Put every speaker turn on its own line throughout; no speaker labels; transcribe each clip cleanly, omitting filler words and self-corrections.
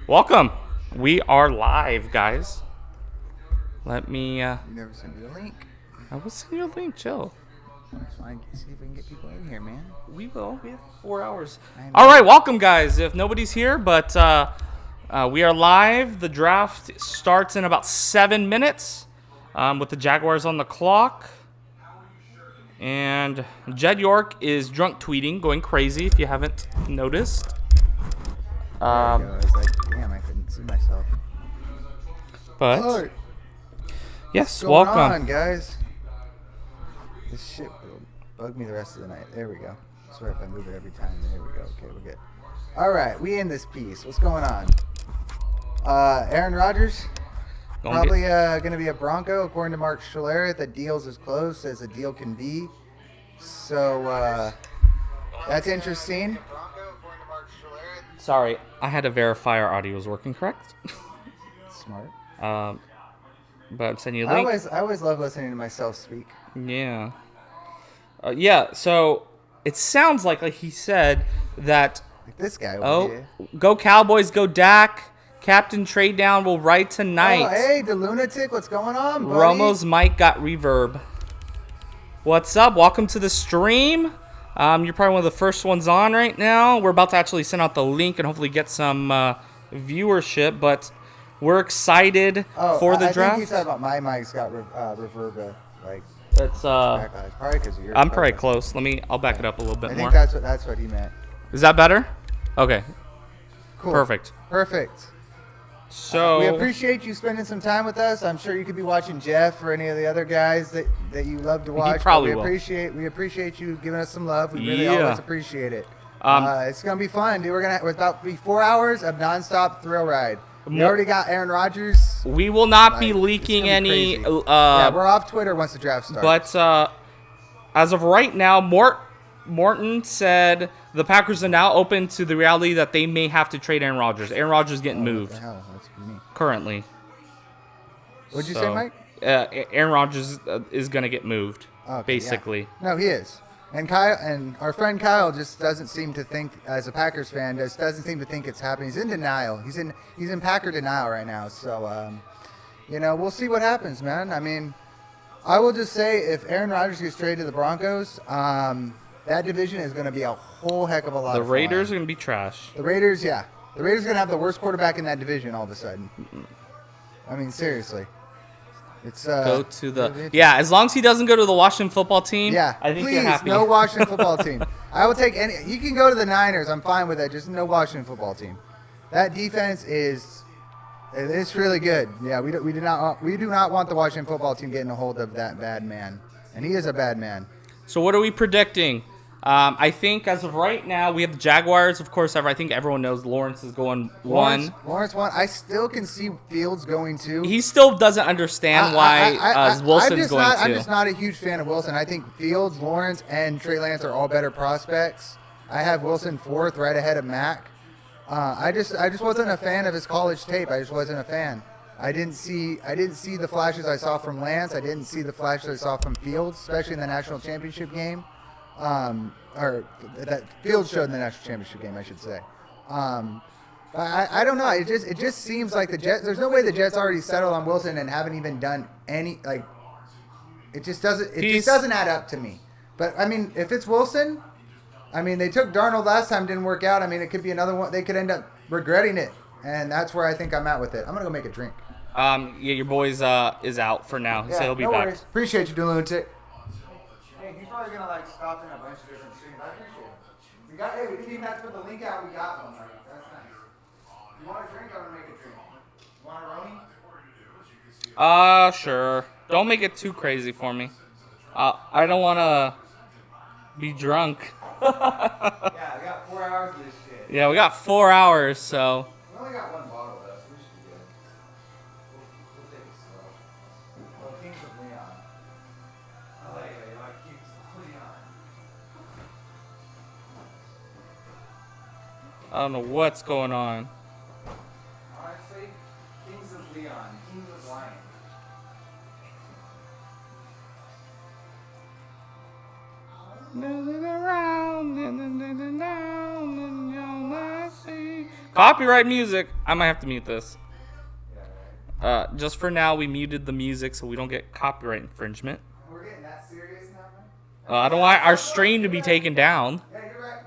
Welcome. We are live, guys. Let me.
You never sent me the link.
I will send you a link. Chill.
That's fine. See if we can get people in here, man.
We will. We have 4 hours.
I know.
All right, welcome, guys. If nobody's here, but we are live. The draft starts in about 7 minutes, with the Jaguars on the clock. And Jed York is drunk tweeting, going crazy. If you haven't noticed.
There we go. I was like, damn, I couldn't see myself.
But
Oh,
yes,
what's going
welcome.
on, guys? This shit will bug me the rest of the night. There we go. I swear if I move it every time, there we go. Okay, we're good. All right, we in this piece. What's going on? Aaron Rodgers,
Gonna
probably going to be a Bronco, according to Mark Schlereth. The deal's as close as a deal can be. So that's interesting.
Sorry, I had to verify our audio was working correct.
Smart.
But I'm sending you a
I
link.
always love listening to myself speak.
Yeah. So it sounds like he said that,
Like this guy over here.
go Cowboys, go Dak. Captain trade down will ride tonight.
Oh, hey, the lunatic, what's going on, buddy?
Romo's mic got reverb. What's up? Welcome to the stream. You're probably one of the first ones on right now. We're about to actually send out the link and hopefully get some viewership, but we're excited for the
I
draft.
think you said about my mic's got reverb, like
It's
backlash. Probably because of your.
I'm probably close. I'll back it up a little bit
I
more.
think that's what he meant.
Is that better? Okay,
Cool.
perfect.
Perfect.
So
We appreciate you spending some time with us. I'm sure you could be watching Jeff or any of the other guys that you love to watch.
probably
but
will.
we appreciate you giving us some love. We really
Yeah.
always appreciate it.
Um,
It's gonna be fun, dude. We're gonna about be 4 hours of nonstop thrill ride. We
More-
already got Aaron Rodgers.
we will not be
Like, it's
leaking
gonna be
any.
crazy. Yeah, we're off Twitter once the draft starts.
But as of right now, Morton said the Packers are now open to the reality that they may have to trade Aaron Rodgers. Aaron Rodgers getting
What
moved
the hell? That's for me.
currently.
What'd you say,
So,
Mike?
Aaron Rodgers is going to get moved,
Okay,
basically.
yeah. No, he is. And Kyle and our friend Kyle just doesn't seem to think, as a Packers fan, doesn't seem to think it's happening. He's in denial. He's in Packer denial right now. So, we'll see what happens, man. I mean, I will just say if Aaron Rodgers gets traded to the Broncos, that division is going to be a whole heck of a lot.
The
of fun.
Raiders are going to be trash.
The Raiders, yeah. The Raiders are going to have the worst quarterback in that division all of a sudden. I mean, seriously. It's
Go to the as long as he doesn't go to the Washington football team.
Yeah,
I think
please,
you're happy.
no Washington football team. I will take any. You can go to the Niners. I'm fine with that. Just no Washington football team. That defense it's really good. Yeah, we do not want the Washington football team getting a hold of that bad man, and he is a bad man.
So what are we predicting? I think as of right now, we have the Jaguars. Of course, I think everyone knows Lawrence is going one.
Lawrence won. I still can see Fields going two.
He still doesn't understand why Wilson's going
I'm
to.
just not a huge fan of Wilson. I think Fields, Lawrence, and Trey Lance are all better prospects. I have Wilson fourth, right ahead of Mac. I just wasn't a fan of his college tape. I just wasn't a fan. I didn't see the flashes I saw from Lance. I didn't see the flashes I saw from Fields, especially in the national championship game. Or that Fields showed in the national championship game, I should say. I don't know. It just seems like the Jets. There's no way the Jets already settled on Wilson and haven't even done any like. It just doesn't. It just doesn't add up to me. But I mean, if it's Wilson, I mean, they took Darnold last time, didn't work out. I mean, it could be another one. They could end up regretting it, and that's where I think I'm at with it. I'm gonna go make a drink.
Your boy's is out for now. He said he'll be
no
back.
worries. Appreciate you, lunatic. Hey, he's probably gonna stop in a bunch of different streams. I appreciate it. We didn't even have to put the link out. We got one. That's nice. You want a drink? I'm gonna make a drink. You want a Roni?
Sure. Don't make it too crazy for me. I don't want to be drunk.
Yeah, we got 4 hours of this shit.
Yeah, we got 4 hours, so.
We only got one bottle though, so we should be good. We'll take it slow. Well, Kings of Leon. I like it. You like Kings of Leon.
I don't know what's going on.
Honestly, Kings of Leon, Kings of Lion.
Moving around, and I see Copyright music. I might have to mute this. Just for now, we muted the music so we don't get copyright infringement.
We're getting that serious now, man?
I don't want our stream to be taken down.
Yeah, you're right.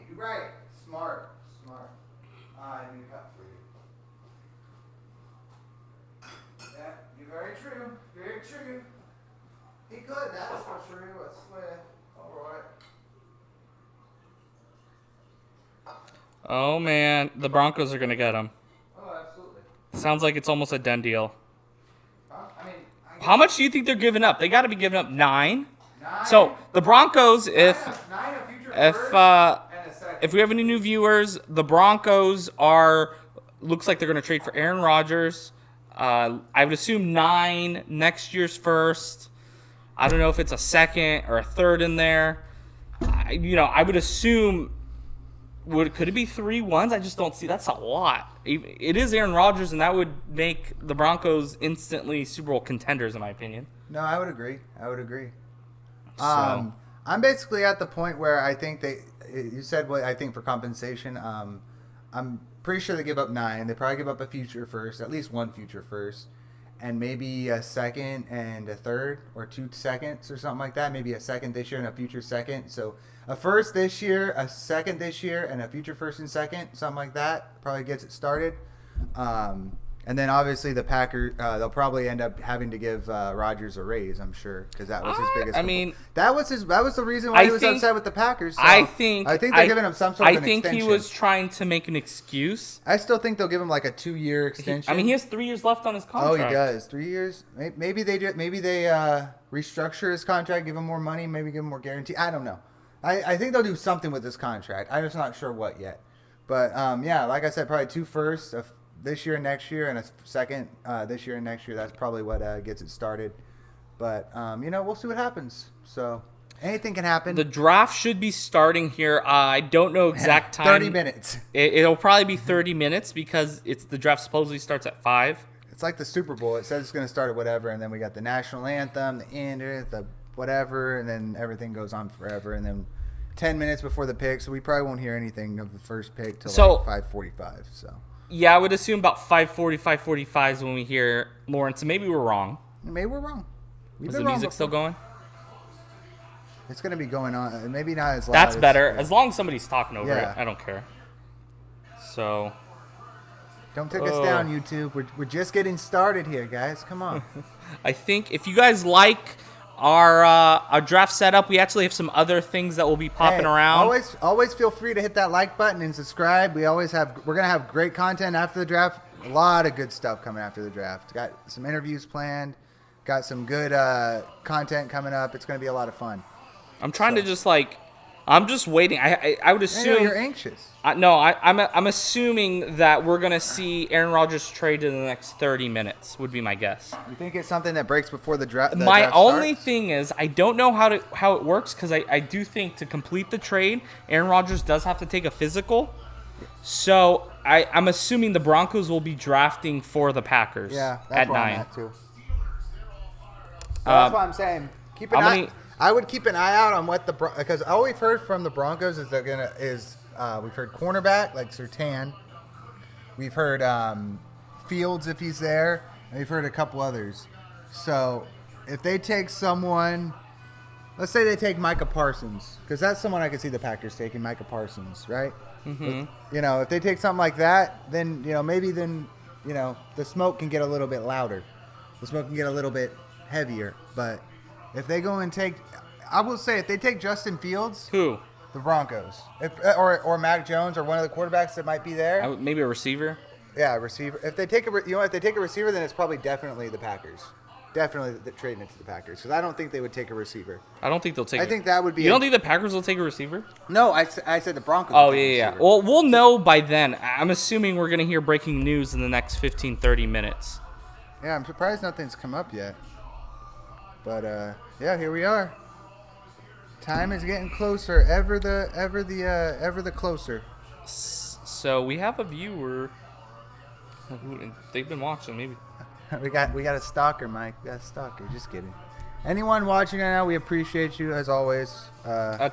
You're right. Smart. I need a cup for you. Yeah, you're very true. Very true. He could, that's for true. I swear. Alright.
Oh, man. The Broncos are going to get him.
Oh, absolutely.
Sounds like it's almost a done deal.
I mean,
How much do you think they're giving up? They got to be giving up 9.
9.
So the Broncos, if
9 a future
if
first and a second.
if we have any new viewers, the Broncos looks like they're going to trade for Aaron Rodgers. I would assume 9 next year's first. I don't know if it's a second or a third in there. I would assume. Could it be 3 ones? I just don't see. That's a lot. It is Aaron Rodgers, and that would make the Broncos instantly Super Bowl contenders, in my opinion.
No, I would agree.
So.
I'm basically at the point where I think you said what I think for compensation. I'm pretty sure they give up 9. They probably give up a future first, at least one future first, and maybe a second and a third, or 2 seconds or something like that. Maybe a second this year and a future second. So a first this year, a second this year, and a future first and second, something like that. Probably gets it started. And then obviously the Packers, they'll probably end up having to give Rodgers a raise, I'm sure, because that was his biggest. That was the reason why he was upset with the Packers. So
I think
they're giving him some sort of an
extension.
extension.
He was trying to make an excuse.
I still think they'll give him like a 2-year extension.
He has 3 years left on his contract.
Oh, he does. 3 years. Maybe they restructure his contract, give him more money, maybe give him more guarantee. I don't know. I think they'll do something with this contract. I'm just not sure what yet. But yeah, like I said, probably 2 firsts. This year and next year, and a second this year and next year. That's probably what gets it started. But, we'll see what happens. So, anything can happen.
The draft should be starting here. I don't know exact time.
30 minutes.
It'll probably be 30 minutes because the draft supposedly starts at 5.
It's like the Super Bowl. It says it's going to start at whatever, and then we got the national anthem, the ender, the whatever, and then everything goes on forever. And then 10 minutes before the pick, so we probably won't hear anything of the first pick till like 5:45. So.
Yeah, I would assume about 5:40, 5:45 is when we hear Lawrence. Maybe we're wrong.
Maybe we're wrong.
Is the music still going?
It's going to be going on. Maybe not as loud.
That's better. As long as somebody's talking over it,
Yeah.
I don't care. So.
Don't take us down, YouTube. We're just getting started here, guys. Come on.
I think if you guys like our draft setup, we actually have some other things that will be popping around.
Always feel free to hit that like button and subscribe. We're gonna have great content after the draft. A lot of good stuff coming after the draft. Got some interviews planned. Got some good content coming up. It's gonna be a lot of fun.
I'm trying to I'm just waiting. I would assume.
I know you're anxious.
I'm assuming that we're gonna see Aaron Rodgers trade in the next 30 minutes. Would be my guess.
You think it's something that breaks before the draft?
My only thing is I don't know how it works because I do think to complete the trade, Aaron Rodgers does have to take a physical. So I'm assuming the Broncos will be drafting for the Packers.
Yeah, that's
at
where
9.
I'm at too. That's what I'm saying. Keep an eye. I would keep an eye out on what because all we've heard from the Broncos is we've heard cornerback like Surtain. We've heard Fields if he's there, and we've heard a couple others. So if they take someone, let's say they take Micah Parsons, because that's someone I could see the Packers taking, Micah Parsons, right? Mm-hmm. If they take something like that, then maybe the smoke can get a little bit louder, the smoke can get a little bit heavier. But if they go and take, I will say, if they take Justin Fields,
who?
The Broncos, or Mac Jones, or one of the quarterbacks that might be there,
maybe a receiver.
Yeah, a receiver. If they take a receiver, then it's probably definitely the Packers. Definitely trading it to the Packers, because I don't think they would take a receiver.
I don't think they'll take.
I think that would be.
You don't think the Packers will take a receiver?
No, I said the Broncos.
Oh yeah. Well, we'll know by then. I'm assuming we're gonna hear breaking news in the next 15, 30 minutes.
Yeah, I'm surprised nothing's come up yet. But yeah, here we are. Time is getting closer. Ever the closer.
So we have a viewer. They've been watching. Maybe
we got a stalker, Mike. We got a stalker. Just kidding. Anyone watching right now, we appreciate you as always.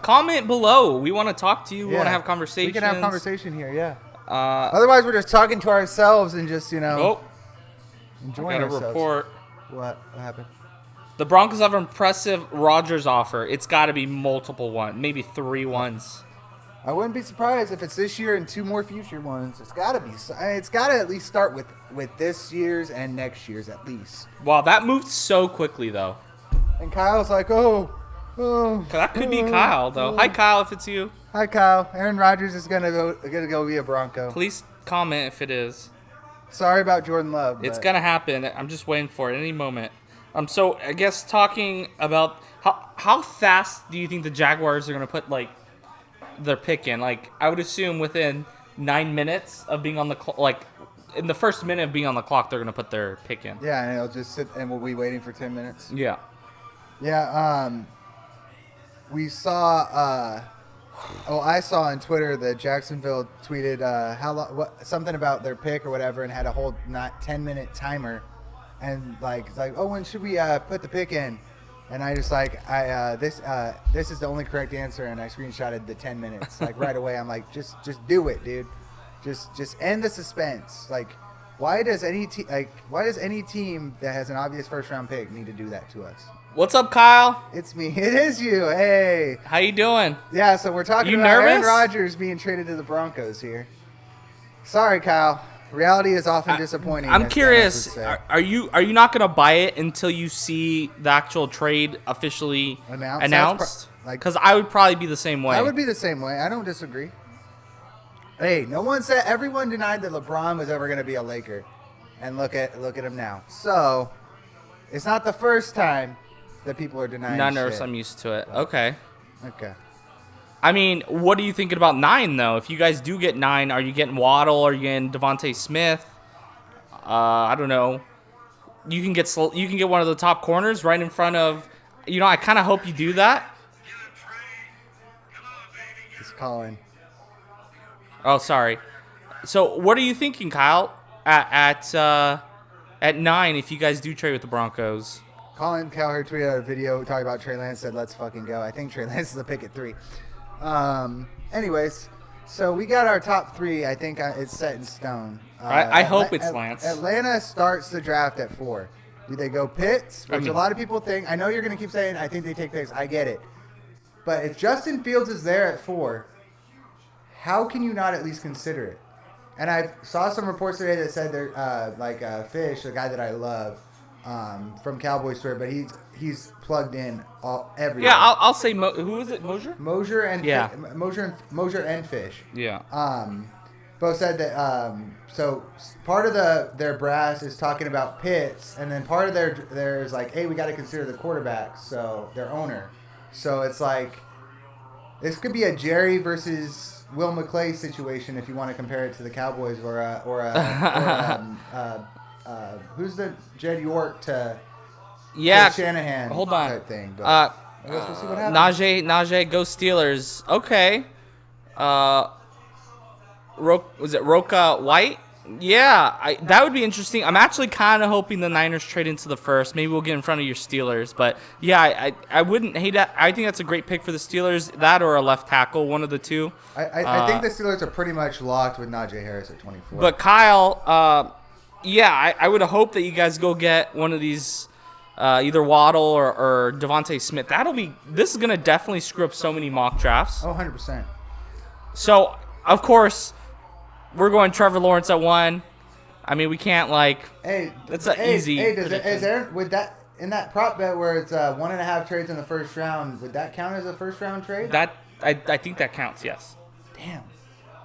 Comment below. We want to talk to you. We want to have conversations.
We can have conversation here. Yeah. Otherwise, we're just talking to ourselves and just,
Oh, I
enjoying
got a
ourselves.
report.
What happened?
The Broncos have an impressive Rodgers offer. It's got to be multiple ones, maybe 3 ones.
I wouldn't be surprised if it's this year and 2 more future ones. It's got to be. It's got to at least start with this year's and next year's at least.
Wow, that moved so quickly, though.
And Kyle's like, oh.
That could be Kyle, though. Hi, Kyle, if it's you.
Hi, Kyle. Aaron Rodgers is gonna go be a Bronco.
Please comment if it is.
Sorry about Jordan Love.
It's
but-
gonna happen. I'm just waiting for it any moment. So I guess talking about how fast do you think the Jaguars are gonna put like their pick in? Like I would assume within 9 minutes of being on the clock, like in the first minute of being on the clock, they're gonna put their pick in.
Yeah, and it'll just sit and we'll be waiting for 10 minutes.
Yeah.
Yeah. We saw. I saw on Twitter that Jacksonville tweeted something about their pick or whatever, and had a whole 10-minute timer, and it's like, oh, when should we put the pick in? And I just this is the only correct answer, and I screenshotted the 10 minutes like right away. I'm like, just do it, dude. Just end the suspense. Like, why does any team that has an obvious first round pick need to do that to us?
What's up, Kyle?
It's me. It is you. Hey.
How you doing?
Yeah, so we're talking
You
about Aaron
nervous?
Rodgers being traded to the Broncos here. Sorry, Kyle. Reality is often disappointing.
I'm
as
curious.
Dennis would say.
Are you not gonna buy it until you see the actual trade officially
Announced?
announced?
That's
Because I would probably be the same way.
I would be the same way. I don't disagree. Hey, everyone denied that LeBron was ever going to be a Laker. And look at him now. So, it's not the first time that people are denying
Not nervous.
shit.
I'm used to it. Okay.
Okay.
I mean, what are you thinking about 9 though? If you guys do get 9, are you getting Waddle? Are you getting Devontae Smith? I don't know. You can get one of the top corners right in front of. I kind of hope you do that.
He's calling.
Oh, sorry. So, what are you thinking, Kyle? At 9, if you guys do trade with the Broncos.
Colin Cowherd tweeted out a video talking about Trey Lance, said, let's fucking go. I think Trey Lance is the pick at 3. Anyways, so we got our top 3. I think it's set in stone.
I hope it's Lance.
Atlanta starts the draft at 4. Do they go Pitts? Which a lot of people think. I know you're going to keep saying, I think they take Pitts. I get it. But if Justin Fields is there at 4, how can you not at least consider it? And I saw some reports today that said they're Fish, the guy that I love, from Cowboys Story, but he's plugged in everywhere.
Yeah, I'll say who is it? Mosier?
Mosier and
Yeah.
Mosier and Fish.
Yeah.
Both said that. So part of their brass is talking about Pitts, and then part of there's like, hey, we got to consider the quarterback, so their owner. So it's like this could be a Jerry versus Will McClay situation if you want to compare it to the Cowboys or who's the Jed York to Shanahan
Hold on.
type thing. But I guess we'll see what happens.
Najee, go Steelers. Okay. Was it Roca White? Yeah, that would be interesting. I'm actually kind of hoping the Niners trade into the first. Maybe we'll get in front of your Steelers. But, yeah, I wouldn't hate that. I think that's a great pick for the Steelers. That or a left tackle, one of the two.
I think the Steelers are pretty much locked with Najee Harris at 24.
But, Kyle, I would hope that you guys go get one of these, either Waddle or Devontae Smith. This is going to definitely screw up so many mock drafts.
Oh, 100%.
So, of course, we're going Trevor Lawrence at 1. I mean, we can't that's an easy.
Hey,
prediction.
is there with that in that prop bet where it's 1.5 trades in the first round? Would that count as a first round trade?
I think that counts. Yes.
Damn,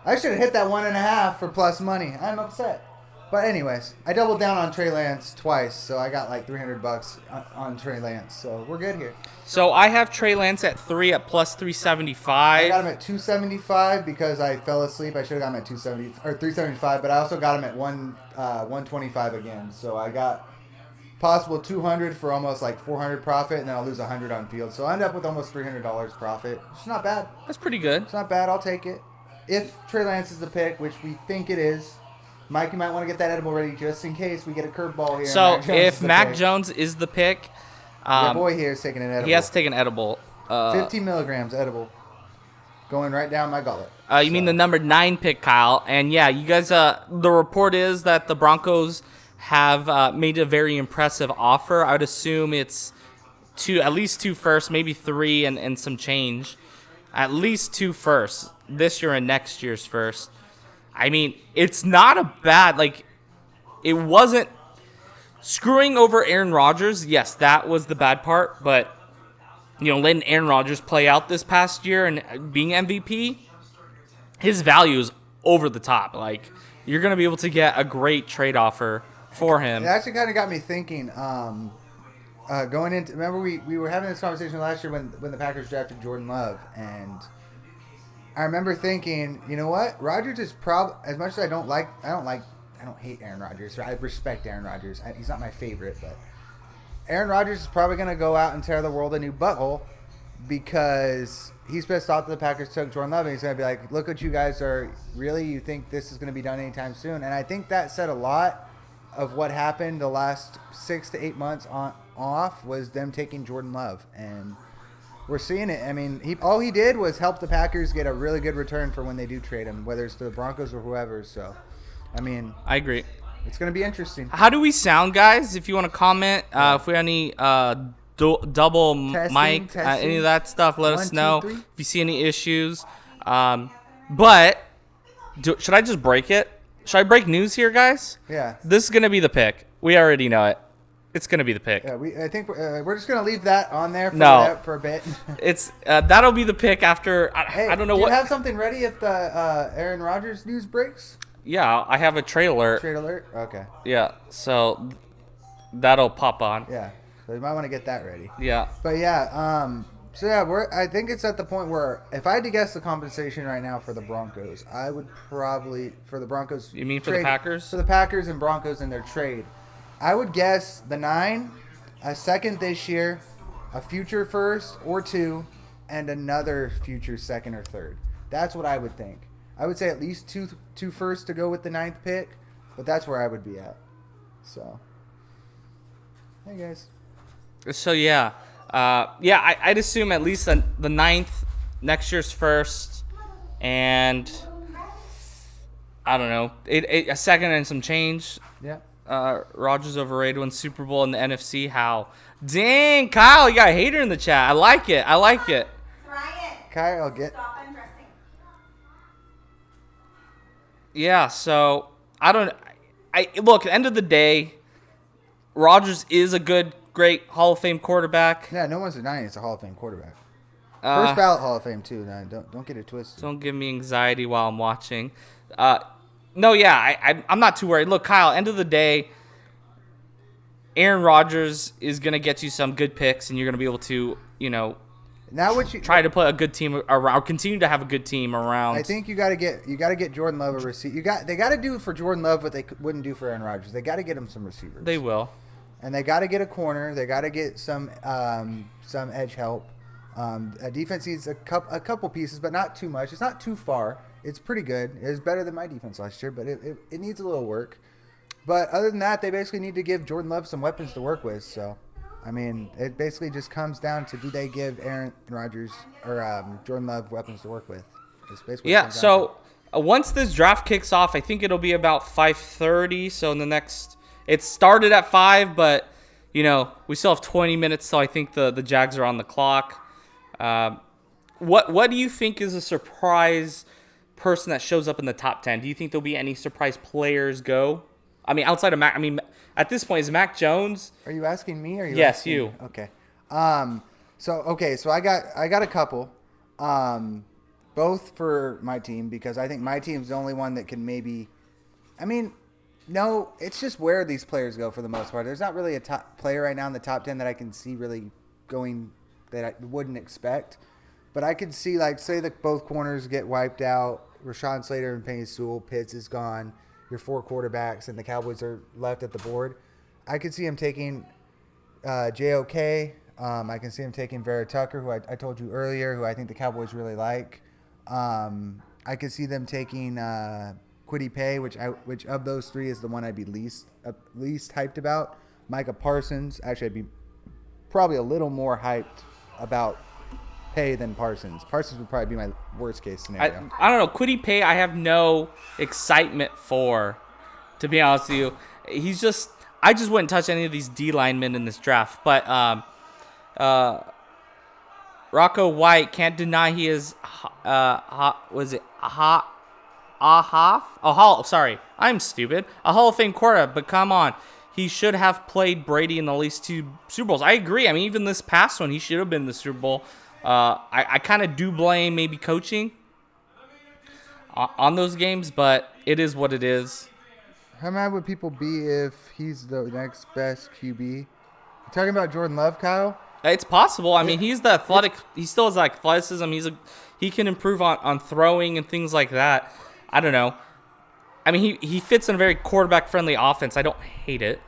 I should have hit that 1.5 for plus money. I'm upset. But anyways, I doubled down on Trey Lance twice, so I got like $300 on Trey Lance. So we're good here.
So I have Trey Lance at 3 at plus 375.
I got him at 275 because I fell asleep. I should have got him at 270 or 375, but I also got him at 125 again. So I got possible 200 for almost like 400 profit, and then I'll lose 100 on field. So I end up with almost $300 profit. It's not bad.
That's pretty good.
It's not bad. I'll take it. If Trey Lance is the pick, which we think it is, Mike, you might want to get that edible ready just in case we get a curveball here.
So if Mac Jones is the pick,
your boy here is taking an edible.
he has to take an edible.
15 milligrams edible, going right down my gullet.
You mean the number 9 pick, Kyle? And yeah, you guys. The report is that the Broncos have made a very impressive offer. I would assume it's at least 2 firsts, maybe 3 and some change. At least 2 firsts this year and next year's first. I mean, it's not a bad it wasn't screwing over Aaron Rodgers. Yes, that was the bad part, but letting Aaron Rodgers play out this past year and being MVP, his value is over the top. You're going to be able to get a great trade offer for him.
It actually kind of got me thinking. Going into, remember we were having this conversation last year when the Packers drafted Jordan Love, and I remember thinking, you know what, Rodgers is as much as I don't hate Aaron Rodgers. I respect Aaron Rodgers. He's not my favorite, but Aaron Rodgers is probably going to go out and tear the world a new butthole because he's pissed off that the Packers took Jordan Love, and he's going to be like, look what you guys are, really, you think this is going to be done anytime soon? And I think that said a lot of what happened the last 6 to 8 months off was them taking Jordan Love, and we're seeing it. I mean, all he did was help the Packers get a really good return for when they do trade him, whether it's to the Broncos or whoever. So, I mean,
I agree.
It's going to be interesting.
How do we sound, guys? If you want to comment, if we have any double mic, any of that stuff, let us know.
1, 2, 3.
If you see any issues. But should I just break it? Should I break news here, guys?
Yeah.
This is going to be the pick. We already know it. It's going to be the pick.
Yeah, I think we're just going to leave that on there for a bit.
It's that'll be the pick after. I don't know
do
what.
you have something ready if the Aaron Rodgers news breaks?
Yeah, I have a trade alert.
Trade alert? Okay.
Yeah, so that'll pop on.
Yeah, so you might want to get that ready.
Yeah.
But yeah, I think it's at the point where if I had to guess the compensation right now for the Broncos, I would probably for the Broncos.
You mean for the Packers?
For the Packers and Broncos in their trade, I would guess the 9, a second this year, a future first or 2, and another future second or third. That's what I would think. I would say at least two firsts to go with the 9th pick, but that's where I would be at. So, hey guys.
So yeah, I'd assume at least the 9th, next year's first, and I don't know, a second and some change.
Yeah.
Rodgers overrated, won Super Bowl in the NFC. How? Dang, Kyle, you got a hater in the chat. I like it.
Ryan.
Kyle, get.
Stop undressing.
Yeah, so I look, at the end of the day, Rodgers is a great Hall of Fame quarterback.
Yeah, no one's denying it's a Hall of Fame quarterback. First ballot Hall of Fame too. No, don't get it twisted.
Don't give me anxiety while I'm watching. No, yeah, I'm not too worried. Look, Kyle, end of the day, Aaron Rodgers is going to get you some good picks, and you're going to be able to,
now what you
try to put a good team around, or continue to have a good team around.
I think you got to get Jordan Love a receiver. They got to do for Jordan Love what they wouldn't do for Aaron Rodgers. They got to get him some receivers.
They will,
and they got to get a corner. They got to get some edge help. A defense needs a couple pieces, but not too much. It's not too far. It's pretty good. It's better than my defense last year, but it needs a little work. But other than that, they basically need to give Jordan Love some weapons to work with. So, I mean, it basically just comes down to, do they give Aaron Rodgers or Jordan Love weapons to work with? It's basically
so once this draft kicks off, I think it'll be about 5:30. So in the next, it started at 5, but we still have 20 minutes. So I think the Jags are on the clock. What do you think is a surprise person that shows up in the top 10? Do you think there'll be any surprise players go? I mean, outside of Mac, at this point, is Mac Jones?
Are you asking me? Or
yes, you.
Me? Okay. So I got a couple, both for my team, because I think my team's the only one that can maybe. I mean, no, it's just where these players go for the most part. There's not really a top player right now in the top 10 that I can see really going that I wouldn't expect. But I could see, say that both corners get wiped out. Rashawn Slater and Penei Sewell, Pitts is gone. Your 4 quarterbacks, and the Cowboys are left at the board. I could see him taking JOK. I can see him taking Vera Tucker, who I told you earlier, who I think the Cowboys really like. I could see them taking Kwity Paye, which of those 3 is the one I'd be least hyped about. Micah Parsons. Actually, I'd be probably a little more hyped about Pay than Parsons. Parsons would probably be my worst case scenario.
I don't know. Kwity Paye, I have no excitement for, to be honest with you. I just wouldn't touch any of these D linemen in this draft. But Rocco White, can't deny he is, sorry, I'm stupid. A Hall of Fame quarterback, but come on. He should have played Brady in at least 2 Super Bowls. I agree. I mean, even this past one, he should have been in the Super Bowl. I kind of do blame maybe coaching on those games, but it is what it is.
How mad would people be if he's the next best QB? You talking about Jordan Love, Kyle?
It's possible. I mean, he's the athletic. He still has athleticism. He can improve on throwing and things like that. I don't know. I mean, he fits in a very quarterback-friendly offense. I don't hate it.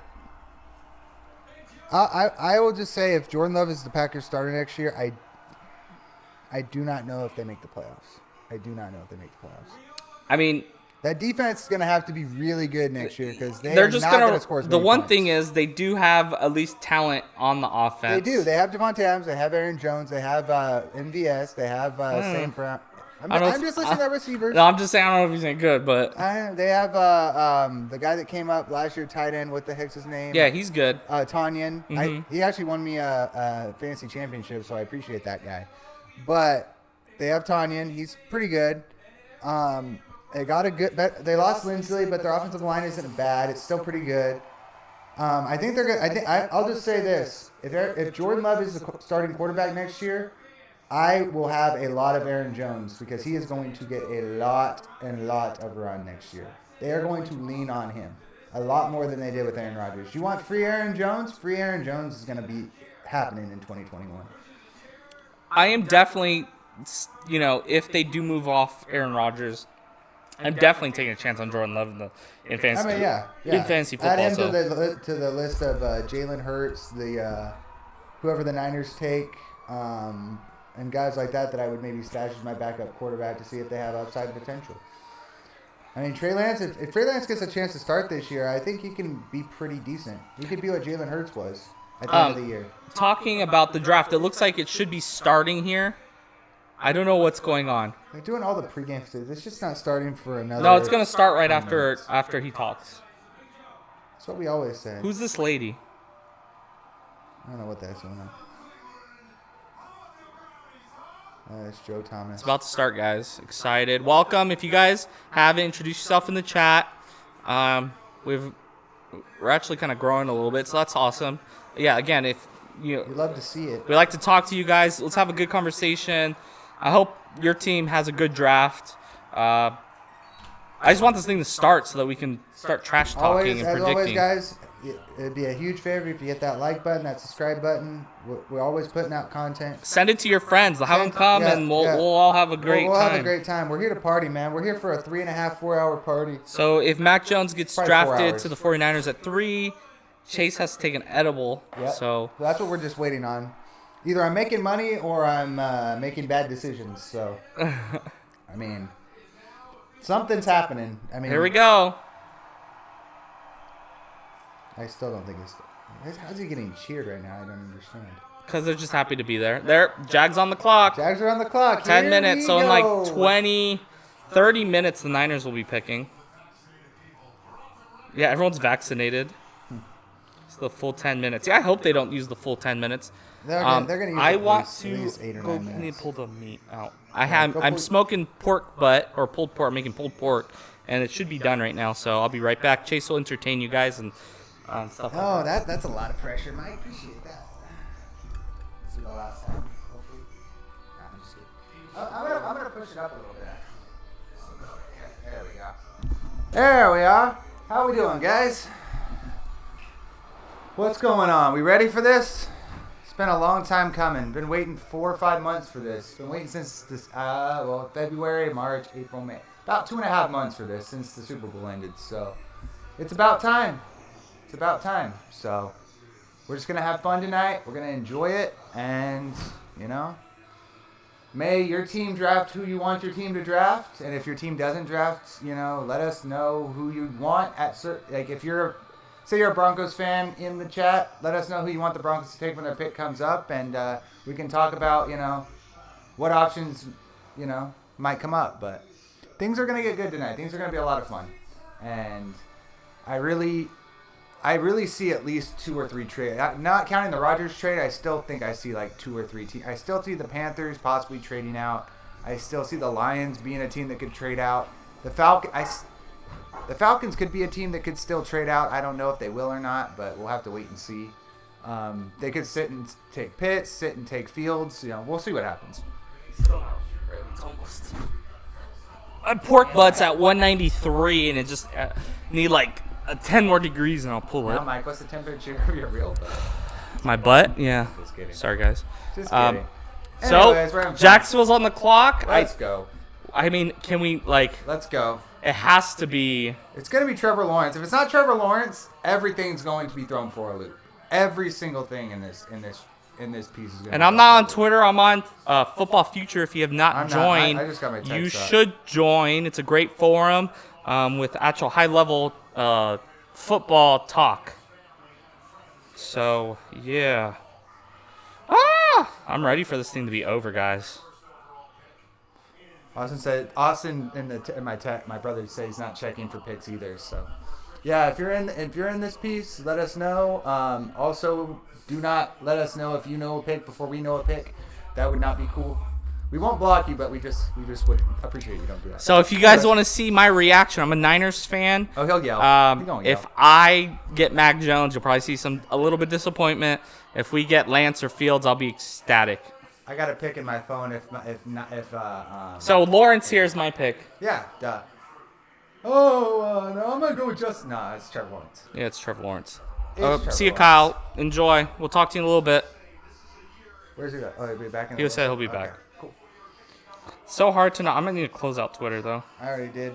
I will just say if Jordan Love is the Packers starter next year, I do not know if they make the playoffs. I do not know if they make the playoffs.
I mean,
that defense is going to have to be really good next year because
they're just going to
score as
the
many
one
points.
thing is they do have at least talent on the offense.
They do. They have Devontae Adams. They have Aaron Jones. They have MVS. They have St. Brown. I'm just listening to receivers.
No, I'm just saying I don't know if he's any good, but
they have the guy that came up last year, tight end. What the heck's his name?
yeah, he's good.
Tanyan.
Mm-hmm.
He actually won me a fantasy championship, so I appreciate that guy. But they have Tanyan. He's pretty good. They got a good. They lost Lindsley, but their offensive line isn't bad. It's still pretty good. I think they're good. I'll just say this: if Jordan Love is the starting quarterback next year, I will have a lot of Aaron Jones because he is going to get a lot of run next year. They are going to lean on him a lot more than they did with Aaron Rodgers. You want free Aaron Jones? Free Aaron Jones is going to be happening in 2021.
I am definitely, if they do move off Aaron Rodgers, I'm definitely taking a chance on Jordan Love in fantasy.
I mean, yeah.
In fantasy football.
Add him to the list of Jalen Hurts, whoever the Niners take, and guys like that I would maybe stash as my backup quarterback to see if they have upside potential. I mean, Trey Lance, if Trey Lance gets a chance to start this year, I think he can be pretty decent. He could be what Jalen Hurts was at the end of the year.
Talking about the draft, it looks like it should be starting here. I don't know what's going on.
They're doing all the pregame stuff. It's just not starting for another.
No, it's going to start right after he talks.
That's what we always say.
Who's this lady?
I don't know what that's going on. It's Joe Thomas.
It's about to start, guys. Excited. Welcome. If you guys haven't, introduce yourself in the chat. We're actually kind of growing a little bit, so that's awesome. Yeah, again, if
we love to see it.
We like to talk to you guys. Let's have a good conversation. I hope your team has a good draft. I just want this thing to start so that we can start trash talking and predicting.
Always, guys, it'd be a huge favor if you hit that like button, that subscribe button. We're always putting out content.
Send it to your friends. Have them come, and we'll all have a great time.
We'll have a great time. We're here to party, man. We're here for a 3.5, 4-hour party.
So if Mac Jones gets drafted to the 49ers at 3, Chase has to take an edible.
Yep.
So
that's what we're just waiting on. Either I'm making money or I'm making bad decisions. So, I mean, something's happening. I mean,
here we go.
I still don't think how's he getting cheered right now? I don't understand.
Because they're just happy to be there. Jags on the clock.
Jags are on the clock.
10 minutes. So in like 30 minutes, the Niners will be picking. Yeah, everyone's vaccinated. It's the full 10 minutes. Yeah, I hope they don't use the full 10 minutes.
They're gonna use
I
at
want
least
to
8 or
go.
9 minutes.
I need to pull the meat out. I'm smoking pork butt or pulled pork, making pulled pork, and it should be done right now. So I'll be right back. Chase will entertain you guys and stuff.
Oh, that's a lot of pressure, Mike. Appreciate that. Let's do the last time. Hopefully. Nah, I'm just kidding. I'm gonna push it up a little bit. There we go. There we are. How we doing, guys? What's going on? We ready for this? It's been a long time coming. Been waiting 4 or 5 months for this. Been waiting since this, February, March, April, May. About 2.5 months for this since the Super Bowl ended. So it's about time. It's about time. So we're just going to have fun tonight. We're going to enjoy it. And, may your team draft who you want your team to draft. And if your team doesn't draft, let us know who you want at if you're... Say you're a Broncos fan in the chat. Let us know who you want the Broncos to take when their pick comes up, and we can talk about, what options, might come up. But things are going to get good tonight. Things are going to be a lot of fun. And I really see at least 2 or 3 trades. Not counting the Rodgers trade, I still think I see like 2 or 3 teams. I still see the Panthers possibly trading out. I still see the Lions being a team that could trade out. The Falcons could be a team that could still trade out. I don't know if they will or not, but we'll have to wait and see. They could sit and take Pitts, sit and take Fields. We'll see what happens.
It's almost. My pork butt's at 193, and it just need like 10 more degrees, and I'll pull it.
Now, Mike, what's the temperature of your real butt?
My butt? Yeah.
Just kidding.
Sorry, guys.
Just kidding.
So,
Anyways,
Jacksonville's on the clock.
Let's go.
I mean, can we,
Let's go.
It has to be.
It's going to be Trevor Lawrence. If it's not Trevor Lawrence, everything's going to be thrown for a loop. Every single thing in this piece is going to.
And I'm not on Twitter. I'm on Football Future. If you have not joined,
I just got my text
you
up.
should join. It's a great forum with actual high-level football talk. So, yeah. I'm ready for this thing to be over, guys.
Austin my brother said he's not checking for picks either. So, yeah, if you're in this piece, let us know. Also, do not let us know if you know a pick before we know a pick. That would not be cool. We won't block you, but we just would appreciate you don't do that.
So if you guys want to see my reaction, I'm a Niners fan.
Oh, he'll yell.
If I get Mac Jones, you'll probably see a little bit of disappointment. If we get Lance or Fields, I'll be ecstatic.
I got a pick in my phone.
So Lawrence here's my pick.
Yeah, duh. Oh no, I'm gonna go with Justin. No, it's Trevor Lawrence.
Yeah, it's Trevor Lawrence.
Trevor
See you,
Lawrence.
Kyle. Enjoy. We'll talk to you in a little bit.
Where's he at? Oh, he'll be back in.
He said he'll be back.
Cool.
So hard to know. I'm gonna need to close out Twitter though.
I already did.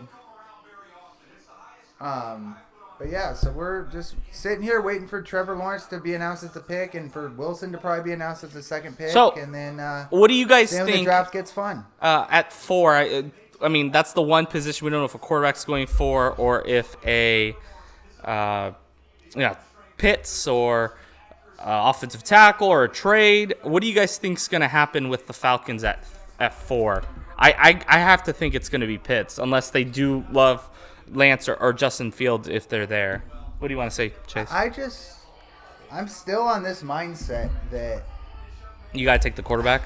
But yeah, so we're just sitting here waiting for Trevor Lawrence to be announced as the pick, and for Wilson to probably be announced as the second pick.
So,
and then
what do you guys
then
think?
The draft gets fun.
At 4, I mean that's the one position we don't know if a quarterback's going for or if a Pitts or offensive tackle or a trade. What do you guys think is going to happen with the Falcons at 4? I have to think it's going to be Pitts unless they do love Lance or Justin Fields if they're there. What do you want to say, Chase?
I'm still on this mindset that
You got to take the quarterback?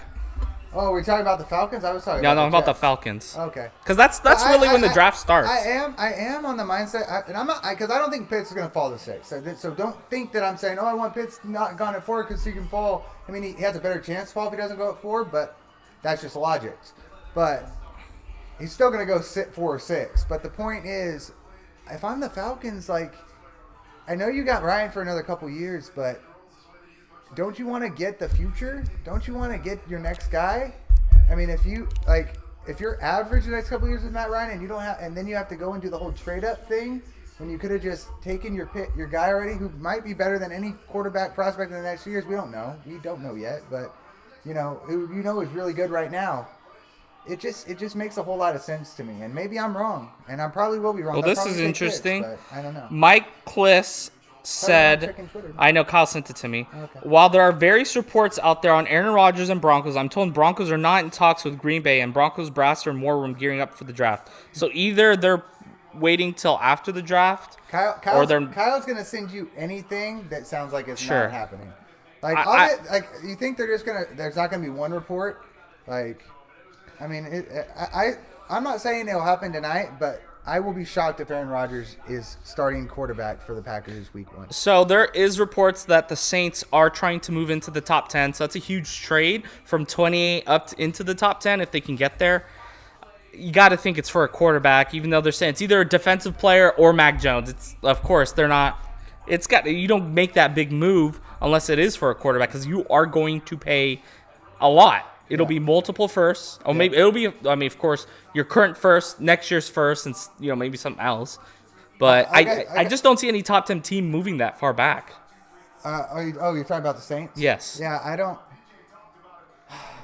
Oh, we're talking about the Falcons? I was talking
No,
about
I'm about the
Jets.
Falcons.
Okay.
Because that's really when the draft starts.
I am on the mindset, and I'm not, because I don't think Pitts is going to fall to 6. So don't think that I'm saying, I want Pitts not gone at 4 because he can fall. I mean, he has a better chance to fall if he doesn't go at 4, but that's just logic. But he's still going to go 4 or 6. But the point is, if I'm the Falcons, I know you got Ryan for another couple years, but don't you want to get the future? Don't you want to get your next guy? I mean, if you're average the next couple years with Matt Ryan and you don't have, and then you have to go and do the whole trade up thing when you could have just taken your guy already, who might be better than any quarterback prospect in the next few years. We don't know. We don't know yet, but who is really good right now. It just makes a whole lot of sense to me, and maybe I'm wrong, and I probably will be wrong.
Well,
They'll
this
probably
is
take
interesting.
Pitts, but I don't know.
Mike Kliss said,
checking Twitter.
I know Kyle sent it to me.
Okay.
While there are various reports out there on Aaron Rodgers and Broncos, I'm told Broncos are not in talks with Green Bay, and Broncos brass are in war room gearing up for the draft. So either they're waiting till after the draft,
Kyle's going to send you anything that sounds like it's
Sure.
not happening. You think there's not going to be one report? I'm not saying it'll happen tonight, but I will be shocked if Aaron Rodgers is starting quarterback for the Packers week 1.
So there is reports that the Saints are trying to move into the top 10. So that's a huge trade from 28 into the top 10 if they can get there. You got to think it's for a quarterback, even though they're saying it's either a defensive player or Mac Jones. It's, of course, they're not. You don't make that big move unless it is for a quarterback because you are going to pay a lot. It'll be multiple firsts. Or maybe it'll be, of course, your current first, next year's first, and maybe something else. But I just don't see any top 10 team moving that far back.
You're talking about the Saints?
Yes.
Yeah, I don't.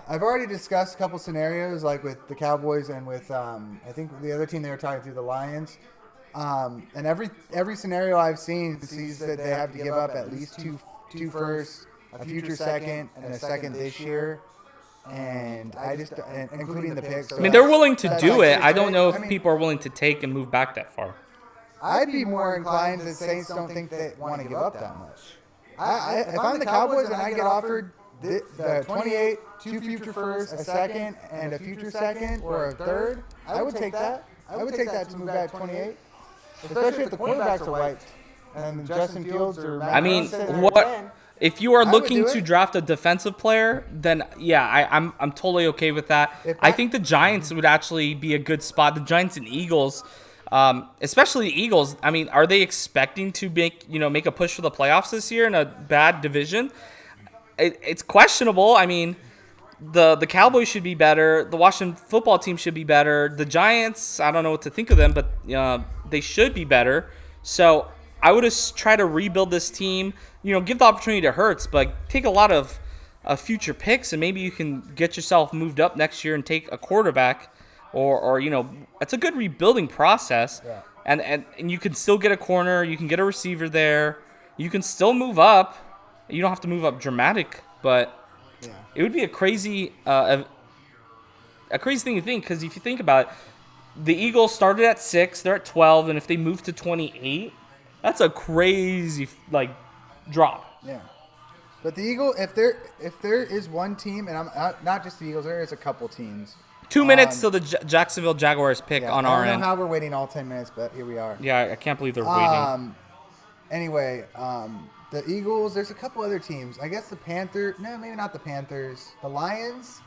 I've already discussed a couple scenarios, like with the Cowboys and with I think the other team they were talking to, the Lions. And every scenario I've seen sees that they have to give up at least two firsts, a future second, and a second this year. and including the picks.
I mean, they're willing to do it. I don't know if people are willing to take and move back that far.
I'd be more inclined to Saints don't think they want to give up that much. If I'm the Cowboys and I get offered the 28, 2 future firsts, a second, and a future second, or a third, I would take that. I would take that to move back 28, especially if the quarterbacks are wiped and Justin Fields or Matt
I mean,
Jones sitting there
what
playing.
if you are
would
looking
do
to
it.
draft a defensive player? Then yeah, I'm totally okay with that. I think the Giants would actually be a good spot. The Giants and Eagles. Especially the Eagles. I mean, are they expecting to make a push for the playoffs this year in a bad division? It's questionable. I mean, the Cowboys should be better. The Washington football team should be better. The Giants, I don't know what to think of them, but they should be better. So I would just try to rebuild this team. Give the opportunity to Hurts, but take a lot of future picks, and maybe you can get yourself moved up next year and take a quarterback. Or it's a good rebuilding process,
Yeah.
and you can still get a corner, you can get a receiver there, you can still move up. You don't have to move up dramatic, but
Yeah.
it would be a crazy thing to think, because if you think about it, the Eagles started at 6, they're at 12, and if they move to 28, that's a crazy drop.
Yeah. But the Eagles, if there is one team, and I'm not just the Eagles, there is a couple teams.
2 minutes till the Jacksonville Jaguars pick
Yeah,
on our
I don't
end.
know how we're waiting all 10 minutes, but here we are.
Yeah, I can't believe they're waiting.
Anyway, the Eagles, there's a couple other teams. I guess the Panthers, no, maybe not the Panthers. The Lions.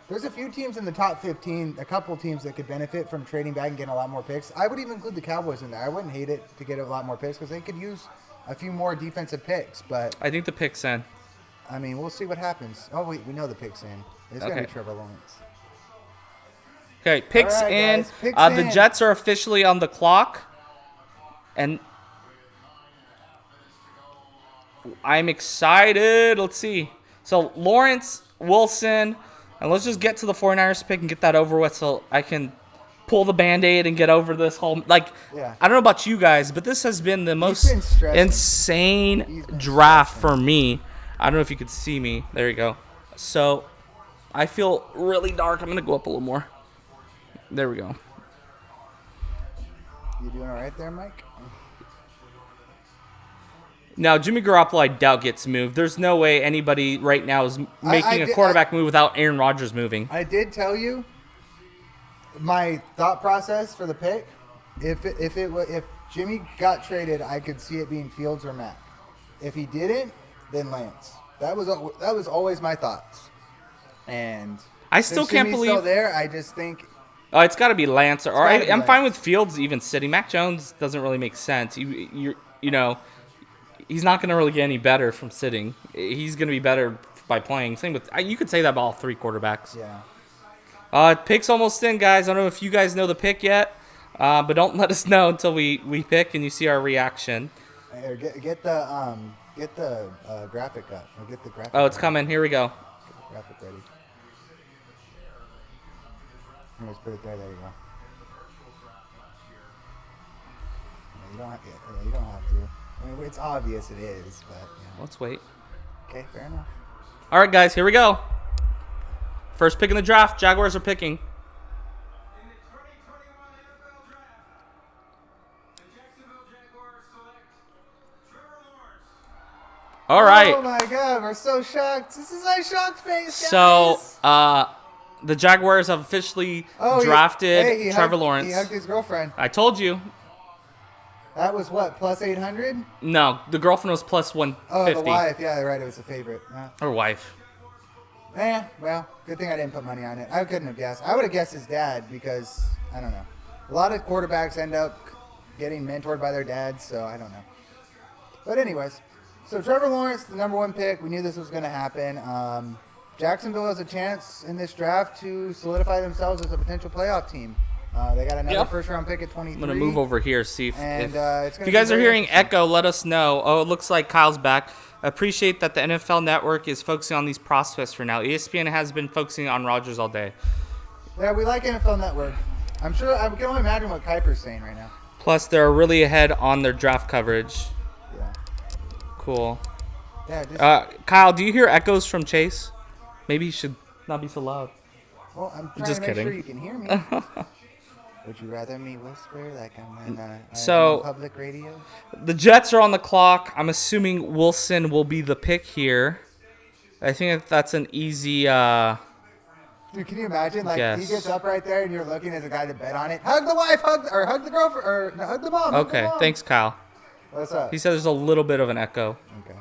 There's a few teams in the top 15, a couple teams that could benefit from trading back and getting a lot more picks. I would even include the Cowboys in there. I wouldn't hate it to get a lot more picks because they could use a few more defensive picks. But,
I think the pick's in.
I mean, we'll see what happens. Oh, wait, we know the pick's in. It's going to
Okay.
be Trevor Lawrence.
Okay, picks
All right,
in.
guys, picks
The
in.
Jets are officially on the clock. And I'm excited. Let's see. So, Lawrence, Wilson, and let's just get to the 49ers pick and get that over with so I can pull the Band-Aid and get over this whole...
Yeah.
I don't know about you guys, but this has been the most
been stressing.
insane
He's been
draft for me. I don't know if you could see me. There you go. So, I feel really dark. I'm going to go up a little more. There we go.
You doing all right there, Mike?
Now, Jimmy Garoppolo, I doubt gets moved. There's no way anybody right now is making a quarterback move without Aaron Rodgers moving.
I did tell you my thought process for the pick. If Jimmy got traded, I could see it being Fields or Mack. If he didn't, then Lance. That was always my thoughts. And
I still
since
can't
Jimmy's
believe.
still there. I just think
Oh, it's got to be Lance. Or
gotta be
I'm
Lance.
fine with Fields even sitting. Mac Jones doesn't really make sense. He's not going to really get any better from sitting. He's going to be better by playing. Same with you could say that about all three quarterbacks.
yeah.
Pick's almost in, guys. I don't know if you guys know the pick yet, but don't let us know until we pick and you see our reaction.
Here, get the graphic up. Or get the graphic.
Oh, it's
up.
coming. Here we go.
Graphic ready. Let's put it there. There you go. Yeah, you don't have to. I mean, it's obvious it is, but
Let's wait.
okay, fair enough.
All right, guys, here we go. First pick in the draft. Jaguars are picking.
In the 2021 NFL Draft, the Jacksonville Jaguars select Trevor Lawrence.
All right.
Oh my God, we're so shocked. This is my shocked face.
So,
guys.
the Jaguars have officially drafted
he
Trevor
hugged,
Lawrence.
He hugged his girlfriend.
I told you.
That was what, plus 800?
No, the girlfriend was plus
Oh,
150.
the wife. Yeah, right. It was a favorite. Yeah.
Or wife.
Well, good thing I didn't put money on it. I couldn't have guessed. I would have guessed his dad because, I don't know. A lot of quarterbacks end up getting mentored by their dads, so I don't know. But anyways, so Trevor Lawrence, the number one pick. We knew this was going to happen. Jacksonville has a chance in this draft to solidify themselves as a potential playoff team. They got another
Yep.
first-round pick at 23.
I'm going to move over here, see if,
And, it's
if
gonna
you guys
be
are
very
hearing
interesting.
echo, let us know. Oh, it looks like Kyle's back. Appreciate that the NFL Network is focusing on these prospects for now. ESPN has been focusing on Rodgers all day.
Yeah, we like NFL Network. I'm sure, I can only imagine what Kuiper's saying right now.
Plus, they're really ahead on their draft coverage.
Yeah.
Cool.
Yeah, just,
Kyle, do you hear echoes from Chase? Maybe you should Not be so loud.
Well, I'm trying
Just
to make
kidding.
sure you can hear me. Would you rather me whisper like I'm
So-
on public radio?
The Jets are on the clock. I'm assuming Wilson will be the pick here. I think that's an easy.
Dude, can you imagine? Like he
Yes.
gets up right there, and you're looking as a guy to bet on it. Hug the wife, hug the girlfriend, or no, hug the mom. hug the
Okay,
mom.
thanks, Kyle.
What's up?
He said there's a little bit of an echo.
Okay.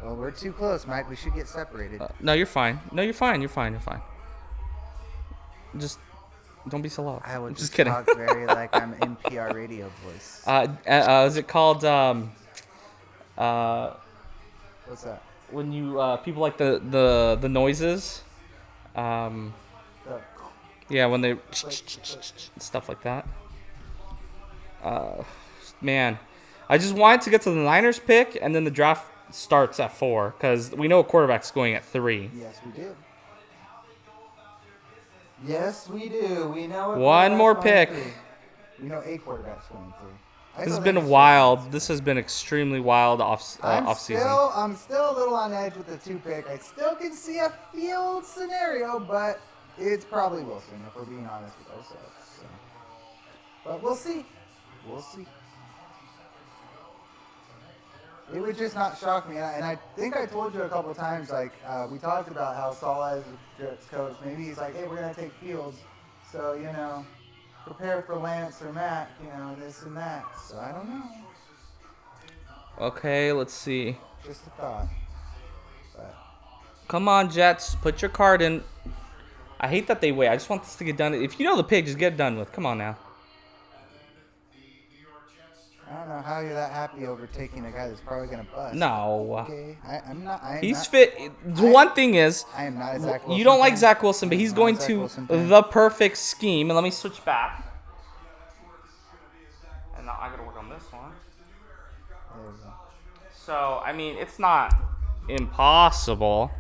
Well, we're too close, Mike. We should get separated.
No, you're fine. No, you're fine. You're fine. You're fine. Just don't be so loud.
I would
I'm
just
kidding.
talk very like I'm NPR radio voice.
Is it called
What's that?
when you people like the noises?
The-
Yeah, when they stuff like that. Man, I just wanted to get to the Niners pick, and then the draft starts at 4 because we know a quarterback's going at 3.
Yes, we do. Yes, we do. We know. a
One more
quarterback's
pick.
going through. We know a quarterback's going through. I
This has
still
been
think it's
wild. This has been extremely wild off season.
I'm still a little on edge with the 2 pick. I still can see a field scenario, but it's probably Wilson if we're being honest with ourselves. So. But we'll see. We'll see. It would just not shock me, and I think I told you a couple times. Like we talked about how Saul is the Jets coach. Maybe he's like, "Hey, we're gonna take Fields, so prepare for Lance or Matt, this and that." So I don't know.
Okay, let's see.
Just a thought. But
Come on, Jets, put your card in. I hate that they wait. I just want this to get done. If you know the pick, just get it done with. Come on now.
I don't know how you're that happy over taking a guy that's probably gonna bust.
No.
Okay, I'm not. I am
He's
not,
fit. The one thing is,
I am not a Zach Wilson
you don't like
fan.
Zach Wilson, but he's
I'm
going
not a Zach
to
Wilson fan.
the perfect scheme. And let me switch back. And now I gotta work on this one.
There we go.
So, I mean, it's not impossible.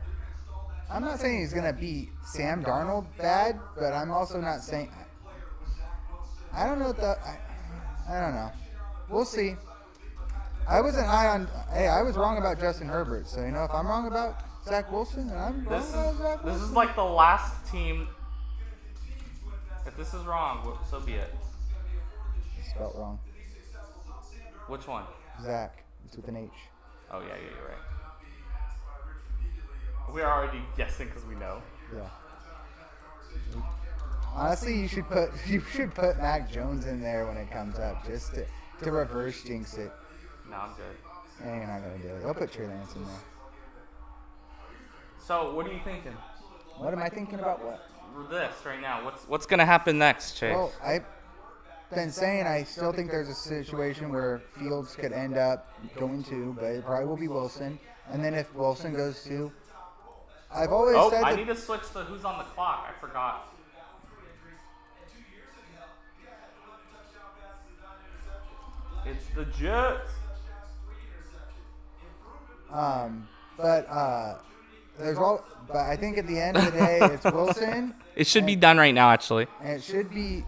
I'm not saying he's gonna beat Sam Darnold bad, but I'm also not saying. I don't know what the. I don't know. We'll see. I wasn't high on. Hey, I was wrong about Justin Herbert. So if I'm wrong about Zach Wilson, then I'm wrong about Zach Wilson.
This is like the last team. If this is wrong, so be it.
Spelled wrong.
Which one?
Zach. It's with an H.
Oh yeah, you're right. We're already guessing because we know.
Yeah. Honestly, you should put Mac Jones in there when it comes up, just to reverse jinx it.
No, I'm good.
And you're not gonna do it. I'll put Trey Lance in there.
So, what are you thinking?
What am I thinking about? What?
This right now. What's gonna happen next, Chase?
Well, I've been saying I still think there's a situation where Fields could end up going to, but it probably will be Wilson. And then if Wilson goes to, I've always said
I
that.
need to switch the who's on the clock. I forgot. It's the Jets.
But I think at the end of the day, it's Wilson.
It should be done right now, actually.
And it should be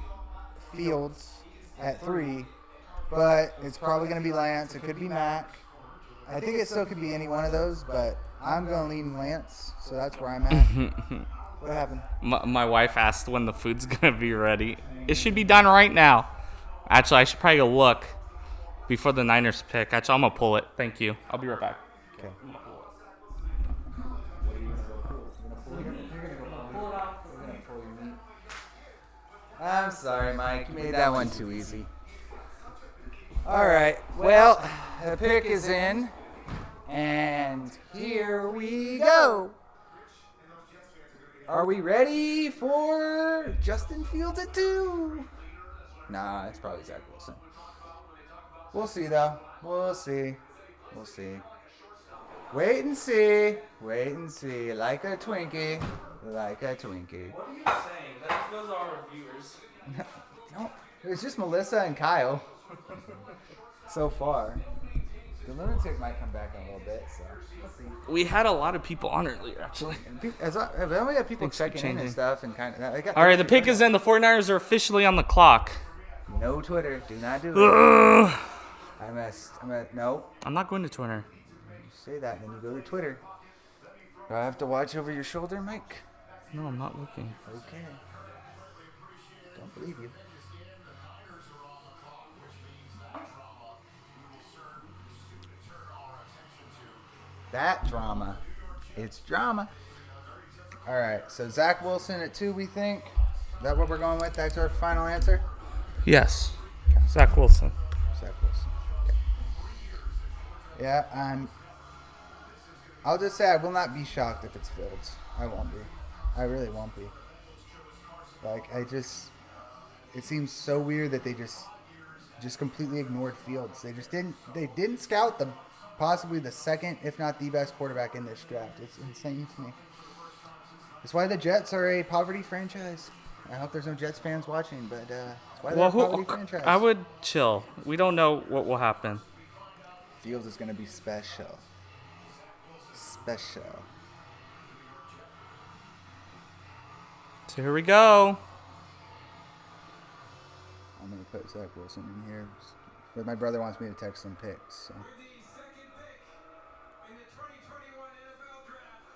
Fields at 3, but it's probably going to be Lance. It could be Mac. I think it still could be any one of those, but I'm going to lean Lance, so that's where I'm at. What happened?
My wife asked when the food's gonna be ready. It should be done right now. Actually, I should probably go look before the Niners pick. Actually, I'm gonna pull it. Thank you. I'll be right back.
Okay. I'm sorry, Mike. You made that one too easy. All right. Well, the pick is in, and here we go. Are we ready for Justin Fields at 2? Nah, it's probably Zach Wilson. We'll see, though. We'll see. We'll see. Wait and see. Wait and see. Like a Twinkie. Like a Twinkie.
What are you saying? Those are our viewers.
No, it's just Melissa and Kyle. So far. The lunatic might come back in a little bit, so we'll see.
We had a lot of people on earlier, actually.
We only got people
Things keep
checking in and
changing.
stuff, and kind of.
All right, the pick is in. The 49ers are officially on the clock.
No Twitter. Do not do it.
Ugh.
I messed. No.
I'm not going to Twitter.
You say that, and then you go to Twitter. Do I have to watch over your shoulder, Mike?
No, I'm not looking.
Okay. Don't believe you. That drama. It's drama. All right. So Zach Wilson at 2, we think. Is that what we're going with? That's our final answer?
Yes. Zach Wilson.
Zach Wilson. Okay. Yeah, I'll just say I will not be shocked if it's Fields. I won't be. I really won't be. Like, it seems so weird that they just completely ignored Fields. They didn't scout possibly the second, if not the best quarterback in this draft. It's insane to me. That's why the Jets are a poverty franchise. I hope there's no Jets fans watching, but that's why they're a poverty franchise.
I would chill. We don't know what will happen.
Fields is going to be special. Special.
So here we go.
I'm going to put Zach Wilson in here. But my brother wants me to text some picks. So.
With the second pick in the 2021 NFL Draft,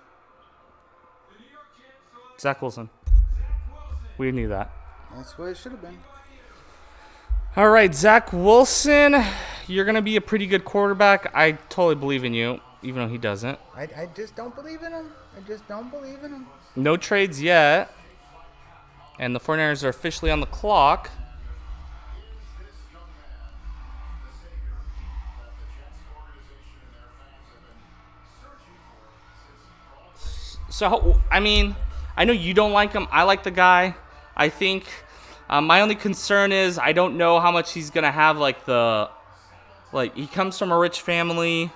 the New York Jets select
Zach Wilson.
Zach Wilson.
We knew that.
That's what it should have been.
All right, Zach Wilson. You're going to be a pretty good quarterback. I totally believe in you, even though he doesn't.
I just don't believe in him. I just don't believe in him.
No trades yet. And the 49ers are officially on the clock. So, I mean, I know you don't like him. I like the guy. I think my only concern is I don't know how much he's going to have, he comes from a rich family.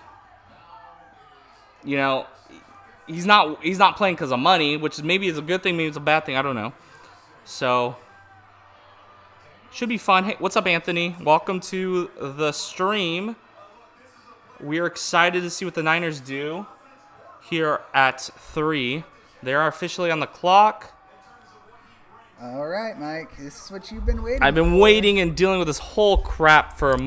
You know, he's not playing because of money, which maybe is a good thing, maybe it's a bad thing. I don't know. So, should be fun. Hey, what's up, Anthony? Welcome to the stream. We're excited to see what the Niners do here at 3. They are officially on the clock.
All right, Mike. This is what you've been waiting
I've been
for.
waiting and dealing with this whole crap for a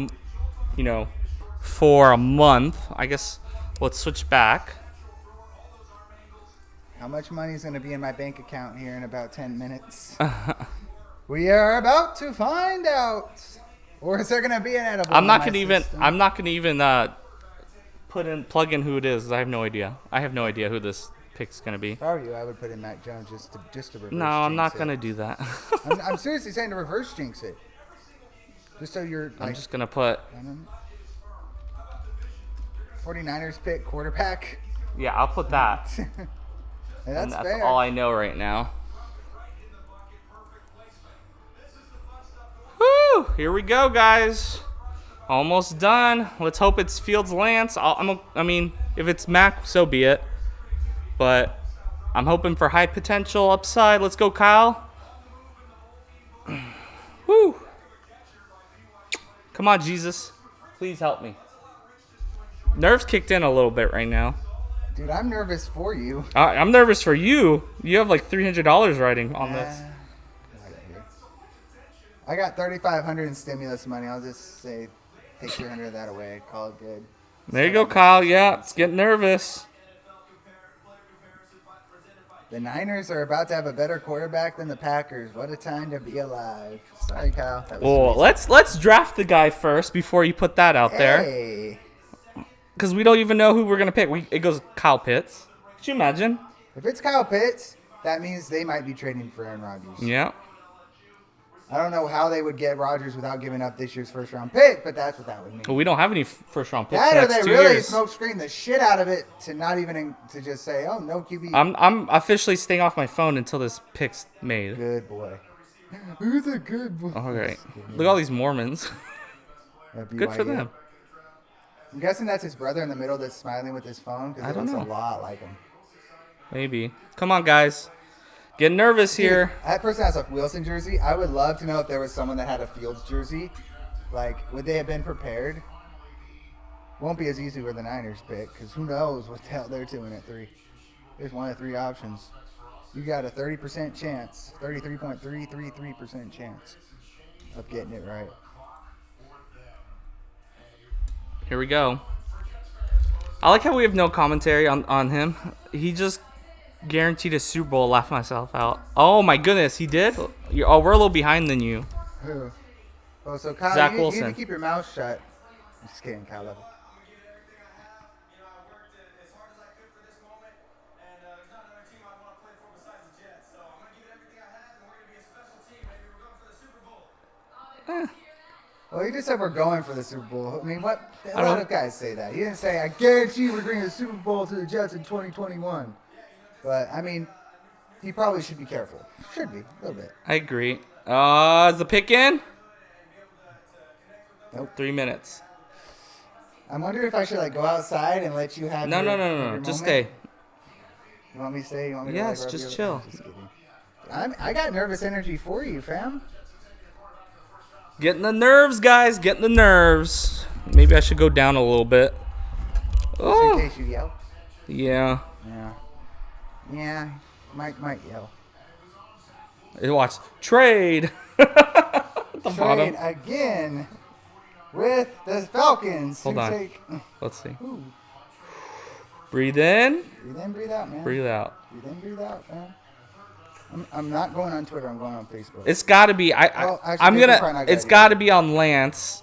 month. I guess let's switch back.
How much money is going to be in my bank account here in about 10 minutes? We are about to find out. Or is there going to be an edible?
I'm not
in
gonna
my
even.
system?
I'm not gonna even plug in who it is. I have no idea. I have no idea who this pick's gonna be.
If I were you, I would put in Mac Jones just to reverse.
No, I'm not
jinx
gonna
it.
do that.
I'm seriously saying to reverse jinx it. Just so you're
I'm
like,
just gonna put.
I don't know. 49ers pick quarterback.
Yeah, I'll put that.
And
And
that's
that's
fair.
all I know right now. Woo! Here we go, guys. Almost done. Let's hope it's Fields Lance. I mean, if it's Mac, so be it. But I'm hoping for high potential upside. Let's go, Kyle. Woo! Come on, Jesus. Please help me. Nerves kicked in a little bit right now.
Dude, I'm nervous for you.
I'm nervous for you. You have like $300 riding on this.
I got $3,500 in stimulus money. I'll just say take 300 of that away. Call it good.
There you go, Kyle. Yeah, it's getting nervous.
The Niners are about to have a better quarterback than the Packers. What a time to be alive. Sorry, Kyle. That was
Well,
sweet.
let's draft the guy first before you put that out there,
Hey.
because we don't even know who we're gonna pick. It goes Kyle Pitts. Could you imagine?
If it's Kyle Pitts, that means they might be trading for Aaron Rodgers.
Yeah.
I don't know how they would get Rodgers without giving up this year's first-round pick, but that's what that would mean.
Well, we don't have any first round picks
That
the
or
next
they
2
really
years.
smoke screen the shit out of it to not even to just say, oh, no QB.
I'm officially staying off my phone until this pick's made.
Good boy. Who's a good boy?
All right. Look at all these Mormons.
At
Good for
BYU.
them.
I'm guessing that's his brother in the middle that's smiling with his phone because
I
it
don't
looks
know.
a lot like him.
Maybe. Come on, guys. Getting nervous here.
Dude, that person has a Wilson jersey. I would love to know if there was someone that had a Fields jersey. Like, would they have been prepared? Won't be as easy with the Niners pick because who knows what the hell they're doing at 3. There's one of 3 options. You got a 30% chance, 33.333% chance of getting it right.
Here we go. I like how we have no commentary on him. He just guaranteed a Super Bowl. Laugh myself out. Oh my goodness, he did. Oh, we're a little behind than you.
Who? Oh, so Kyle,
Zach
you need
Wilson.
to keep your mouth shut. I'm just kidding, Kyle. Love it.
You know, I worked as hard as I could for this moment, and there's not another team I want to play for besides the Jets. So I'm going to give it everything I have, and we're going to be a special team. Maybe we're going for the Super Bowl.
Well, you just said we're going for the Super Bowl. I mean, what? A
I
lot
don't-
of guys say that. You didn't say, I guarantee we're bringing the Super Bowl to the Jets in 2021. But, I mean, he probably should be careful. Should be, a little bit.
I agree. Is the pick in?
Nope.
3 minutes.
I'm wondering if I should, like, go outside and let you have
No,
your,
no, no,
your
no.
moment.
Just stay.
You want me to stay? You want me
Yes,
to, like, rub
just
you-
chill.
Just kidding. I got nervous energy for you, fam.
Getting the nerves, guys. Getting the nerves. Maybe I should go down a little bit.
Just in
Oh,
case you yell.
yeah.
Yeah. Yeah. Might yell.
Hey, watch. Trade. At the
Trade
bottom.
again with the Falcons.
Hold
to
on.
Take,
Let's see.
ooh,
Breathe in.
breathe in, breathe out, man.
Breathe out.
Breathe in, breathe out, man. I'm not going on Twitter. I'm going on Facebook.
It's got to be.
Oh, actually,
I'm
Facebook's probably
gonna.
not
It's
good
got to
either.
be on Lance.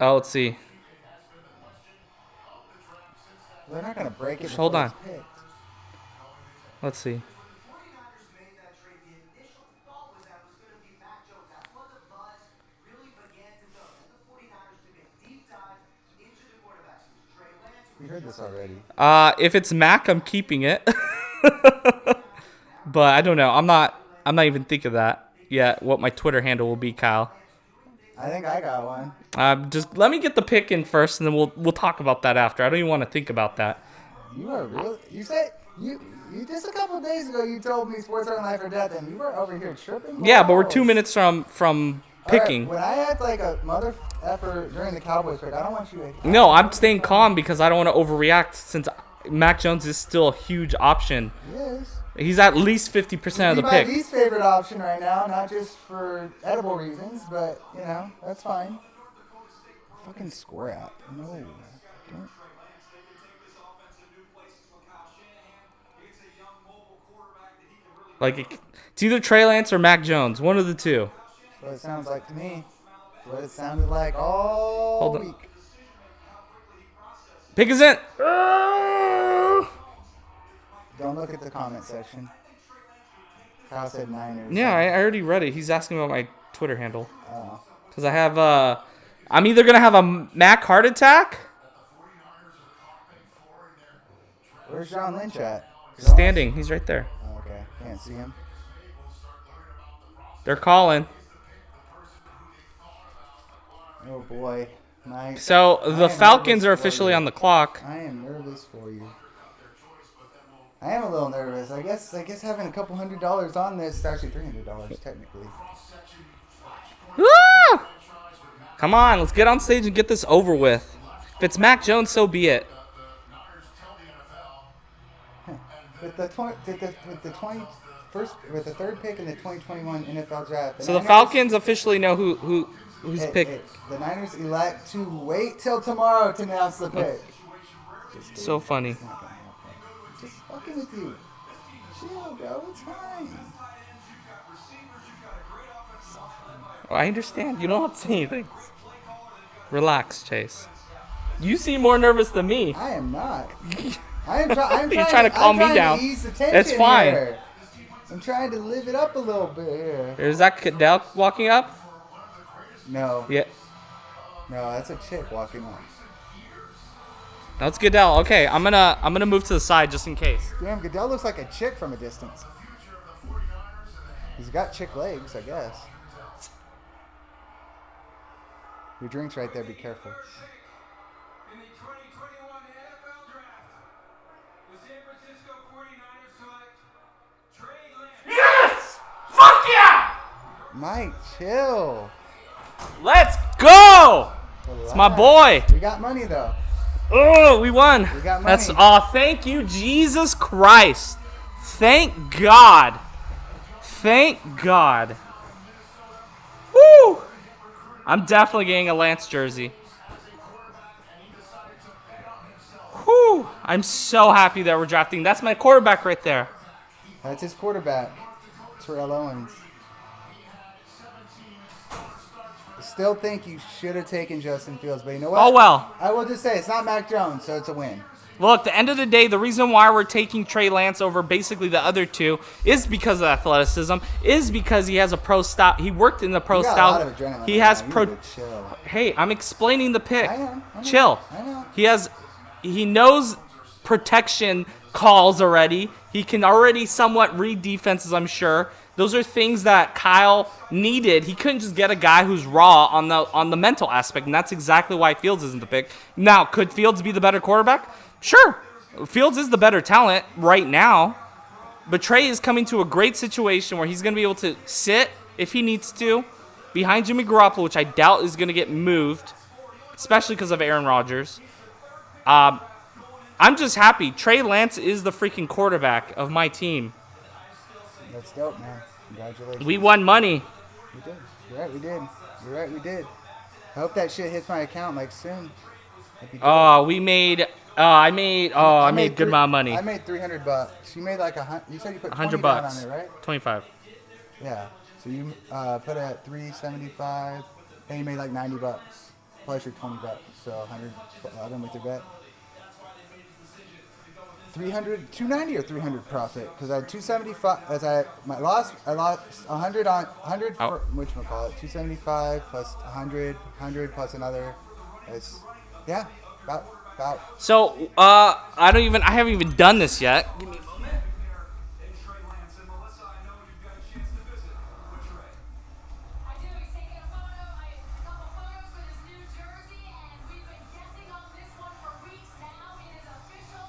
Oh, let's see.
They're not gonna break it.
Hold
before
on.
it's picked.
Let's see.
49ers made that trade. The initial thought was that it was going to be Mac Jones. That's when the buzz really began to go. Then the 49ers took a deep dive into the quarterbacks. It was Trey Lance.
We heard this already.
If it's Mac, I'm keeping it. But I don't know. I'm not even thinking that yet. What my Twitter handle will be, Kyle.
I think I got one.
Just let me get the pick in first, and then we'll talk about that after. I don't even want to think about that.
You are real. You said you just a couple of days ago. You told me sports aren't life or death, and you were over here tripping.
Yeah, but we're
balls.
2 minutes from
All right,
picking.
when I act like a mother effer during the Cowboys pick, I don't want you to.
No, I'm staying calm because I don't want to overreact since Mac Jones is still a huge option.
Yes.
He's at least 50% of the
He's my
pick.
least favorite option right now, not just for edible reasons, but you know that's fine. Fucking score app. No. Don't.
Like it's either Trey Lance or Mac Jones, one of the two.
That's what it sounds like to me. That's what it sounded like all
Hold on.
week.
Pick is in.
Don't look at the comment section. Kyle said Niners.
Yeah, I already read it. He's asking about my Twitter handle.
Oh.
Because I have, I'm either going to have a Mac heart attack.
Where's John Lynch at?
Standing. He's right there.
Oh, okay, can't see him.
They're calling.
Oh boy, my.
So
I
the
am
Falcons
nervous
are
for
officially
you.
on the clock.
I am nervous for you. I am a little nervous. I guess having a couple $100 on this, actually $300 technically.
Ah! Come on, let's get on stage and get this over with. If it's Mac Jones, so be it.
With the with the third pick in the 2021 NFL draft.
So the
Niners-
Falcons officially know who's
Hey,
picked.
hey, the Niners elect to wait till tomorrow to announce the pick.
So funny.
Just fucking with you. Chill, bro. It's fine.
I understand. You don't have to say anything. Relax, Chase. You seem more nervous than me.
I am not. I'm trying.
You're trying to calm me down.
To ease the tension
That's fine.
Here. I'm trying to live it up a little bit here.
Is that Cadell walking up?
No,
Yeah.
no, that's a chick walking up.
That's Goodell. Okay, I'm gonna move to the side just in case.
Damn, Goodell looks like a chick from a distance. He's got chick legs, I guess. Your drink's right there. Be careful.
In the 2021 NFL Draft, the San Francisco 49ers select Trey Lance.
Yes! Fuck yeah!
Mike, chill.
Let's go! It's my
Relax.
boy.
We got money though.
Oh, we won.
We got
That's
money.
thank you, Jesus Christ. Thank God. Thank God. Woo! I'm definitely getting a Lance jersey. Whew. I'm so happy that we're drafting. That's my quarterback right there.
That's his quarterback, Terrell Owens. Still think you should have taken Justin Fields, but you know what?
Oh, well.
I will just say it's not Mac Jones, so it's a win.
Well, at the end of the day, the reason why we're taking Trey Lance over basically the other two is because of athleticism, is because he has a pro style. He worked in the pro
You got a
style.
lot of adrenaline
He
right
has
now. You
pro.
need to chill.
Hey, I'm explaining the pick.
I know.
Chill.
I know.
He knows protection calls already. He can already somewhat read defenses, I'm sure. Those are things that Kyle needed. He couldn't just get a guy who's raw on the mental aspect, and that's exactly why Fields isn't the pick. Now, could Fields be the better quarterback? Sure. Fields is the better talent right now. But Trey is coming to a great situation where he's going to be able to sit, if he needs to, behind Jimmy Garoppolo, which I doubt is going to get moved, especially because of Aaron Rodgers. I'm just happy. Trey Lance is the freaking quarterback of my team.
That's dope, man. Congratulations.
We won money.
We did. You're right, we did. You're right, we did. I hope that shit hits my account like soon. That'd be dope.
I made good amount of money.
I made $300. You made like you said you put
100
$20 down
bucks.
on it, right?
25.
Yeah. So you put it at $375, and you made like $90 plus your $20. So 100. I don't make the bet. 290 or 300 profit because I had 275 as I lost 100 on 100 for whatchamacallit, 275 plus 100 plus another. It's about.
So I haven't even done this yet.
And Trey Lance and Melissa, I know you've got a chance to visit with Trey.
I do. He's taking a couple photos with his new jersey, and we've been guessing on this one for weeks now. It is official.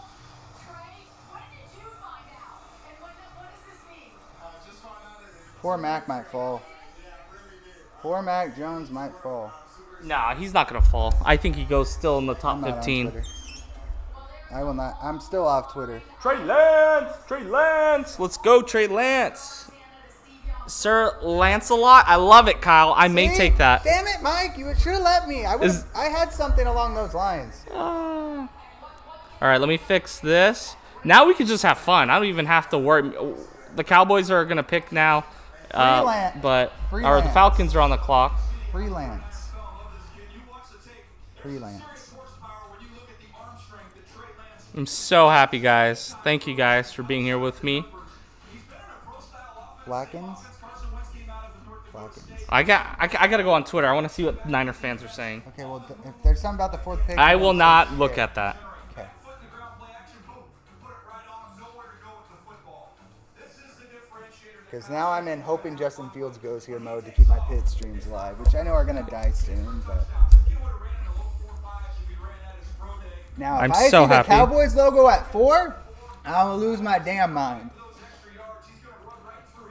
Trey, when did you find out? And what does this mean?
Just found out that
Poor Mac might fall. Poor Mac Jones might fall.
Nah, he's not gonna fall. I think he goes still in the top
I'm not on
15.
Twitter. I will not. I'm still off Twitter.
Trey Lance. Let's go, Trey Lance. Sir Lancelot. I love it, Kyle. I may
See?
take that.
Damn it, Mike! You should have let me. I had something along those lines.
All right, let me fix this. Now we can just have fun. I don't even have to worry. The Cowboys are gonna pick now,
Freelance.
or the
Freelance.
Falcons are on the clock.
Freelance.
I'm so happy, guys. Thank you guys for being here with me.
Flackens.
I gotta go on Twitter. I want to see what Niner fans are saying.
Okay, well, if there's something about the fourth pick,
I
then
will
say
not
shit.
look at that.
Okay. Because now I'm in hoping Justin Fields goes here mode to keep my pit streams alive, which I know are gonna die soon. But now, if
I'm
I
so
see
happy.
the Cowboys logo at 4, I will lose my damn mind.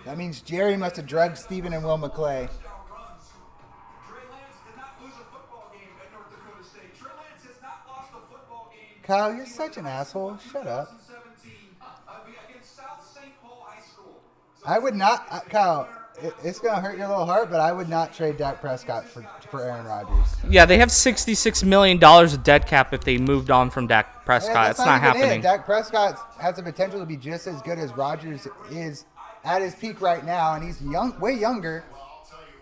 That means Jerry must have drugged Stephen and Will McClay. Kyle, you're such an asshole. Shut up. I would not, Kyle. It's gonna hurt your little heart, but I would not trade Dak Prescott for Aaron Rodgers.
Yeah, they have $66 million of dead cap if they moved on from Dak Prescott.
Yeah,
It's not
even
happening.
it. Dak Prescott has the potential to be just as good as Rodgers is at his peak right now, and he's young, way younger.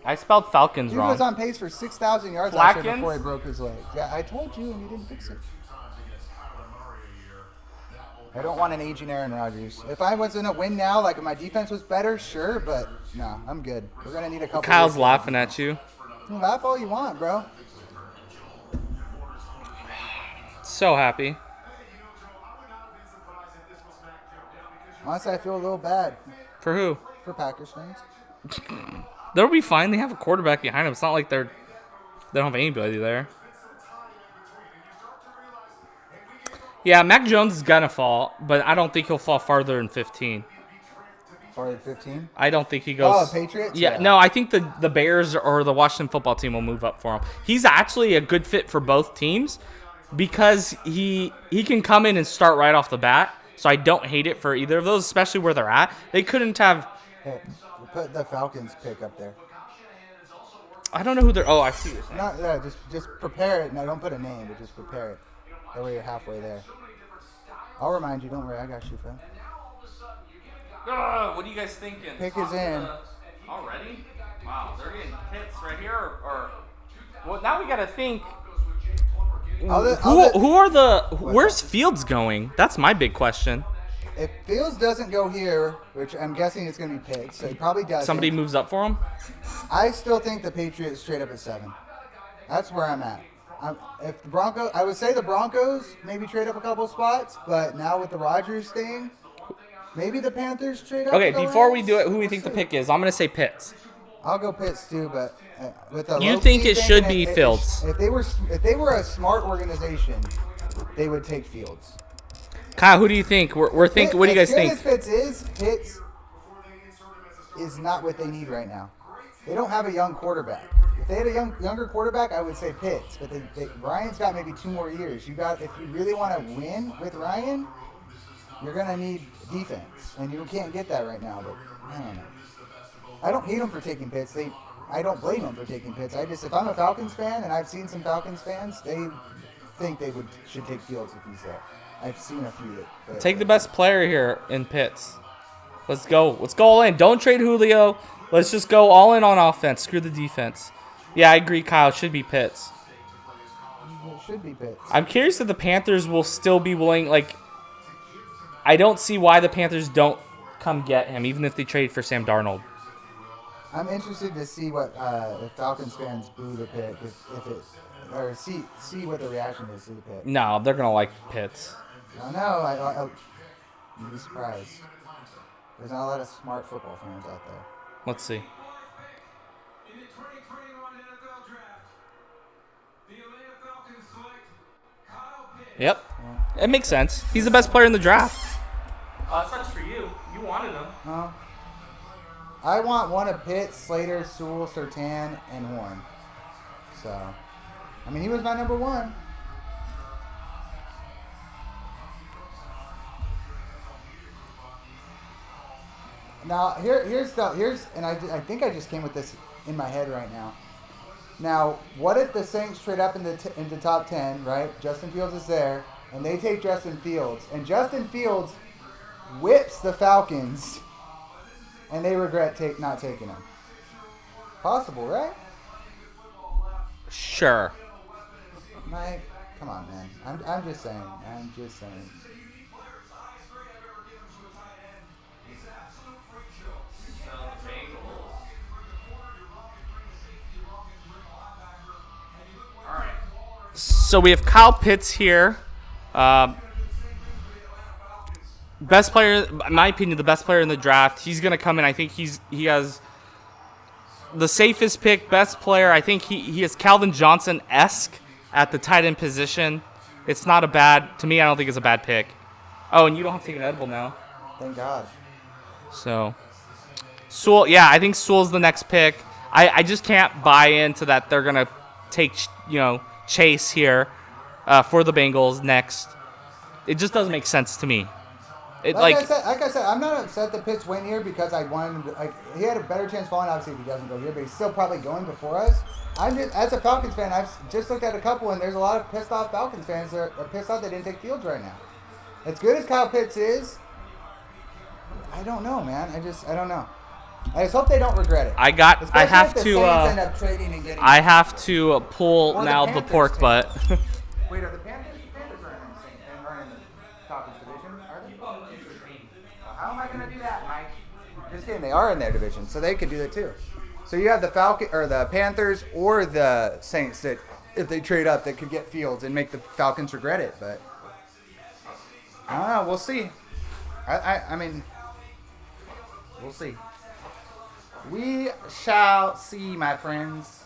I spelled Falcons
He
wrong.
was on pace for 6,000 yards last year
Flackens?
before he broke his leg. Yeah, I told you, and you didn't fix it. I don't want an aging Aaron Rodgers. If I was in a win now, like if my defense was better, sure, but no, I'm good. We're gonna need a couple.
Kyle's
years.
laughing at you.
Laugh all you want, bro.
So happy.
Honestly, I feel a little bad
For who?
for Packers fans.
They'll be fine. They have a quarterback behind them. It's not like they don't have anybody there. Yeah, Mac Jones is gonna fall, but I don't think he'll fall farther than 15.
Or 15.
I don't think he goes.
Oh, Patriots?
Yeah,
Yeah.
no, I think the Bears or the Washington football team will move up for him. He's actually a good fit for both teams because he can come in and start right off the bat. So I don't hate it for either of those, especially where they're at. They couldn't have.
Hey, put the Falcons pick up there.
I don't know who they're. Oh, I see what you're saying.
Not, yeah, just prepare it. No, don't put a name, but just prepare it. That way you're halfway there. I'll remind you. Don't worry, I got you, fam.
What are you guys thinking?
Pick
Talk
is
to
in.
Already? Wow, they're getting hits right here. Or well, now we gotta think. Who are the? Where's Fields going? That's my big question.
If Fields doesn't go here, which I'm guessing it's going to be Pitts, so he probably does.
Somebody moves up for him.
I still think the Patriots straight up at 7. That's where I'm at. If the Broncos, I would say the Broncos maybe trade up a couple spots, but now with the Rodgers thing, maybe the Panthers trade up.
Okay,
a couple
before we
rounds.
do it, who do you
We'll
think the
see.
pick is? I'm gonna say Pitts.
I'll go Pitts too, but with the
You
low-key
think it
thing,
should
and
be Fields?
If they were a smart organization, they would take Fields.
Kyle, who do you think? We're thinking. What do you guys think?
As good as Pitts is not what they need right now. They don't have a young quarterback. If they had a younger quarterback, I would say Pitts. But Ryan's got maybe 2 more years. If you really want to win with Ryan, you're gonna need defense, and you can't get that right now. But I don't know. I don't hate him for taking Pitts. I don't blame him for taking Pitts. If I'm a Falcons fan, and I've seen some Falcons fans, they think they should take Fields if he's there. I've seen a few.
Take the best player here in Pitts. Let's go. Let's go all in. Don't trade Julio. Let's just go all in on offense. Screw the defense. Yeah, I agree, Kyle. It should be Pitts.
It should be Pitts.
I'm curious if the Panthers will still be willing. Like, I don't see why the Panthers don't come get him, even if they trade for Sam Darnold.
I'm interested to see what if Falcons fans boo the pick, or see what the reaction is to the pick.
No, they're gonna like Pitts.
I know. I'd be surprised. There's not a lot of smart football fans out there.
Let's see.
In the 2021 NFL Draft, the Atlanta Falcons select Kyle Pitts.
Yep, it makes sense. He's the best player in the draft. Sucks for you. You wanted him.
I want one of Pitts, Slater, Sewell, Surtain, and Horn. So, I mean, he was my number 1. Now here's and I think I just came with this in my head right now. Now, what if the Saints trade up into top 10, right? Justin Fields is there, and they take Justin Fields, and Justin Fields whips the Falcons, and they regret not taking him. Possible, right?
Sure.
Come on, man. I'm just saying.
So we have Kyle Pitts here. Best player, in my opinion, the best player in the draft. He's going to come in. I think he has the safest pick, best player. I think he is Calvin Johnson-esque at the tight end position. It's not a bad, to me, I don't think it's a bad pick. Oh, and you don't have to take an edible now.
Thank God.
So, Sewell, yeah, I think Sewell's the next pick. I just can't buy into that they're going to take, Chase here for the Bengals next. It just doesn't make sense to me.
Like I said, I'm not upset that Pitts went here because I wanted him to, he had a better chance falling, obviously, if he doesn't go here, but he's still probably going before us. As a Falcons fan, I've just looked at a couple, and there's a lot of pissed off Falcons fans that are pissed off they didn't take Fields right now. As good as Kyle Pitts is, I don't know, man. I don't know. I just hope they don't regret it.
I have to pull
Or the
now the
Panthers
pork
take
butt.
Wait, are the Panthers aren't in the Falcons division? Are they? How am I going to do that, Mike? Just kidding. They are in their division, so they could do it too. So you have the the Panthers or the Saints that, if they trade up, that could get Fields and make the Falcons regret it. But I don't know. We'll see. I mean, we'll see. We shall see, my friends.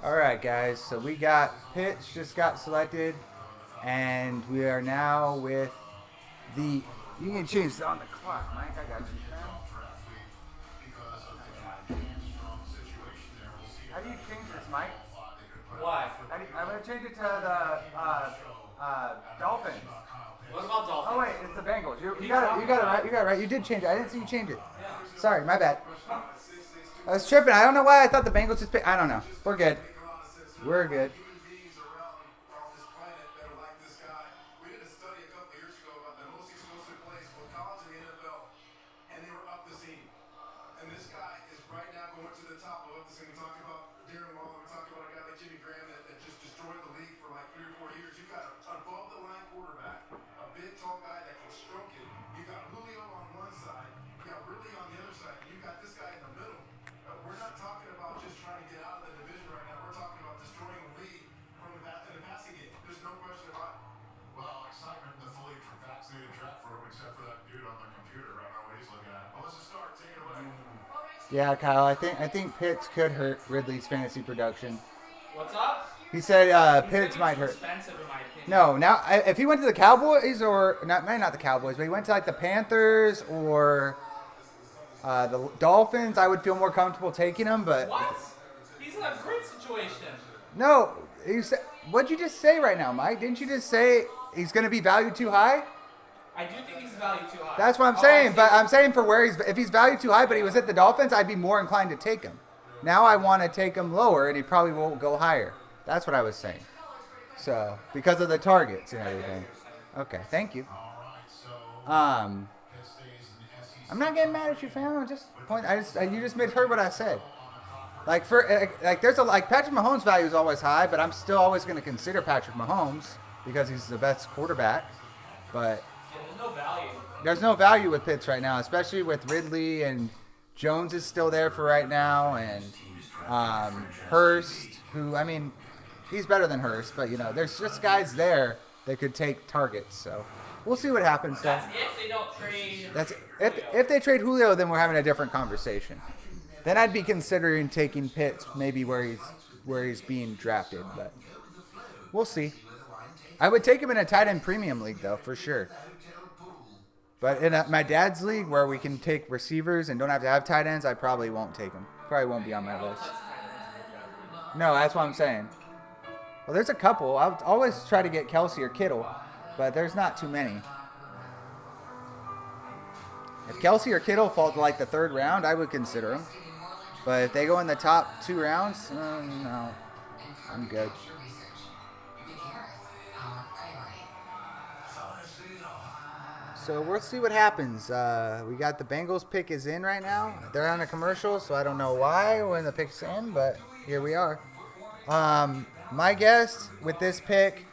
All right, guys. So we got Pitts just got selected. And we are now with the. You can change it on the clock, Mike. I got you. How do you change this, Mike?
Why?
I'm gonna change it to the Dolphins.
What about Dolphins?
Oh wait, it's the Bengals. You got it. You got it right. You got it right. You did change it. I didn't see you change it. Sorry, my bad. I was tripping. I don't know why I thought the Bengals just picked. I don't know. We're good. We're good.
Human beings around on this planet that are like this guy. We did a study a couple years ago about the most explosive plays for college and the NFL, and they were up the scene. And this guy is right now going to the top of up the scene. We talked about Darren Waller. We talked about a guy like Jimmy Graham that just destroyed the league for like 3 or 4 years. You got an above the line quarterback, a big tall guy that can stroke it. You got Julio on one side. You got Ridley on the other side. You got this guy in the middle. We're not talking about just trying to get out of the division right now. We're talking about destroying the league from the passing game. There's no question about it.
Well, excitement in the fully vaccinated draft room, except for that dude on the computer. I don't know what he's looking at. Well, let's just start. Take it away.
Yeah, Kyle. I think Pitts could hurt Ridley's fantasy production.
What's up?
He said
He's
Pitts
gonna
might
be too
hurt.
expensive in my opinion.
No, now if he went to the Cowboys or maybe not the Cowboys, but he went to like the Panthers or the Dolphins, I would feel more comfortable taking him. But
What? He's in a great situation.
no, what'd you just say right now, Mike? Didn't you just say he's going to be valued too high?
I do think he's valued too high.
That's what I'm
Oh,
saying.
I
But
see.
I'm saying for where if he's valued too high, but he was at the Dolphins, I'd be more inclined to take him. Now I want to take him lower, and he probably won't go higher. That's what I was saying. So because of the targets and everything. Okay, thank you.
All right, so Pitt stays in the SEC.
I'm not getting mad at you, fam. I'm just point. You just heard what I said. Like there's Patrick Mahomes' value is always high, but I'm still always going to consider Patrick Mahomes because he's the best quarterback. But
Yeah, there's no value.
there's no value with Pitts right now, especially with Ridley and Jones is still there for right now, and Hurst, who I mean, he's better than Hurst, but there's just guys there that could take targets. So we'll see what happens. So.
That's if they don't trade.
That's if they trade Julio, then we're having a different conversation. Then I'd be considering taking Pitts, maybe where he's being drafted, but we'll see. I would take him in a tight end premium league though, for sure. But in my dad's league where we can take receivers and don't have to have tight ends, I probably won't take him. Probably won't be on my list. No, that's what I'm saying. Well, there's a couple. I'll always try to get Kelsey or Kittle, but there's not too many. If Kelsey or Kittle fall to like the 3rd round, I would consider them. But if they go in the top 2 rounds, no, I'm good. So we'll see what happens. We got the Bengals pick is in right now. They're on a commercial, so I don't know why when the pick's in, but here we are. My guess with this pick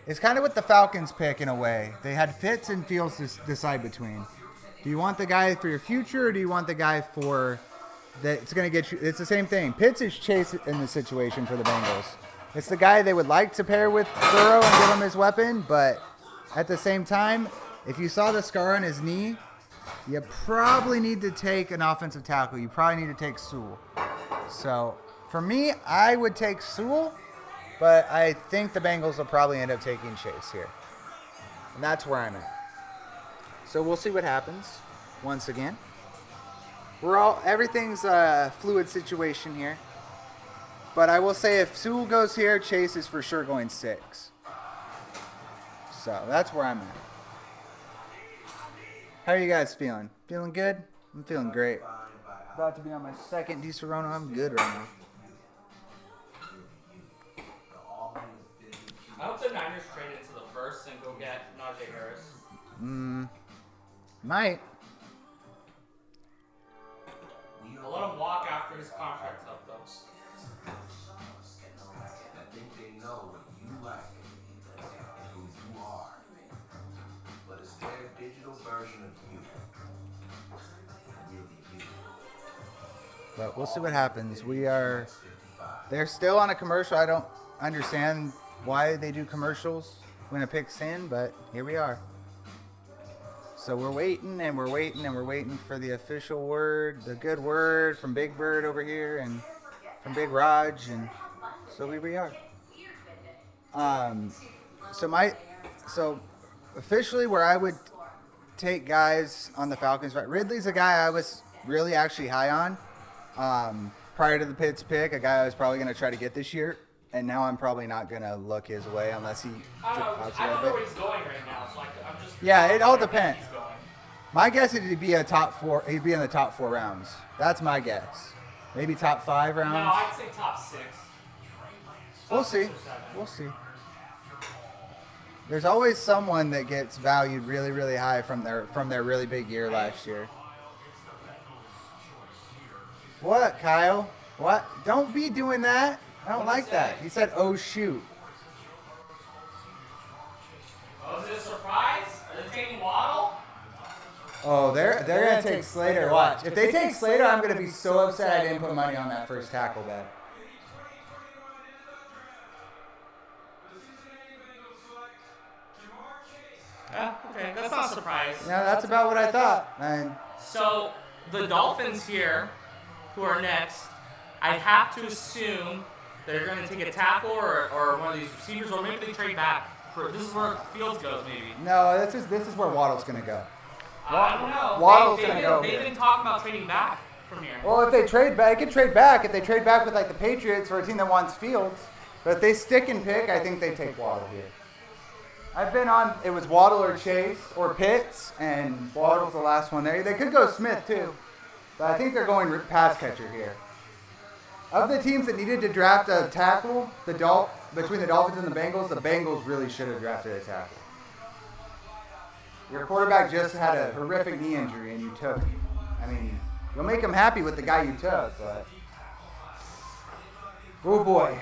is kind of with the Falcons pick in a way. They had Fitz and Fields to decide between. Do you want the guy for your future, or do you want the guy for that's going to get you? It's the same thing. Pitts is Chase in this situation for the Bengals. It's the guy they would like to pair with Burrow and give him his weapon, but at the same time, if you saw the scar on his knee, you probably need to take an offensive tackle. You probably need to take Sewell. So for me, I would take Sewell, but I think the Bengals will probably end up taking Chase here. And that's where I'm at. So we'll see what happens once again. Everything's a fluid situation here. But I will say if Sewell goes here, Chase is for sure going 6. So that's where I'm at. How are you guys feeling? Feeling good? I'm feeling great. About to be on my 2nd DiSerrano. I'm good right now.
I hope the Niners trade into the 1st and go get Najee Harris.
Might.
I'll let him walk after his contract's up, though.
I think they know what you like and who you are. But it's their digital version of you. Really you.
But we'll see what happens. They're still on a commercial. I don't understand why they do commercials when a pick's in, but here we are. So we're waiting and we're waiting and we're waiting for the official word, the good word from Big Bird over here and from Big Raj, and so here we are. So officially where I would take guys on the Falcons, right? Ridley's a guy I was really actually high on prior to the Pitts pick, a guy I was probably going to try to get this year, and now I'm probably not going to look his way unless he drops a little bit.
he's going right now. So I'm just.
Yeah, it all depends. My guess is he'd be a top 4. He'd be in the top 4 rounds. That's my guess. Maybe top 5 rounds.
No, I'd say top 6.
We'll see. We'll see. There's always someone that gets valued really, really high from their really big year last year. What, Kyle? What? Don't be doing that. I don't like that. He said, "Oh shoot."
Oh, is it a surprise? Are they taking Waddle?
Oh, they're gonna take Slater. Watch. If they take Slater, I'm gonna be so upset I didn't put money on that first tackle bet.
Okay, that's not a surprise.
Yeah, that's about what I thought. And
So the Dolphins here, who are next, I have to assume they're going to take a tackle or one of these receivers, or maybe they trade back. This is where Fields goes, maybe.
no, this is where Waddle's gonna go.
I don't know.
Waddle's gonna go
They've
here.
been talking about trading back from here.
Well, if they trade back, they could trade back. If they trade back with like the Patriots or a team that wants Fields, but if they stick and pick, I think they take Waddle here. I've been on. It was Waddle or Chase or Pitts, and Waddle's the last one there. They could go Smith too, but I think they're going pass catcher here. Of the teams that needed to draft a tackle, between the Dolphins and the Bengals really should have drafted a tackle. Your quarterback just had a horrific knee injury, and you took. I mean, you'll make him happy with the guy you took, but oh boy.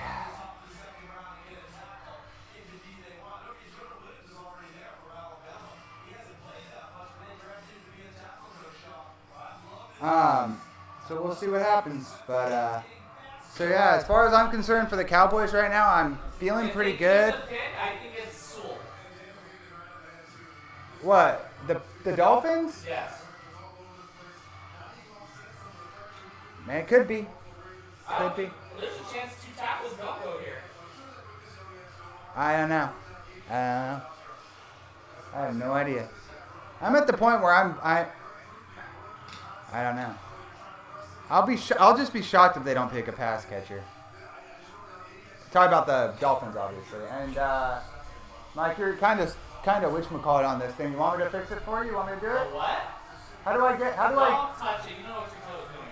So we'll see what happens, but so yeah, as far as I'm concerned for the Cowboys right now, I'm feeling pretty good.
I think it's Sewell.
What? The Dolphins?
Yes.
Man, it could be. Could be.
There's a chance 2 tackles don't go here.
I don't know. I have no idea. I'm at the point where I don't know. I'll just be shocked if they don't pick a pass catcher. Talk about the Dolphins, obviously, and Mike, you're kind of whatchamacallit on this thing. You want me to fix it for you? You want me to do it?
What?
How do I?
Don't touch it. You know what you're doing.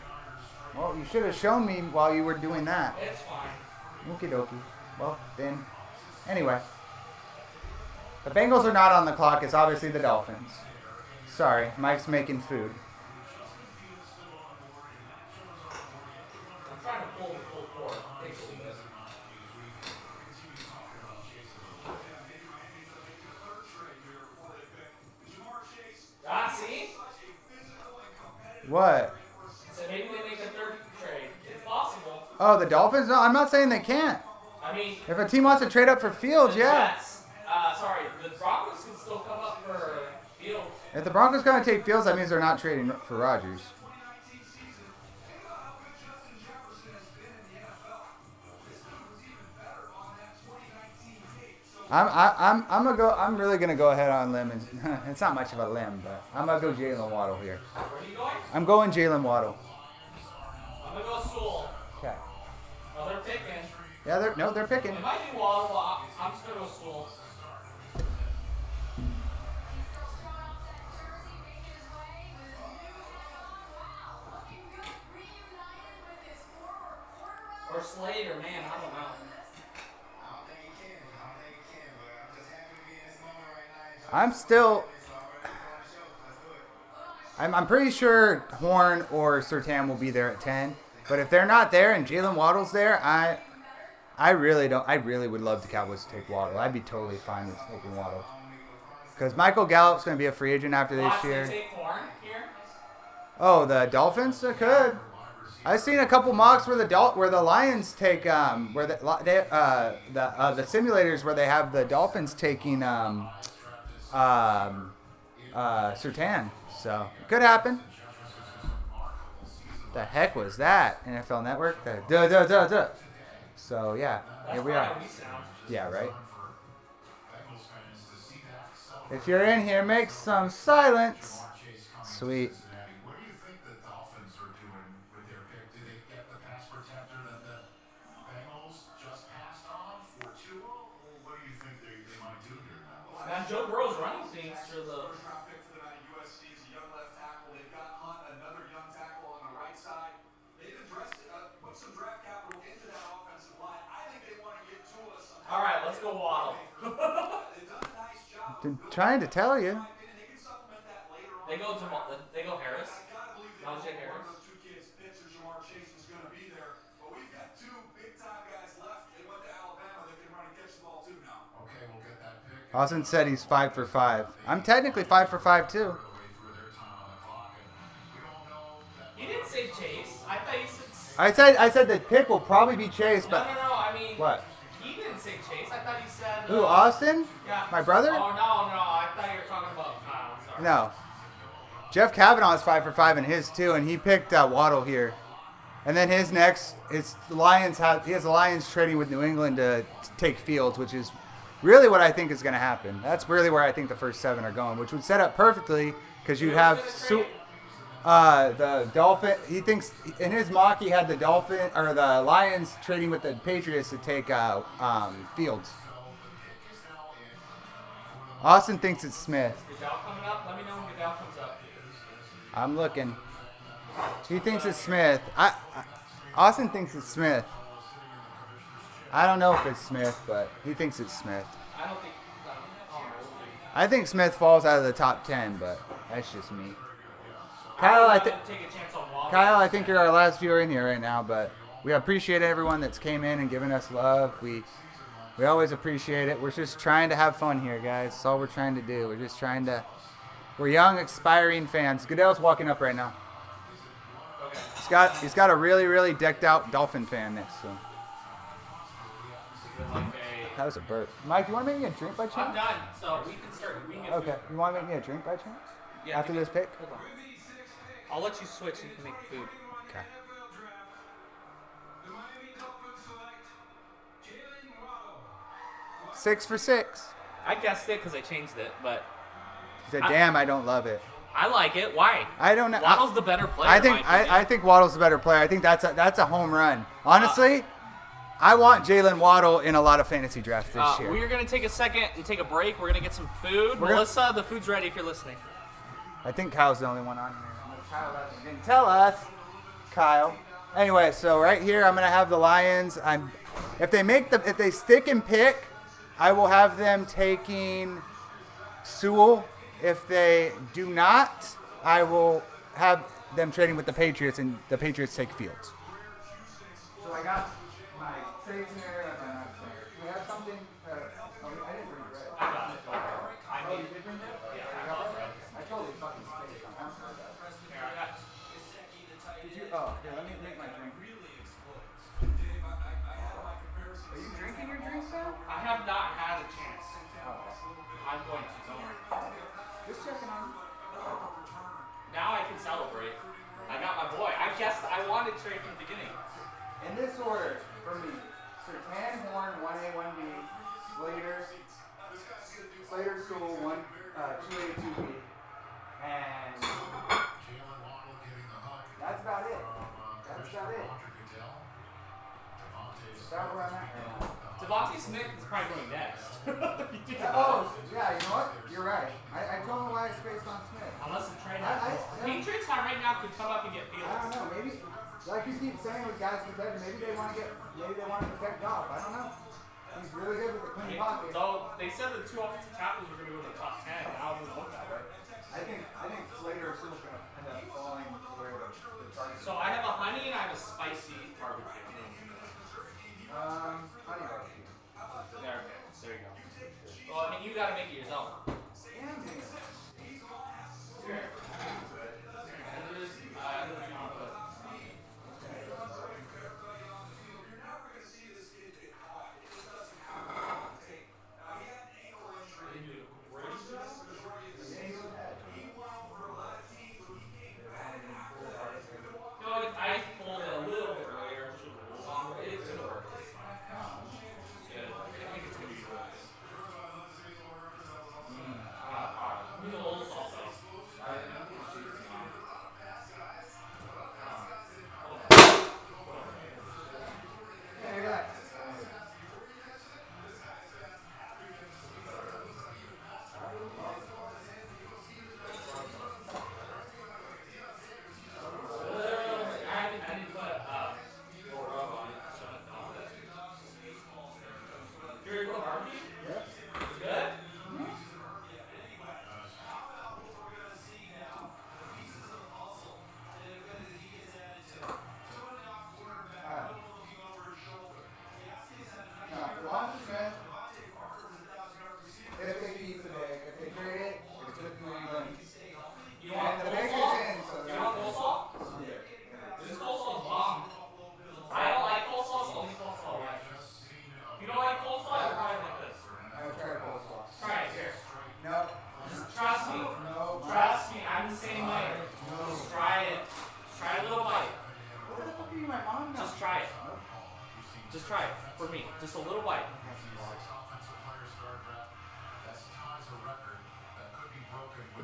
Well, you should have shown me while you were doing that.
It's fine.
Okie dokie. Well, then, anyway. The Bengals are not on the clock. It's obviously the Dolphins. Sorry, Mike's making food.
I'm trying to pull forward. Takes a little bit. See?
What?
So maybe they make a 3rd trade. It's possible.
Oh, the Dolphins? No, I'm not saying they can't.
I mean,
If a team wants to trade up for Fields, yeah.
Jets, the Broncos can still come up for Fields.
If the Broncos going to take Fields, that means they're not trading for Rodgers. I'm really gonna go ahead on a limb, and it's not much of a limb, but I'm gonna go Jalen Waddle here.
Where are you going?
I'm going Jalen Waddle.
I'm going to go Sewell.
Okay.
Oh, they're picking.
Yeah, they're picking.
It might be Waddle, but I'm just going to go Sewell. Or Slater, man, I don't know.
I'm pretty sure Horn or Surtain will be there at 10. But if they're not there and Jalen Waddle's there, I really would love the Cowboys to take Waddle. I'd be totally fine with taking Waddle. Because Michael Gallup's going to be a free agent after this
Watch, they
year.
take Horn here.
Oh, the Dolphins? They could. I've seen a couple mocks where the Lions take the simulators where they have the Dolphins taking Surtain. So it could happen. The heck was that? NFL Network? So yeah, here we are. Yeah, right. If you're in here, make some silence. Sweet.
What do you think the Dolphins are doing with their pick? Did they get the pass protector that the Bengals just passed on for Tua? Or what do you think they might do here now?
Now Joe Burrow's running things for the.
First round pick for them out of USC is a young left tackle. They've got Hunt, another young tackle on the right side. They've addressed put some draft capital into that offensive line. I think they want to get Tua some.
All right, let's go Waddle.
They've done a nice job.
I'm trying to tell you.
They can supplement that later on.
They go Harris.
I gotta believe that
Najee
one
Harris.
of those two kids, Pitts or Jamar Chase, was going to be there. But we've got two big-time guys left. They went to Alabama. They can run and catch the ball too now.
Okay, we'll get that pick.
Austin said he's 5 for 5. I'm technically 5 for 5 too.
Way through their time on the clock, and we all know that.
You didn't say Chase. I thought you said.
I said the pick will probably be Chase,
No,
but
no, no. I mean.
what?
He didn't say Chase. I thought he said.
Who? Austin?
Yeah.
My brother?
Oh no, no. I thought you were talking about Kyle. Sorry.
No. Jeff Kavanaugh is 5 for 5 in his too, and he picked Waddle here. And then his next is the Lions. He has the Lions trading with New England to take Fields, which is really what I think is going to happen. That's really where I think the first 7 are going, which would set up perfectly because you'd have the Dolphin. He thinks in his mock he had the Dolphin or the Lions trading with the Patriots to take Fields. Austin thinks it's Smith.
Goodell coming up. Let me know when Goodell comes up.
I'm looking. He thinks it's Smith. Austin thinks it's Smith. I don't know if it's Smith, but he thinks it's Smith.
I don't think.
I think Smith falls out of the top 10, but that's just me. Kyle, I think.
Take a chance on Waddle.
Kyle, I think you're our last viewer in here right now, but we appreciate everyone that's came in and given us love. We always appreciate it. We're just trying to have fun here, guys. That's all we're trying to do. We're just trying to. We're young, aspiring fans. Goodell's walking up right now.
Okay.
He's got a really, really decked out Dolphin fan next to him.
Okay.
That was a burp. Mike, you want to make me a drink by
I'm
chance?
done. So we can start. We can get
Okay.
food.
You want to make me a drink by chance?
Yeah,
After
we
this
can-
pick?
Hold on. I'll let you switch and you can make food.
Okay.
The Miami Dolphins select Jalen Waddle.
6 for 6.
I guessed it because I changed it, but
He said, "Damn, I don't love it."
I like it. Why?
I don't know.
Waddle's the better player.
I
in
think
my opinion.
I think Waddle's the better player. I think that's a home run. Honestly, I want Jalen Waddle in a lot of fantasy drafts this year.
We're gonna take a second and take a break. We're gonna get some food.
We're gonna-
Melissa, the food's ready if you're listening.
I think Kyle's the only one on here. Kyle didn't tell us. Kyle. Anyway, so right here I'm gonna have the Lions. If they stick and pick, I will have them taking Sewell. If they do not, I will have them trading with the Patriots, and the Patriots take Fields. So I got my trades in there. We have something. I didn't bring bread.
I got it. I
Oh, you
need.
did bring bread?
Yeah, I got it.
I totally fucking spaced on that.
Here, I got.
Did you? Oh, here, let me make my drink. Are you drinking your drinks now?
I have not had a chance.
Okay.
I'm going to. Don't worry.
Just checking on you.
Now I can celebrate. I got my boy. I guessed I wanted Trey from the beginning.
In this order, for me, Sertan Horn, 1A, 1B, Slater Sewell, 2A, 2B, and
Jalen Waddle getting the hug
that's about it.
from
That's
Commissioner
about it.
Roger Goodell. Devontae
That's where I'm at right now.
Devontae Smith is probably going next.
Oh, yeah, you know what? You're right. I don't know why I spaced on Smith.
Unless the trade
I-
Patriots right now could come up and get
I
Fields.
don't know. Maybe, like you keep saying with guys competitive, maybe they want to protect Goff. I don't know. He's really good with the clean pocket.
Though they said the two offensive tackles were going to go to the top 10. Now it doesn't look that way.
I think Slater is still going to end up falling where the target.
So I have a honey and I have a spicy barbecue.
Honey barbecue.
There you go. Well, I mean, you got to make it yourself.
Damn, damn.
Here. And this, I don't know if you want to put. here to the barbecue? Good?
If they keep the bag, if they trade it, it's with New England. And the bag is in, so
You want coleslaw? This coleslaw is bomb. I don't like coleslaw, so only coleslaw I like. If you don't like coleslaw, you're probably like this.
I would try coleslaw.
Try it here.
No.
Just trust me.
No.
Trust me, I'm the same way. Just try it. Try a little bite.
What the fuck are you, my mom? now?
Just try it. Just try it. For me. Just a little bite.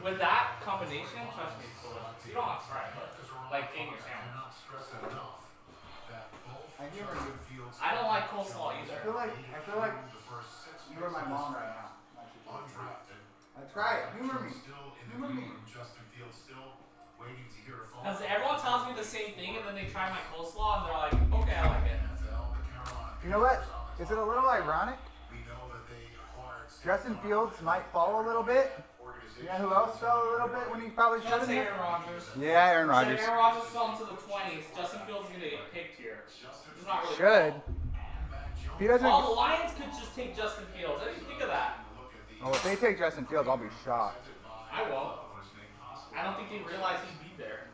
With that combination, trust me, it's delicious. You don't have to try it, but like in your sandwich.
I humor you.
I don't like coleslaw either.
I feel like you are my mom right now. I try it. Humor me. Humor me.
Because everyone tells me the same thing, and then they try my coleslaw, and they're like, okay, I like it.
You know what? Is it a little ironic? Justin Fields might fall a little bit. You know who else fell a little bit when he probably
Don't
shouldn't
say
have?
Aaron Rodgers.
Yeah, Aaron Rodgers.
If Aaron Rodgers fell into the 20s, Justin Fields is going to get picked here. It's not really
Should. If he doesn't.
Oh, the Lions could just take Justin Fields. I didn't think of that.
Oh, if they take Justin Fields, I'll be shocked.
I won't. I don't think they realize he'd be there.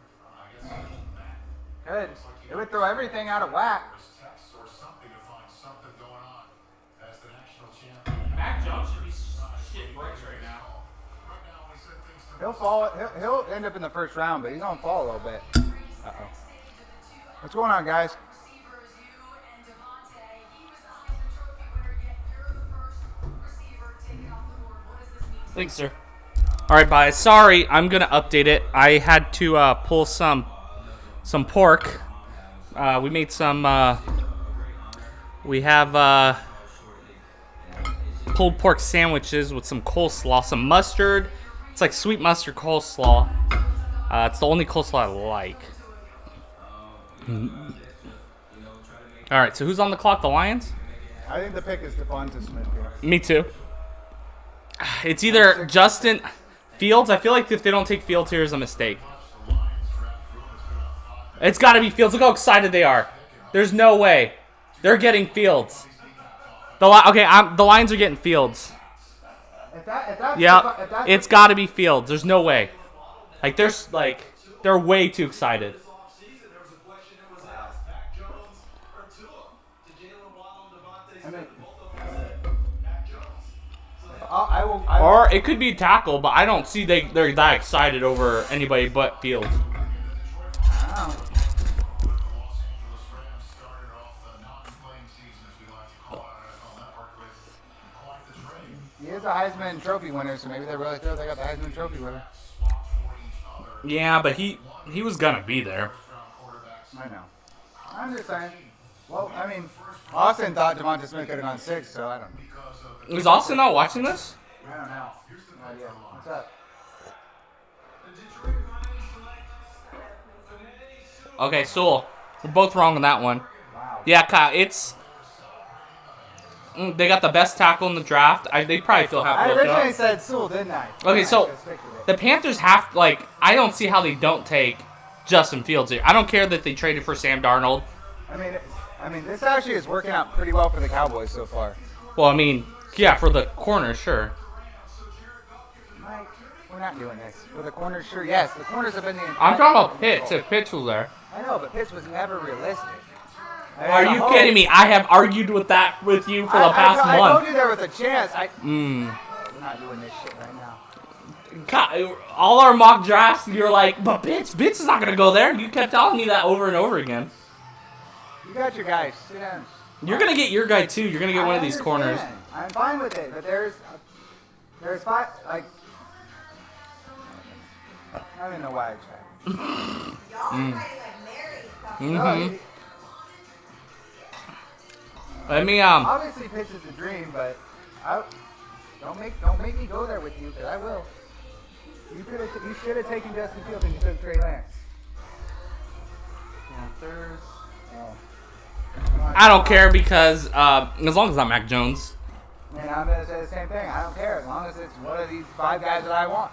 Good. It would throw everything out of whack.
Mac Jones should be shit bricks right now.
He'll fall. He'll end up in the first round, but he's gonna fall a little bit. Uh-oh. What's going on, guys?
Receivers, you and Devontae. He was the Heisman Trophy winner, yet you're the first receiver taken off the board. What does this mean?
Thanks, sir. All right, bye. Sorry, I'm gonna update it. I had to pull some pork. We made some. We have pulled pork sandwiches with some coleslaw, some mustard. It's like sweet mustard coleslaw. It's the only coleslaw I like. All right, so who's on the clock? The Lions?
I think the pick is Devonta Smith here.
Me too. It's either Justin Fields. I feel like if they don't take Fields here is a mistake. It's got to be Fields. Look how excited they are. There's no way. They're getting Fields. The Lions are getting Fields.
If that's
Yeah, it's got to be Fields. There's no way. Like they're way too excited.
I mean, I will.
Or it could be tackle, but I don't see they're that excited over anybody but Fields.
He is a Heisman Trophy winner, so maybe they really thought they got the Heisman Trophy winner.
Yeah, but he was gonna be there.
I know. I'm just saying. Well, I mean, Austin thought Devonta Smith could have gone 6, so I don't know.
Is Austin not watching this?
I don't know. No idea. What's up?
Okay, Sewell. We're both wrong on that one.
Wow.
Yeah, Kyle, it's... They got the best tackle in the draft. They probably feel
I
happy with
originally
that.
said Sewell, didn't I?
Okay, so
Just stick with it.
the Panthers have, I don't see how they don't take Justin Fields here. I don't care that they traded for Sam Darnold.
I mean, this actually is working out pretty well for the Cowboys so far.
Well, I mean, yeah, for the corner, sure.
Mike, we're not doing this. For the corners, sure. Yes, the corners have been the entire...
I'm talking about Pitts. If Pitts was there.
I know, but pitch was never realistic.
Are you kidding me? I have argued with you for the past
I
month.
told you there was a chance. We're not doing this shit right now.
God, all our mock drafts, you're like, but Pitts is not going to go there. You kept telling me that over and over again.
You got your guys. Sit down.
You're going to get your guy, too. You're going to get one of these corners.
understand. I'm fine with it, but there's 5, I don't even know why I tried.
Mm-hmm. Let me,
Obviously, pitch is a dream, but don't make me go there with you, because I will. You should have taken Justin Fields and you took Trey Lance.
I don't care because as long as it's not Mac Jones.
And I'm going to say the same thing. I don't care as long as it's one of these 5 guys that I want.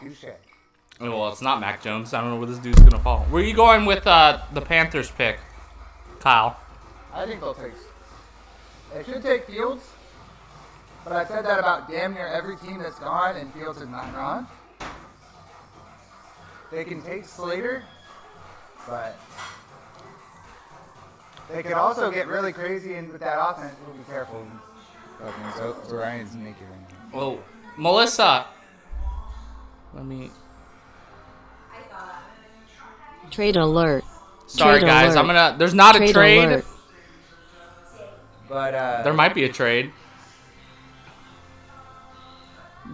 Touche.
Well, it's not Mac Jones. I don't know where this dude's gonna fall. Where are you going with the Panthers pick, Kyle?
I think they'll take. They should take Fields, but I've said that about damn near every team that's gone, and Fields is not gone. They can take Slater, but they could also get really crazy and with that offense. We'll be careful. So Ryan's naked right now.
Oh, Melissa. Let me.
Trade alert.
Sorry,
Trade
guys.
alert.
There's not a
Trade
trade.
alert.
But
There might be a trade.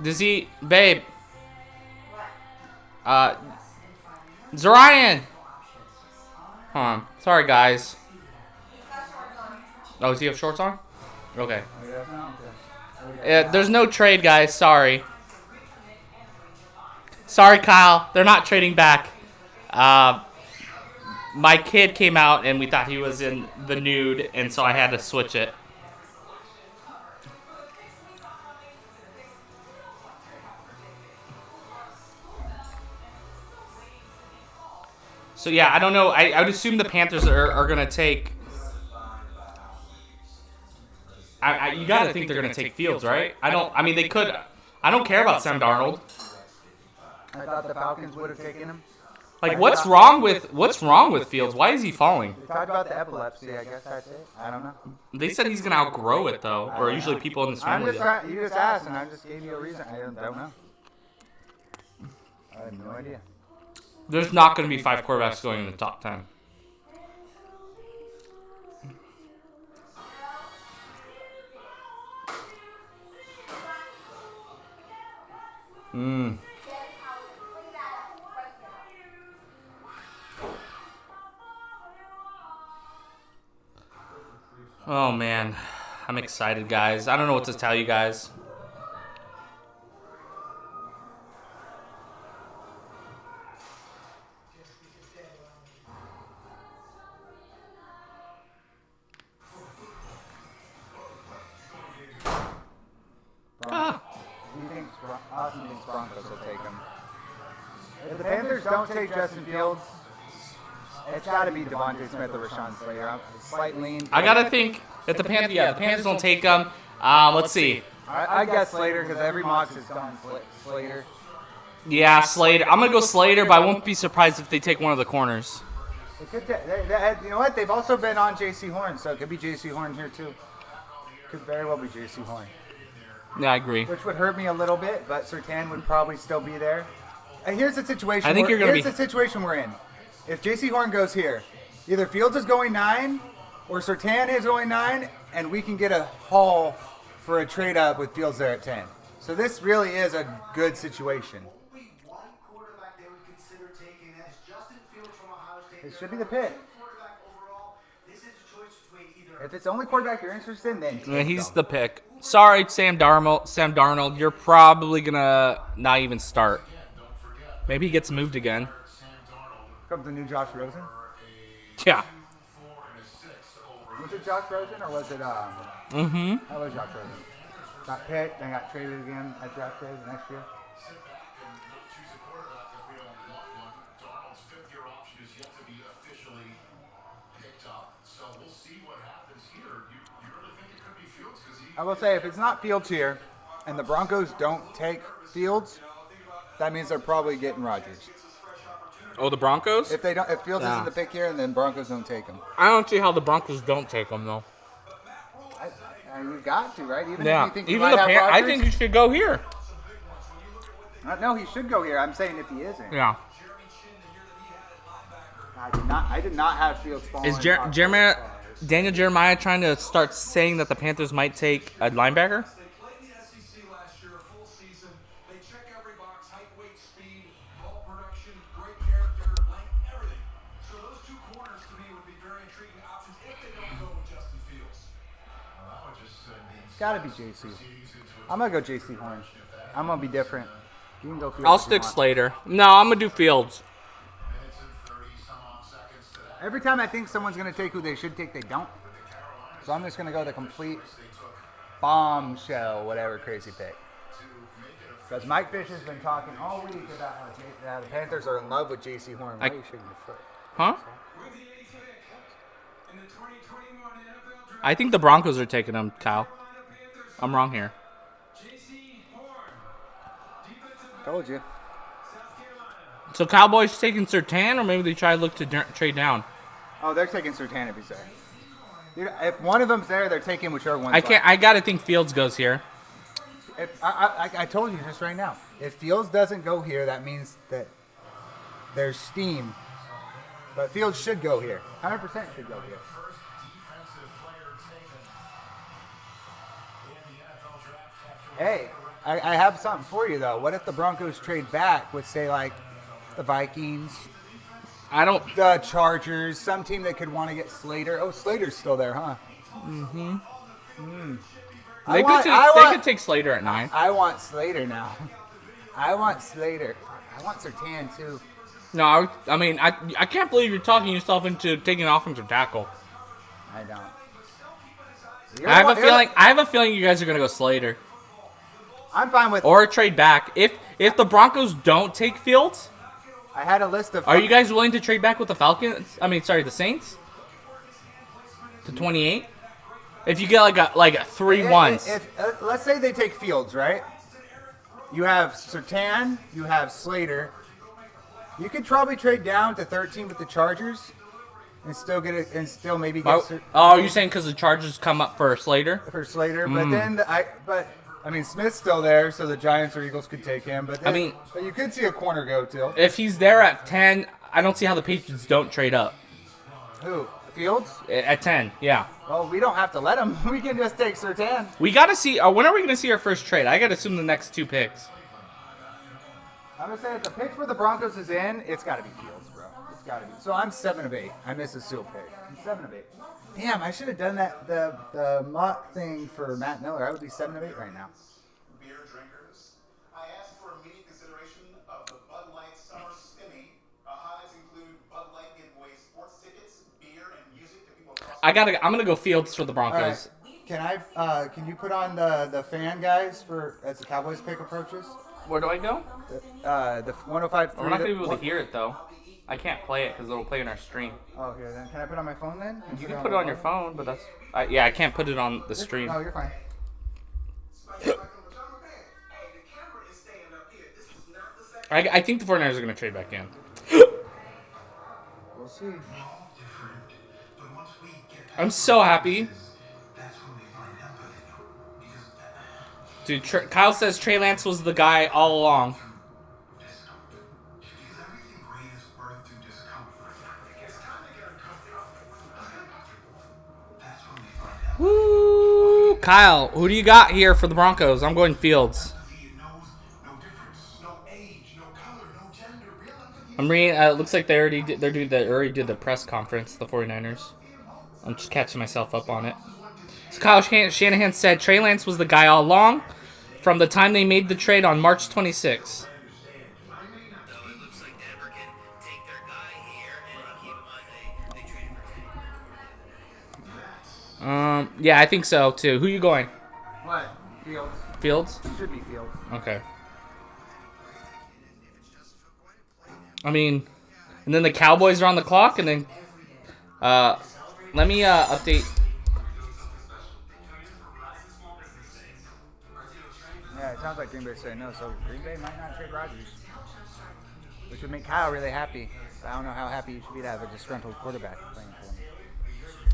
Does he, babe? Zorian. Hold on. Sorry, guys. Oh, does he have shorts on? Okay. There's no trade, guys. Sorry. Sorry, Kyle. They're not trading back. My kid came out and we thought he was in the nude, and so I had to switch it. So yeah, I don't know. I would assume the Panthers are gonna take. You gotta think they're gonna take Fields, right? I mean, they could. I don't care about Sam Darnold.
I thought the Falcons would have taken him.
Like, what's wrong with Fields? Why is he falling?
We talked about the epilepsy. I guess that's it. I don't know.
They said he's gonna outgrow it though, or usually people in this
I'm
family.
just trying, you just asked, and I just gave you a reason. I don't know. I have no idea.
There's not gonna be 5 quarterbacks going in the top 10. Oh man, I'm excited, guys. I don't know what to tell you guys.
Austin thinks Broncos will take him. If the Panthers don't take Justin Fields, it's got to be Devontae Smith or Rashawn Slater. I'm slight lean.
I gotta think if the Panthers don't take him. Let's see.
I guess Slater because every mock has gone Slater.
Yeah, Slater. I'm gonna go Slater, but I won't be surprised if they take one of the corners.
It could, you know what? They've also been on J.C. Horn, so it could be J.C. Horn here too. Could very well be J.C. Horn.
Yeah, I agree.
Which would hurt me a little bit, but Surtain would probably still be there. And here's the situation.
I think you're gonna
here's the situation we're in. If J.C. Horn goes here, either Fields is going 9 or Surtain is going 9, and we can get a haul for a trade up with Fields there at 10. So this really is a good situation.
Only one quarterback they would consider taking, that is Justin Fields from Ohio State.
It should be the pick.
Quarterback overall. This is a choice between either.
If it's the only quarterback you're interested in, then
Yeah,
take
he's
them.
the pick. Sorry, Sam Darnold. You're probably gonna not even start. Maybe he gets moved again.
Comes the new Josh Rosen.
Yeah.
Was it Josh Rosen or was it
Mm-hmm.
How was Josh Rosen? Got picked, then got traded again at draft day the next year.
Sit back and don't choose a quarterback if we don't want one. Darnold's 5th-year option is yet to be officially picked up, so we'll see what happens here. You really think it could be Fields? Because
I will say, if it's not Fields here, and the Broncos don't take Fields, that means they're probably getting Rodgers.
Oh, the Broncos?
If Fields
Yeah.
isn't the pick here, and then Broncos don't take him.
I don't see how the Broncos don't take him though.
You've got to, right? Even
Yeah.
if you think you
Even
might
the
have
I
Rodgers.
think you should go here.
No, he should go here. I'm saying if he isn't.
Yeah.
I did not have Fields falling.
Is Daniel Jeremiah trying to start saying that the Panthers might take a linebacker?
They played the SEC last year, a full season. They check every box: height, weight, speed, ball production, great character, length, everything. So those two corners to me would be very intriguing options if they don't go with Justin Fields.
I would just
It's got to be JC. I'm gonna go JC Horn. I'm gonna be different. You can go Fields.
I'll
if you
stick
want.
Slater. No, I'm gonna do Fields.
minutes and 30-some-odd seconds to that.
Every time I think someone's gonna take who they should take, they don't. So I'm just going to go the complete bombshell, whatever crazy pick. Because Mike Fish has been talking all week about how the Panthers are in love with J.C. Horn. Why are you shaking your foot?
Huh? I think the Broncos are taking him, Kyle. I'm wrong here.
Told you.
So Cowboys taking Surtain, or maybe they try to look to trade down.
Oh, they're taking Surtain if he's there. Dude, if one of them's there, they're taking whichever one.
I gotta think Fields goes here.
If I told you just right now. If Fields doesn't go here, that means that there's steam. But Fields should go here. 100% should go here. Hey, I have something for you though. What if the Broncos trade back with, say, like the Vikings, the Chargers, some team that could want to get Slater? Oh, Slater's still there, huh?
Mm-hmm.
They
could take Slater at 9.
I want Slater now. I want Slater. I want Surtain too.
No, I mean, I can't believe you're talking yourself into taking an offensive tackle.
I don't.
I have a feeling you guys are gonna go Slater.
I'm fine with.
Or trade back. If the Broncos don't take Fields,
I had a list of.
Are you guys willing to trade back with the Falcons? The Saints. To 28. If you get like a 3 ones.
Let's say they take Fields, right? You have Surtain, you have Slater. You could probably trade down to 13 with the Chargers, and still get it, and still maybe get.
Oh, you're saying because the Chargers come up for Slater?
For Slater, but then I mean Smith's still there, so the Giants or Eagles could take him. But but you could see a corner go too.
If he's there at 10, I don't see how the Patriots don't trade up.
Who? Fields?
At 10, yeah.
Well, we don't have to let him. We can just take Surtain.
We got to see. When are we going to see our first trade? I got to assume the next 2 picks.
I'm going to say if the pick for the Broncos is in, it's got to be Fields, bro. It's got to be. So I'm 7 of 8. I missed a seal pick. I'm 7 of 8. Damn, I should have done that the mock thing for Matt Miller. I would be 7 of 8 right now.
Beer drinkers, I asked for immediate consideration of the Bud Light Summer Stimmy. Highlights include Bud Light giveaway sports tickets, beer, and music to people across.
I'm gonna go Fields for the Broncos.
Right. Can you put on the fan guys for as the Cowboys pick approaches?
Where do I go?
The 105.
We're not gonna be able to hear it though. I can't play it because it'll play in our stream.
Oh, okay. Then can I put it on my phone then?
You can put it on your phone, but that's I can't put it on the stream.
No, you're fine.
I think the 49ers are gonna trade back in.
We'll see.
I'm so happy. Dude, Kyle says Trey Lance was the guy all along. Woo! Kyle, who do you got here for the Broncos? I'm going Fields. I'm reading. It looks like they already did the press conference. The 49ers. I'm just catching myself up on it. So Kyle Shanahan said Trey Lance was the guy all along, from the time they made the trade on March 26. Yeah, I think so too. Who you going?
What? Fields.
Fields?
Should be Fields.
Okay. I mean, and then the Cowboys are on the clock, and then let me update.
Yeah, it sounds like Green Bay's saying no, so Green Bay might not trade Rodgers, which would make Kyle really happy. But I don't know how happy you should be to have a disgruntled quarterback playing for him.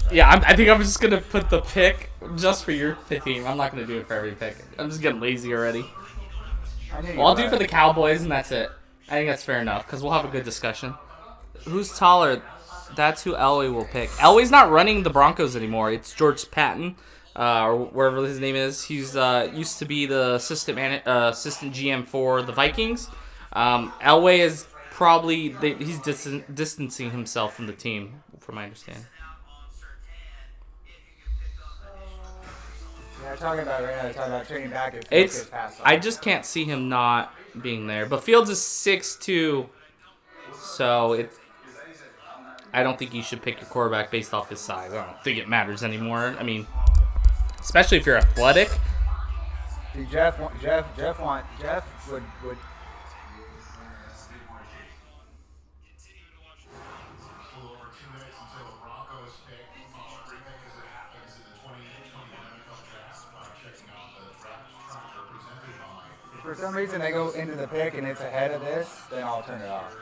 Yeah, I think I'm just gonna put the pick just for your team. I'm not gonna do it for every pick. I'm just getting lazy already. Well, I'll do it for the Cowboys, and that's it. I think that's fair enough, because we'll have a good discussion. Who's taller? That's who Elway will pick. Elway's not running the Broncos anymore. It's George Patton, or wherever his name is. He's used to be the assistant GM for the Vikings. Elway is probably he's distancing himself from the team, from my understanding.
Yeah, talking about right now. Talking about trading back.
I just can't see him not being there. But Fields is 6'2", so I don't think you should pick your quarterback based off his size. I don't think it matters anymore. I mean, especially if you're athletic.
See, Jeff would.
A little over 2 minutes until the Broncos pick. Everything as it happens in the 2021 NFL Draft. Checking out the draft tracker presented by.
If for some reason they go into the pick and it's ahead of this, then I'll turn it off.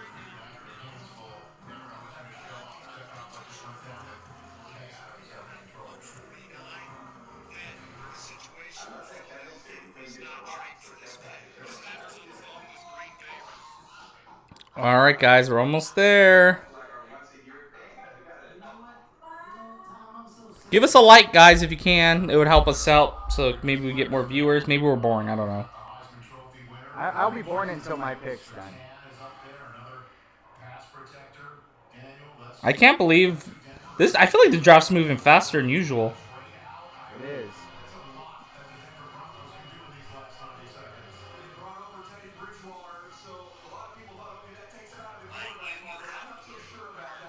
All right, guys, we're almost there. Give us a like, guys, if you can. It would help us out, so maybe we get more viewers. Maybe we're boring. I don't know.
I'll be bored until my pick's done.
I can't believe this. I feel like the draft's moving faster than usual.
It is.
Brought over Teddy Bridgewater, so a lot of people thought, okay, that takes it out of the quarterback market. I'm not so sure about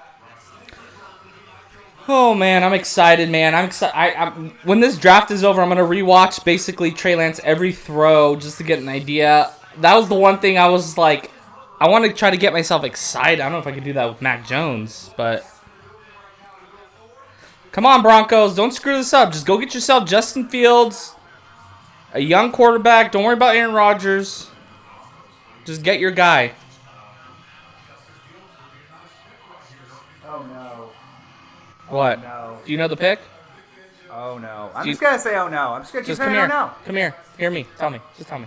that.
Oh man, I'm excited, man. I'm excited. When this draft is over, I'm gonna rewatch basically Trey Lance every throw just to get an idea. That was the one thing I was like, I want to try to get myself excited. I don't know if I could do that with Mac Jones, but come on, Broncos, don't screw this up. Just go get yourself Justin Fields, a young quarterback. Don't worry about Aaron Rodgers. Just get your guy.
Oh no.
What?
No.
Do you know the pick?
Oh no. I'm
Do you-
just gonna say oh no. I'm just gonna keep
Just come
saying
here.
oh no.
Come here. Hear me. Tell me. Just tell me.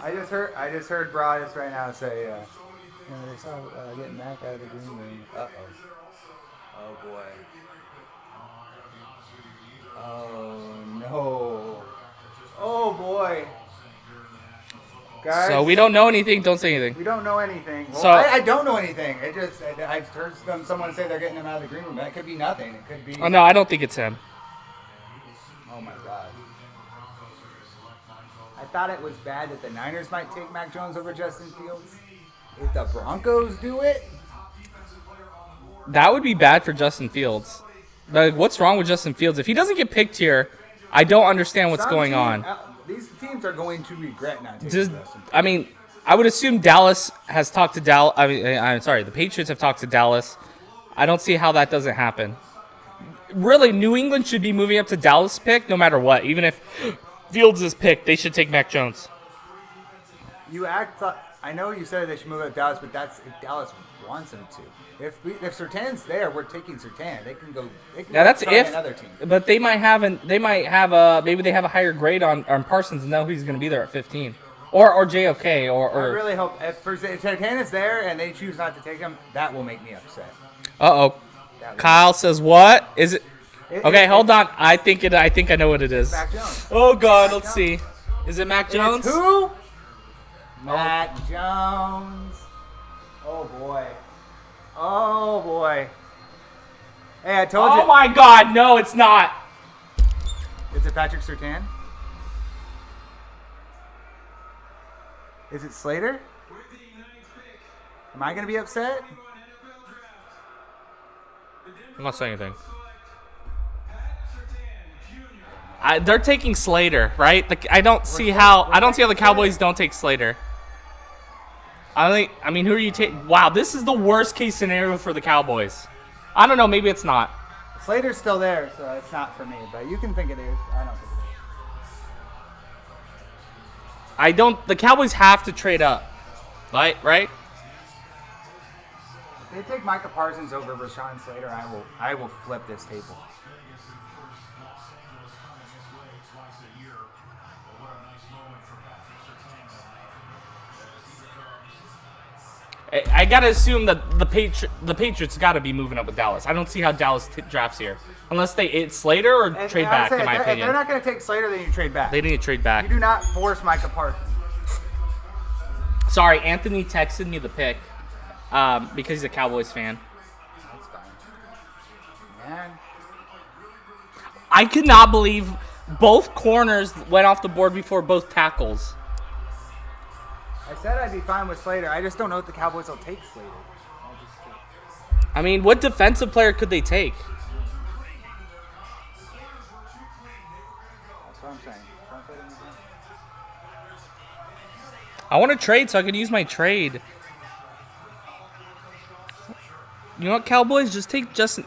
I just heard Broadus right now say, they saw getting Mac out of the green room. Uh-oh. Oh, boy. Oh, no. Oh, boy. Guys,
So we don't know anything. Don't say anything.
we don't know anything. Well,
So-
I don't know anything. I heard someone say they're getting him out of the green room. That could be nothing. It could be...
Oh no, I don't think it's him.
Oh, my God. I thought it was bad that the Niners might take Mac Jones over Justin Fields. If the Broncos do it,
That would be bad for Justin Fields. Like, what's wrong with Justin Fields? If he doesn't get picked here, I don't understand what's
some
going
team-
on.
These teams are going to regret not taking
Just,
Justin Fields.
I mean, I would assume Dallas has talked to Dallas. I mean, I'm sorry, the Patriots have talked to Dallas. I don't see how that doesn't happen. Really, New England should be moving up to Dallas' pick no matter what. Even if Fields is picked, they should take Mac Jones.
I know you said they should move out of Dallas, but that's if Dallas wants them to. If Surtain's there, we're taking Surtain. They can go. They can
Yeah,
go
that's
try
if.
another team.
But they might have maybe they have a higher grade on Parsons and know he's going to be there at 15, or JOK
I
or.
really hope if Surtain is there and they choose not to take him, that will make me upset.
Uh-oh.
That will-
Kyle says what? Is it?
It-
Okay,
it-
hold on. I think I know what it is.
Mac Jones.
Oh God, let's see. Is it Mac Jones?
It's who? Mac Jones. Oh boy. Oh boy. Hey, I told you.
Oh my God, no, it's not.
Is it Patrick Surtain? Is it Slater? Am I gonna be upset?
I'm not saying anything. They're taking Slater, right? Like, I don't see how the Cowboys don't take Slater. I mean, who are you taking? Wow, this is the worst case scenario for the Cowboys. I don't know, maybe it's not.
Slater's still there, so it's not for me. But you can think it is. I don't think it is.
The Cowboys have to trade up, right?
If they take Micah Parsons over Rashawn Slater, I will flip this table.
I gotta assume that the Patriots gotta be moving up with Dallas. I don't see how Dallas drafts here, unless it's Slater or
And
trade
I would
back.
say
In my
if
opinion,
they're not going to take Slater, then you trade back.
they need to trade back.
You do not force Micah Parsons.
Sorry, Anthony texted me the pick because he's a Cowboys fan.
That's fine. Man.
I could not believe both corners went off the board before both tackles.
said I'd be fine with Slater. I just don't know if the Cowboys will take Slater.
I mean, what defensive player could they take?
That's what I'm saying. Translate him again.
I want to trade so I can use my trade. You know what, Cowboys? Just take Justin.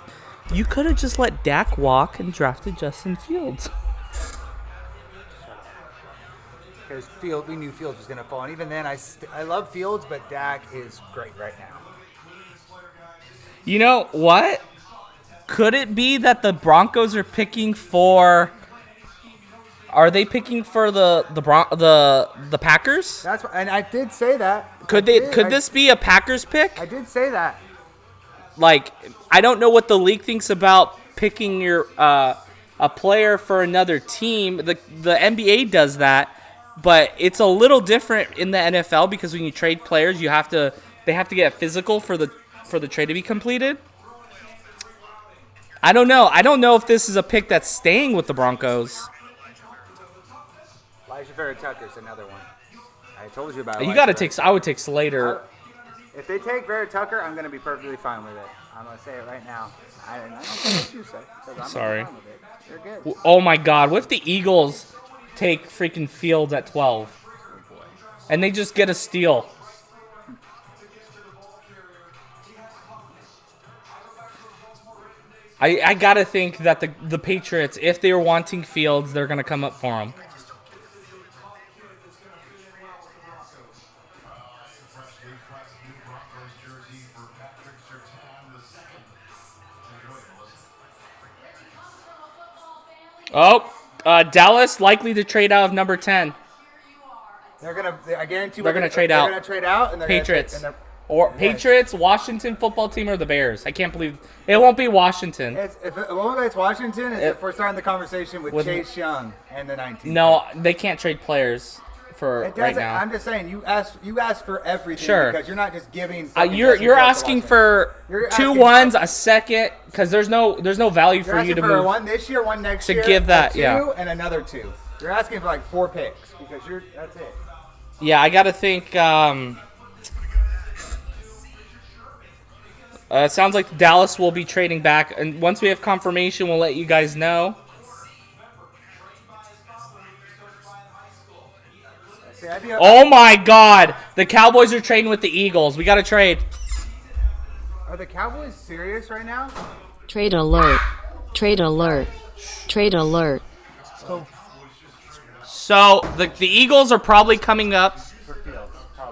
You could have just let Dak walk and drafted Justin Fields.
Because we knew Fields was going to fall. And even then, I love Fields, but Dak is great right now.
You know what? Could it be that the Broncos are picking for? Are they picking for the Packers?
That's and I did say that.
Could this be a Packers pick?
I did say that.
Like, I don't know what the league thinks about picking your a player for another team. The NBA does that, but it's a little different in the NFL because when you trade players, they have to get physical for the trade to be completed. I don't know. I don't know if this is a pick that's staying with the Broncos.
Elijah Vera Tucker's another one. I told you about it.
You got to take. I would take Slater.
If they take Vera Tucker, I'm going to be perfectly fine with it. I'm going to say it right now. I don't care what you say. I'm
Sorry.
Fine with it. You're good.
Oh my God! What if the Eagles take freaking Fields at 12, and they just get a steal? I gotta think that the Patriots, if they were wanting Fields, they're gonna come up for him. Oh, Dallas likely to trade out of number 10.
I guarantee
They're gonna trade out.
They're gonna trade out, and they're
Patriots.
Gonna
Or Patriots, Washington football team, or the Bears. I can't believe it won't be Washington.
If it's Washington, if we're starting the conversation with Chase Young and the 19th.
No, they can't trade players for right now.
I'm just saying, you ask for everything.
Sure.
Because you're not just giving.
You're asking for two ones, a second, because there's no value for you to move.
One this year, one next
to
year.
give that,
two, and another 2. You're asking for like 4 picks because that's it.
Yeah, I gotta think. It sounds like Dallas will be trading back, and once we have confirmation, we'll let you guys know. Oh my God! The Cowboys are trading with the Eagles. We gotta trade.
Are the Cowboys serious right now?
Trade alert. Trade alert. Trade alert.
So the Eagles are probably coming up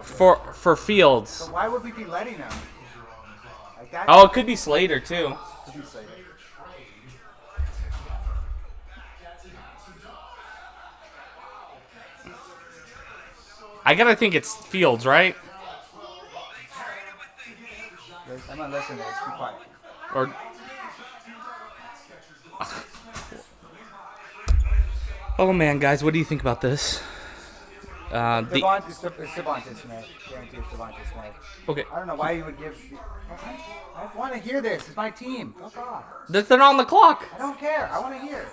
for Fields.
So why would we be letting them?
Oh, it could be Slater too. I gotta think it's Fields, right?
I'm not listening to this. Be quiet.
Or oh man, guys, what do you think about this?
Devontae Smith. Guarantee it's Devontae Smith.
Okay.
I don't know why you would give. I want to hear this. It's my team. Fuck off.
They're not on the clock.
I don't care. I want to hear.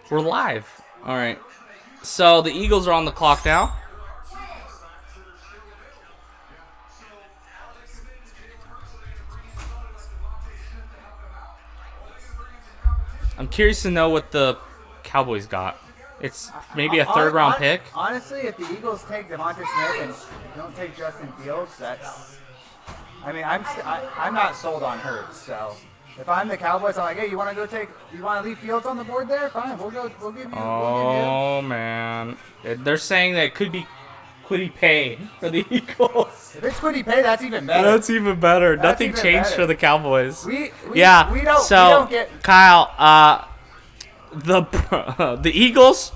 We're live. All right. So the Eagles are on the clock now. I'm curious to know what the Cowboys got. It's maybe a third-round pick.
Honestly, if the Eagles take Devontae Smith and don't take Justin Fields, that's. I mean, I'm not sold on Hurts. So if I'm the Cowboys, I'm like, hey, you want to leave Fields on the board there? Fine, we'll give you.
Oh man, they're saying that it could be Kwity Paye for the Eagles.
If it's Kwity Paye, that's even better.
That's even better.
That's
Nothing
even
changed
better.
for the Cowboys.
We
don't
get
Kyle. The Eagles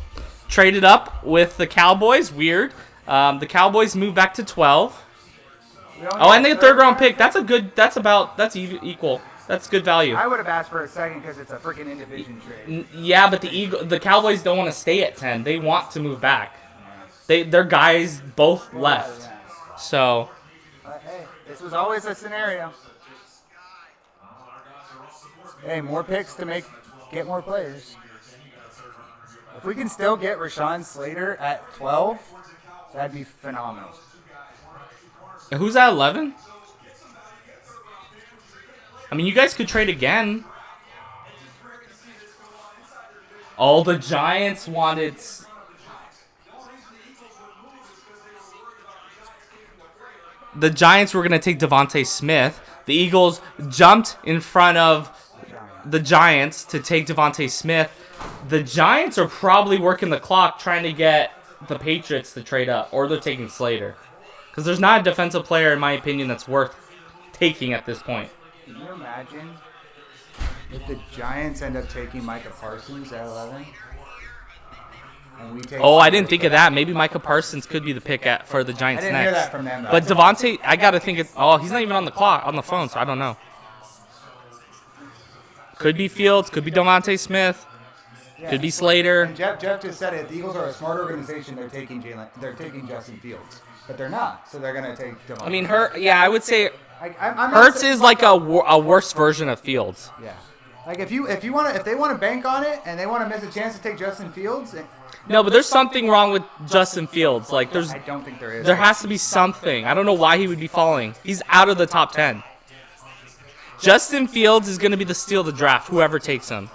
traded up with the Cowboys. Weird. The Cowboys moved back to 12. Oh, and they had third-round pick. That's equal. That's good value.
I would have asked for a second because it's a freaking in-division trade.
Yeah, but the Cowboys don't want to stay at 10. They want to move back. Their guys both left.
Yeah.
So.
Hey, this was always a scenario. Hey, more picks to get more players. If we can still get Rashawn Slater at 12, that'd be phenomenal.
Who's at 11? I mean, you guys could trade again. Oh, the Giants wanted... The Giants were going to take Devontae Smith. The Eagles jumped in front of the Giants to take Devontae Smith. The Giants are probably working the clock trying to get the Patriots to trade up, or they're taking Slater. Because there's not a defensive player, in my opinion, that's worth taking at this point.
Can you imagine if the Giants end up taking Micah Parsons at 11? And we take
Oh, I didn't think of that. Maybe Micah Parsons could be the pick for the
I
Giants
didn't
next.
hear that from them, though.
But Devontae, I got to think it. Oh, he's not even on the clock, on the phone, so I don't know. Could be Fields, could be Devontae Smith, could be Slater.
And Jeff just said it. The Eagles are a smart organization. They're taking Justin Fields, but they're not. So they're gonna take Devontae.
I mean, I would say
I'm not
Hurts
saying-
is like a worse version of Fields.
Yeah. Like if they want to bank on it and they want to miss a chance to take Justin Fields.
No, but there's something wrong with Justin Fields. Like
I don't think there is.
there has to be something. I don't know why he would be falling. He's out of the top 10. Justin Fields is going to be the steal of the draft, whoever takes him.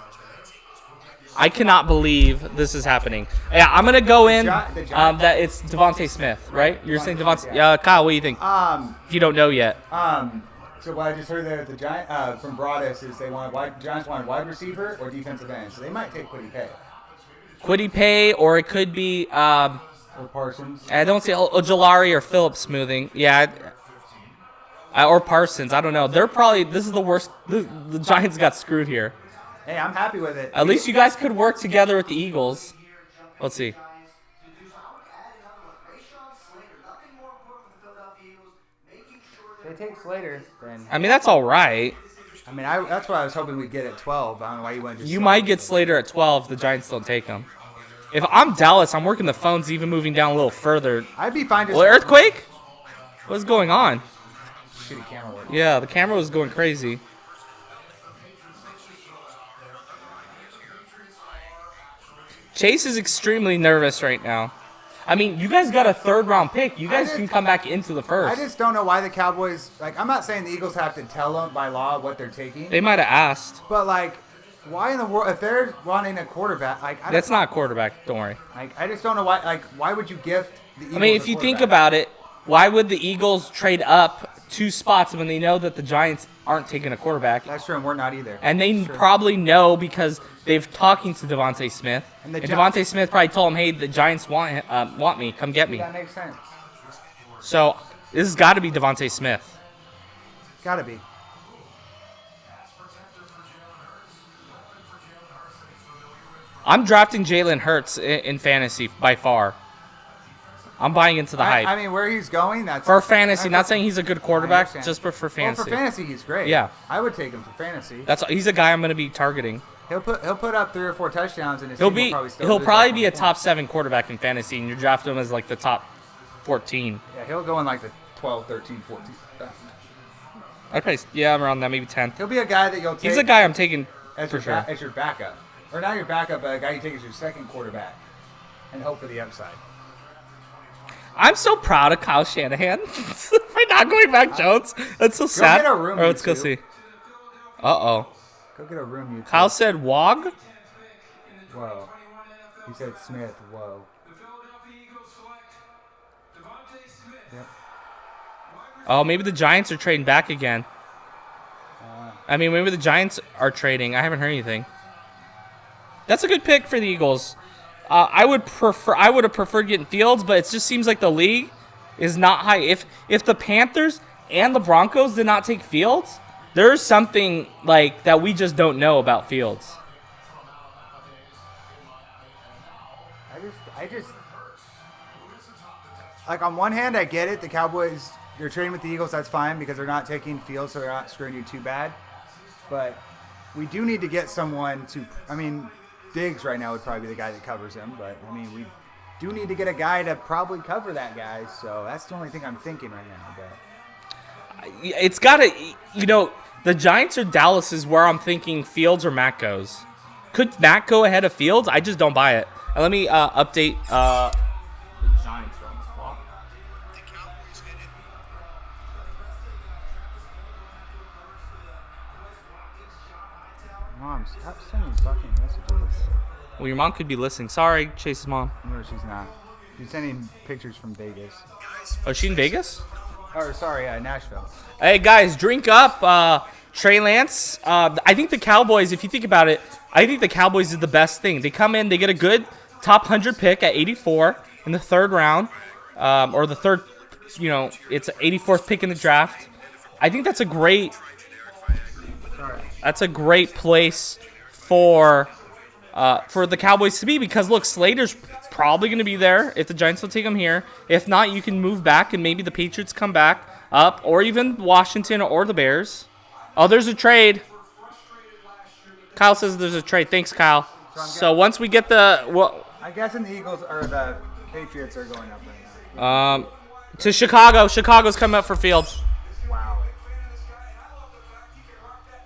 I cannot believe this is happening. Yeah, I'm going to go in that it's Devontae Smith, right? You're saying Devontae. Yeah, Kyle, what do you think? If you don't know yet.
So what I just heard there at the Giant from Broadus is Giants wanted wide receiver or defensive end, so they might take Kwity Paye
Kwity Paye, or it could be
or Parsons.
I don't see Ojolari or Phillips smoothing. Yeah, or Parsons. I don't know. They're probably this is the worst. The Giants got screwed here.
Hey, I'm happy with it.
At least you guys could work together with the Eagles. Let's see.
They take Slater, then.
I mean, that's all right.
I mean, that's why I was hoping we'd get at 12. I don't know why you went just.
You might get Slater at 12 if the Giants don't take him. If I'm Dallas, I'm working the phones, even moving down a little further.
I'd be fine.
Well, earthquake? What's going on?
Shitty camera work.
Yeah, the camera was going crazy. Chase is extremely nervous right now. I mean, you guys got a third-round pick. You guys can come back into the first.
I just don't know why the Cowboys. Like, I'm not saying the Eagles have to tell them by law what they're taking.
They might have asked.
But like, why in the world? If they're wanting a quarterback, like
that's not a quarterback. Don't worry.
Like, I just don't know why. Like, why would you gift the Eagles?
I mean, if you think about it, why would the Eagles trade up 2 spots when they know that the Giants aren't taking a quarterback?
That's true, and we're not either.
And they probably know because they've talking to Devontae Smith. And Devontae Smith probably told him, "Hey, the Giants want me. Come get me."
That makes sense.
So this has got to be Devontae Smith.
Gotta be.
I'm drafting Jalen Hurts in fantasy by far. I'm buying into the hype.
I mean, where he's going, that's
for fantasy. Not saying he's a good quarterback, just for fantasy.
Well, for fantasy, he's great.
Yeah,
I would take him for fantasy.
He's a guy I'm going to be targeting.
He'll put up 3 or 4 touchdowns, and
he'll probably be a top 7 quarterback in fantasy, and you draft him as like the top 14.
Yeah, he'll go in like the 12, 13, 14.
Okay, yeah, I'm around that, maybe 10.
He'll be a guy that you'll take.
He's a guy I'm taking
as
for sure.
As your backup, or not your backup, but a guy you take as your second quarterback, and hope for the upside.
I'm so proud of Kyle Shanahan for not going back Jones. That's so sad.
Go get a room,
let's go see. Uh-oh.
Go get a room, you two.
Kyle said Wog?
Whoa. He said Smith. Whoa. Yep.
Oh, maybe the Giants are trading back again. I mean, maybe the Giants are trading. I haven't heard anything. That's a good pick for the Eagles. I would have preferred getting Fields, but it just seems like the league is not high. If the Panthers and the Broncos did not take Fields, there's something like that we just don't know about Fields.
I just like, on one hand, I get it. The Cowboys, they're trading with the Eagles. That's fine because they're not taking Fields, so they're not screwing you too bad. But we do need to get someone to. I mean, Diggs right now would probably be the guy that covers him, but I mean, we do need to get a guy to probably cover that guy. So that's the only thing I'm thinking right now. But
it's got to, the Giants or Dallas is where I'm thinking Fields or Matt goes. Could Matt go ahead of Fields? I just don't buy it. Let me update the Giants on the clock.
Mom, stop sending fucking messages.
Well, your mom could be listening. Sorry, Chase's mom.
No, she's not. She's sending pictures from Vegas.
Oh, is she in Vegas?
Or, sorry, Nashville.
Hey, guys, drink up. Trey Lance. I think the Cowboys, if you think about it, I think the Cowboys is the best thing. They come in, they get a good top 100 pick at 84 in the third round. Or the third, it's an 84th pick in the draft. I think that's a great place for the Cowboys to be, because look, Slater's probably going to be there if the Giants will take him here. If not, you can move back and maybe the Patriots come back up, or even Washington or the Bears. Oh, there's a trade. Kyle says there's a trade. Thanks, Kyle. So once we get
I guess the Eagles or the Patriots are going up right now.
To Chicago. Chicago's coming up for Fields.
Wow.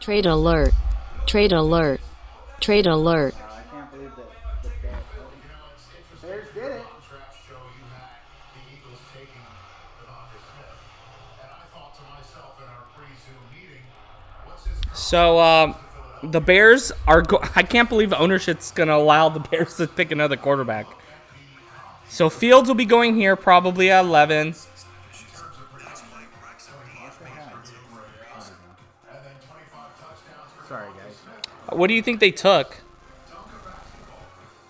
Trade alert. Trade alert. Trade alert.
I can't believe that the Bears did it.
So the Bears are. I can't believe ownership's gonna allow the Bears to pick another quarterback. So Fields will be going here probably at 11.
Sorry, guys.
What do you think they took?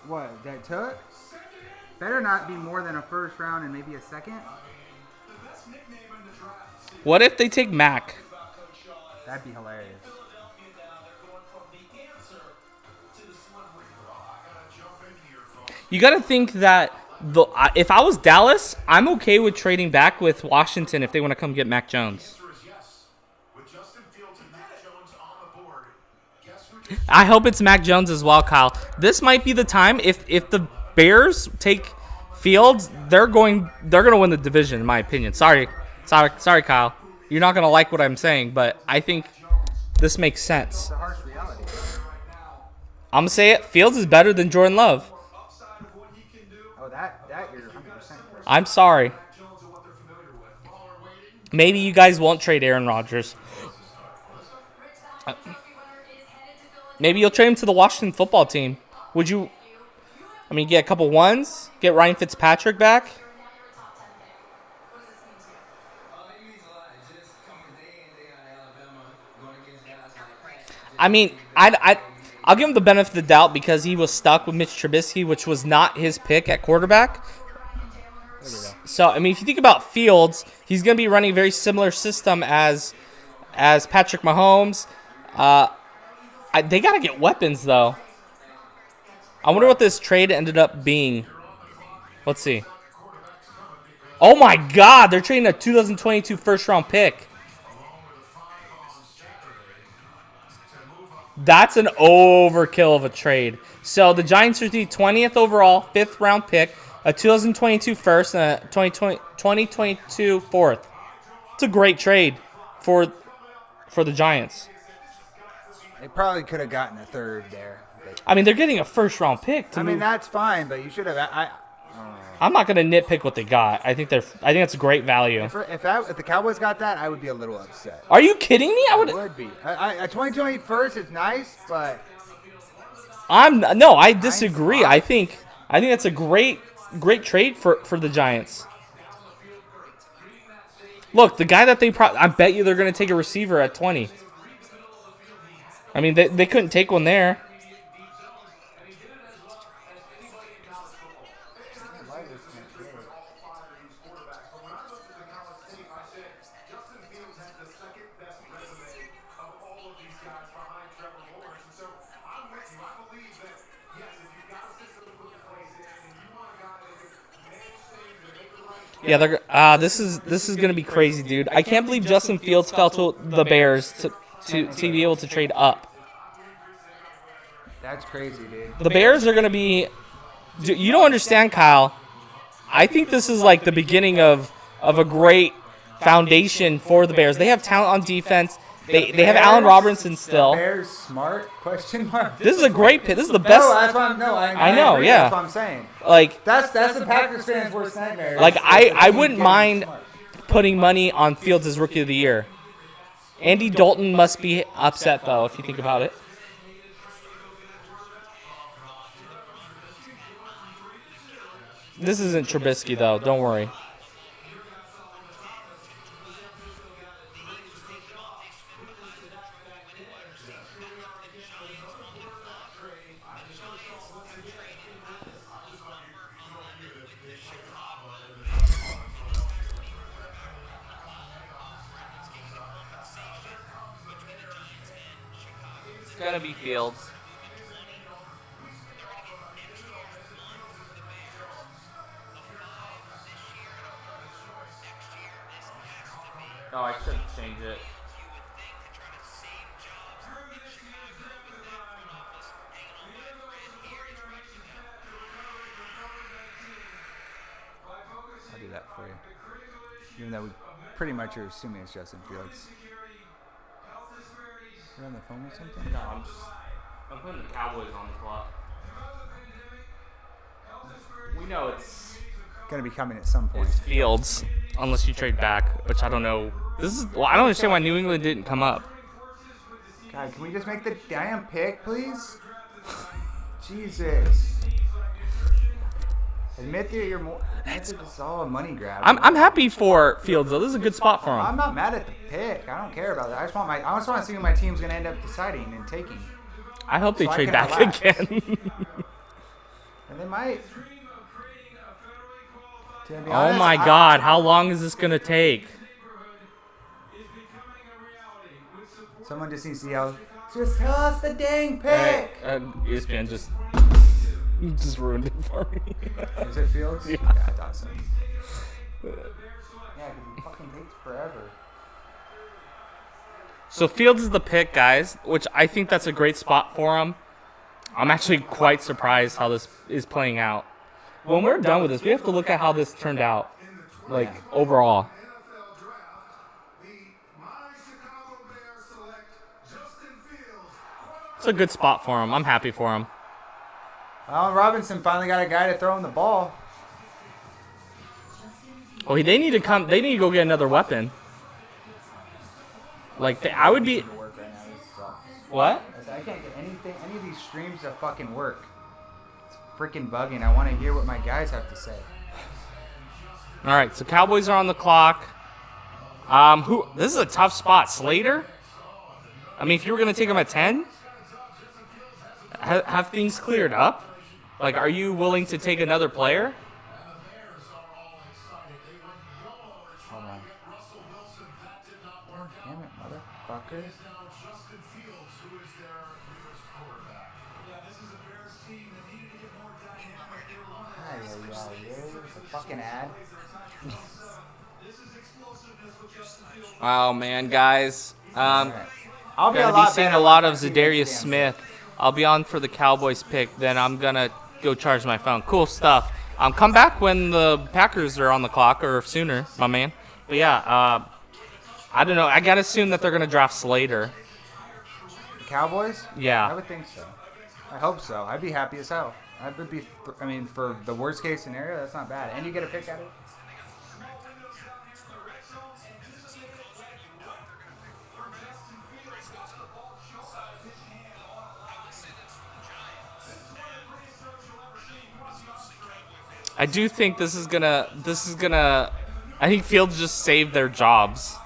What, that took? Better not be more than a first round and maybe a second.
What if they take Mac?
That'd be hilarious.
You got to think that if I was Dallas, I'm okay with trading back with Washington if they want to come get Mac Jones. I hope it's Mac Jones as well, Kyle. This might be the time. If the Bears take Fields, they're going to win the division, in my opinion. Sorry, Kyle. You're not going to like what I'm saying, but I think this makes sense.
It's a harsh reality.
I'm going to say it. Fields is better than Jordan Love.
Oh, that you're 100% correct.
I'm sorry. Maybe you guys won't trade Aaron Rodgers. Maybe you'll trade him to the Washington football team. Would you? I mean, get a couple ones, get Ryan Fitzpatrick back. I mean, I'll give him the benefit of the doubt because he was stuck with Mitch Trubisky, which was not his pick at quarterback. So, I mean, if you think about Fields, he's going to be running a very similar system as Patrick Mahomes. They got to get weapons, though. I wonder what this trade ended up being. Let's see. Oh, my God. They're trading a 2022 first-round pick. That's an overkill of a trade. So the Giants received 20th overall, 5th-round pick, a 2022 first, and a 2022 fourth. It's a great trade for the Giants.
They probably could have gotten a third there.
I mean, they're getting a first-round pick.
I mean, that's fine, but you should have.
I'm not going to nitpick what they got. I think that's a great value.
If the Cowboys got that, I would be a little upset.
Are you kidding me?
I would be. A 2020 first is nice, but
I disagree. I think that's a great trade for the Giants. Look, the guy that I bet you they're going to take a receiver at 20. I mean, they couldn't take one there. Yeah, this is gonna be crazy, dude. I can't believe Justin Fields fell to the Bears to be able to trade up.
That's crazy, dude.
The Bears are gonna be. You don't understand, Kyle. I think this is like the beginning of a great foundation for the Bears. They have talent on defense. They have Allen Robinson still.
Bears smart? Question mark.
This is a great pick. This is the best.
No, that's what I
know.
agree.
Yeah,
That's what I'm saying.
Like
That's the Packers fans' worst nightmare.
Like I wouldn't mind putting money on Fields as Rookie of the Year. Andy Dalton must be upset though, if you think about it. This isn't Trubisky though. Don't worry. It's gonna be Fields. Oh, I shouldn't change it.
I'll do that for you. Even though we pretty much are assuming it's Justin Fields. You're on the phone or something?
No, I'm putting the Cowboys on the clock. We know it's
Gonna be coming at some point.
Fields, unless you trade back, which I don't know. I don't understand why New England didn't come up.
God, can we just make the damn pick, please? Jesus. Admit that you're more. It's all a money grab.
I'm happy for Fields though. This is a good spot for
I'm
him.
not mad at the pick. I don't care about that. I just want to see who my team's gonna end up deciding and taking.
I hope they
So I
trade
can
back
relax.
again.
And they might. To be
Oh
honest,
my God! How long is this gonna take?
Someone just needs to yell. Just tell us the dang pick.
Hey, ESPN just ruined it for me.
Is it Fields?
Yeah.
I thought so. Yeah, because he fucking takes forever.
So Fields is the pick, guys, which I think that's a great spot for him. I'm actually quite surprised how this is playing out. When we're done with this, we have to look at how this turned out, like overall.
NFL draft, the My Chicago Bears select Justin Fields.
It's a good spot for him. I'm happy for him.
Allen Robinson finally got a guy to throw him the ball.
Well, they need to come. They need to go get another weapon. Like I would be.
Work right now. This sucks.
What?
I can't get any of these streams to fucking work. It's freaking bugging. I want to hear what my guys have to say.
All right, so Cowboys are on the clock. This is a tough spot. Slater? I mean, if you were going to take him at 10, have things cleared up? Like, are you willing to take another player?
Hold on. Damn it, motherfucker. It's a fucking ad.
Oh, man, guys.
I'll be
Gonna
a lot
be seeing
better
a lot
when
of
I see
Zadarius
this damn
Smith. I'll be on for the Cowboys pick, then I'm going to go charge my phone. Cool stuff. Come back when the Packers are on the clock, or sooner, my man. But yeah, I don't know. I got to assume that they're going to draft Slater.
Cowboys?
Yeah.
I would think so. I hope so. I'd be happy as hell. I would be. I mean, for the worst case scenario, that's not bad. And you get a pick at it.
I do think this is gonna. I think Fields just saved their jobs.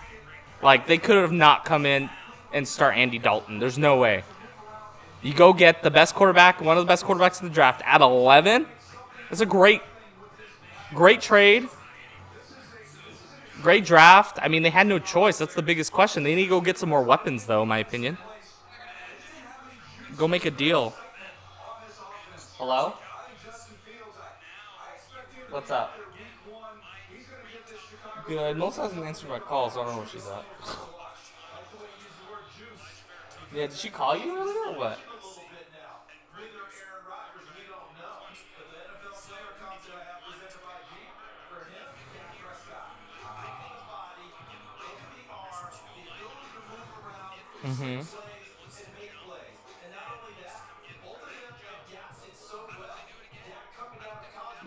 Like they could have not come in and start Andy Dalton. There's no way. You go get the best quarterback, one of the best quarterbacks in the draft at 11. It's a great trade. Great draft. I mean, they had no choice. That's the biggest question. They need to go get some more weapons, though, in my opinion. Go make a deal. Hello? What's up? Good. Melissa hasn't answered my call, so I don't know where she's at. Yeah, did she call you earlier or what? Mm-hmm.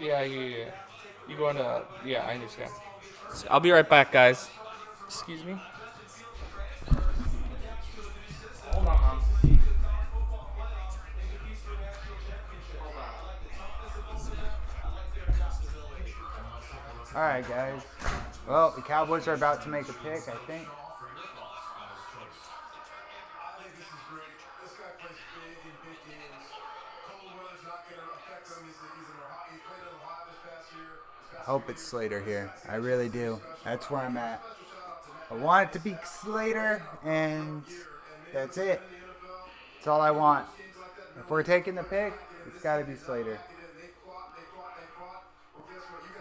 Yeah. You going to... Yeah, I understand. So I'll be right back, guys. Excuse me? Hold on, Mom. Hold on.
All right, guys. Well, the Cowboys are about to make a pick, I think.
I think this is great. This guy plays big in big games. Cold weather's not going to affect him. He played in Ohio this past year.
I hope it's Slater here. I really do. That's where I'm at. I want it to be Slater, and that's it. That's all I want. If we're taking the pick, it's got to be Slater.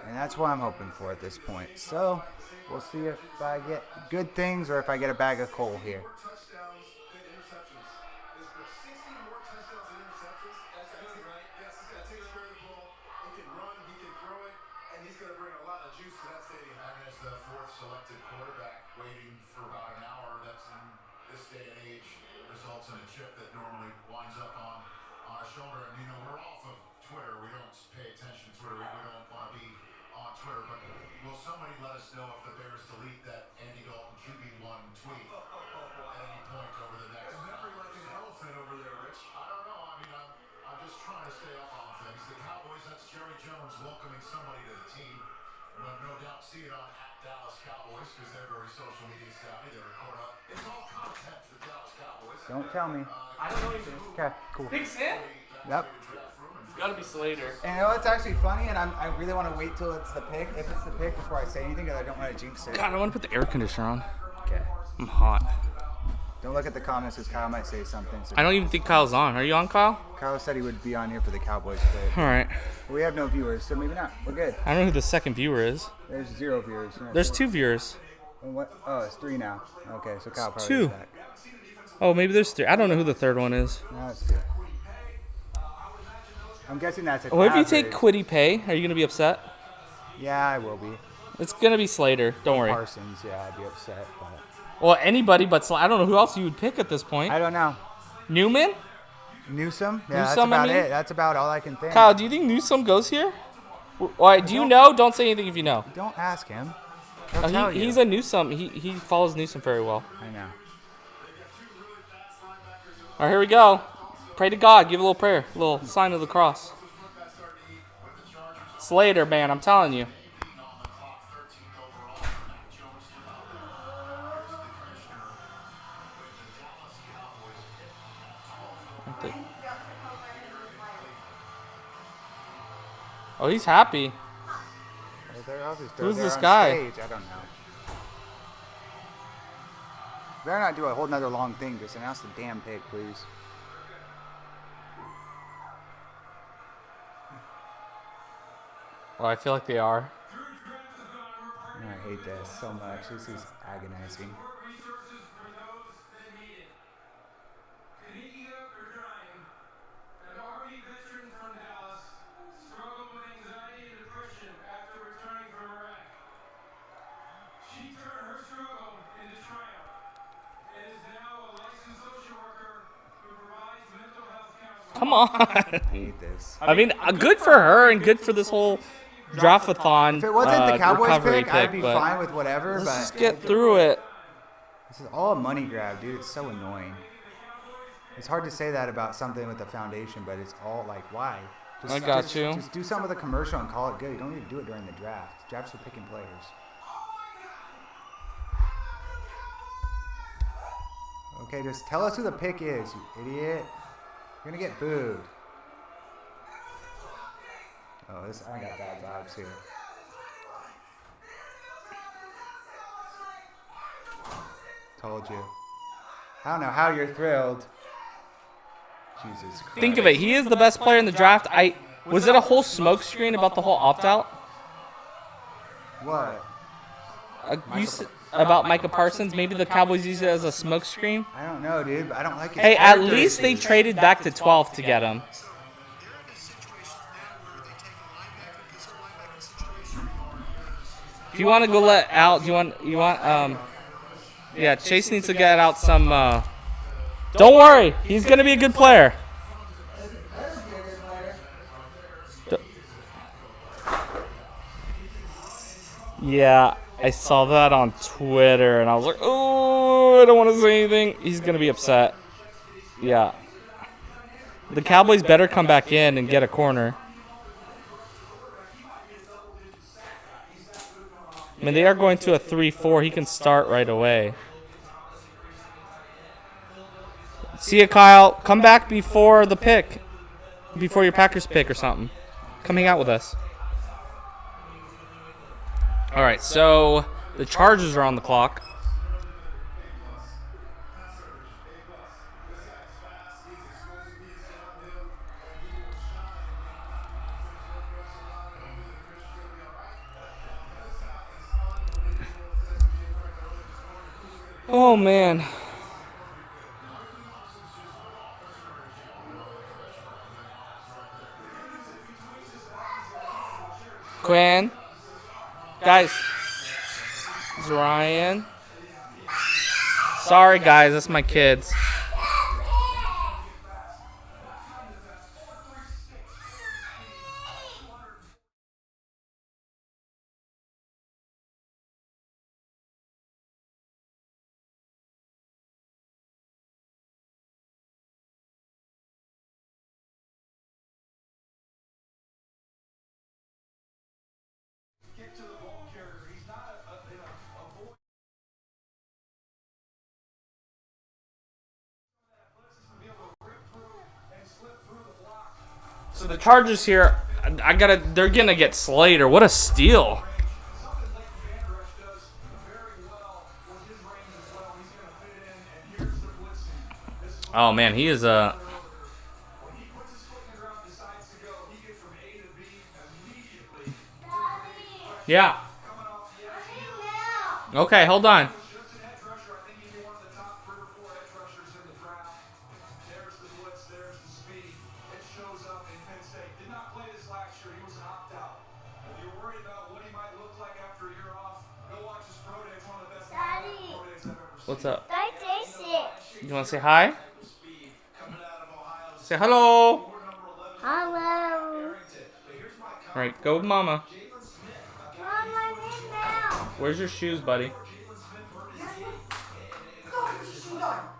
And that's what I'm hoping for at this point. So, we'll see if I get good things or if I get a bag of coal here.
Touchdowns and interceptions. Is there 60 more touchdowns and interceptions? That's good, right? Yes, he's going to take care of the ball. He can run, he can throw it, and he's going to bring a lot of juice to that stadium.
And as the fourth selected quarterback waiting for about an hour, that's in this day and age results in a chip that normally winds up on a shoulder. And you know, we're off of Twitter. We don't pay attention to Twitter. We don't want to be on Twitter. But will somebody let us know if the Bears delete that Andy Dalton QB1 tweet at any point over the next?
Memory like an elephant over there, Rich.
I don't know. I mean, I'm just trying to stay up on things. The Cowboys, that's Jerry Jones welcoming somebody to the team. We'll no doubt see it on @Dallas Cowboys because they're very social media savvy. They record up. It's all content for the Dallas Cowboys.
Don't tell me.
I don't know either.
Okay, cool.
Picks in?
Yep.
It's got to be Slater.
And you know what's actually funny, and I really want to wait till it's the pick, if it's the pick, before I say anything, because I don't want to jinx it.
God, I want to put the air conditioner on.
Okay.
I'm hot.
Don't look at the comments, because Kyle might say something. So
I don't even think Kyle's on. Are you on, Kyle?
Kyle said he would be on here for the Cowboys pick.
All right.
We have no viewers, so maybe not. We're good.
I don't know who the second viewer is.
There's 0 viewers.
There's 2 viewers.
And what? Oh, it's 3 now. Okay, so Kyle probably
2.
is back.
Oh, maybe there's 3. I don't know who the third one is.
No, it's 2. I'm guessing that's a
Well, if you take
average.
Quiddy Pay, are you going to be upset?
Yeah, I will be.
It's going to be Slater. Don't worry.
Parsons, yeah, I'd be upset. But
Well, anybody but I don't know who else you would pick at this point.
I don't know.
Newman?
Newsom? Yeah, that's
Newsome, I
about
mean?
it. That's about all I can think.
Kyle, do you think Newsom goes here? Why? Do you know? Don't say anything if you know.
Don't ask him. He'll tell you.
He's a Newsom. He follows Newsom very well.
I know.
All right, here we go. Pray to God. Give a little prayer. A little sign of the cross. Slater, man. I'm telling you. Oh, he's happy. Who's this guy?
Stage. I don't know. Better not do a whole nother long thing. Just announce the damn pick, please.
Oh, I feel like they are.
I hate this so much. This is agonizing.
Come on.
I hate this.
I mean, good for her and good for this whole draft-a-thon
If it wasn't the Cowboys
recovery
pick, I'd be
but
fine with whatever.
let's
But
just get through it.
this is all a money grab, dude. It's so annoying. It's hard to say that about something with a foundation, but it's all like, why?
I got you.
Just do something with a commercial and call it good. You don't need to do it during the draft. Drafts are picking players. Okay, just tell us who the pick is, you idiot. You're gonna get booed. Oh, I got bad vibes here. Told you. I don't know how you're thrilled. Jesus Christ.
Think of it. He is the best player in the draft. Was it a whole smoke screen about the whole opt-out?
What?
About Micah Parsons? Maybe the Cowboys use it as a smoke screen?
I don't know, dude, but I don't like his
Hey, at
character.
least they traded back to 12 to get him. If you want to go let out, yeah, Chase needs to get out some, don't worry, he's going to be a good player. Yeah, I saw that on Twitter, and I was like, oh, I don't want to say anything. He's going to be upset. Yeah. The Cowboys better come back in and get a corner. I mean, they are going to a 3-4. He can start right away. See ya, Kyle. Come back before the pick. Before your Packers pick or something. Come hang out with us. All right, so the Chargers are on the clock. Oh, man. Quinn. Guys. It's Ryan. Sorry, guys. That's my kids. So the Chargers here, they're gonna get Slater. What a steal. Oh man, he is a. Yeah. Okay, hold on. What's up? You want to say hi? Say hello.
Hello.
All right, go with Mama.
Mama, now.
Where's your shoes, buddy?
I said, put your shoes on.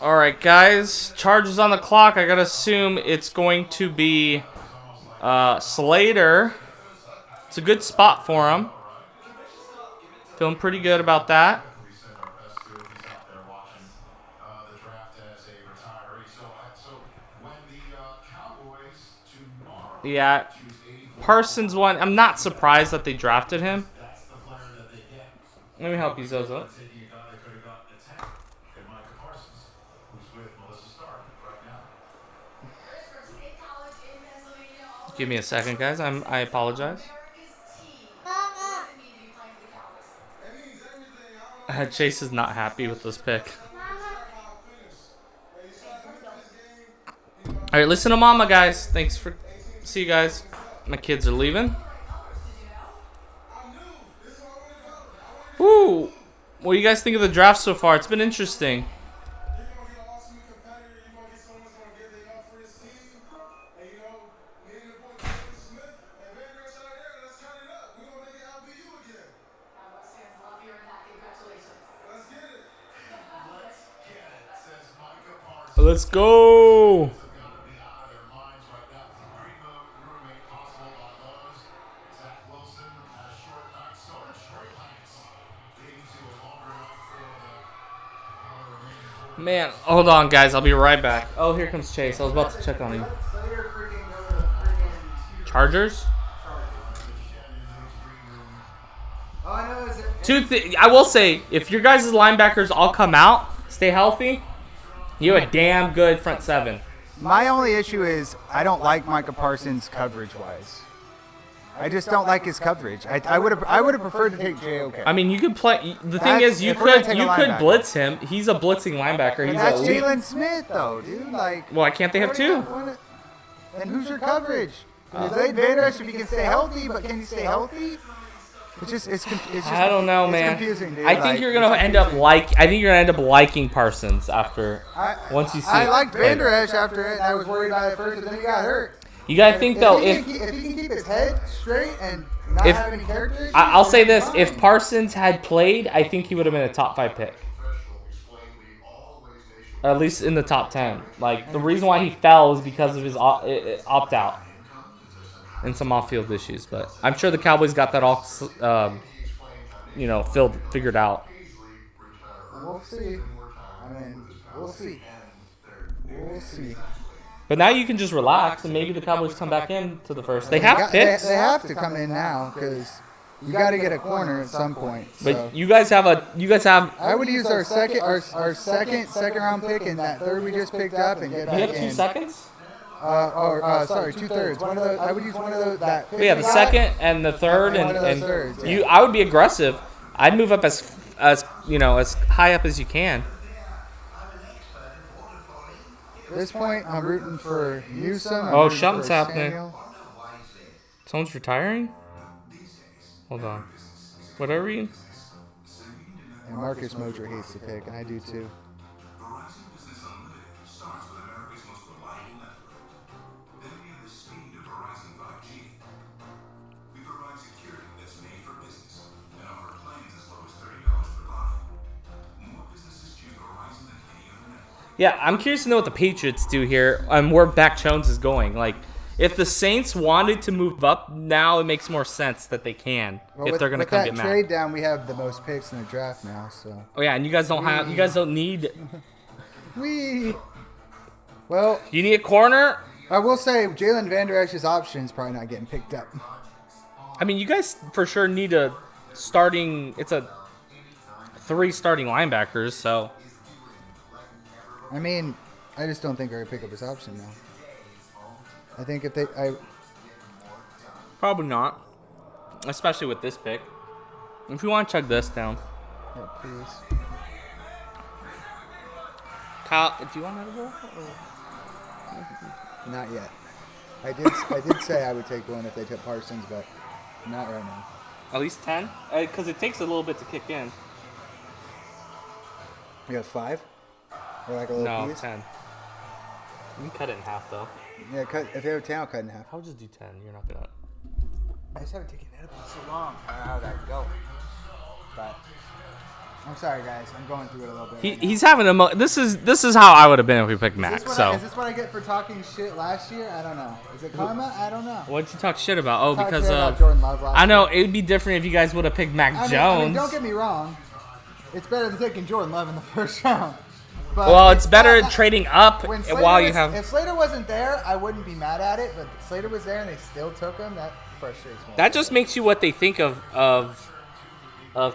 All right, guys. Chargers on the clock. I gotta assume it's going to be Slater. It's a good spot for him. Feeling pretty good about that. Yeah. Parsons one. I'm not surprised that they drafted him. Let me help you, Zozo. Give me a second, guys. I apologize. Chase is not happy with this pick. All right, listen to Mama, guys. Thanks for. See you guys. My kids are leaving. Woo! What do you guys think of the draft so far? It's been interesting. Let's go! Man, hold on, guys. I'll be right back. Oh, here comes Chase. I was about to check on him. Chargers? I will say, if your guys' linebackers all come out, stay healthy, you have a damn good front seven.
My only issue is I don't like Micah Parsons coverage-wise. I just don't like his coverage. I would have preferred to take J.O.K.
I mean, you could play. The thing is, you could blitz him. He's a blitzing linebacker. He's
that's
elite.
Jalen Smith, though, dude. Like,
Why can't they have two?
then who's your coverage? Leighton Vander Esch, if he can stay healthy, but can he stay healthy? It's just
I don't know,
it's
man.
confusing, dude.
I think you're gonna end up liking Parsons after once you see.
I liked
play.
Vander Esch after it, and I was worried about it first, but then he got hurt.
You gotta think though,
if he can keep his head straight and not
if
have any character issues,
I'll say
then
this:
he's
if
fine.
Parsons had played, I think he would have been a top 5 pick. At least in the top 10. Like, the reason why he fell is because of his opt-out and some off-field issues. But I'm sure the Cowboys got that all, figured out.
We'll see. I mean, we'll see. We'll see.
But now you can just relax, and maybe the Cowboys come back in to the first. They have picks.
They have to come in now because you got to get a corner at some point. So.
But you guys have.
I would use our second round pick and that third we just picked up and get back
You
in.
have 2 seconds?
Sorry, 2/3. One of those. I would use one of those. That.
Yeah, the second and the third,
And one of those
and
thirds, yeah.
you. I would be aggressive. I'd move up as high up as you can.
At this point, I'm rooting for Newsom.
Oh, something's happening. Someone's retiring? Hold on. What are we?
And Marcus Moser hates the pick, and I do too.
Verizon Business Unlimited starts with America's most reliable network. Then we have the speed of Verizon 5G. We provide security that's made for business and offer plans as low as $30 per line. More businesses choose Verizon than any other network.
Yeah, I'm curious to know what the Patriots do here and where Mac Jones is going. Like, if the Saints wanted to move up, now it makes more sense that they can if they're going to come get
With
Mac.
that trade down, we have the most picks in the draft now. So
Oh yeah, and you guys don't need.
Well,
You need a corner.
I will say Jalen Vander Esch's option is probably not getting picked up.
I mean, you guys for sure need a starting. It's a 3 starting linebackers. So
I mean, I just don't think they're gonna pick up his option now. I think if
probably not, especially with this pick. If you want to chug this down,
yeah, please.
Kyle, do you want another roll?
Not yet. I did say I would take one if they took Parsons, but not right now.
At least 10, because it takes a little bit to kick in.
You got 5? Or like a little
No,
piece?
10. You can cut it in half though.
Yeah, if you have a 10, I'll cut in half.
I'll just do 10. You're not gonna.
I just haven't taken edibles in so long. I don't know how that go. But I'm sorry, guys. I'm going through it a little bit. right now.
He's having a. This is how I would have been if we picked Mac.
Is this what I get for talking shit last year? I don't know. Is it karma? I don't know.
What'd you talk shit about? Oh,
Talked
because
shit about
of.
Jordan Love last
I know
year.
it'd be different if you guys would have picked Mac
I
Jones.
mean, don't get me wrong. It's better than taking Jordan Love in the first round. But
Well, it's better
not-
trading up
when
while you
was-
have.
If Slater wasn't there, I wouldn't be mad at it. But Slater was there and they still took him. That frustrates me.
That just makes you what they think of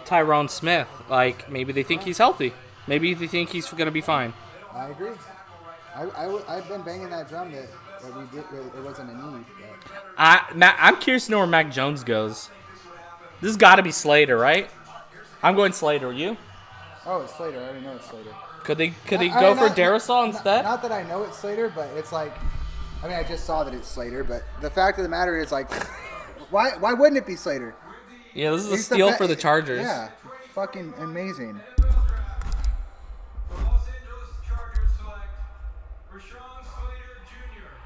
Tyrone Smith. Like, maybe they think he's healthy. Maybe they think he's going to be fine.
I agree. I've been banging that drum that we did. It wasn't a need. But
I'm curious to know where Mac Jones goes. This has got to be Slater, right? I'm going Slater. You?
oh, it's Slater. I already know it's Slater.
Could they
I-
go
I-
for
not-
Darisaw instead?
Not that I know it's Slater, but it's like, I mean, I just saw that it's Slater. But the fact of the matter is, like, why wouldn't it be Slater?
Yeah, this is a
He's the
steal
be-
for the Chargers.
Yeah, fucking amazing.
The Los Angeles Chargers select Rashawn Slater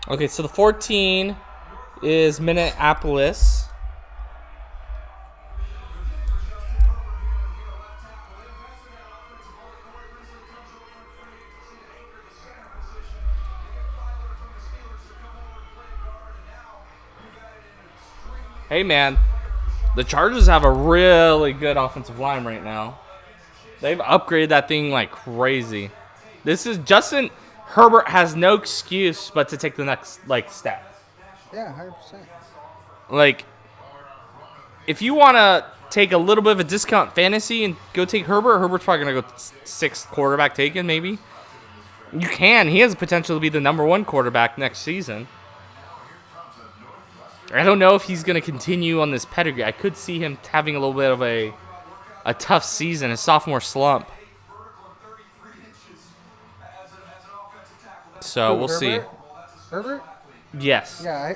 Jr.
Okay, so the 14 is Minneapolis. Hey man, the Chargers have a really good offensive line right now. They've upgraded that thing like crazy. This is Justin Herbert has no excuse but to take the next step.
Yeah, 100%.
Like, if you want to take a little bit of a discount fantasy and go take Herbert, Herbert's probably going to go 6th quarterback taken, maybe. You can. He has the potential to be the number 1 quarterback next season. I don't know if he's going to continue on this pedigree. I could see him having a little bit of a tough season, a sophomore slump. So we'll see.
Herbert?
Yes.
Yeah,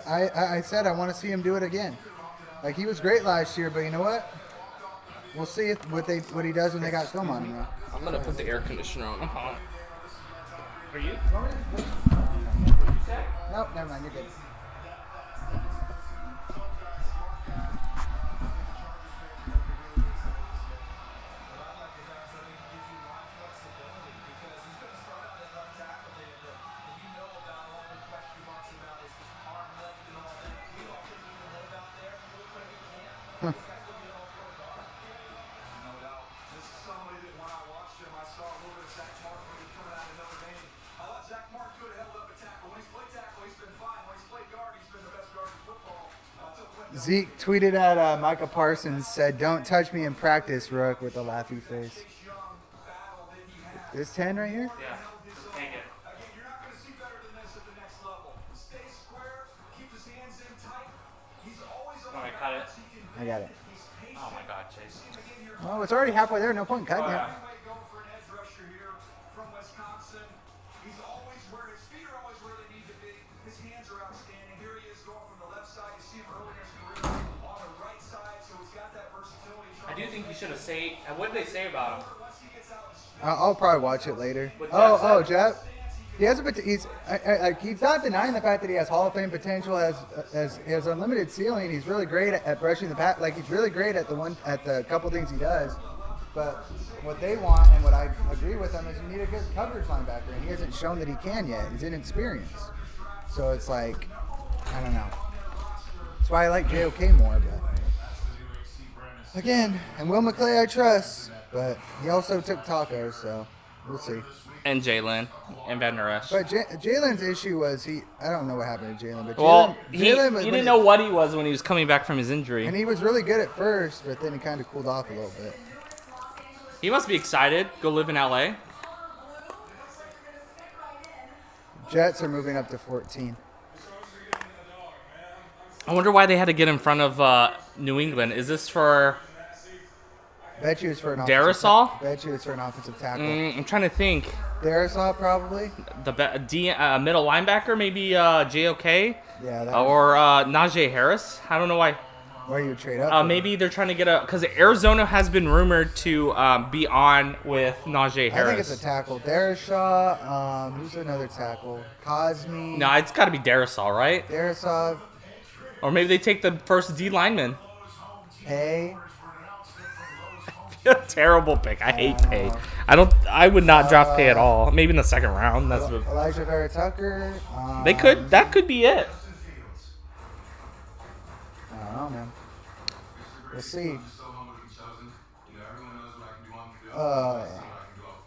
I said I want to see him do it again. Like, he was great last year, but you know what? We'll see what he does when they got film on him now.
I'm gonna put the air conditioner on. Are you?
Nope, never mind. You're good.
This is somebody that when I watched him, I saw a little bit of Zach Martin when he was coming out of Notre Dame. I thought Zach Martin could have held up a tackle. When he's played tackle, he's been fine. When he's played guard, he's been the best guard in football.
Zeke tweeted at Micah Parsons, said, "Don't touch me in practice, Rook," with a laughy face. This 10 right here?
Yeah. Take it.
Again, you're not going to see better than this at the next level. Stay square, keep his hands in tight. He's always on
Want me
the
to cut it?
balance. He can
I got it.
He's patient.
Oh my God, Chase.
Oh, it's already halfway there. No point in cutting it.
Might go for an edge rusher here from Wisconsin. He's always where his feet are always where they need to be. His hands are outstanding. Here he is going from the left side. You see him early in his career on the right side, so he's got that versatility.
I do think you should have said. What did they say about him?
Once he gets out,
I'll probably watch it later.
What
Jeff. He has he's not denying the fact that he has Hall of Fame potential, as he has unlimited ceiling. He's really great at brushing the pass. Like, he's really great at the couple things he does. But what they want, and what I agree with them, is you need a good coverage linebacker, and he hasn't shown that he can yet. He's inexperienced. So it's like, I don't know. That's why I like JOK more. But again, and Will McClay I trust, but he also took tacos, so we'll see.
And Jalen and Van Der Esch.
But Jalen's issue was I don't know what happened to Jalen, but
Well,
Jalen
he didn't know what he was when he was coming back from his injury.
And he was really good at first, but then he kind of cooled off a little bit.
He must be excited. Go live in LA.
Jets are moving up to 14.
I wonder why they had to get in front of New England. Is this for
Bet you it's for an
Darrisaw?
Bet you it's for an offensive tackle.
I'm trying to think.
Darrisaw probably.
The middle linebacker, maybe JOK?
Yeah. That
Or Najee Harris. I don't know why.
Why you would trade up?
Maybe they're trying to get because Arizona has been rumored to be on with Najee Harris.
I think it's a tackle. Darrisaw. Who's another tackle? Cosme.
No, it's got to be Darrisaw, right?
Darrisaw.
Or maybe they take the first D lineman.
Pay.
Terrible pick. I hate Pay. I would not draft Pay at all. Maybe in the second round. That's what,
Elijah Vera Tucker.
they could. That could be it.
I don't know, man. We'll see.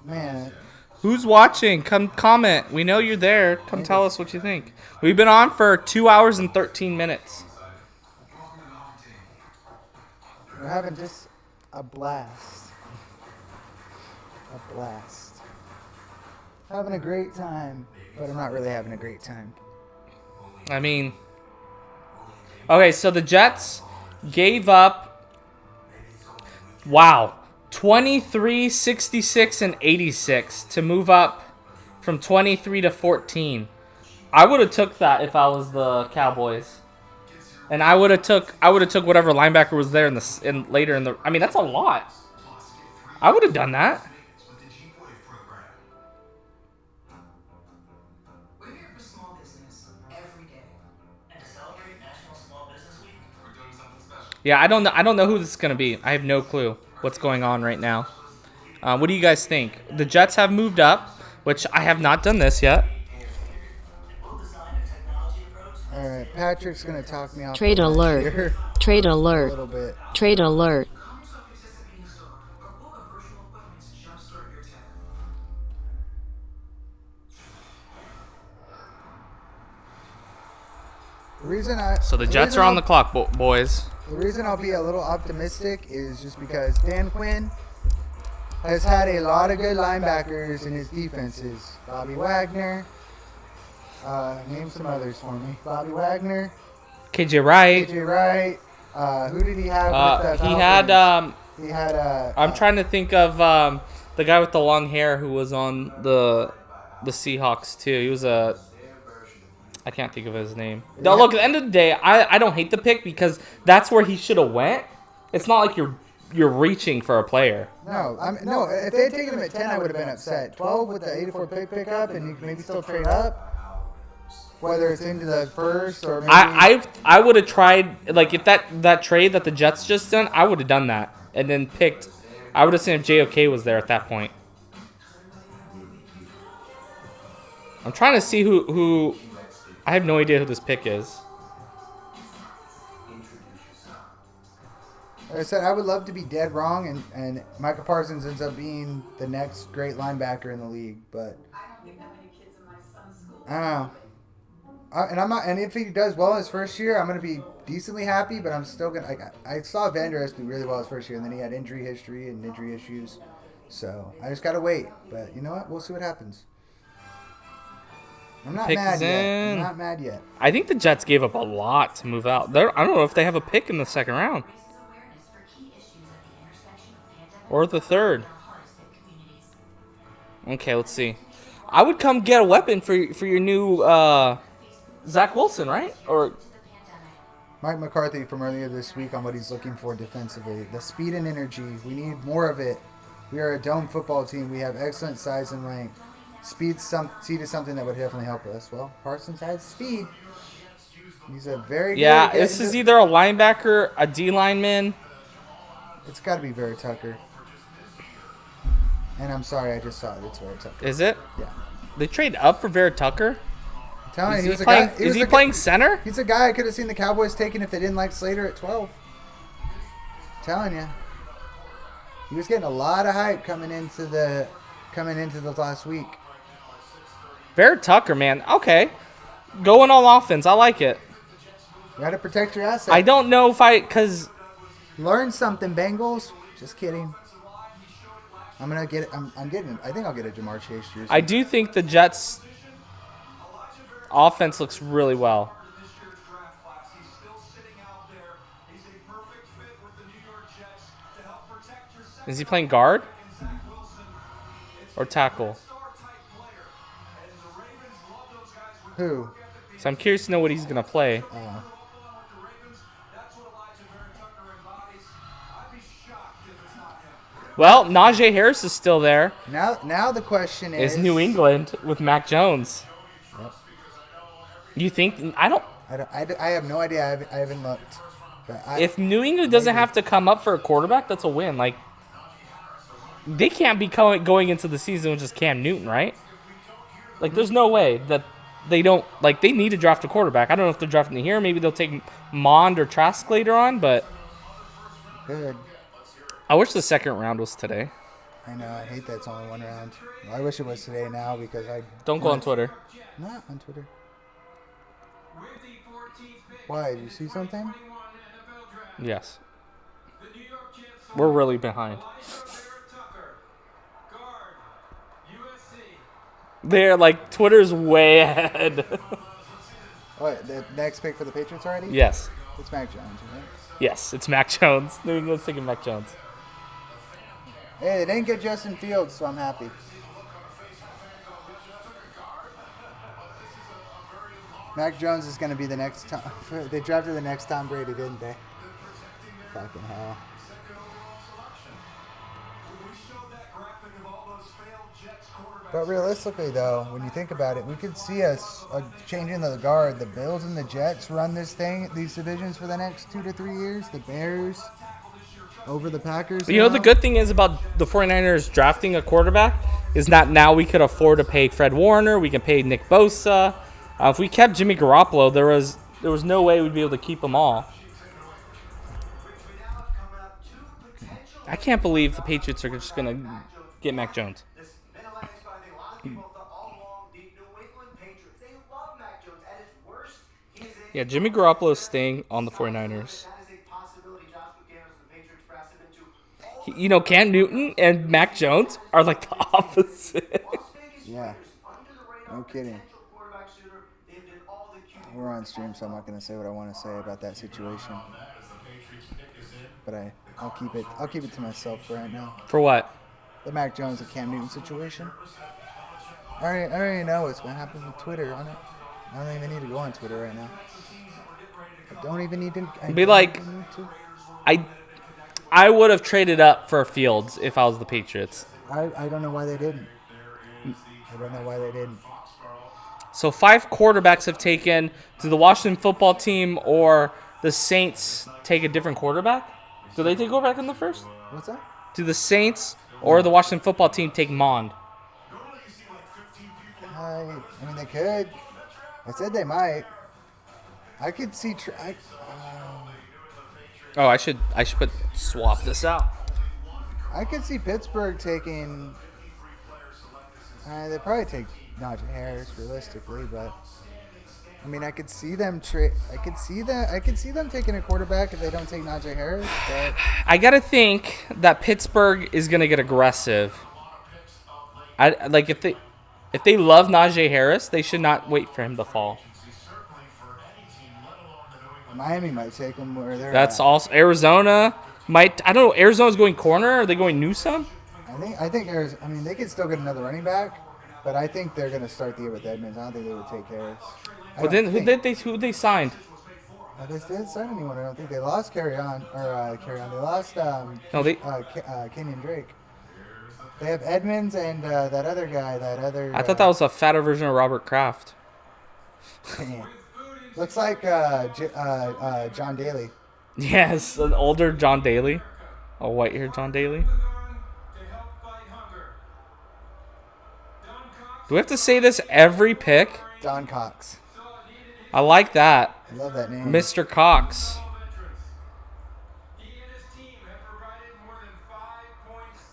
Man.
Who's watching? Come comment. We know you're there. Come tell us what you think. We've been on for 2 hours and 13 minutes.
We're having just a blast. A blast. Having a great time, but I'm not really having a great time.
I mean, okay, so the Jets gave up, 23, 66, and 86 to move up from 23 to 14. I would have took that if I was the Cowboys. And I would have took whatever linebacker was there later in the. I mean, that's a lot. I would have done that.
We're here for small business every day. And to celebrate National Small Business Week, we're doing something special.
Yeah, I don't know who this is gonna be. I have no clue what's going on right now. What do you guys think? The Jets have moved up, which I have not done this yet.
All right, Patrick's gonna talk me off.
Trade
the ledge
alert.
here
Trade
A
alert.
little bit.
Trade alert.
So the Jets are on the clock, boys.
The reason I'll be a little optimistic is just because Dan Quinn has had a lot of good linebackers in his defenses. Bobby Wagner. Name some others for me. Bobby Wagner.
KJ Wright.
KJ Wright. Who did he have? With the
He had.
Falcons? He had.
I'm trying to think of the guy with the long hair who was on the Seahawks too. He was a. I can't think of his name. No, look, at the end of the day, I don't hate the pick because that's where he should have went. It's not like you're reaching for a player.
No, no. If they had taken him at 10, I would have been upset. 12 with the 84 pick pickup, and you can maybe still trade up. Whether it's into the first or maybe
I would have tried, like, if that trade that the Jets just done, I would have done that and then picked. I would have seen if JOK was there at that point. I'm trying to see who. I have no idea who this pick is.
Like I said, I would love to be dead wrong, and Micah Parsons ends up being the next great linebacker in the league, but I don't know. And I'm not. And if he does well his first year, I'm gonna be decently happy. But I'm still gonna. I saw Vander Esch do really well his first year, and then he had injury history and injury issues. So I just gotta wait. But you know what? We'll see what happens. I'm not mad yet. I'm not mad yet.
I think the Jets gave up a lot to move out. I don't know if they have a pick in the second round or the third. Okay, let's see. I would come get a weapon for your new Zach Wilson, right? Or
Mike McCarthy from earlier this week on what he's looking for defensively. The speed and energy. We need more of it. We are a dome football team. We have excellent size and length. Speed is something that would definitely help us. Well, Parsons has speed. He's a very
yeah.
good
This is either a linebacker, a D lineman.
It's got to be Vera Tucker. And I'm sorry, I just saw it. It's Vera Tucker.
Is it?
Yeah.
They trade up for Vera Tucker.
I'm telling you,
Is he playing center?
He's a guy I could have seen the Cowboys taking if they didn't like Slater at 12. I'm telling you, he was getting a lot of hype coming into the last week.
Vera Tucker, man. Okay. Going all offense. I like it.
You got to protect your assets.
I don't know if because
learn something, Bengals. Just kidding. I'm gonna get it. I'm getting it. I think I'll get a Jamar Chase jersey.
I do think the Jets' offense looks really well. Is he playing guard or tackle?
Who?
So I'm curious to know what he's gonna play. Well, Najee Harris is still there.
Now the question is
New England with Mac Jones.
Yep.
You think?
I have no idea. I haven't looked. But
If New England doesn't have to come up for a quarterback, that's a win. Like, they can't be going into the season with just Cam Newton, right? Like, there's no way that they don't. Like, they need to draft a quarterback. I don't know if they're drafting here. Maybe they'll take Mond or Trask later on, but
good.
I wish the second round was today.
I know. I hate that it's only one round. I wish it was today now because I
don't go on Twitter.
Not on Twitter. Why? Did you see something?
Yes. We're really behind. They're like Twitter's way ahead.
What, the next pick for the Patriots already?
Yes.
It's Mac Jones, right?
Yes, it's Mac Jones. New England's taking Mac Jones.
Hey, they didn't get Justin Fields, so I'm happy. Mac Jones is going to be the next Tom. They drafted the next Tom Brady, didn't they? Fucking hell. But realistically, though, when you think about it, we could see us changing the guard. The Bills and the Jets run these divisions for the next 2 to 3 years. The Bears over the Packers.
You know, the good thing is about the 49ers drafting a quarterback is that now we could afford to pay Fred Warner. We can pay Nick Bosa. If we kept Jimmy Garoppolo, there was no way we'd be able to keep them all. I can't believe the Patriots are just going to get Mac Jones. Yeah, Jimmy Garoppolo is staying on the 49ers. You know, Cam Newton and Mac Jones are like the opposite.
Yeah. No kidding. We're on stream, so I'm not going to say what I want to say about that situation. But I'll keep it to myself for right now.
For what?
The Mac Jones and Cam Newton situation. I already know what's going to happen with Twitter on it. I don't even need to go on Twitter right now. I don't even need to. I
Be
don't
like-
even need to.
I would have traded up for Fields if I was the Patriots.
I don't know why they didn't. I don't know why they didn't.
So 5 quarterbacks have taken. Do the Washington football team or the Saints take a different quarterback? Do they take quarterback in the first?
What's that?
Do the Saints or the Washington football team take Mond?
I mean, they could. I said they might. I could see.
Oh, I should swap this out.
I could see Pittsburgh taking. They probably take Najee Harris realistically, but I mean, I could see them I could see them taking a quarterback if they don't take Najee Harris. But
I gotta think that Pittsburgh is gonna get aggressive. I like if they love Najee Harris, they should not wait for him to fall.
Miami might take him where they're.
That's
at.
also Arizona might. I don't know. Arizona's going corner. Are they going Newsome?
I think Arizona. I mean, they could still get another running back, but I think they're gonna start the year with Edmonds. I don't think they would take Harris.
But then who they signed?
They didn't sign anyone. I don't think they lost Carry On. They lost
No, they.
Kenyon Drake. They have Edmonds and that other guy.
I thought that was a fatter version of Robert Kraft.
Looks like John Daly.
Yes, an older John Daly, a white-haired John Daly. Do we have to say this every pick?
Don Cox.
I like that,
I love that name.
Mr. Cox.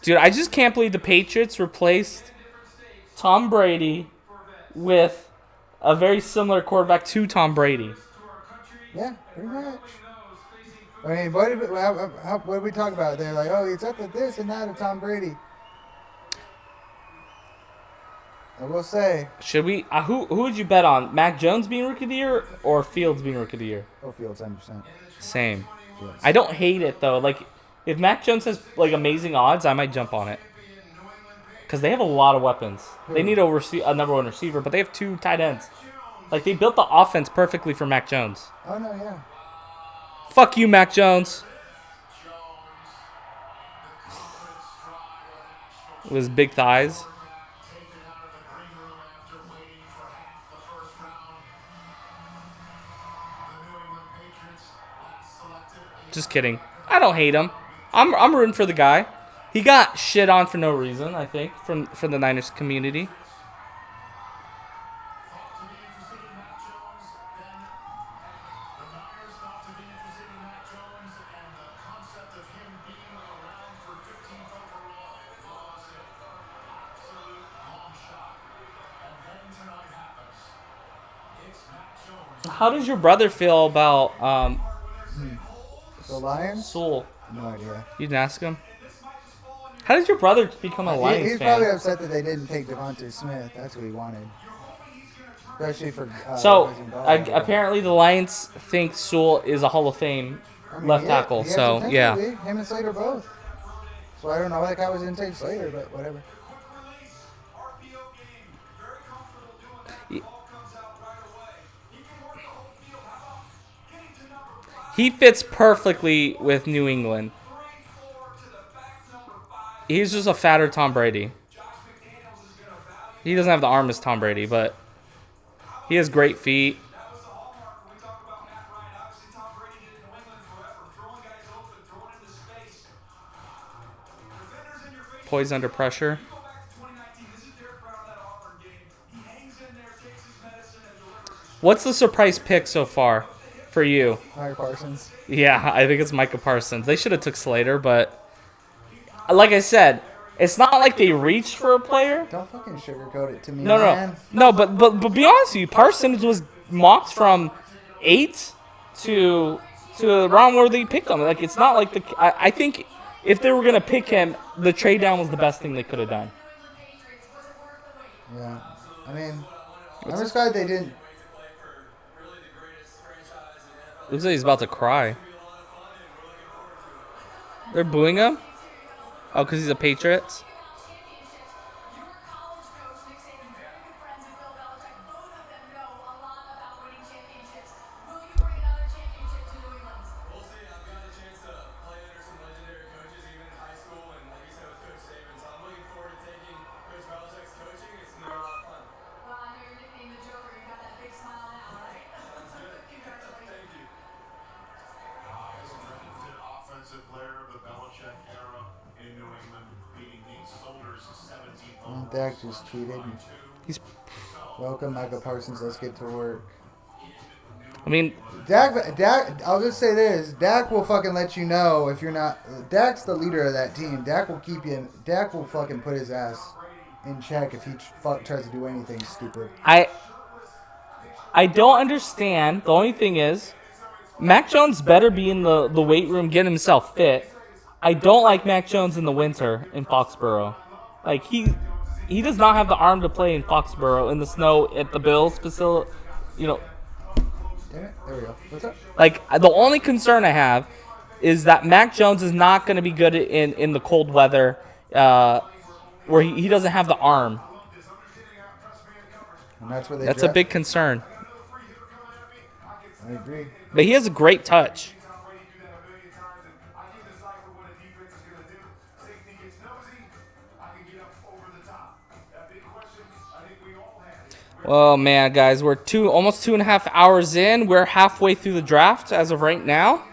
Dude, I just can't believe the Patriots replaced Tom Brady with a very similar quarterback to Tom Brady.
Yeah, pretty much. I mean, what did we talk about? They're like, oh, he's up at this and that of Tom Brady. I will say.
Should we? Who would you bet on? Mac Jones being Rookie of the Year or Fields being Rookie of the Year?
Oh, Fields, 100%.
Same.
Fields.
I don't hate it though. Like, if Mac Jones has like amazing odds, I might jump on it. Because they have a lot of weapons. They need a number 1 receiver, but they have 2 tight ends. Like, they built the offense perfectly for Mac Jones.
Oh, no, yeah.
Fuck you, Mac Jones. With his big thighs. Just kidding. I don't hate him. I'm rooting for the guy. He got shit on for no reason, I think, from the Niners community. How does your brother feel about
The Lions?
Sewell?
No idea.
You didn't ask him? How did your brother become a Lions
He's
fan?
probably upset that they didn't take Devontae Smith. That's what he wanted. Especially for.
So,
Rising Dolphins.
apparently the Lions think Sewell is a Hall of Fame
I mean,
left
yeah,
tackle.
he has
So,
potential
yeah.
to be. Him and Slater both. So I don't know why that guy was didn't take Slater, but whatever.
He fits perfectly with New England. He's just a fatter Tom Brady. He doesn't have the arm as Tom Brady, but he has great feet. Poised under pressure. What's the surprise pick so far for you?
Micah Parsons.
Yeah, I think it's Micah Parsons. They should have took Slater, but like I said, it's not like they reached for a player.
Don't fucking sugarcoat it to me,
No,
man.
but be honest with you, Parsons was mocked from 8 to the round where they picked him. Like, it's not like I think if they were gonna pick him, the trade down was the best thing they could have done.
Yeah. I mean, I'm just glad they didn't.
Looks like he's about to cry. They're booing him? Oh, because he's a Patriots?
Dak just tweeted.
He's.
Welcome, Michael Parsons. Let's get to work.
I mean,
Dak. I'll just say this: Dak will fucking let you know if you're not. Dak's the leader of that team. Dak will keep you. Dak will fucking put his ass in check if he tries to do anything stupid.
I don't understand. The only thing is, Mac Jones better be in the weight room getting himself fit. I don't like Mac Jones in the winter in Foxborough. Like, he does not have the arm to play in Foxborough in the snow at the Bills facility. You know,
Damn it. There we go. What's up?
like, the only concern I have is that Mac Jones is not going to be good in the cold weather where he doesn't have the arm.
And that's where they.
That's a big concern.
I agree.
But he has a great touch. Oh man, guys, we're almost 2.5 hours in. We're halfway through the draft as of right now.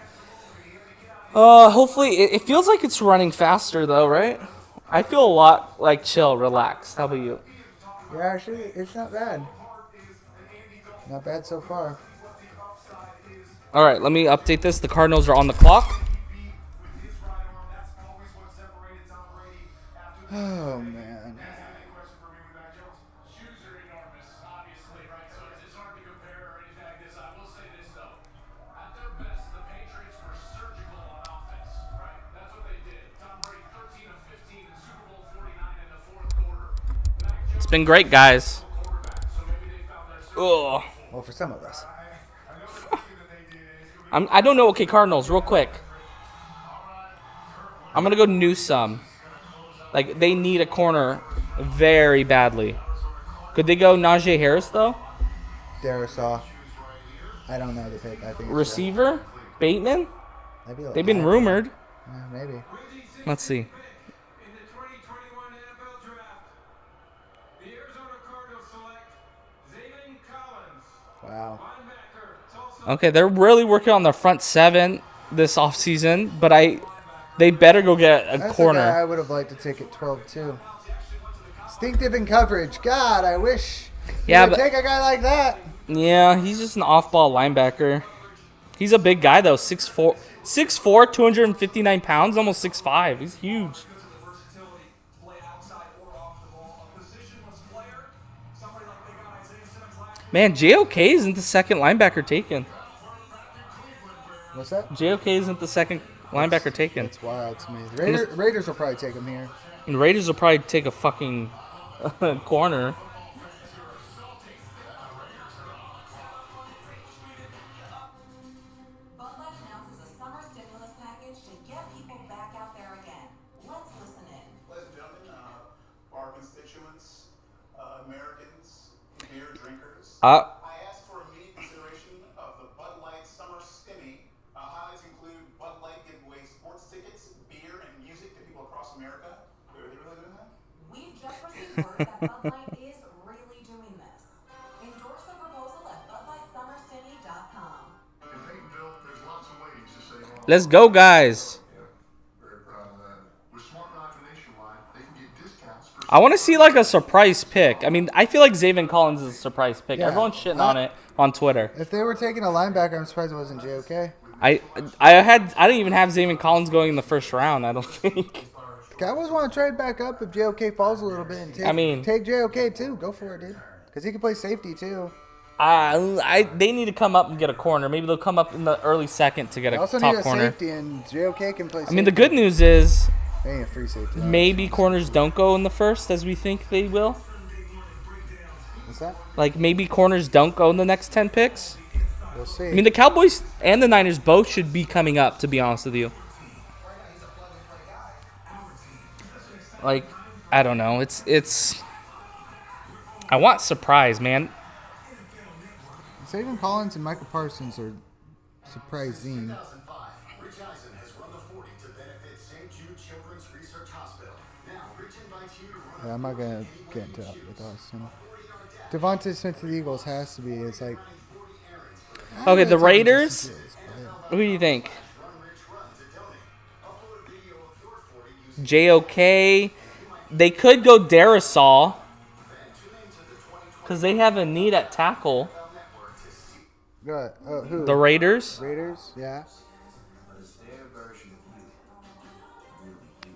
Hopefully, it feels like it's running faster though, right? I feel a lot like chill, relaxed. How about you?
Yeah, actually, it's not bad. Not bad so far.
All right, let me update this. The Cardinals are on the clock.
Oh man.
It's been great, guys. Ugh.
Well, for some of us.
I don't know. Okay, Cardinals, real quick. I'm going to go Newsome. Like, they need a corner very badly. Could they go Najee Harris, though?
Darisaw. I don't know the pick. I think it's
Receiver? Bateman?
Maybe like
They've been
that.
rumored.
Maybe.
Let's see.
In the 2021 NFL Draft, the Arizona Cardinals select Zayvon Collins,
Wow.
linebacker, Tulsa.
Okay, they're really working on the front seven this offseason, but they better go get a
That's
corner.
a guy I would have liked to take at 12 too. Instinctive in coverage. God, I wish.
Yeah,
you would
but-
take a guy like that.
Yeah, he's just an off-ball linebacker. He's a big guy, though. 6'4", 259 pounds, almost 6'5". He's huge. Man, JOK isn't the second linebacker taken.
What's that?
JOK isn't the second linebacker taken.
It's wild to me. Raiders will probably take him here.
And Raiders will probably take a fucking corner.
Bud Light announces a summer stimulus package to get people back out there again. Let's listen in.
Ladies and gentlemen, our constituents, Americans, beer drinkers. I asked for immediate consideration of the Bud Light Summer Stimmy. Highlights include Bud Light give away sports tickets, beer, and music to people across America. Are they really doing that?
We've just received word that Bud Light is really doing this. Endorse the proposal at BudLightSummerStimmy.com.
In Paytonville, there's lots of ways to save on.
Let's go, guys.
Very proud of that. With Smart Knock and Nationwide, they can get discounts for.
I want to see like a surprise pick. I mean, I feel like Zayvon Collins is a surprise pick.
Yeah.
Everyone's shitting on it on Twitter.
If they were taking a linebacker, I'm surprised it wasn't JOK.
I didn't even have Zayvon Collins going in the first round. I don't think.
The Cowboys want to trade back up if JOK falls a little bit and take JOK too. Go for it, dude. Because he can play safety too.
They need to come up and get a corner. Maybe they'll come up in the early second to get
They
a
also
top
need a
corner.
safety, and JOK can play safety.
I mean, the good news is
They ain't a free safety.
maybe corners don't go in the first as we think they will.
What's that?
Like maybe corners don't go in the next 10 picks.
We'll see.
I mean, the Cowboys and the Niners both should be coming up, to be honest with you. Like, I don't know. It's. I want surprise, man.
Zayvon Collins and Michael Parsons are surprising.
2005, Rich Eisen has run the 40 to benefit St. Jude Children's Research Hospital. Now, Rich invites you to run
Yeah, I'm not gonna get into that with Austin. Devontae Smith to the Eagles has to be. It's like.
Okay, the Raiders. Who do you think? JOK, They could go Darasol because they have a need at tackle.
Go ahead. Who?
The Raiders.
Raiders? Yeah.
But it's their version of you. Really you.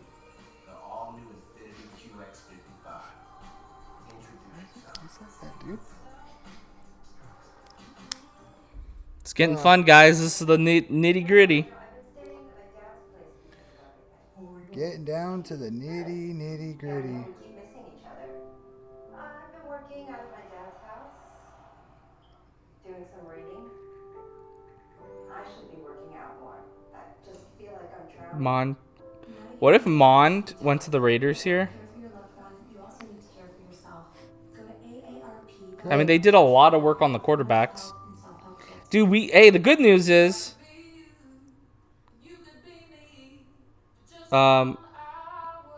The all-new Infiniti QX55. Introduce yourself.
Dude.
It's getting fun, guys. This is the nitty gritty.
Getting down to the nitty gritty.
Keep missing each other. I've been working out of my dad's house, doing some reading. I should be working out more. I just feel like I'm drowning.
Mond. What if Mond went to the Raiders here?
Care for your loved one. You also need to care for yourself. Go to AARP.
I mean, they did a lot of work on the quarterbacks. Dude, the good news is,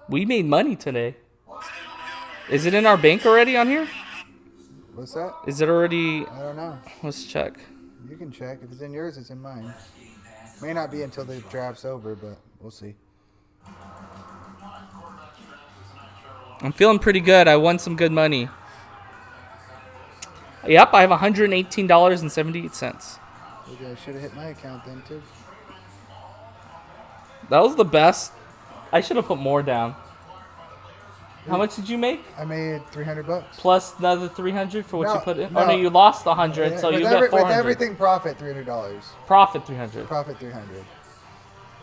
we made money today. Is it in our bank already on here?
What's that?
Is it already?
I don't know.
Let's check.
You can check. If it's in yours, it's in mine. May not be until the draft's over, but we'll see.
I'm feeling pretty good. I won some good money. Yep, I have $118.78.
Maybe I should have hit my account then, too.
That was the best. I should have put more down. How much did you make?
I made $300.
Plus another 300 for what
No,
you put in?
no.
Oh, no, you lost 100, so you got 400.
With everything, profit $300.
Profit 300.
Profit $300.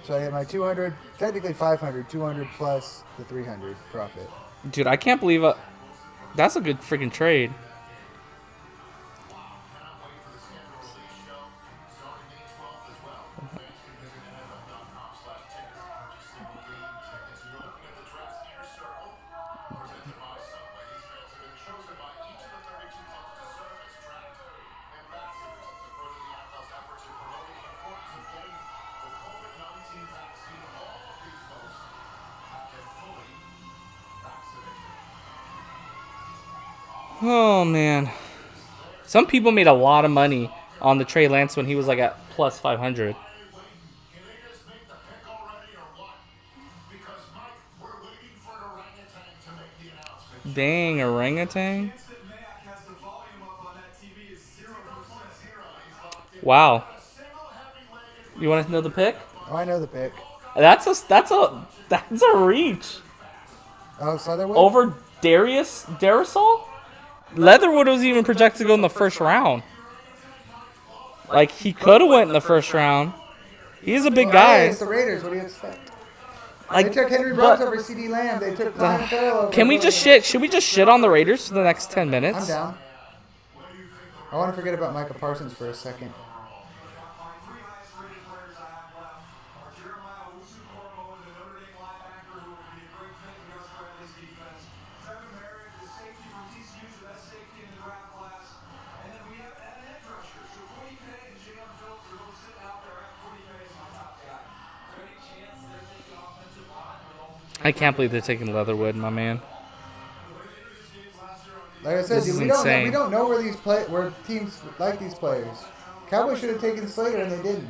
So I had my 200, technically 500, 200 plus the 300 profit.
Dude, I can't believe it. That's a good freaking trade. Oh, man. Some people made a lot of money on the Trey Lance when he was like at plus 500. Dang, orangutan. Wow. You want to know the pick?
Oh, I know the pick.
That's a reach.
Oh, Sutherwood?
Over Darasol? Leatherwood was even projected to go in the first round. Like, he could have went in the first round. He's a big guy.
Hey, it's the Raiders. What do you expect?
Like,
They took Henry Brooks over CD Lamb. They took Clyde Farrell over.
Can we just shit? Should we just shit on the Raiders for the next 10
I'm
minutes?
down. I want to forget about Micah Parsons for a second.
I can't believe they're taking Leatherwood, my man.
Like I said,
This
dude,
is
we
insane.
don't know where teams like these players. Cowboys should have taken Slater and they didn't.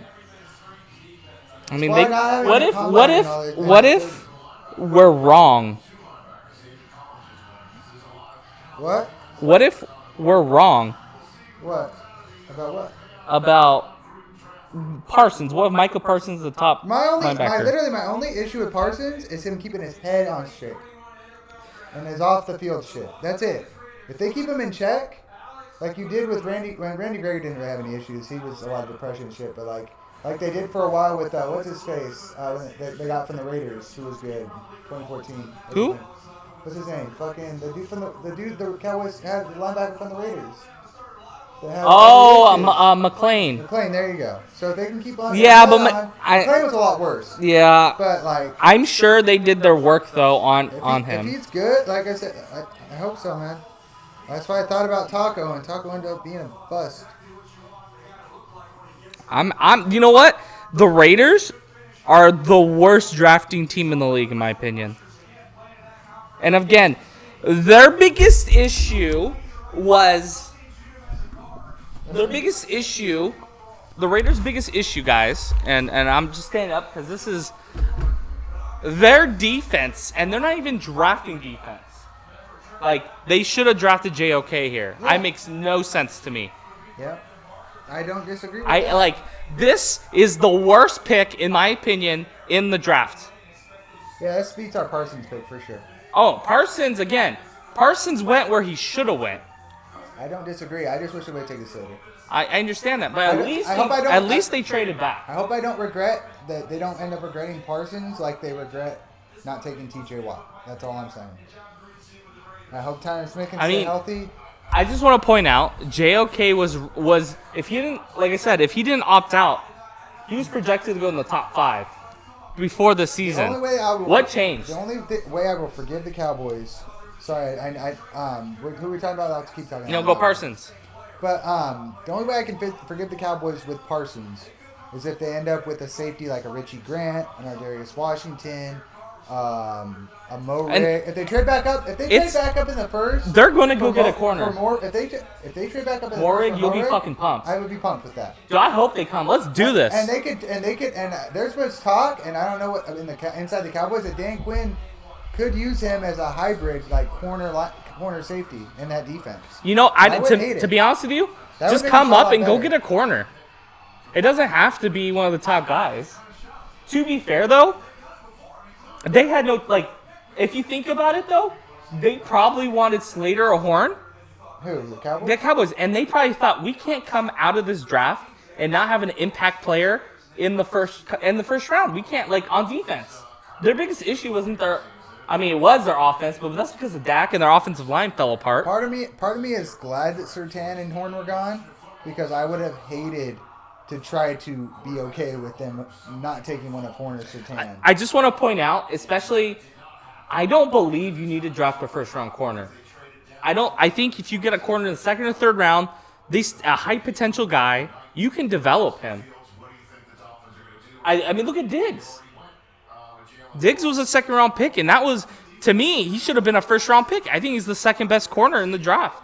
I mean,
Why not having
what
the
if
combine and all that
what
thing?
if we're wrong?
What?
What if we're wrong
What? About what?
about Parsons? What if Michael Parsons is the top
My
linebacker?
only issue with Parsons is him keeping his head on straight and his off the field shit. That's it. If they keep him in check, like you did with Randy, when Randy Gregory didn't really have any issues, he was a lot of depression and shit, but like they did for a while with what's his face they got from the Raiders, who was good, 2014.
Who?
What's his name? Fucking the Cowboys had the linebacker from the Raiders.
McLean.
McLean, there you go. So if they can keep on.
Yeah, but
McLean was a lot worse.
Yeah,
But like,
I'm sure they did their work though on
if
him.
he's good, like I said, I hope so, man. That's why I thought about Taco, and Taco ended up being a bust.
You know what? The Raiders are the worst drafting team in the league, in my opinion. And again, their biggest issue was the Raiders' biggest issue, guys. And I'm just standing up because this is their defense, and they're not even drafting defense. Like, they should have drafted JOK here.
Yeah.
It makes no sense to me.
Yep. I don't disagree with
I
that.
like, this is the worst pick, in my opinion, in the draft.
Yeah, this beats our Parsons pick for sure.
Oh, Parsons, again. Parsons went where he should have went.
I don't disagree. I just wish they would have taken Slater.
I understand that, but
I
at
don't-
least
I hope I don't-
at least they traded back.
I hope I don't regret that they don't end up regretting Parsons like they regret not taking TJ Watt. That's all I'm saying. I hope Tyron Smith can stay healthy.
I just want to point out, JOK was if he didn't, like I said, if he didn't opt out, he was projected to go in the top 5 before the season.
The only way I will,
What changed?
The only way I will forgive the Cowboys. Sorry, who are we talking about? I'll have to keep talking.
Go Parsons.
But the only way I can forgive the Cowboys with Parsons is if they end up with a safety like a Richie Grant, an Ardarius Washington, a Mo Ray. If they trade back up, in the first,
they're going to go get a corner.
For more, if they trade back up in the
Morig,
first, for
you'll be
Morig,
fucking pumped.
I would be pumped with that.
Dude, I hope they come. Let's do this.
And there's much talk, and I don't know what inside the Cowboys that Dan Quinn could use him as a hybrid like corner safety in that defense.
To be honest with you,
That
just
would make
come
us a
up
lot
and go
better.
get a corner. It doesn't have to be one of the top guys. To be fair, though, they had no, if you think about it, though, they probably wanted Slater or Horn.
Who, the Cowboys?
The Cowboys. And they probably thought, we can't come out of this draft and not have an impact player in the first round. We can't, on defense. Their biggest issue wasn't it was their offense, but that's because of Dak and their offensive line fell apart.
Part of me is glad that Surtain and Horn were gone because I would have hated to try to be okay with them not taking one of Horn or Surtain.
I just want to point out, especially, I don't believe you need to draft a first-round corner. I think if you get a corner in the second or third round, a high potential guy, you can develop him. I mean, look at Diggs. Diggs was a second-round pick, and that was, to me, he should have been a first-round pick. I think he's the second-best corner in the draft.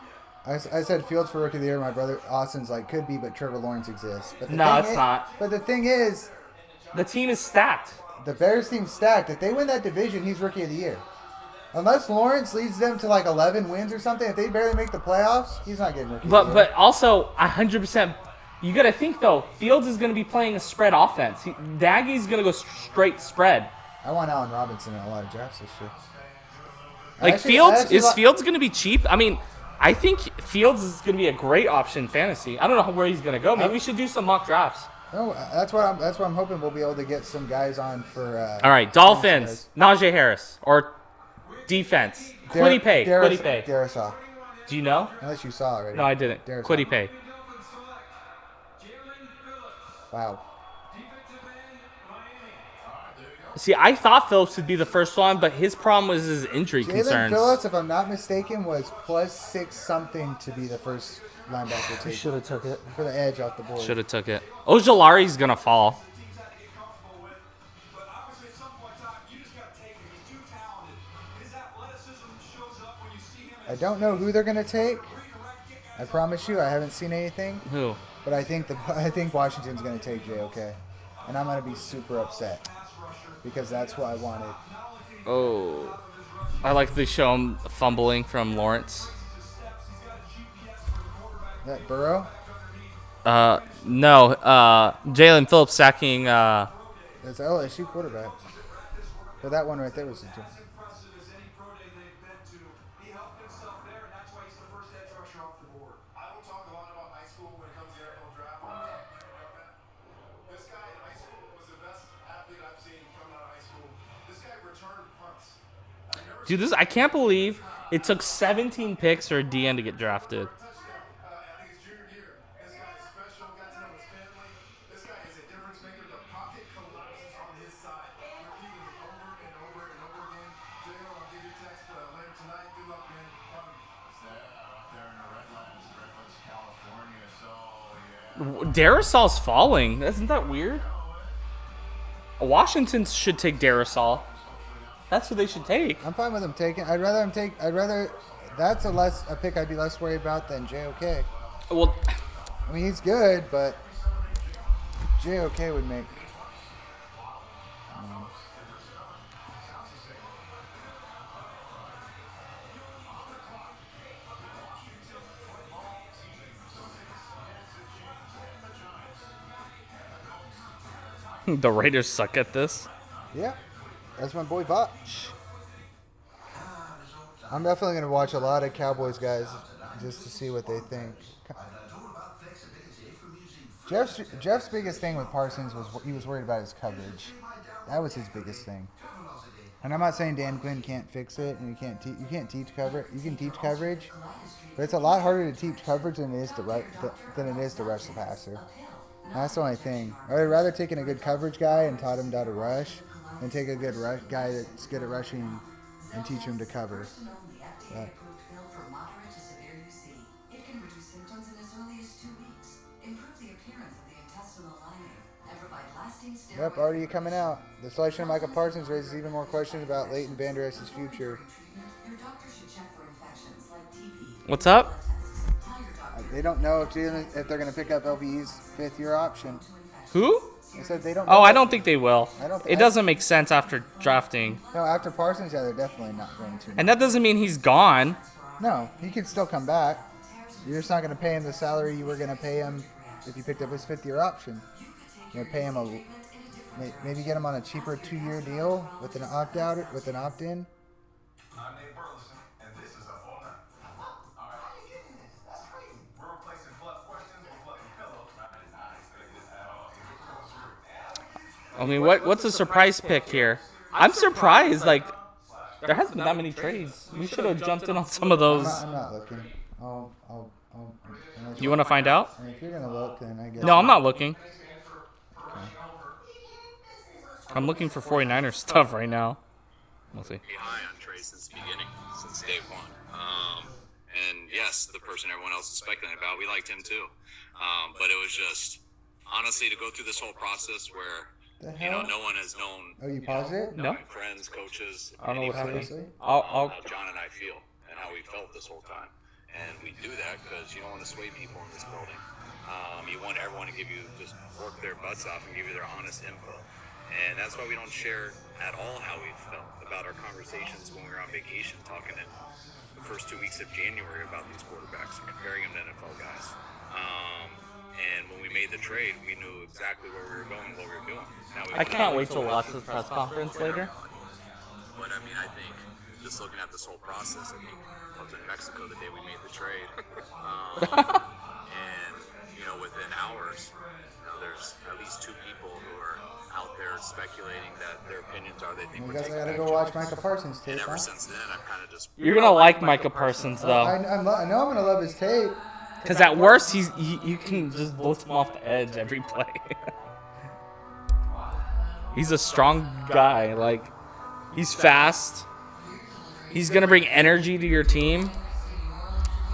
I said Fields for Rookie of the Year. My brother Austin's could be, but Trevor Lawrence exists. But
It's not.
But the thing is,
the team is stacked.
The Bears team's stacked. If they win that division, he's Rookie of the Year. Unless Lawrence leads them to 11 wins or something, if they barely make the playoffs, he's not getting Rookie of the Year.
But also, 100%, you got to think, though, Fields is going to be playing a spread offense. Nagy's going to go straight spread.
I want Allen Robinson in a lot of drafts this year.
Fields going to be cheap? I mean, I think Fields is going to be a great option in fantasy. I don't know where he's going to go. Maybe we should do some mock drafts.
No, that's what I'm hoping we'll be able to get some guys on for.
All right, Dolphins, Najee Harris or defense. Quiddy Pay.
Darisaw.
Do you know?
Unless you saw already.
No, I didn't. Quiddy Pay.
Wow.
See, I thought Phillips would be the first one, but his problem was his injury
Jalen
concerns.
Phillips, if I'm not mistaken, was +6 something to be the first linebacker taken.
Should have took it.
For the edge off the board.
Should have took it. Ojolari's going to fall.
I don't know who they're going to take. I promise you, I haven't seen anything.
Who?
But I think Washington's going to take JOK. And I'm going to be super upset. Because that's what I wanted.
Oh. I like to show him fumbling from Lawrence.
That Burrow?
No. Jalen Phillips sacking.
That's LSU quarterback. But that one right there was a joke.
I don't talk a lot about high school when it comes to the NFL draft. This guy in high school was the best athlete I've seen coming out of high school. This guy returned punts.
Dude, I can't believe it took 17 picks for a DN to get drafted.
I think his junior year. This guy is special. Got to know his family. This guy is a difference maker. The pocket collapses on his side. Repeating it over and over and over again. Jalen, I'll give you a text later tonight. Good luck, man.
They're in the Redlands, California, so yeah.
Darisal's falling. Isn't that weird? Washington should take Darrisaw. That's who they should take.
I'm fine with him taking. That's a pick I'd be less worried about than JOK.
Well,
I mean, he's good, but JOK would make.
The Raiders suck at this.
Yeah, that's my boy Vach. I'm definitely gonna watch a lot of Cowboys guys just to see what they think. Jeff's biggest thing with Parsons was he was worried about his coverage. That was his biggest thing. And I'm not saying Dan Quinn can't fix it and you can't teach coverage. You can teach coverage, but it's a lot harder to teach coverage than it is to rush the passer. And that's the only thing. I would rather taken a good coverage guy and taught him how to rush than take a good guy that's good at rushing and teach him to cover. But, yep, already coming out. The selection of Micah Parsons raises even more questions about Leighton Vander Esch's future.
What's up?
They don't know if they're going to pick up LVE's fifth-year option.
Who?
They said they don't.
Oh, I don't think they will.
It
doesn't make sense after drafting.
No, after Parsons, yeah, they're definitely not going to.
And that doesn't mean he's gone.
No, he can still come back. You're just not going to pay him the salary you were going to pay him if you picked up his fifth-year option. You're going to pay him maybe get him on a cheaper 2-year deal with an opt-out, with an opt-in.
I'm Nate Burleson, and this is a phone line. All right, how you getting this? That's great. We're replacing fluff questions with fluffy pillows. I did not expect this at all.
I mean, what's a surprise pick here? I'm surprised. Like, there hasn't been that many trades. We should have jumped in on some of those.
I'm not looking.
You want to find out?
I mean, if you're going to look, then I guess.
No, I'm not looking. I'm looking for 49ers stuff right now. We'll see.
High on Trey since the beginning, since day one. And yes, the person everyone else is speculating about, we liked him too. But it was just, honestly, to go through this whole process where, no one has known.
Oh, you paused it?
No.
Friends, coaches,
I don't know what happened.
how John and I feel and how we felt this whole time. And we do that because you don't want to sway people in this building. You want everyone to give you, just work their butts off and give you their honest info. And that's why we don't share at all how we felt about our conversations when we were on vacation, talking in the first 2 weeks of January about these quarterbacks and comparing them to NFL guys. And when we made the trade, we knew exactly where we were going, what we were doing.
I can't wait to watch this press conference later.
But I mean, I think just looking at this whole process, I think I was in Mexico the day we made the trade. And, within hours, there's at least 2 people who are out there speculating that their opinions are they think
You
we're
guys
taking
gotta
back
go
Joe
watch
Burrow.
Micah Parsons tape.
And ever
Huh?
since then, I've kind of just.
You're gonna like Micah Parsons though,
I know I'm gonna love his tape.
because at worst you can just blitz him off the edge every play. He's a strong guy. Like, he's fast. He's gonna bring energy to your team.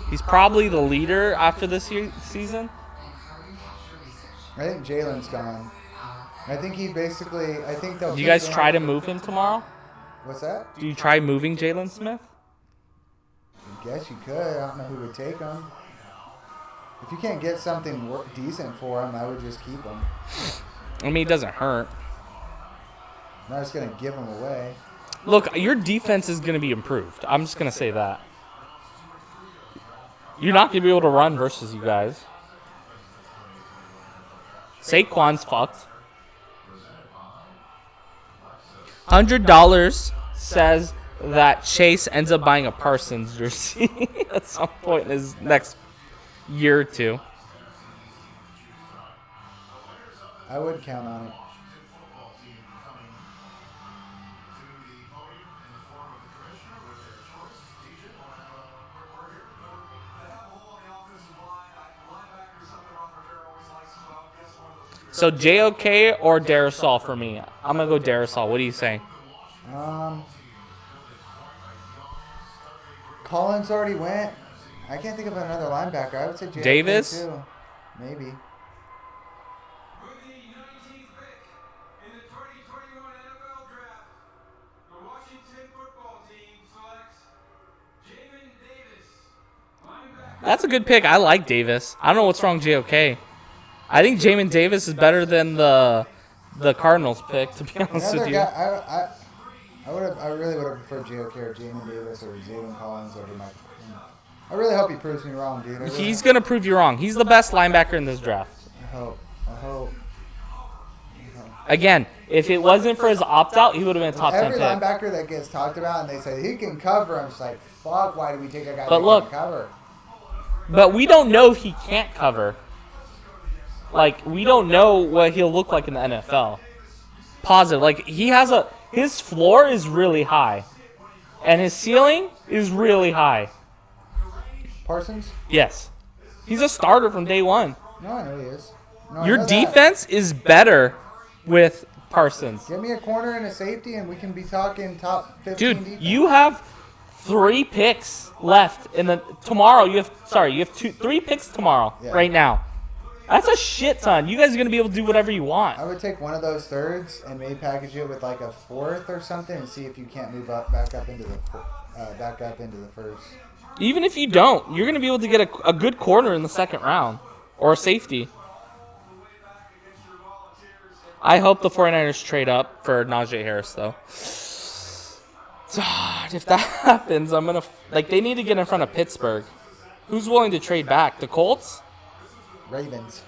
He's probably the leader after this season.
I think Jalen's gone. I think he basically. I think they'll.
Do you guys try to move him tomorrow?
What's that?
Do you try moving Jalen Smith?
I guess you could. I don't know who would take him. If you can't get something decent for him, I would just keep him.
I mean, it doesn't hurt.
I'm not just gonna give him away.
Look, your defense is going to be improved. I'm just going to say that. You're not going to be able to run versus you guys. Saquon's fucked. $100 says that Chase ends up buying a Parsons jersey at some point in his next year or two.
I would count on it.
So JOK or Darrisaw for me? I'm going to go Darrisaw. What do you say?
Collins already went. I can't think of another linebacker. I would say JOK
Davis?
too. Maybe.
That's a good pick. I like Davis. I don't know what's wrong with JOK. I think Jamin Davis is better than the Cardinals pick, to be honest with you.
I really would have preferred JOK or Jamin Davis or Zayden Collins over Mike. I really hope he proves me wrong, dude.
He's going to prove you wrong. He's the best linebacker in this draft.
I hope.
Again, if it wasn't for his opt-out, he would have been a top 10
Every
pick.
linebacker that gets talked about and they say he can cover, I'm just like, fuck, why do we take a guy
But
that
look-
can cover?
But we don't know if he can't cover. Like, we don't know what he'll look like in the NFL. Positive. Like, his floor is really high. And his ceiling is really high.
Parsons?
Yes. He's a starter from day one.
No, I know he is. No, I
Your
know that.
defense is better with Parsons.
Give me a corner and a safety, and we can be talking top 15
Dude,
defense.
you have 3 picks left in the tomorrow. You have 3 picks tomorrow.
Yeah.
Right now. That's a shit ton. You guys are gonna be able to do whatever you want.
I would take one of those thirds and maybe package it with like a fourth or something, and see if you can't move back up into the first.
Even if you don't, you're gonna be able to get a good corner in the second round or a safety. I hope the 49ers trade up for Najee Harris though. God, if that happens, I'm gonna they need to get in front of Pittsburgh. Who's willing to trade back? The Colts?
Ravens.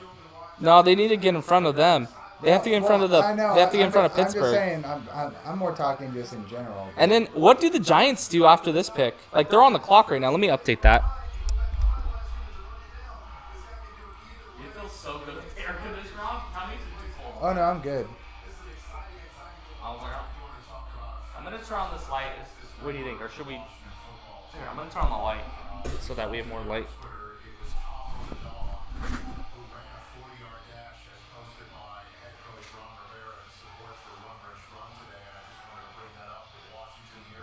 No, they need to get in front of them. They have to get in front of the.
I know,
They have to get in front of
I'm just
Pittsburgh.
saying, I'm more talking just in general.
And then what do the Giants do after this pick? Like they're on the clock right now. Let me update that. It feels so good with the air conditioner on.
Oh no, I'm good.
I'm gonna turn on this light. What do you think? Or should we? Here, I'm gonna turn on the light so that we have more light.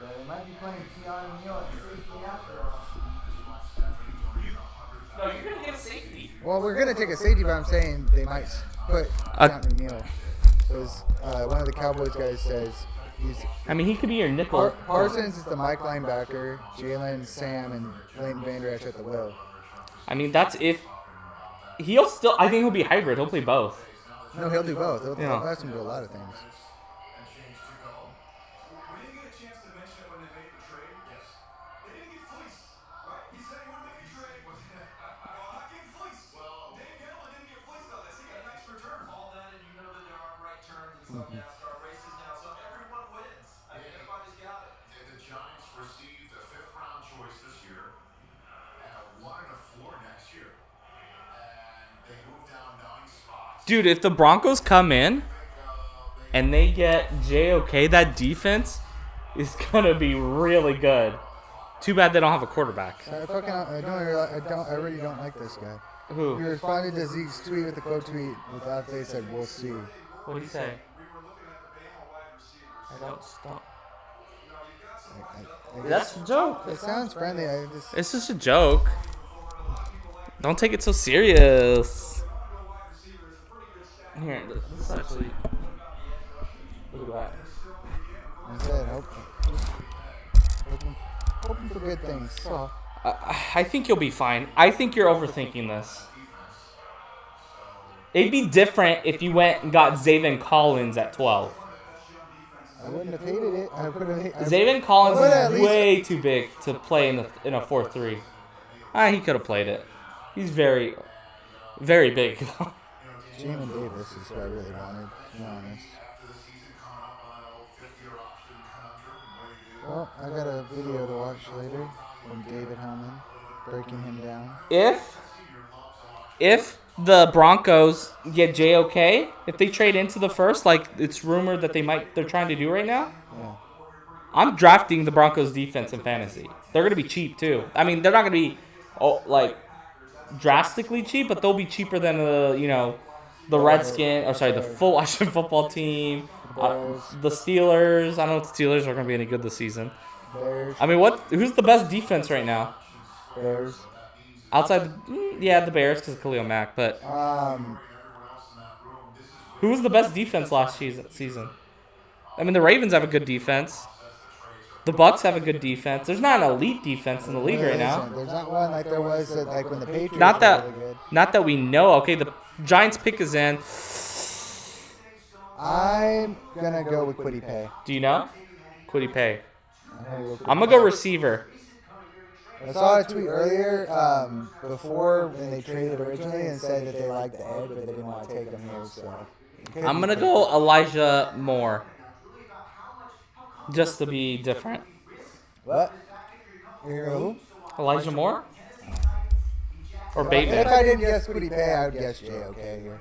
They might be playing Keanu Neal at safety after all.
No, you're gonna get a safety.
Well, we're gonna take a safety, but I'm saying they might put Keanu Neal. Because one of the Cowboys guys says he's.
I mean, he could be your nickel.
Parsons is the Mike linebacker, Jalen, Sam, and Leighton Vander Esch at the will.
I mean, that's if he'll still. I think he'll be hybrid. He'll play both.
No, he'll do both. He'll
Yeah.
ask him to do a lot of things.
We didn't get a chance to mention it when they made the trade. Yes. They didn't get fleeced, right? He said he wouldn't make a trade. Well, not getting fleeced. Well, Dave Gettleman didn't get fleeced on this. He got a nice return. All that, and you know that there are right turns in some NASCAR races now, so everyone wins. I mean, everybody's got it.
The Giants received a 5th-round choice this year and a 1 and a 4 next year. And they moved down 9 spots.
Dude, if the Broncos come in and they get JOK, that defense is gonna be really good. Too bad they don't have a quarterback.
I already don't like this guy.
Who?
He responded to Zeke's tweet with the quote tweet without they said, "We'll see."
What did he say? I don't stop. That's a joke.
It sounds friendly.
It's just a joke. Don't take it so serious. Here, this is actually. Look at that.
I said, hoping for good things. So,
I think you'll be fine. I think you're overthinking this. It'd be different if you went and got Zaven Collins at 12.
I wouldn't have hated it.
Zaven Collins
would at
is
least-
way too big to play in a 4-3. He could have played it. He's very, very big.
Jamin Davis is who I really wanted, to be honest. Well, I got a video to watch later from David Hellman breaking him down.
If the Broncos get JOK, if they trade into the first, like it's rumored that they're trying to do right now,
Yeah.
I'm drafting the Broncos defense in fantasy. They're gonna be cheap too. I mean, they're not gonna be drastically cheap, but they'll be cheaper than the full Washington football team, the Steelers. I don't know if the Steelers are gonna be any good this season.
Bears.
I mean, who's the best defense right now?
Bears.
Outside, the Bears because of Khalil Mack. But who was the best defense last season? I mean, the Ravens have a good defense. The Bucks have a good defense. There's not an elite defense in the league right now.
There's not one like there was when the Patriots
Not
were really good.
that we know. Okay, the Giants pick is in.
I'm gonna go with Kwity Paye.
Do you know? Kwity Paye. I'm gonna go receiver.
I saw a tweet earlier before when they traded originally and said that they liked the edge, but they didn't want to take him here. So
I'm gonna go Elijah Moore. Just to be different.
What? You're who?
Elijah Moore? Or
If
Bateman?
I didn't guess Woody Pay, I would guess JOK here.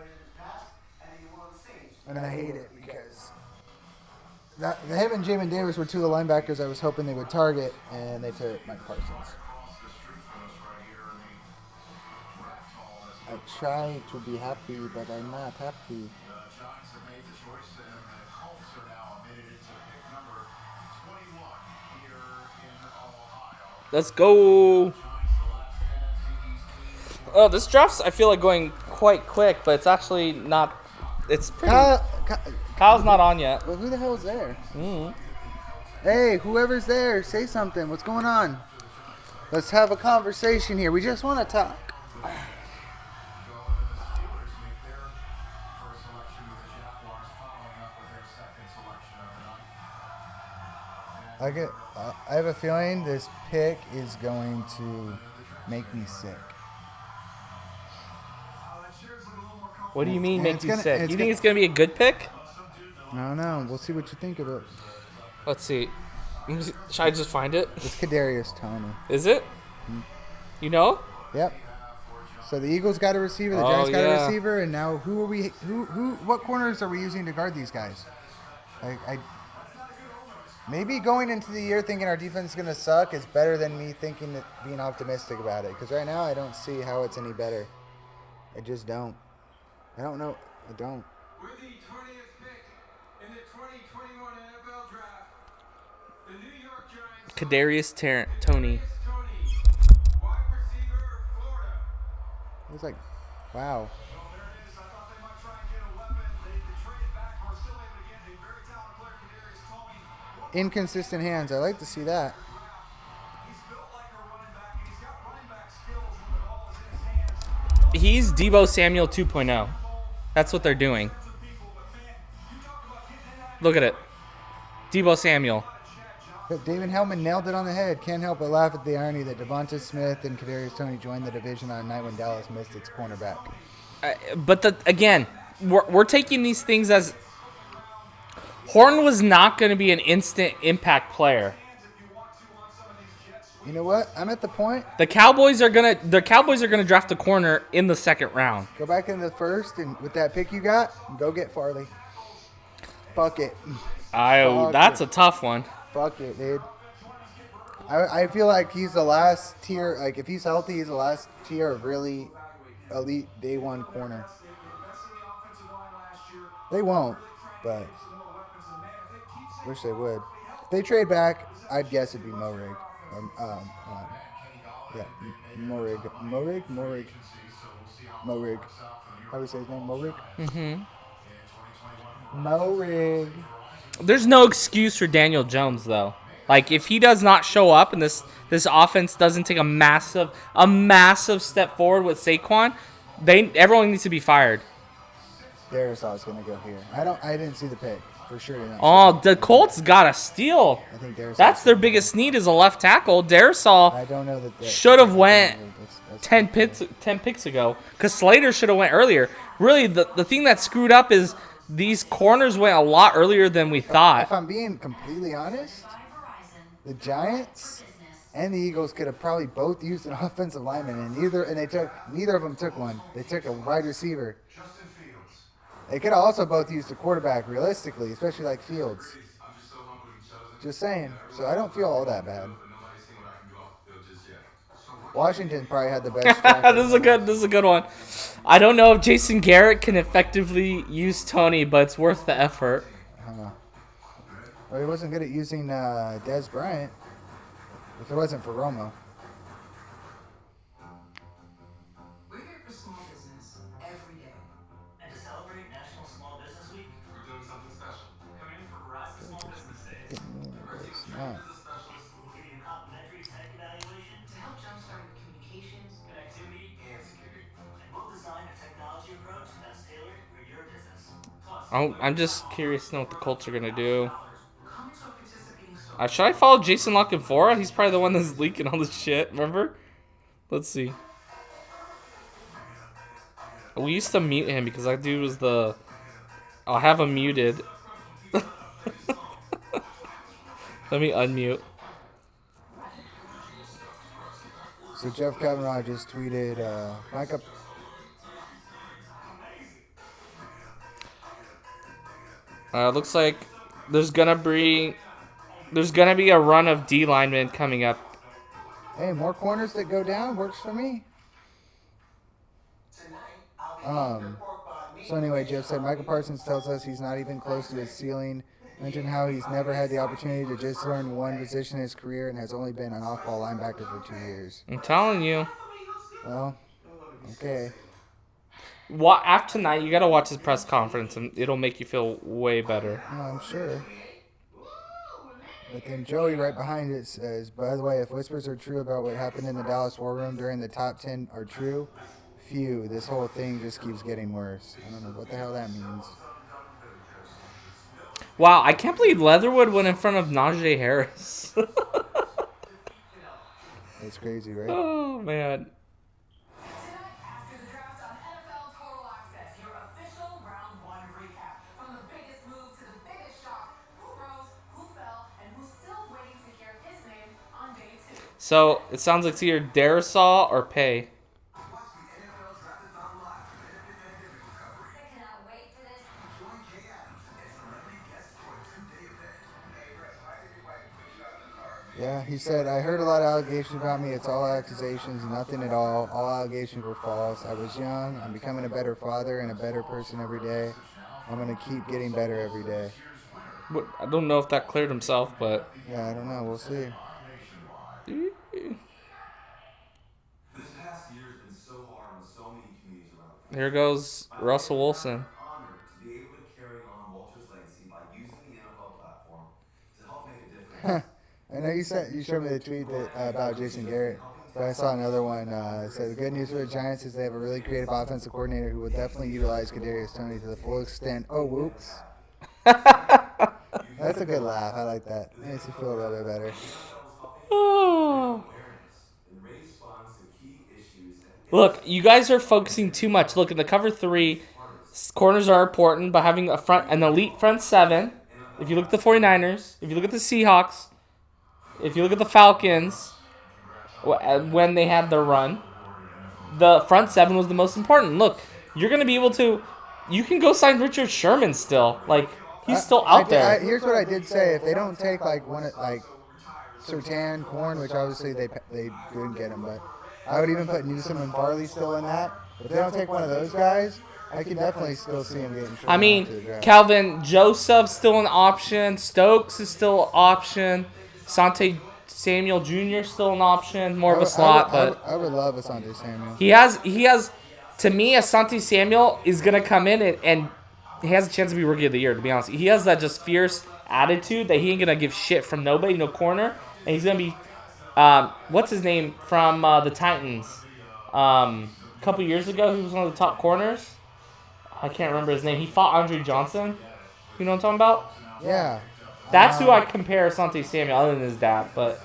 And I hate it because him and Jamin Davis were two of the linebackers I was hoping they would target, and they took Mike Parsons. I try to be happy, but I'm not happy.
Let's go. Oh, this draft's, I feel like, going quite quick, but it's actually not. It's pretty. Kyle's not on yet.
Well, who the hell's there?
Mm-hmm.
Hey, whoever's there, say something. What's going on? Let's have a conversation here. We just want to talk. I have a feeling this pick is going to make me sick.
What do you mean
And
make
it's
you
gonna-
sick?
it's
You
gonna-
think it's going to be a good pick?
I don't know. We'll see what you think of it.
Let's see. Should I just find it?
It's Kadarius Toney.
Is it? You know?
Yep. So the Eagles got a receiver, the
Oh,
Giants got
yeah.
a receiver, and now what corners are we using to guard these guys? Maybe going into the year thinking our defense is going to suck is better than me thinking that being optimistic about it. Because right now I don't see how it's any better. I just don't. I don't know. I don't.
With the 20th pick in the 2021 NFL Draft, the New York Giants
Kadarius Toney.
wide receiver, Florida.
It was like, wow. Inconsistent hands. I like to see that.
He's Deebo Samuel 2.0. That's what they're doing. Look at it. Deebo Samuel.
But David Hellman nailed it on the head. Can't help but laugh at the irony that Devonta Smith and Kadarius Toney joined the division on a night when Dallas missed its cornerback.
But again, we're taking these things as Horton was not going to be an instant impact player.
You know what? I'm at the point.
The Cowboys are gonna draft a corner in the second round.
Go back in the first, and with that pick you got, go get Farley. Fuck it.
That's a tough one.
Fuck it, dude. I feel like he's the last tier. Like, if he's healthy, he's the last tier of really elite day one corner. They won't, but wish they would. If they trade back, I'd guess it'd be Morig. Yeah, Morig. How do we say his name? Morig?
Mm-hmm.
Morig.
There's no excuse for Daniel Jones, though. Like, if he does not show up and this offense doesn't take a massive step forward with Saquon, everyone needs to be fired.
Darisaul's gonna go here. I didn't see the pick for sure.
Oh, the Colts got a steal.
I think Darisaul.
That's their biggest need is a left tackle. Darisaul
I don't know that
should have went
that's
10 picks ago because Slater should have went earlier. Really, the thing that screwed up is these corners went a lot earlier than we thought.
If I'm being completely honest, the Giants and the Eagles could have probably both used an offensive lineman, and neither of them took one. They took a wide receiver. They could have also both used a quarterback, realistically, especially like Fields. Just saying. So I don't feel all that bad. Washington probably had the best.
This is a good one. I don't know if Jason Garrett can effectively use Toney, but it's worth the effort.
Well, he wasn't good at using Dez Bryant. If it wasn't for Romo.
We're here for small business every day. And to celebrate National Small Business Week, we're doing something special. Come in for Verizon Small Business Days. Our team of trainers and specialists will give you a complimentary tech evaluation to help jumpstart your communications, connectivity, and security. And we'll design a technology approach that's tailored for your business. Plus,
I'm just curious to know what the Colts are going to do. Should I follow Jason La Canfora? He's probably the one that's leaking all this shit, remember? Let's see. We used to mute him because that dude was the I'll have him muted. Let me unmute.
So Jeff Kavanaugh just tweeted, Micah.
Looks like there's gonna be a run of D linemen coming up.
Hey, more corners that go down works for me. So anyway, Jeff said Michael Parsons tells us he's not even close to his ceiling. Mentioned how he's never had the opportunity to just learn one position in his career and has only been an off-ball linebacker for 2 years.
I'm telling you.
Well, okay.
After tonight, you gotta watch his press conference, and it'll make you feel way better.
I'm sure. But then Joey right behind it says, by the way, if whispers are true about what happened in the Dallas War Room during the top 10 are true, phew, this whole thing just keeps getting worse. I don't know what the hell that means.
Wow, I can't believe Leatherwood went in front of Najee Harris.
It's crazy, right?
Oh, man.
After the draft on NFL Total Access, your official round one recap. From the biggest move to the biggest shock, who rose, who fell, and who's still waiting to hear his name on day 2.
So, it sounds like it's either Darisaw or Pay.
Yeah, he said, I heard a lot of allegations about me. It's all accusations, nothing at all. All allegations were false. I was young. I'm becoming a better father and a better person every day. I'm going to keep getting better every day.
I don't know if that cleared himself, but...
Yeah, I don't know. We'll see.
This past year has been so hard on so many communities around the country.
Here goes Russell Wilson.
Honored to be able to carry on Walter's legacy by using the NFL platform to help make a difference.
I know you showed me the tweet about Jason Garrett, but I saw another one. Said the good news for the Giants is they have a really creative offensive coordinator who will definitely utilize Kadarius Toney to the full extent. Oh, whoops. That's a good laugh. I like that. It makes you feel a little bit better.
Oh. Look, you guys are focusing too much. Look, in the cover 3, corners are important, but having an elite front 7. If you look at the 49ers, if you look at the Seahawks, if you look at the Falcons, when they had their run, the front 7 was the most important. Look, you're going to be able to... You can go sign Richard Sherman still. Like, he's still out there.
Here's what I did say. If they don't take, Surtain, Corn, which obviously they didn't get him, but I would even put Newsom and Farley still in that. If they don't take one of those guys, I can definitely still see him getting...
I mean, Calvin Joseph's still an option. Stokes is still an option. Asante Samuel Jr. is still an option, more of a slot, but
I would love Asante Samuel.
He has. To me, Asante Samuel is gonna come in and he has a chance to be Rookie of the Year. To be honest, he has that just fierce attitude that he ain't gonna give shit from nobody, no corner, and he's gonna be, what's his name from the Titans? A couple years ago, he was one of the top corners. I can't remember his name. He fought Andre Johnson. You know what I'm talking about?
Yeah.
That's who I compare Asante Samuel, other than his dad, but...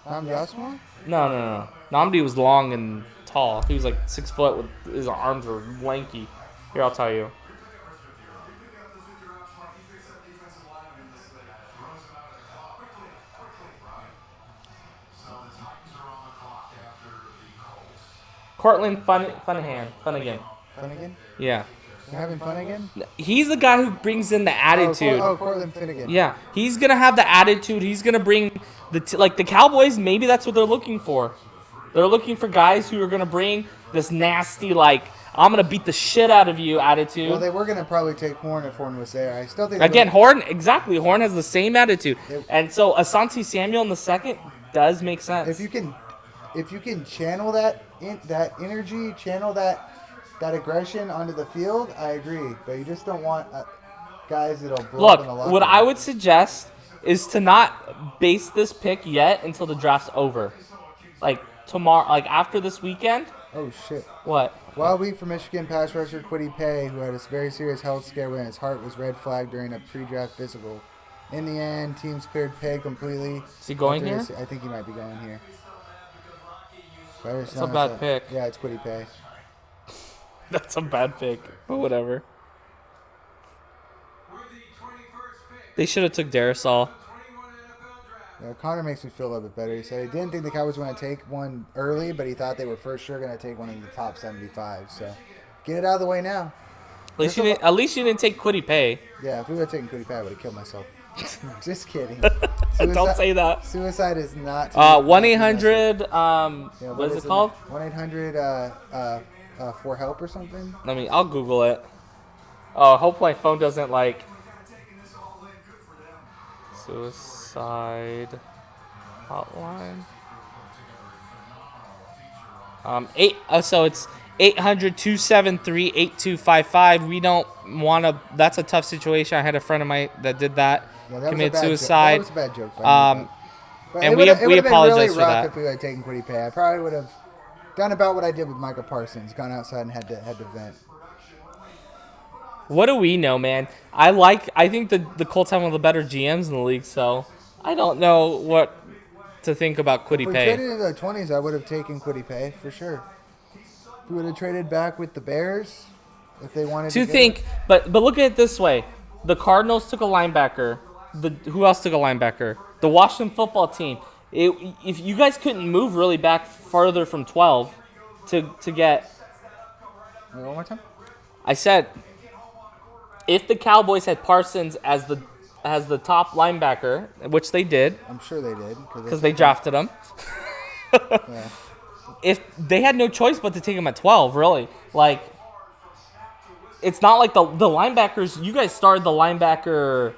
Namdi Osmar?
No. Namdi was long and tall. He was like 6 foot with his arms were lanky. Here, I'll tell you. Cortland Finnegan.
Finnegan?
Yeah.
You're having fun again?
He's the guy who brings in the attitude.
Cortland Finnegan.
Yeah, he's gonna have the attitude. He's gonna bring the Cowboys. Maybe that's what they're looking for. They're looking for guys who are gonna bring this nasty, I'm gonna beat the shit out of you attitude.
Well, they were gonna probably take Horn if Horn was there. I still think
Horn has the same attitude, and so Asante Samuel in the second does make sense.
If you can channel that energy, channel that aggression onto the field, I agree. But you just don't want guys that'll blow up in the locker room.
What I would suggest is to not base this pick yet until the draft's over. Tomorrow, after this weekend.
Oh, shit.
What?
Wild week for Michigan pass rusher Kwity Paye, who had a very serious health scare when his heart was red flagged during a pre-draft physical. In the end, teams cleared Paye completely.
Is he going here?
I think he might be going here.
That's a bad pick.
Yeah, it's Kwity Paye.
That's a bad pick, but whatever. They should have took Darasol.
Yeah, Connor makes me feel a little bit better. He said he didn't think the Cowboys were going to take one early, but he thought they were for sure going to take one in the top 75. So get it out of the way now.
At least you didn't take Quiddy Pay.
Yeah, if we would have taken Quiddy Pay, I would have killed myself. Just kidding.
Don't say that.
Suicide is not.
1-800.
Yeah,
What is it called?
1-800 for help or something.
I'll Google it. Oh, hope my phone doesn't like. Suicide hotline. So it's 800-273-8255. We don't want to. That's a tough situation. I had a friend of mine that did that.
Yeah, that
committed
was a bad
suicide.
That was a bad joke. But
And we apologize
really
for
rough
that.
if we had taken Quiddy Pay. I probably would have done about what I did with Michael Parsons. Gone outside and had to vent.
What do we know, man? I think the Colts have one of the better GMs in the league, so I don't know what to think about Quiddy
If we
Pay.
traded in the 20s, I would have taken Quiddy Pay for sure. If we would have traded back with the Bears, if they wanted to get it.
But look at it this way: the Cardinals took a linebacker. Who else took a linebacker? The Washington Football Team. If you guys couldn't move really back further from 12 to get.
Wait, one more time.
I said, if the Cowboys had Parsons as the top linebacker, which they did,
I'm sure they did
because they drafted him.
Yeah.
If they had no choice but to take him at 12, really, like, it's not like the linebackers. You guys started the linebacker,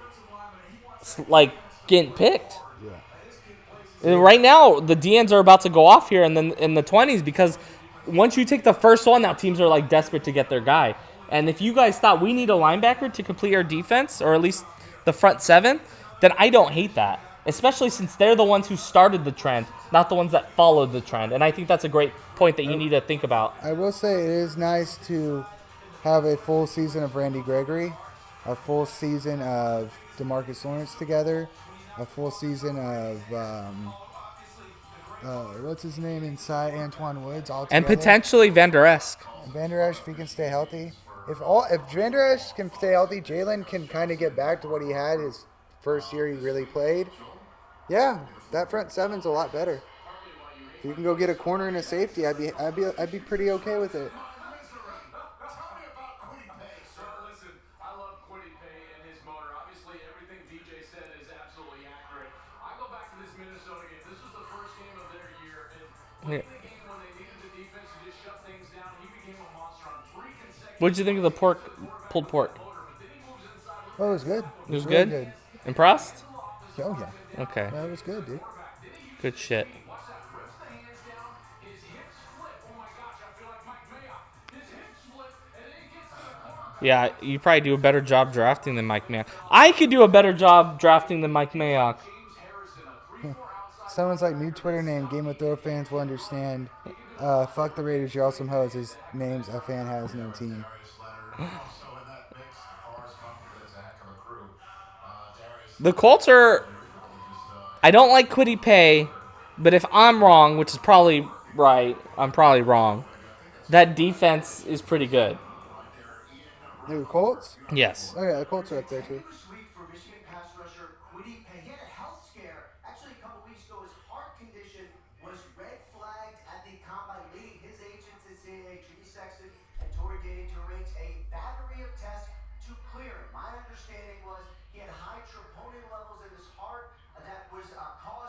like, getting picked.
Yeah.
And right now, the DNs are about to go off here in the 20s because once you take the first one, now teams are like desperate to get their guy. And if you guys thought we need a linebacker to complete our defense, or at least the front seven, then I don't hate that. Especially since they're the ones who started the trend, not the ones that followed the trend. And I think that's a great point that you need to think about.
I will say it is nice to have a full season of Randy Gregory, a full season of DeMarcus Lawrence together, a full season of what's his name inside Antoine Woods all together.
And potentially Van Der Esch.
Van Der Esch, if he can stay healthy. If Van Der Esch can stay healthy, Jalen can kind of get back to what he had his first year he really played. Yeah, that front seven's a lot better. If you can go get a corner and a safety, I'd be pretty okay with it.
Yeah. What did you think of the pulled pork?
Oh, it was good.
It was
really
good? Impressed?
Oh, yeah.
Okay.
Yeah, it was good, dude.
Good shit. Yeah, you probably do a better job drafting than Mike Mayock. I could do a better job drafting than Mike Mayock.
Someone's like, new Twitter name, Game of Thrones fans will understand. Fuck the Raiders, you're awesome hoes. His name's a fan has no team.
The Colts are... I don't like Quiddy Pay, but if I'm wrong, which is probably right, I'm probably wrong, that defense is pretty good.
The Colts?
Yes.
Oh, yeah, the Colts are up there, too.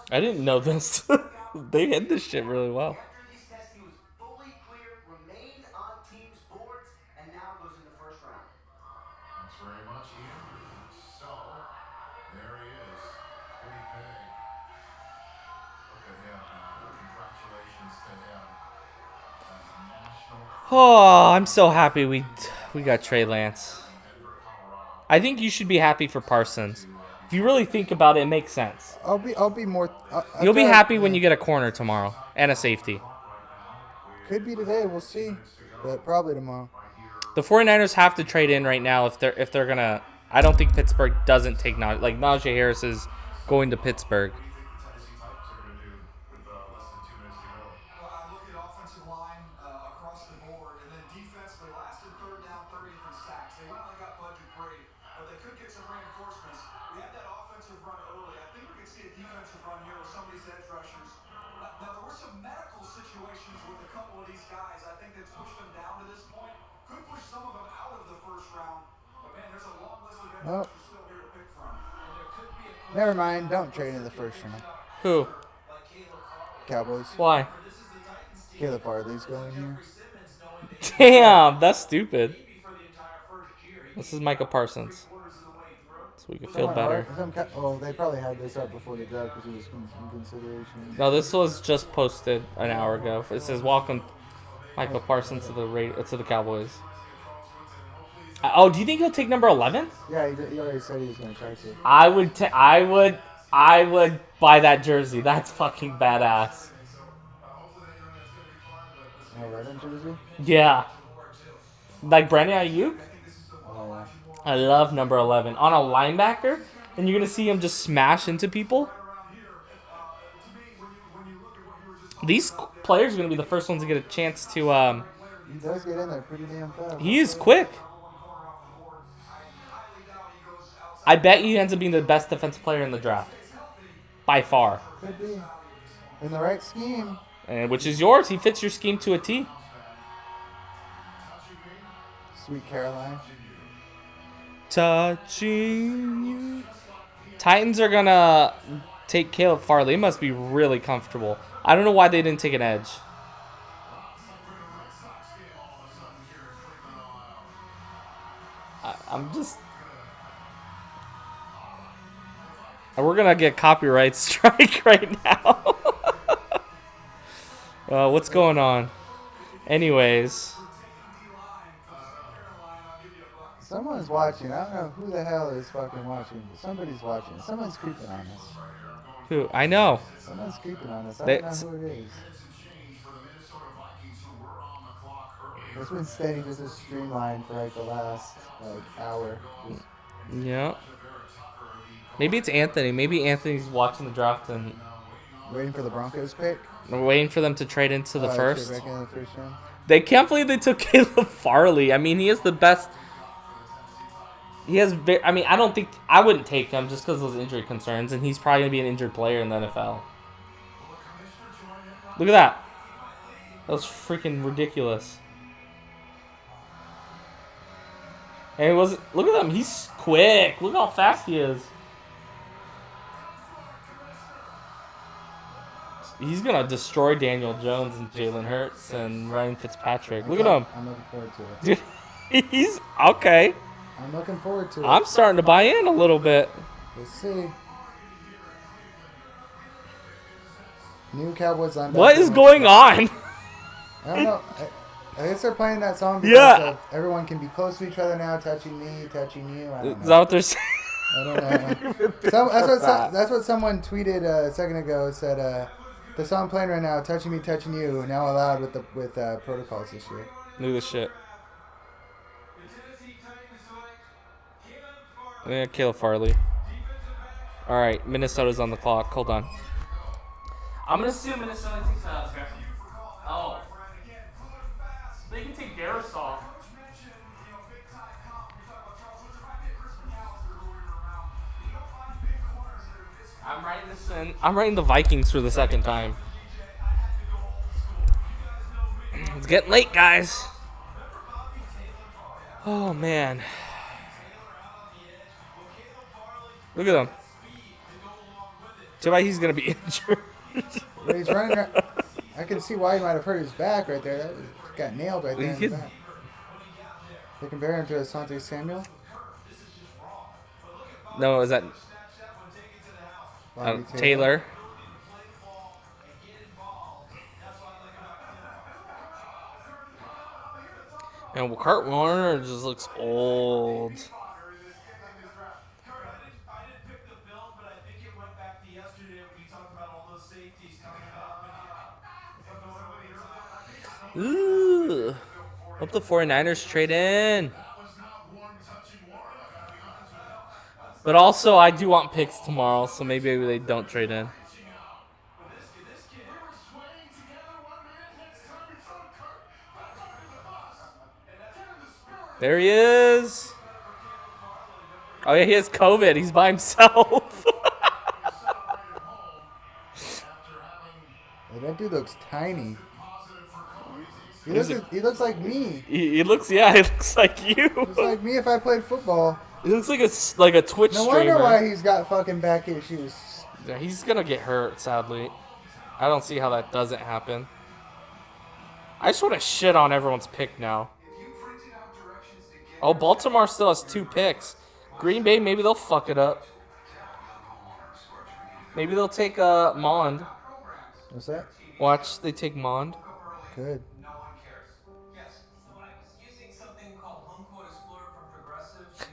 I didn't know this. They hid this shit really well. Oh, I'm so happy we got Trey Lance. I think you should be happy for Parsons. If you really think about it, it makes sense.
I'll be more.
You'll be happy when you get a corner tomorrow and a safety.
Could be today. We'll see, but probably tomorrow.
The 49ers have to trade in right now if they're gonna. I don't think Pittsburgh doesn't take Najee Harris is going to Pittsburgh.
but they could get some reinforcements. We had that offensive run early. I think we could see a defensive run here with some of these edge rushers. Now, there were some medical situations with a couple of these guys. I think that's pushed them down to this point. Could push some of them out of the first round. But, man, there's a long list of edge rushers still here to pick from. And there could be a
Never mind. Don't trade in the first round.
Who?
Cowboys.
Why?
Caleb Farley's going here.
Damn, that's stupid. This is Micah Parsons. So we can feel better.
Oh, they probably had this up before the draft because it was in consideration.
No, this was just posted an hour ago. It says, welcome Michael Parsons to the Cowboys. Oh, do you think he'll take number 11?
Yeah, he already said he was going to try to.
I would buy that jersey. That's fucking badass.
11 jersey?
Yeah. Like Brandon Ayuk?
Oh, yeah.
I love number 11. On a linebacker, and you're going to see him just smash into people. These players are going to be the first ones to get a chance to...
He does get in there pretty damn fast.
He is quick. I bet he ends up being the best defensive player in the draft. By far.
Could be. In the right scheme.
Which is yours. He fits your scheme to a T.
Sweet Caroline.
Touching you. Titans are going to take Caleb Farley. He must be really comfortable. I don't know why they didn't take an edge. I'm just... We're going to get copyright strike right now. What's going on? Anyways.
Someone's watching. I don't know who the hell is fucking watching, but somebody's watching. Someone's creeping on us.
Who? I know.
Someone's creeping on us. I don't know who it is. It's been steady just a streamline for like the last hour.
Yeah. Maybe it's Anthony. Maybe Anthony's watching the draft and
waiting for the Broncos pick.
We're waiting for them to trade into the first.
Back in the first round.
They can't believe they took Caleb Farley. I mean, he is the best. He has. I mean, I don't think I wouldn't take him just because of those injury concerns, and he's probably gonna be an injured player in the NFL. Look at that. That was freaking ridiculous. And it was. Look at him. He's quick. Look how fast he is. He's going to destroy Daniel Jones and Jalen Hurts and Ryan Fitzpatrick. Look at him.
I'm looking forward to it.
Dude, he's okay.
I'm looking forward to it.
I'm starting to buy in a little bit.
Let's see. New Cowboys linebacker.
What is going on?
I don't know. I guess they're playing that song because everyone can be close to each other now, touching me, touching you. I don't know.
Is that what they're saying?
I don't know. That's what someone tweeted a second ago. It said, the song playing right now, "Touching Me, Touching You," now allowed with protocols this year.
Look at this shit. Yeah, Caleb Farley. All right, Minnesota's on the clock. Hold on. I'm gonna assume Minnesota takes a. Oh. They can take Darisaw. I'm writing this in. I'm writing the Vikings for the second time. It's getting late, guys. Oh, man. Look at him. Too bad he's going to be injured.
But he's running around. I can see why he might have hurt his back right there. That got nailed right there in the back. They compare him to Asante Samuel?
No, is that... Taylor. And Kurt Warner just looks old. Ooh. Hope the 49ers trade in. But also, I do want picks tomorrow, so maybe they don't trade in. There he is. Oh yeah, he has COVID. He's by himself.
Oh, that dude looks tiny. He looks like me.
he looks, yeah, he looks like you.
Looks like me if I played football.
He looks like a Twitch
No
streamer.
wonder why he's got fucking back issues.
Yeah, he's gonna get hurt, sadly. I don't see how that doesn't happen. I just want to shit on everyone's pick now. Oh, Baltimore still has 2 picks. Green Bay, maybe they'll fuck it up. Maybe they'll take Mond.
What's that?
Watch, they take Mond.
Good.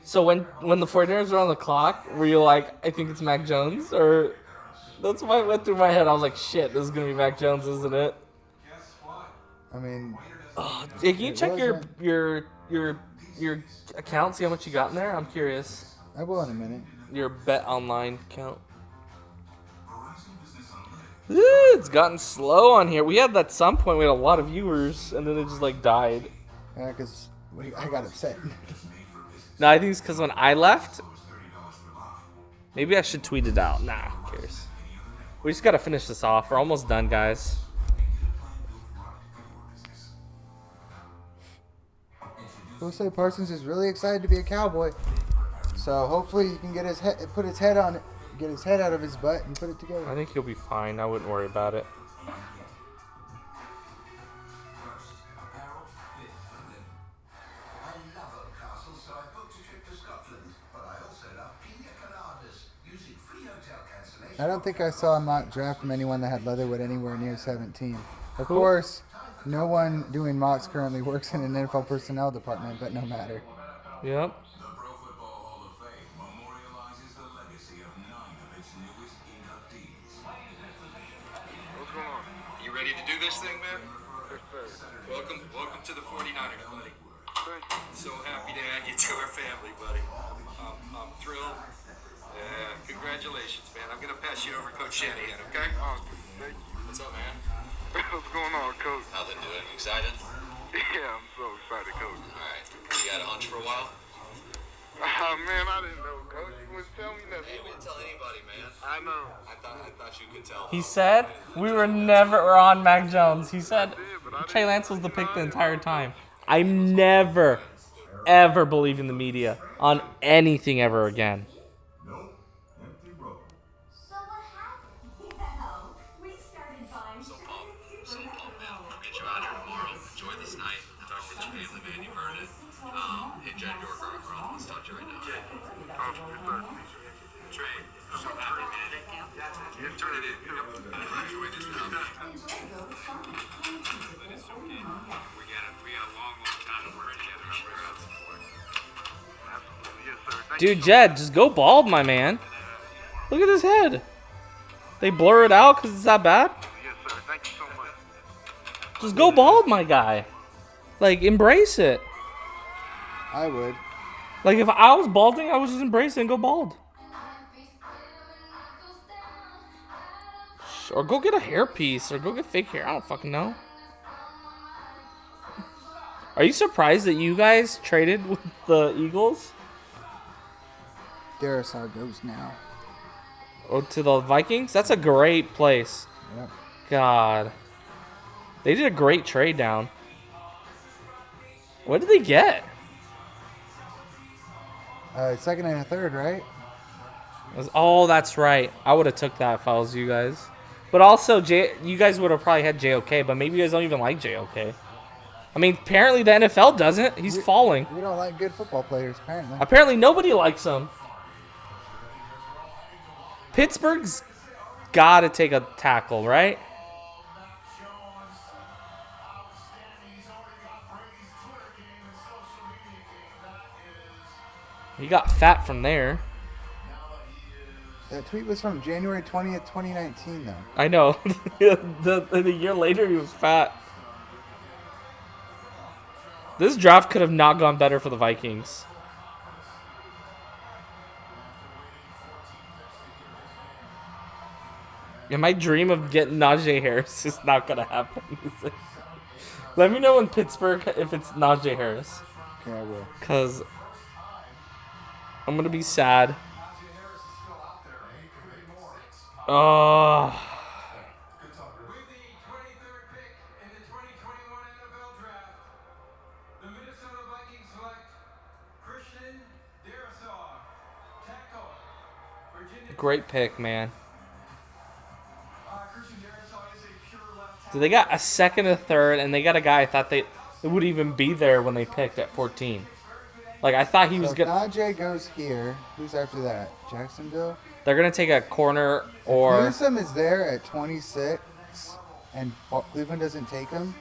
So when the 49ers were on the clock, were you like, I think it's Mac Jones? Or that's what went through my head. I was like, shit, this is going to be Mac Jones, isn't it?
I mean...
Oh, hey, can you check your account, see how much you got in there? I'm curious.
I will in a minute.
Your Bet Online account. It's gotten slow on here. We had at some point, we had a lot of viewers, and then it just like died.
Yeah, because I got upset.
No, I think it's because when I left, maybe I should tweet it out. Nah, who cares? We just got to finish this off. We're almost done, guys.
We'll say Parsons is really excited to be a Cowboy. So hopefully he can get put his head on it, get his head out of his butt and put it together.
I think he'll be fine. I wouldn't worry about it.
I don't think I saw a mock draft from anyone that had Leatherwood anywhere near 17. Of course, no one doing mocks currently works in an NFL personnel department, but no matter.
Yep.
You ready to do this thing, man? Welcome to the 49ers, buddy. So happy to add you to our family, buddy. I'm thrilled. Congratulations, man. I'm gonna pass you over to Coach Shanahan, okay?
Thank you.
What's up, man?
What's going on, Coach?
How's it doing? Excited?
Yeah, I'm so excited, Coach.
All right. You got a hunch for a while?
Man, I didn't know, Coach. You wouldn't tell me nothing.
Hey, we didn't tell anybody, man.
I know.
I thought you could tell.
He said we were never on Mac Jones. He said Trey Lance was the pick the entire time. I never, ever believe in the media on anything ever again.
So what happened? Well, we started buying
So pumped, man. We'll get you out here tomorrow. Enjoy this night. Talk with your family, man. You've earned it. Hey, Jed York, let's talk to you right now. Trey, I'm so happy, man. You turned it in. Enjoy this without me. But it's okay. We got a long time to work together.
Yes, sir.
Dude, Jed, just go bald, my man. Look at his head. They blur it out because it's that bad?
Yes, sir. Thank you so much.
Just go bald, my guy. Like, embrace it.
I would.
Like, if I was balding, I would just embrace it and go bald. Or go get a hairpiece, or go get fake hair. I don't fucking know. Are you surprised that you guys traded with the Eagles?
Darrisaw goes now.
Oh, to the Vikings? That's a great place.
Yep.
God. They did a great trade down. What did they get?
Second and a third, right?
Oh, that's right. I would have took that if I was you guys. But also, you guys would have probably had JOK, but maybe you guys don't even like JOK. I mean, apparently the NFL doesn't. He's falling.
We don't like good football players, apparently.
Apparently nobody likes him. Pittsburgh's got to take a tackle, right? He got fat from there.
That tweet was from January 20th, 2019, though.
I know. the year later, he was fat. This draft could have not gone better for the Vikings. Yeah, my dream of getting Najee Harris is not going to happen. Let me know in Pittsburgh if it's Najee Harris.
Okay, I will.
Because I'm gonna be sad. Oh.
With the 23rd pick in the 2021 NFL Draft, the Minnesota Vikings select Christian Darrisaw, tackle, Virginia.
Great pick, man.
Christian Darrisaw is a pure left
So they got a second, a third, and they got a guy I thought they would even be there when they picked at 14. Like, I thought he was
So
gonna.
Najee goes here. Who's after that? Jacksonville?
They're gonna take a corner or.
Newsome is there at 26, and Cleveland doesn't take him.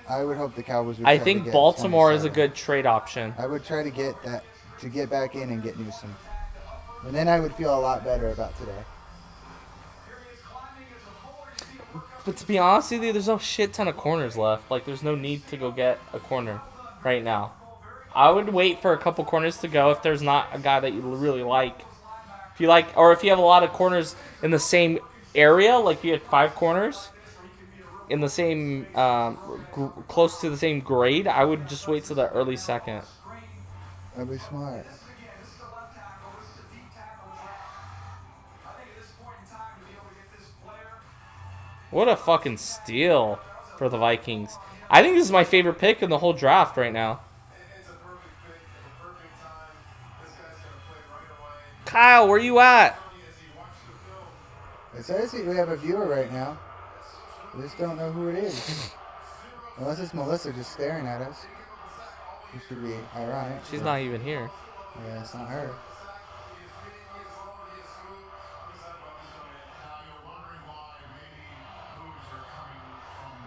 I would hope the Cowboys would
I
try to
think
get
Baltimore is a
27.
good trade option.
I would try to get that to get back in and get Newsome, and then I would feel a lot better about today.
But to be honest with you, there's no shit ton of corners left. Like, there's no need to go get a corner right now. I would wait for a couple corners to go if there's not a guy that you really like. If you like, or if you have a lot of corners in the same area, like you had 5 corners in the same, close to the same grade, I would just wait till the early second.
That'd be smart.
What a fucking steal for the Vikings. I think this is my favorite pick in the whole draft right now. Kyle, where you at?
It says we have a viewer right now. We just don't know who it is. Unless it's Melissa just staring at us. Which would be ironic.
She's not even here.
Yeah, it's not her.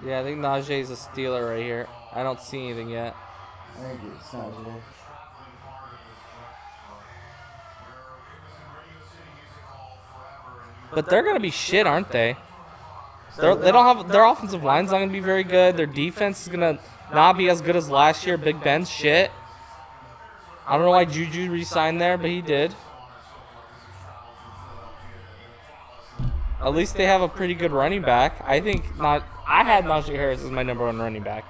Yeah, I think Najee is a stealer right here. I don't see anything yet.
I think it's not today.
But they're gonna be shit, aren't they? They don't have their offensive line's not gonna be very good. Their defense is gonna not be as good as last year. Big Ben's shit. I don't know why Juju re-signed there, but he did. At least they have a pretty good running back. I think not. I had Najee Harris as my number 1 running back.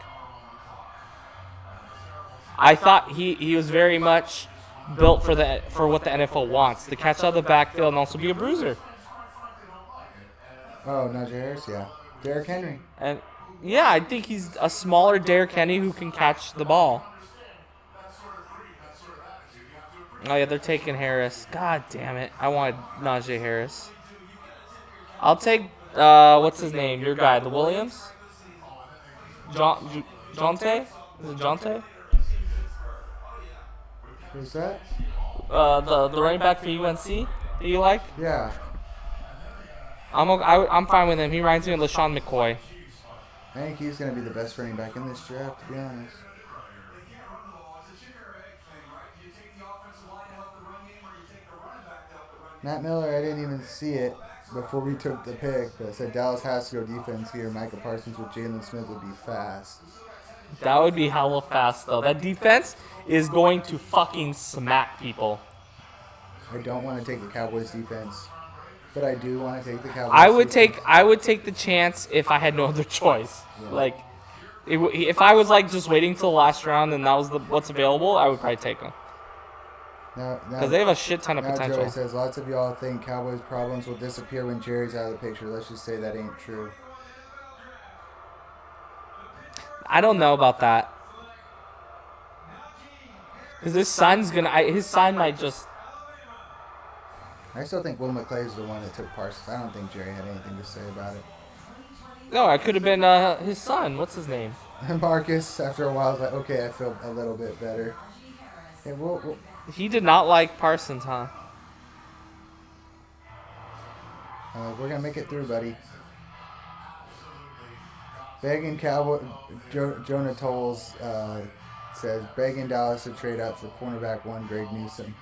I thought he was very much built for what the NFL wants, to catch out of the backfield and also be a bruiser.
Oh, Najee Harris, yeah. Derrick Henry.
And yeah, I think he's a smaller Derrick Henry who can catch the ball. Oh yeah, they're taking Harris. God damn it! I wanted Najee Harris. I'll take what's his name? Your guy, the Williams. Jonte? Is it Jonte?
Who's that?
The running back for UNC that you like?
Yeah.
I'm fine with him. He reminds me of LaShawn McCoy.
I think he's going to be the best running back in this draft, to be honest. Matt Miller, I didn't even see it before we took the pick, but it said Dallas has to go defense here. Micah Parsons with Jalen Smith would be fast.
That would be hella fast, though. That defense is going to fucking smack people.
I don't want to take the Cowboys defense, but I do want to take the Cowboys
I would take the chance if I had no other choice.
Yeah.
Like, if I was like just waiting till the last round and that was what's available, I would probably take them. Because they have a shit ton of
now
potential.
Joey says, lots of y'all think Cowboys' problems will disappear when Jerry's out of the picture. Let's just say that ain't true.
I don't know about that. Because his son might just...
I still think Will McClay is the one that took Parsons. I don't think Jerry had anything to say about it.
No, it could have been his son. What's his name?
Marcus, after a while, was like, okay, I feel a little bit better. Hey,
He did not like Parsons, huh?
We're going to make it through, buddy. Begging Cowboy, Jonah Tolles says, begging Dallas to trade up for cornerback 1, Greg Newsome.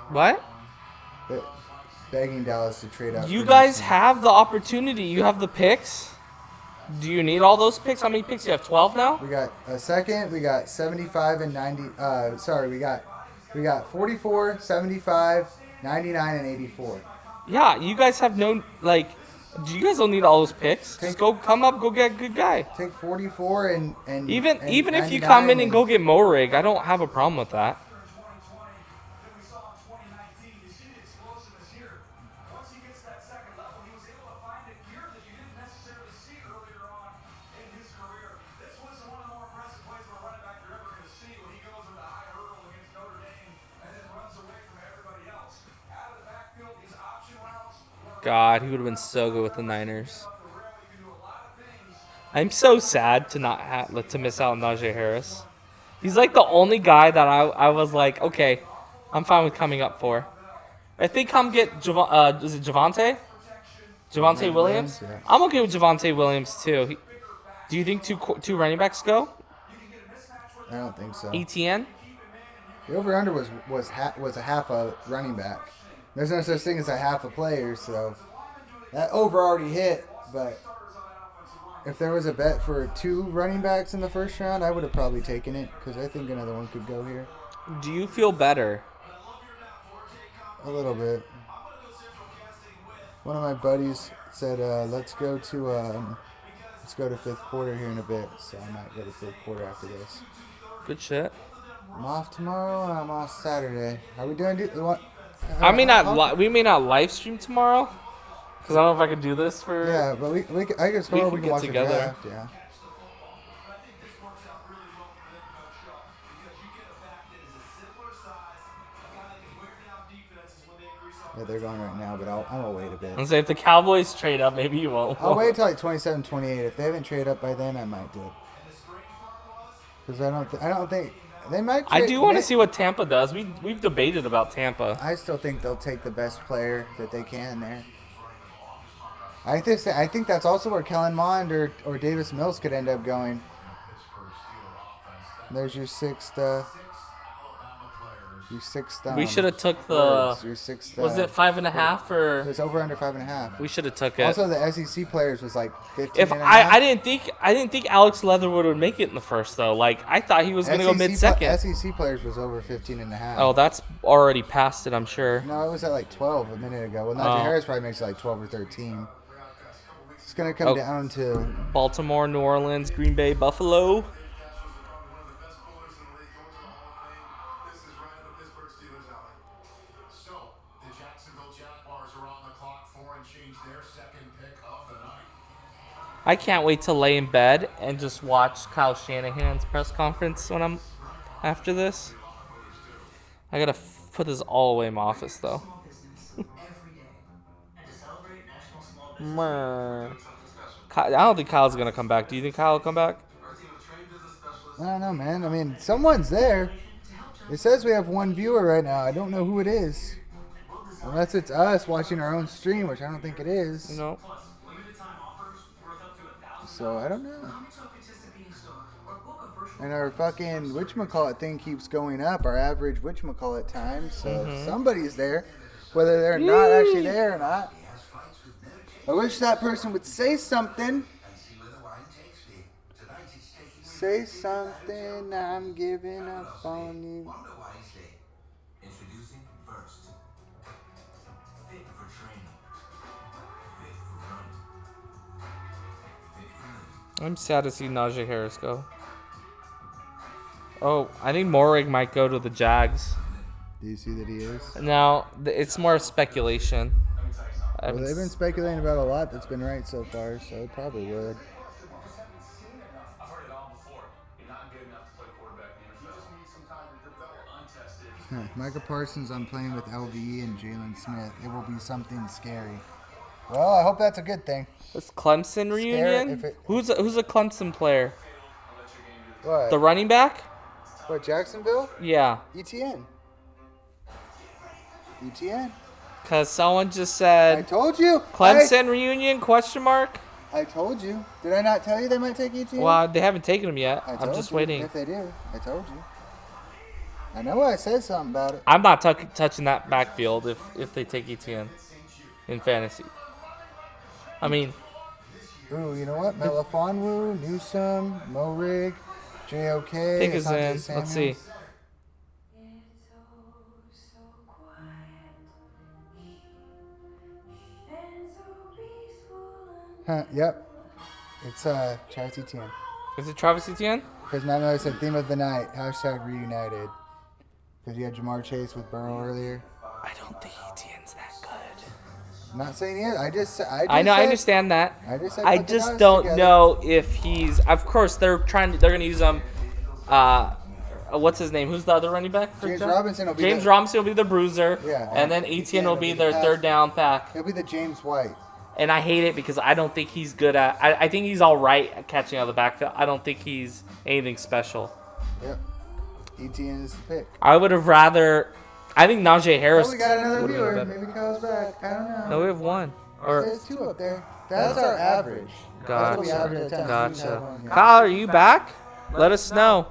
What?
Begging Dallas to trade up.
You guys have the opportunity. You have the picks. Do you need all those picks? How many picks? You have 12 now?
We got a second. We got 75 and 90. We got 44, 75, 99, and 84.
Yeah, you guys have no, like, you guys don't need all those picks. Just go get a good guy.
Take 44 and
even if you come in and go get Morig, I don't have a problem with that. God, he would have been so good with the Niners. I'm so sad to not to miss out on Najee Harris. He's like the only guy that I was like, okay, I'm fine with coming up for. If they come get is it Javonte? Javonte Williams?
Yeah.
I'm okay with Javonte Williams too. Do you think two running backs go?
I don't think so.
ETN?
The over-under was a half a running back. There's no such thing as a half a player, so that over already hit. But if there was a bet for 2 running backs in the first round, I would have probably taken it because I think another one could go here.
Do you feel better?
A little bit. One of my buddies said, "Let's go to 5th quarter here in a bit." So I might go to 5th quarter after this.
Good shit.
I'm off tomorrow and I'm off Saturday. Are we doing?
I may not. We may not live stream tomorrow because I don't know if I can do this for.
Yeah, but I guess we can
get
watch
together.
the draft. Yeah. Yeah, they're going right now, but I'll wait a bit.
And say if the Cowboys trade up, maybe you won't.
I'll wait till like 27-28. If they haven't traded up by then, I might do it. Because I don't think they might.
I do want to see what Tampa does. We've debated about Tampa.
I still think they'll take the best player that they can there. I think that's also where Kellen Mond or Davis Mills could end up going. There's your sixth.
We should have took the.
Your sixth.
Was it 5.5 or?
It was over under 5.5.
We should have took it.
Also, the SEC players was like 15.
If I didn't think Alex Leatherwood would make it in the first though. Like I thought he was gonna go mid-second.
SEC players was over 15.5.
Oh, that's already past it, I'm sure.
No, it was at like 12 a minute ago. Well, Najee Harris probably makes it like 12 or 13. It's gonna come down to
Baltimore, New Orleans, Green Bay, Buffalo. I can't wait to lay in bed and just watch Kyle Shanahan's press conference when I'm after this. I gotta put this all away in my office though. I don't think Kyle's gonna come back. Do you think Kyle will come back?
I don't know, man. I mean, someone's there. It says we have one viewer right now. I don't know who it is. Unless it's us watching our own stream, which I don't think it is.
No.
So, I don't know. And our fucking whatchamacallit thing keeps going up, our average whatchamacallit time. So, somebody's there, whether they're not actually there or not. I wish that person would say something. Say something, I'm giving up on you.
Introducing first. Fit for training. Fit for running. Fit for living.
I'm sad to see Najee Harris go. Oh, I think Morig might go to the Jags.
Do you see that he is?
Now, it's more speculation.
Well, they've been speculating about a lot that's been right so far, so it probably would. Micah Parsons, I'm playing with LVE and Jalen Smith. It will be something scary. Well, I hope that's a good thing.
This Clemson reunion? Who's a Clemson player?
What?
The running back?
What, Jacksonville?
Yeah.
ETN. ETN.
Because someone just said...
I told you.
Clemson reunion, question mark?
I told you. Did I not tell you they might take ETN?
Well, they haven't taken him yet. I'm just
you.
waiting.
If they do, I told you. I know I said something about it.
I'm not touching that backfield if they take ETN in fantasy. I mean...
Ooh, you know what? Melifonwu, Newsome, Morig, JOK.
Take us in. Let's see.
Yep. It's Travis Etienne.
Is it Travis Etienne?
Because now I said theme of the night, #reunited. Because you had Jamar Chase with Burrow earlier.
I don't think Etienne's that good.
I'm not saying he is.
I know. I understand that. I just don't know if he's. Of course, they're gonna use him. what's his name? Who's the other running back? For
James
Jack?
Robinson will be
James
the-
Robinson will be the bruiser.
Yeah.
And then Etienne will be
the
their
pass-
third down back.
He'll be the James White.
And I hate it because I don't think he's good at. I think he's all right at catching out of the backfield. I don't think he's anything special.
Yep. Etienne is the pick.
I would have rather. I think Najee Harris.
Oh, we got another
would've been
viewer.
better.
Maybe Kyle's back. I don't know.
No, we have one. Or
There's 2 up there. That's our average. That's what we average at times. We have
Gotcha.
one, yeah.
Kyle, are you back? Let us know.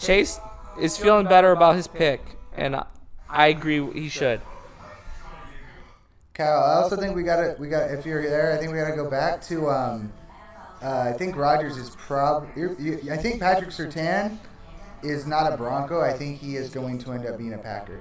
Chase is feeling better about his pick, and I agree he should.
Kyle, I also think we got. If you're there, I think we got to go back to. I think Rodgers is I think Patrick Surtain is not a Bronco. I think he is going to end up being a Packer.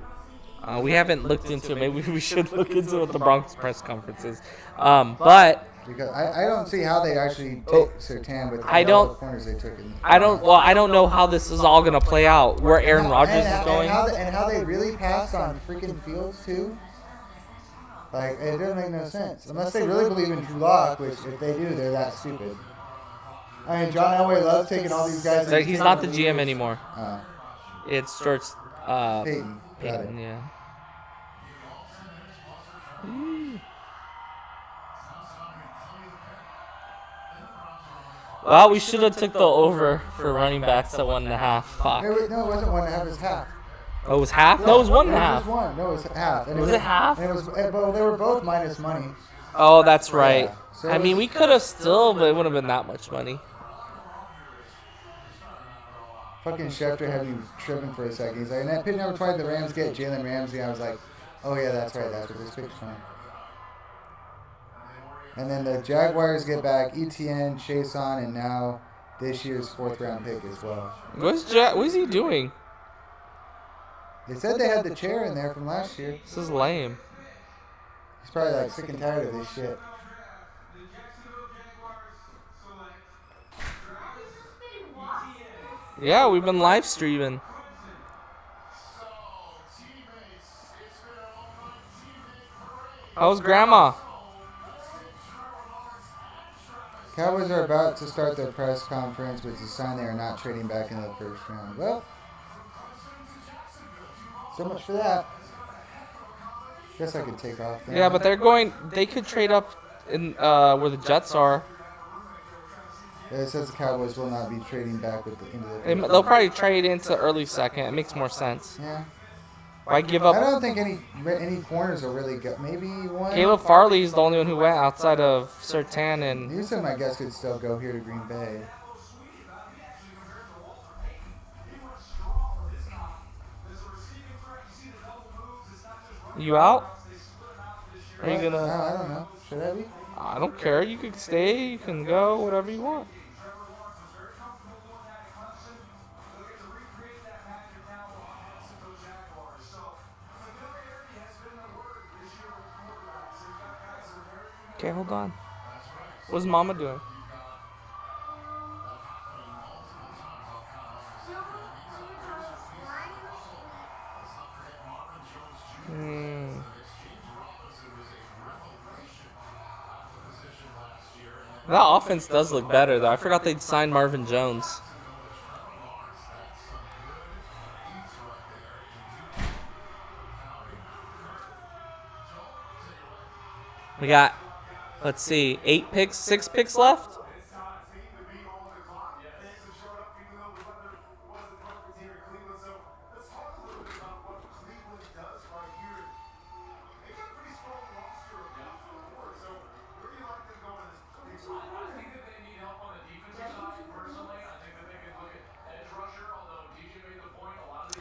We haven't looked into it. Maybe we should look into what the Broncos press conference is. But
Because I don't see how they actually take Surtain with all the corners they took.
I don't know how this is all gonna play out. Where Aaron Rodgers is going.
And how they really passed on freaking Fields too. Like, it doesn't make no sense. Unless they really believe in Drew Lock, which if they do, they're that stupid. I mean, John Elway loves taking all these guys.
He's not the GM anymore.
Oh.
It starts
Peyton. Got
Peyton,
it.
yeah. Well, we should have took the over for running backs at 1.5. Fuck.
No, it wasn't 1.5. It was half.
Oh, it was half? No, it was 1.5.
No, it was half. And
Was it half?
And it was. Well, they were both minus money.
Oh, that's right.
Yeah. So
I
it
mean,
was-
we could have still, but it wouldn't have been that much money.
Fucking Schefter had me tripping for a second. He's like, and that pick number 20, the Rams get Jalen Ramsey. I was like, oh yeah, that's right. That's what this pick's from. And then the Jaguars get back Etienne, Chason, and now this year's 4th round pick as well.
What is he doing?
They said they had the chair in there from last year.
This is lame.
He's probably like sick and tired of this shit.
Yeah, we've been live streaming. How's Grandma?
Cowboys are about to start their press conference, which is a sign they are not trading back in the 1st round. Well, so much for that. Guess I could take off then.
Yeah, but they could trade up in where the Jets are.
It says the Cowboys will not be trading back into the 1st
They'll probably trade into early 2nd. It makes more sense.
Yeah.
Why give up?
I don't think any corners will really go. Maybe one.
Caleb Farley is the only one who went outside of Surtain and.
Newsom, I guess, could still go here to Green Bay.
You out? Are you
No,
gonna?
I don't know. Should I be?
I don't care. You can stay. You can go. Whatever you want. Okay, hold on. What's Mama doing? That offense does look better, though. I forgot they'd signed Marvin Jones. We got, let's see, 6 picks left?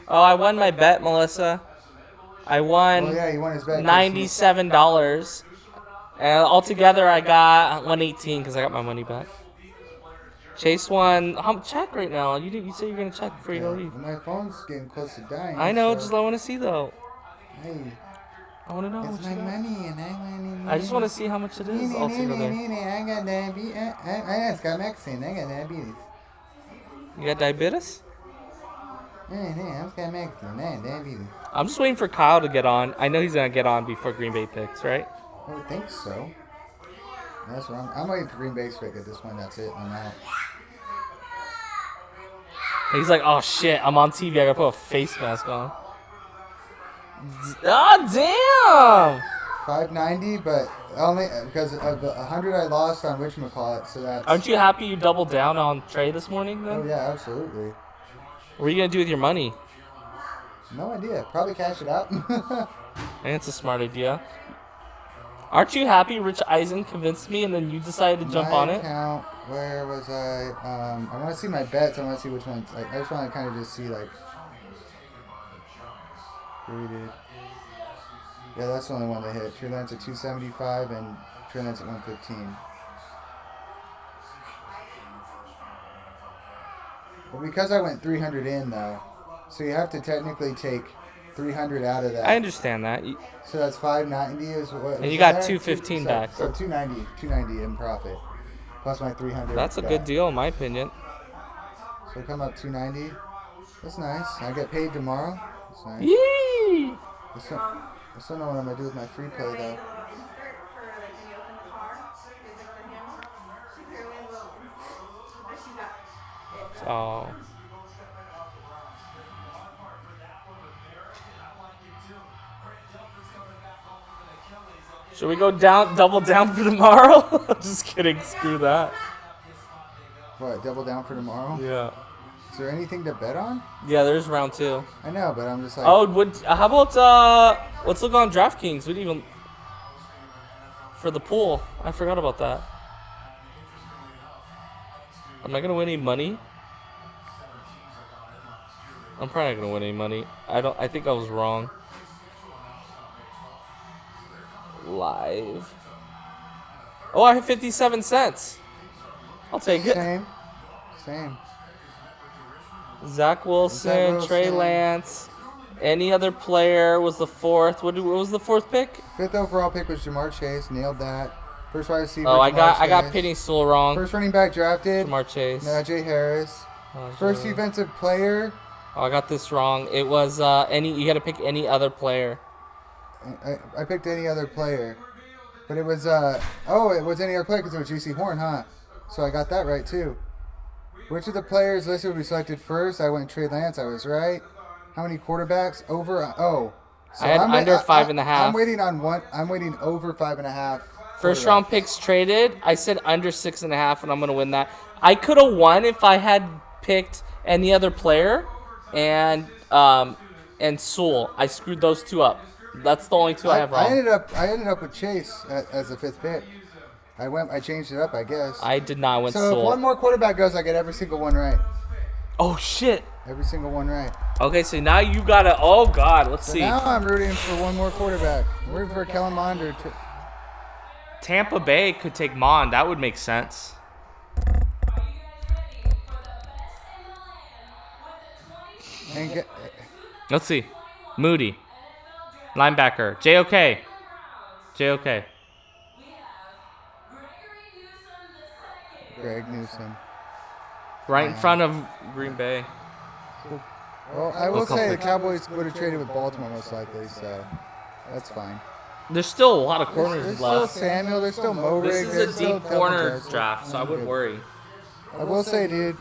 Oh, I won my bet, Melissa. I won
Oh, yeah, you won his bet.
$97. And altogether, I got $118 because I got my money back. Chase won. Check right now. You said you're gonna check before you go leave.
My phone's getting close to dying.
I know.
so-
Just I want to see though.
Hey,
I want to know.
it's
what
my
you got.
money, and I money.
I just want to see how much it is altogether.
I got diabetes. I got Mexican. I got diabetes.
You got diabetes?
I'm got Mexican. I got diabetes.
I'm just waiting for Kyle to get on. I know he's gonna get on before Green Bay picks, right?
I would think so. That's what I'm waiting for Green Bay's pick at this point. That's it. I'm out.
He's like, oh shit, I'm on TV. I gotta put a face mask on. Oh damn!
590, but only because of the 100 I lost on whatchamacallit, so that's...
Aren't you happy you doubled down on Trey this morning then?
Oh, yeah, absolutely.
What are you gonna do with your money?
No idea. Probably cash it out.
I think it's a smart idea. Aren't you happy Rich Eisen convinced me and then you decided to jump
My
on it?
account, where was I? I want to see my bets. I want to see which ones. Like, I just want to kind of just see, like... Graded. Yeah, that's the only one that hit. Trey Lance at 275 and Trey Lance at 115. But because I went 300 in, though, so you have to technically take 300 out of that.
I understand that.
So that's 590 is what.
And you got 215 back.
So 290 in profit, plus my 300.
That's a good deal in my opinion.
So come up 290. That's nice. I get paid tomorrow. That's nice.
Yee!
I still know what I'm gonna do with my free play though.
Oh. Should we go double down for tomorrow? Just kidding. Screw that.
What? Double down for tomorrow?
Yeah.
Is there anything to bet on?
Yeah, there's round 2.
I know, but I'm just like.
Oh, how about let's look on DraftKings. We didn't even for the pool. I forgot about that. Am I gonna win any money? I'm probably not gonna win any money. I think I was wrong. Live. Oh, I have 57 cents. I'll take it.
Same.
Zach Wilson, Trey Lance. Any other player was the 4th. What was the 4th pick?
5th overall pick was Jamar Chase. Nailed that. First wide receiver.
Oh, I
Jamar
got
Chase.
Penny Sewell wrong.
First running back drafted.
Jamar Chase.
Najee Harris. First defensive player.
Oh, I got this wrong. It was you got to pick any other player.
I picked any other player, but it was it was any other player because it was J.C. Horn, huh? So I got that right too. Which of the players listed would be selected first? I went Trey Lance. I was right. How many quarterbacks? Over. So
I had under 5.5.
I'm waiting on one. I'm waiting over 5.5.
First round picks traded. I said under 6.5, and I'm gonna win that. I could have won if I had picked any other player, and Sewell. I screwed those two up. That's the only two I have wrong.
I ended up with Chase as the 5th pick. I changed it up, I guess.
I did not. I went
So
Sewell.
if one more quarterback goes, I get every single one right.
Oh shit!
Every single one right.
Okay, so now you gotta. Oh god, let's
So
see.
now I'm rooting for one more quarterback. I'm rooting for Kellen Mond or
Tampa Bay could take Mond. That would make sense. Let's see. Moody. Linebacker. JOK. JOK.
Greg Newsom.
Right in front of Green Bay.
Well, I will say the Cowboys would have traded with Baltimore most likely, so that's fine.
There's still a lot of corners
There's
left.
still Samuel. There's still Mo Riggs.
This
there's
is a
still
deep corner
Devin
draft, so I wouldn't worry.
I will say, dude,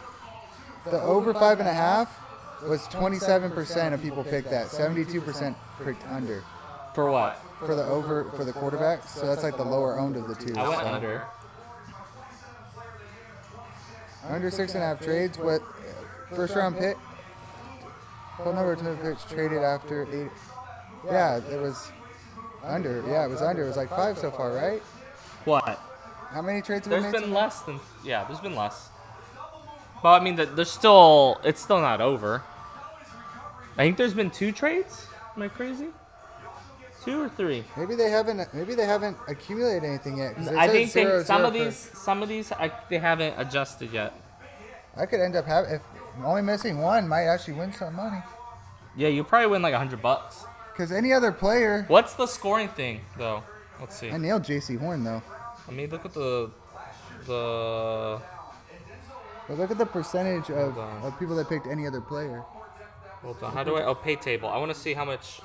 the over 5.5 was 27% of people picked that. 72% picked under.
For what?
For the over for the quarterbacks. So that's like the lower owned of the two.
I went
so.
under.
Under 6.5 trades. What first round pick? Total number of picks traded after 8. Yeah, it was under. Yeah, it was under. It was like 5 so far, right?
What?
How many trades have
There's
we made?
been less than. Yeah, there's been less. But I mean, there's still. It's still not over. I think there's been 2 trades. Am I crazy? 2 or 3?
Maybe they haven't accumulated anything yet.
I think some of these they haven't adjusted yet.
I could end up if only missing one might actually win some money.
Yeah, you probably win like $100.
Because any other player.
What's the scoring thing though? Let's see.
I nailed J.C. Horn though.
Let me look at the. But
look at the percentage of people that picked any other player.
Hold on. How do I? Oh, pay table. I want to see how much.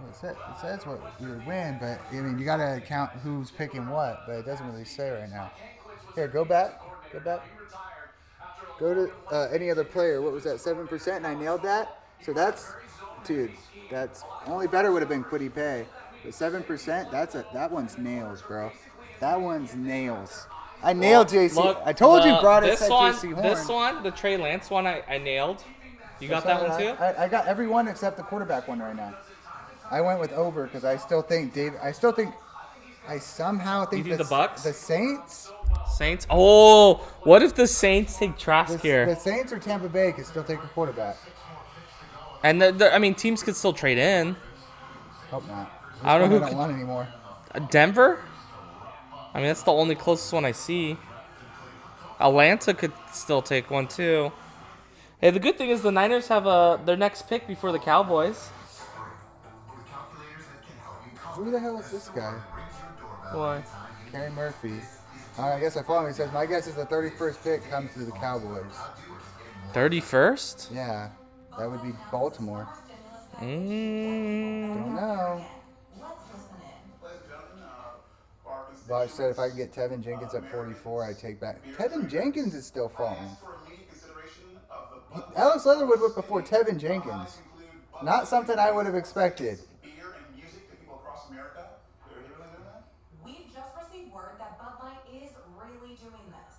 Well, it says what you would win, but I mean you gotta count who's picking what, but it doesn't really say right now. Here, go back. Go to any other player. What was that? 7%, and I nailed that. So that's, dude. That's only better would have been Quiddy Pay, but 7%. That one's nails, bro. That one's nails. I nailed JC.
Look,
I told you, Broadus
this
said
one,
JC Horn.
this one, the Trey Lance one, I nailed. You got that one too?
I got every one except the quarterback one right now. I went with over because I still think I somehow think
You think the Bucks?
The Saints?
Saints? Oh, what if the Saints take Trask here?
The Saints or Tampa Bay could still take a quarterback.
And teams could still trade in.
Hope not.
I don't know who
I don't want anymore.
Denver? I mean, that's the only closest one I see. Atlanta could still take one too. Hey, the good thing is the Niners have their next pick before the Cowboys.
Who the hell is this guy?
Why?
Kerry Murphy. I guess I follow him. He says, my guess is the 31st pick comes to the Cowboys.
31st?
Yeah. That would be Baltimore.
Mm.
Don't know. But I said if I can get Tevin Jenkins at 44, I take back. Tevin Jenkins is still falling. Alex Leatherwood went before Tevin Jenkins. Not something I would have expected.
We've just received word that Bud Light is really doing this.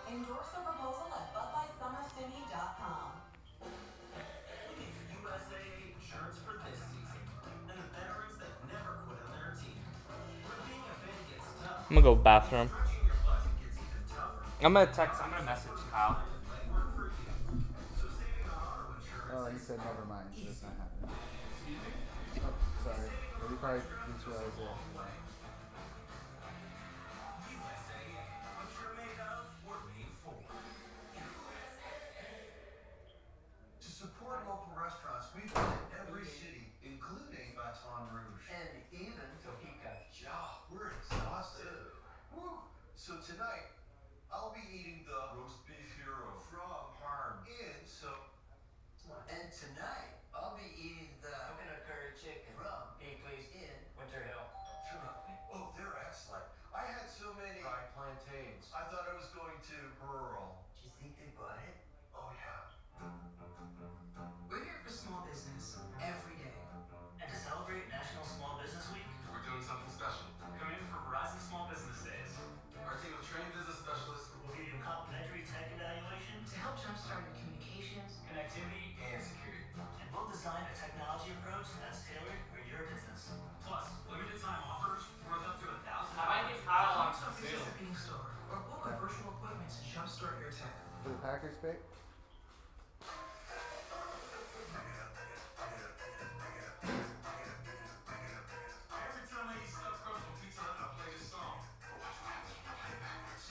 Endorse the proposal at BudLightSummerStimmy.com.
USA shirts for this season, and the veterans that never quit on their team. When being a fan gets tough,
I'm gonna go bathroom.
stretching your budget gets even tougher.
I'm gonna message Kyle.
So saving on auto insurance.
Oh, he said never mind. So it's not happening. Oh, sorry. He probably didn't realize it.
USA, what you're made of, we're made for. To support local restaurants, we've been in every city, including Baton Rouge. And even Topeka. Yeah, we're exhausted. Woo! So tonight, I'll be eating the roast beef hero from Parm. And tonight, I'll be eating the coconut curry chicken from Hinkley's in Winter Hill. Oh, they're excellent. I had so many fried plantains. I thought I was going to rural. Do you think they bought it? Oh, yeah.
We're here for small business every day. And to celebrate National Small Business Week,
We're doing something special.
come in for Verizon Small Business Days.
Our team of trained business specialists
We'll give you a complimentary tech evaluation
To help jumpstart your communications,
connectivity,
and security.
and we'll design a technology approach that's tailored for your business.
Plus, limited time offers worth up to $1,000.
I might get Kyle on
Come
some
visit
Zoom.
the Bean Store or book a virtual appointment to jumpstart your tech.
For the Packers pick?
Every time I eat stuffed crust on pizza, I play this song. Watch what happens when you play it backwards.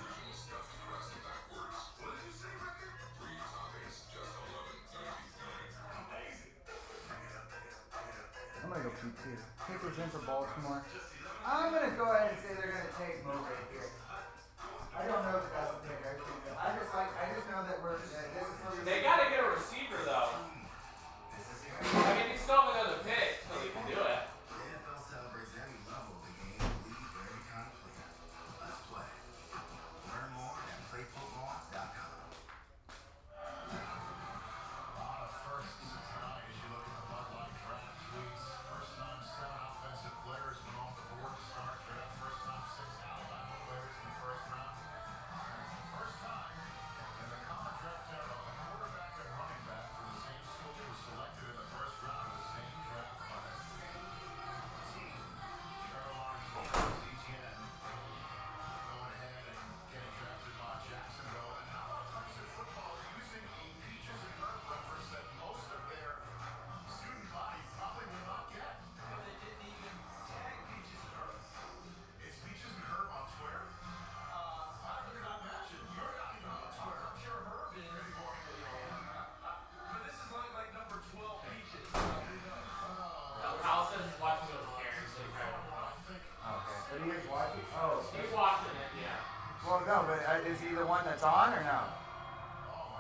Original stuffed crust backwards. What did you say, record? 3 toppings, just $11.99. Amazing.
I'm going to go PT. Kickers in for Baltimore. I'm going to go ahead and say they're going to take Mo right here. I don't know if that's the pick. I just know that this is where
They gotta get a receiver though. I mean, they still have another pick, so they can do it.
The NFL celebrates every level of the game and league for every kind of player. Let's play. Learn more at playfootball.com.
First tonight, as you look at the Bud Light draft tweets, first time 7 offensive players went off the board to start draft. First time 6 Alabama players in the first round. First time in the common draft era, a quarterback and running back from the same school was selected in the first round of the same draft class. Carolina Etienne going ahead and getting drafted by Jacksonville. And how about Clemson football using a peaches and herb reference that most of their student body probably will not get. But they didn't even tag peaches and herb. Is peaches and herb on Twitter? I could not imagine. You're not even on Twitter. I'm sure Herb is anymore.
But this is like number 12 peaches.
Kyle says he's watching it with Karen, so he probably won't.
Okay. But he is watching? Oh.
He's watching it, yeah.
Well, no, but is he the one that's on or no?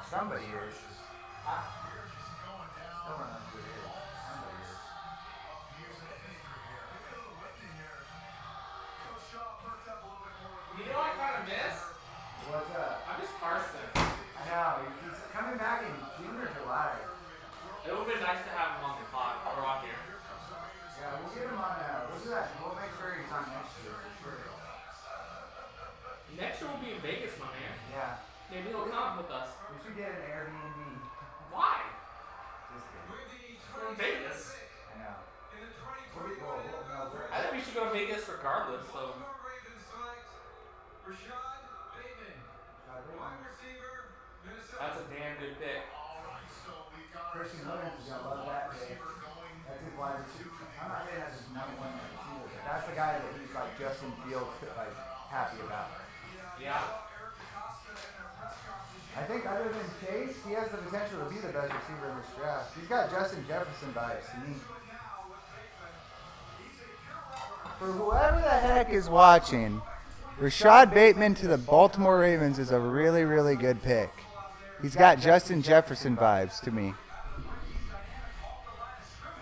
Somebody is. I still don't know who it is. Somebody is.
You know what I kind of miss?
What's up?
I Marcus Carson.
I know. He's coming back in June or July.
It would have been nice to have him on the pod or on here.
Yeah, we'll get him on we'll do that. We'll make sure he's on next year for sure.
Next year we'll be in Vegas, my man.
Yeah.
Maybe he'll come with us.
We should get an Airbnb.
Why?
Just kidding.
We're in Vegas.
I know.
I think we should go to Vegas regardless. So. That's a damn good pick.
Christian Williams is gonna love that pick. That's his wide receiver. I'm not saying that's his number one receiver, but that's the guy that he's like Justin Fields like happy about.
Yeah.
I think other than Chase, he has the potential to be the best receiver in this draft. He's got Justin Jefferson vibes to me. For whoever the heck is watching, Rashad Bateman to the Baltimore Ravens is a really, really good pick. He's got Justin Jefferson vibes to me.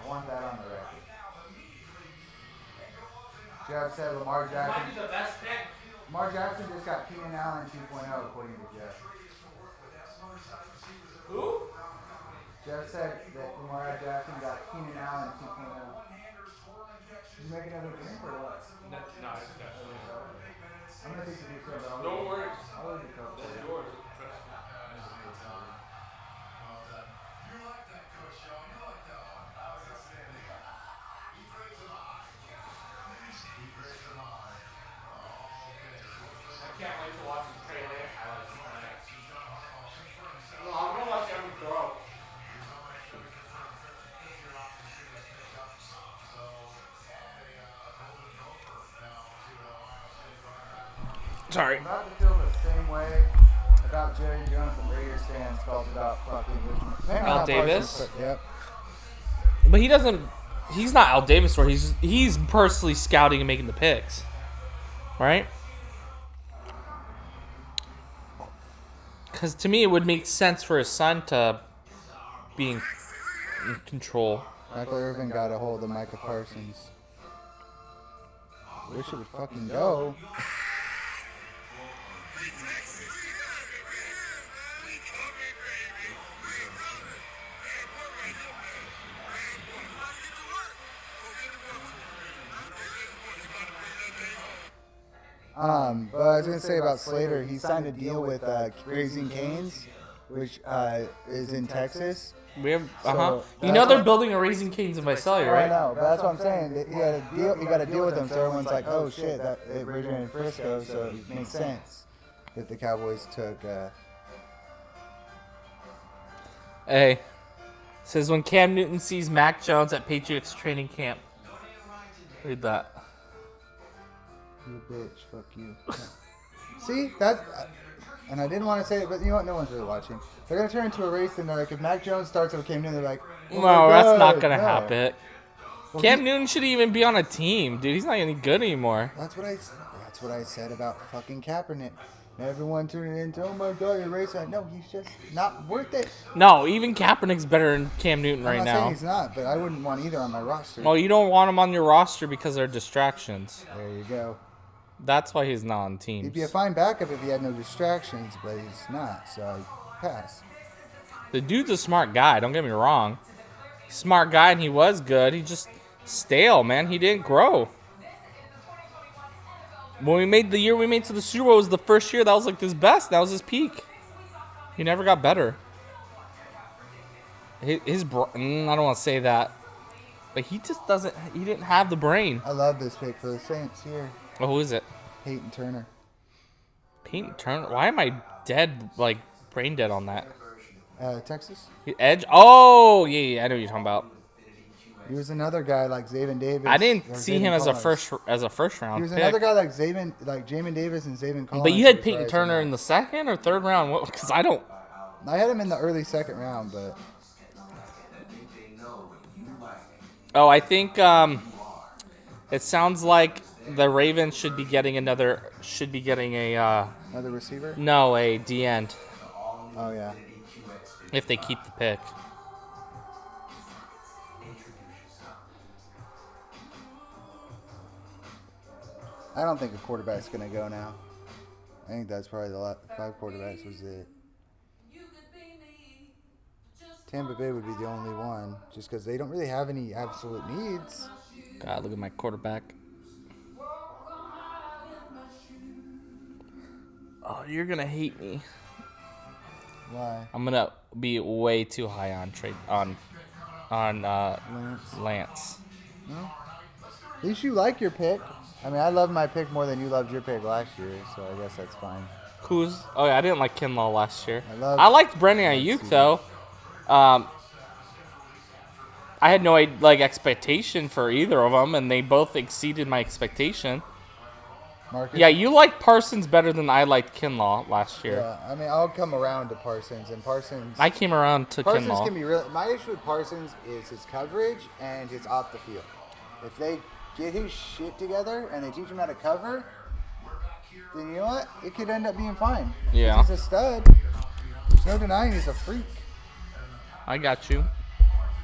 I want that on the record. Jeff said Lamar Jackson.
Might be the best pick.
Lamar Jackson just got Keenan Allen 2.0 according to Jeff.
Who?
Jeff said that Lamar Jackson got Keenan Allen 2.0. Did you make another drink or what?
No, it's definitely.
I'm gonna take the juice over.
No worries.
I'll leave the cup.
That's yours. I can't wait to watch the Trey Lance highlights tonight. No, I'm gonna watch every throw. Sorry.
I'm about to feel the same way about Jerry Jones and Raiders fans felt about fucking Richmond.
Al Davis?
Yep.
But he doesn't. He's not Al Davis, where he's personally scouting and making the picks, right? Because to me, it would make sense for his son to be in control.
Michael Irvin got a hold of Micah Parsons. Wish it would fucking go. But I was gonna say about Slater, he signed a deal with Raising Cane's, which is in Texas.
We have,
So
you know they're building a Raising Cane's in Visalia, right?
I know, but that's what I'm saying. He had a deal. He got a deal with them, so everyone's like, "Oh shit, that it originated in Frisco, so it makes sense if the Cowboys took."
Hey, says when Cam Newton sees Mac Jones at Patriots training camp. Read that.
You bitch, fuck you. See that? And I didn't want to say it, but you know what? No one's really watching. They're gonna turn into a race, and they're like, if Mac Jones starts with Cam Newton, they're like, oh
No, that's not gonna
no.
happen.
Well,
Cam Newton shouldn't even be on a team, dude. He's not any good anymore.
That's what I said about fucking Kaepernick. Everyone tuning into, oh my god, you're racing. No, he's just not worth it.
No, even Kaepernick's better than Cam Newton
I'm
right
not
now.
saying he's not, but I wouldn't want either on my roster.
Well, you don't want him on your roster because they're distractions.
There you go.
That's why he's not on teams.
He'd be a fine backup if he had no distractions, but he's not, so I pass.
The dude's a smart guy, don't get me wrong. Smart guy, and he was good. He just stale, man. He didn't grow. When we made the year we made to the Super Bowl was the first year that was like his best. That was his peak. He never got better. I don't want to say that, but he just doesn't. He didn't have the brain.
I love this pick for the Saints here.
Oh, who is it?
Peyton Turner.
Peyton Turner. Why am I dead, like brain dead on that?
Texas.
Edge. Oh, yeah, I know what you're talking about.
He was another guy like Zaven Davis.
I didn't
or
see
Zaven
him as
Collins.
a first round.
He was
pick.
another guy like Jamin Davis and Zaven Collins.
But you had
who
Peyton
was
Turner
right.
in the second or third round? Because I don't.
I had him in the early second round, but
Oh, I think it sounds like the Ravens should be getting another
receiver.
No, a D end.
Oh yeah.
If they keep the pick.
I don't think a quarterback's gonna go now. I think that's probably the 5 quarterbacks was it. Tampa Bay would be the only one, just because they don't really have any absolute needs.
God, look at my quarterback. Oh, you're gonna hate me.
Why?
I'm gonna be way too high on Lance.
No? At least you like your pick. I mean, I love my pick more than you loved your pick last year, so I guess that's fine.
Oh yeah, I didn't like Kinlaw last year.
I
liked Brandon Ayuk though. I had no expectation for either of them, and they both exceeded my expectation.
Marcus?
Yeah, you liked Parsons better than I liked Kinlaw last year.
Yeah, I mean, I'll come around to Parsons, and Parsons...
I came around to
Parsons
Kinlaw.
Can be really... My issue with Parsons is his coverage and his off the field. If they get his shit together and they teach him how to cover, then you know what? It could end up being fine.
Yeah.
He's a stud. There's no denying he's a freak.
I got you.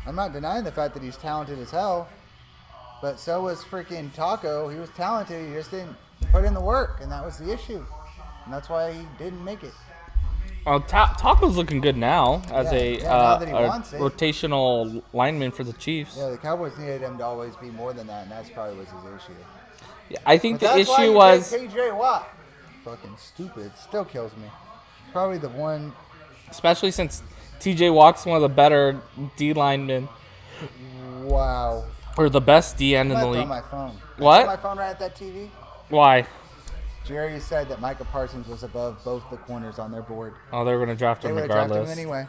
I'm not denying the fact that he's talented as hell, but so was freaking Taco. He was talented. He just didn't put in the work, and that was the issue. And that's why he didn't make it.
Well, Taco's looking good now as
now that he
a
wants it.
rotational lineman for the Chiefs.
Yeah, the Cowboys needed him to always be more than that, and that's probably was his issue.
Yeah, I think
But
the
that's why
issue
you
was...
picked T.J. Watt. Fucking stupid. Still kills me. Probably the one...
Especially since T.J. Watt's one of the better D linemen.
Wow.
Or the best D end in the
I
league.
throw my phone.
What?
I threw my phone right at that TV.
Why?
Jerry said that Micah Parsons was above both the corners on their board.
Oh, they were going to draft
They
him
would have drafted
regardless.
him anyway.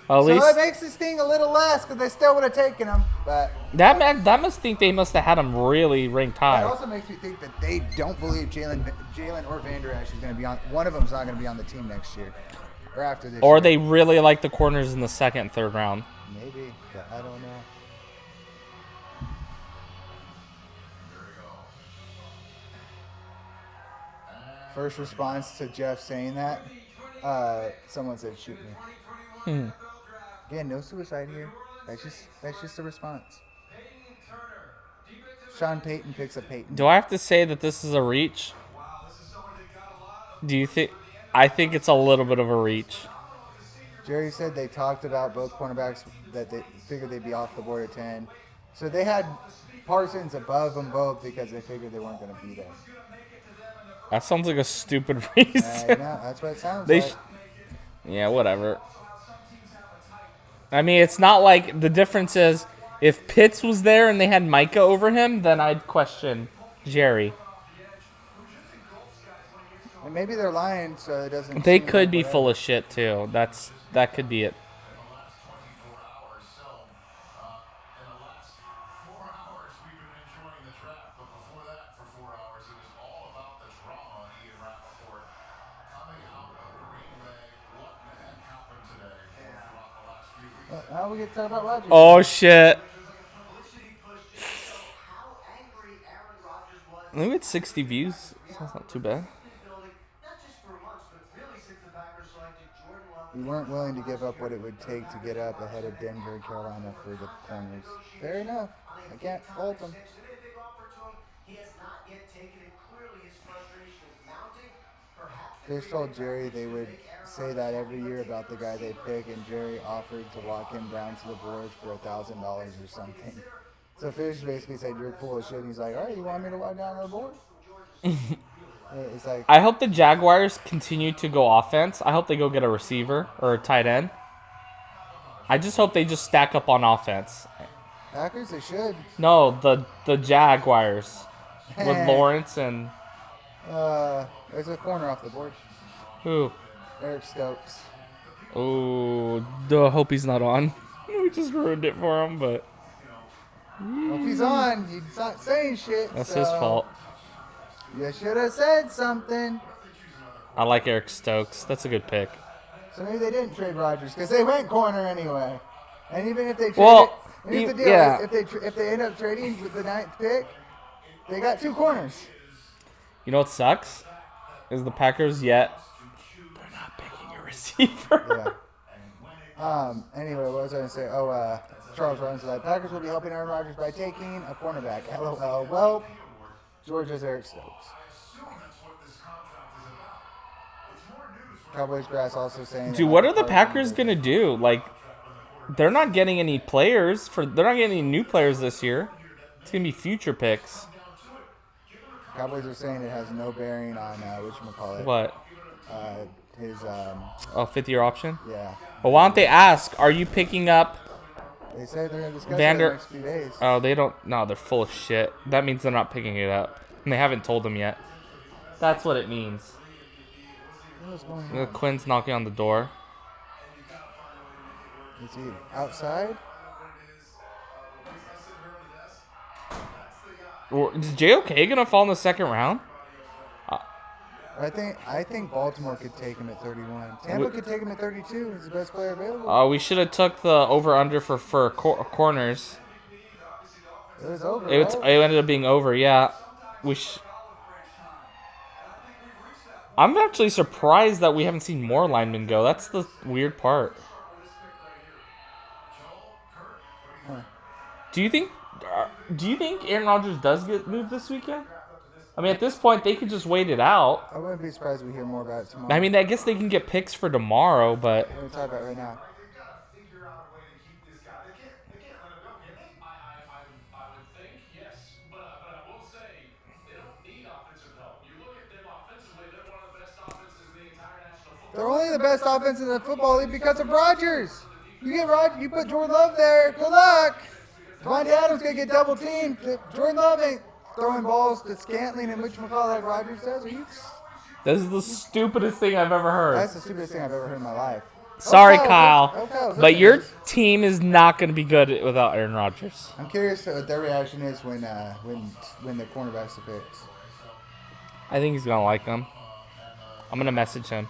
Well, at
So
least
it makes this sting a little less because they still would have taken him. But
that must think they must have had him really ranked
it
high.
also makes me think that they don't believe Jalen or Van Der Esch is going to be on. One of them's not going to be on the team next year or after this.
Or
year.
they really like the corners in the second and third round.
Maybe, but I don't know. First response to Jeff saying that, someone said, "Shoot me." Again, no suicide here. That's just a response. Sean Payton picks up Payton.
Do I have to say that this is a reach? Do you think? I think it's a little bit of a reach.
Jerry said they talked about both cornerbacks that they figured they'd be off the board at 10. So they had Parsons above them both because they figured they weren't going to be there.
That sounds like a stupid reason.
No, that's what it sounds like.
Yeah, whatever. I mean, it's not like the difference is if Pitts was there and they had Micah over him, then I'd question Jerry.
And maybe they're lying, so it doesn't.
They
seem
could
like
be
whatever.
full of shit too. That could be it.
How we get to talk about Rodgers?
Oh shit! We had 60 views. That's not too bad.
We weren't willing to give up what it would take to get up ahead of Denver and Carolina for the corners. Fair enough. I can't fault them. Fish told Jerry they would say that every year about the guy they pick, and Jerry offered to walk him down to the board for $1,000 or something. So Fish basically said, "You're full of shit." And he's like, "All right, you want me to walk down to the board?" It's like,
I hope the Jaguars continue to go offense. I hope they go get a receiver or a tight end. I just hope they just stack up on offense.
Packers, they should.
No, the Jaguars with Lawrence and
there's a corner off the board.
who?
Eric Stokes.
Oh, I hope he's not on. We just ruined it for him, but
Well, if he's on, he's not saying shit.
that's
so
his fault.
You should have said something.
I like Eric Stokes. That's a good pick.
So maybe they didn't trade Rodgers because they went corner anyway. And even if they traded,
Well,
here's the deal:
yeah.
if they end up trading with the 9th pick, they got 2 corners.
You know what sucks? Is the Packers yet they're not picking a receiver.
Yeah. Anyway, what was I going to say? Oh, Charles Rollins said Packers will be helping Aaron Rodgers by taking a cornerback. LOL. Well, Georgia's Eric Stokes. Cowboys Grass also saying.
Dude, what are the Packers gonna do? Like, they're not getting any players they're not getting any new players this year. It's gonna be future picks.
Cowboys are saying it has no bearing on whatchamacallit.
What?
His
5th-year option?
Yeah.
But why don't they ask? Are you picking up?
They say they're gonna discuss it in
Vander.
the next few days.
Oh, they don't. No, they're full of shit. That means they're not picking it up, and they haven't told them yet. That's what it means.
What's going on?
Quinn's knocking on the door.
Is he outside?
Is JOK gonna fall in the second round?
I think Baltimore could take him at 31. Tampa could take him at 32. He's the best player available.
We should have took the over/under for corners.
It was over.
It ended up being over. Yeah, I'm actually surprised that we haven't seen more linemen go. That's the weird part.
Huh.
Do you think Aaron Rodgers does get moved this weekend? I mean, at this point, they could just wait it out.
I wouldn't be surprised if we hear more about it tomorrow.
I mean, I guess they can get picks for tomorrow, but...
What are we talking about right now? They're only the best offense in the football league because of Rodgers. You put Jordan Love there. Good luck. Devontae Adams gonna get double teamed. Jordan Love ain't throwing balls to Scantling and whatchamacallit like Rodgers does.
This is the stupidest thing I've ever heard.
That's the stupidest thing I've ever heard in my life.
Sorry, Kyle, but your team is not going to be good without Aaron Rodgers.
I'm curious what their reaction is when the cornerbacks are picked.
I think he's going to like them. I'm going to message him.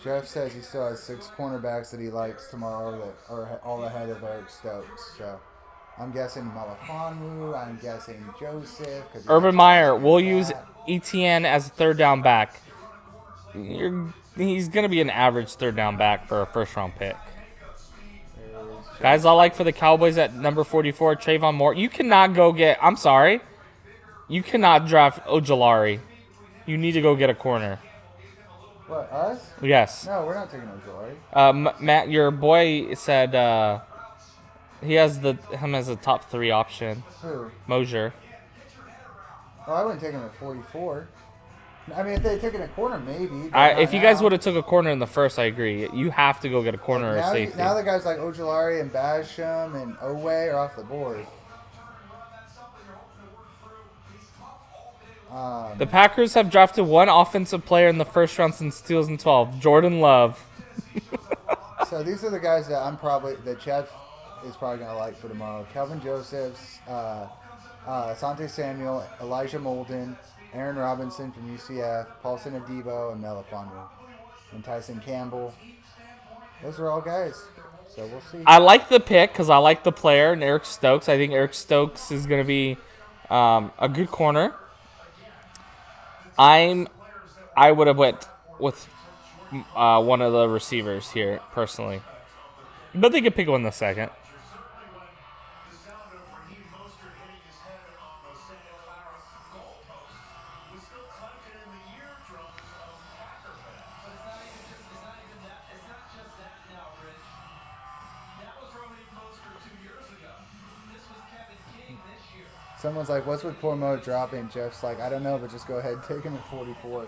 Jeff says he still has 6 cornerbacks that he likes tomorrow that are all ahead of Eric Stokes. So I'm guessing Melifonwu. I'm guessing Joseph.
Urban Meyer, we'll use ETN as a third down back. He's going to be an average third down back for a first-round pick. Guys I like for the Cowboys at number 44, Trayvon Moore. You cannot go get... I'm sorry. You cannot draft Ojulari. You need to go get a corner.
What, us?
Yes.
No, we're not taking Ojulari.
Matt, your boy said he has him as a top 3 option.
Who?
Mosier.
Oh, I wouldn't take him at 44. I mean, if they had taken a corner, maybe.
If you guys would have took a corner in the first, I agree. You have to go get a corner or safety.
Now the guys like Ojulari and Basham and Owe are off the board.
The Packers have drafted one offensive player in the first round since 2012, Jordan Love.
So these are the guys that Jeff is probably going to like for tomorrow. Kelvin Josephs, Asante Samuel, Elijah Molden, Aaron Robinson from UCF, Paulson Adebo, and Melifonwu. And Tyson Campbell. Those are all guys. So we'll see.
I like the pick because I like the player and Eric Stokes. I think Eric Stokes is going to be a good corner. I would have went with one of the receivers here, personally. But they could pick one in the second.
Someone's like, what's with Cormo dropping? Jeff's like, I don't know, but just go ahead and take him at 44.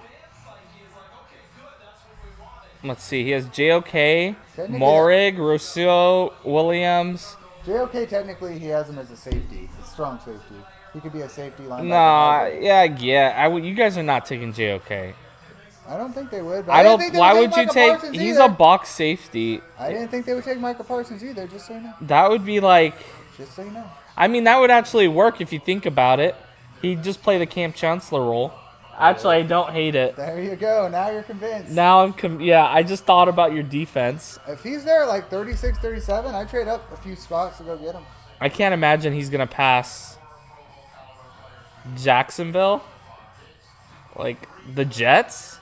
Let's see. He has JOK, Morig, Rousseau, Williams.
JOK, technically, he has him as a safety. A strong safety. He could be a safety linebacker.
Nah, yeah. You guys are not taking JOK.
I don't think they would. But I don't think they
why
would
would you
take?
Parsons he's either. A box safety.
I didn't think they would take Micah Parsons either, just so you know.
That would be like...
Just so you know.
I mean, that would actually work if you think about it. He'd just play the Cam Chancellor role. Actually, I don't hate it.
There you go. Now you're convinced.
Now I just thought about your defense.
If he's there like 36, 37, I'd trade up a few spots to go get him.
I can't imagine he's going to pass Jacksonville. Like, the Jets?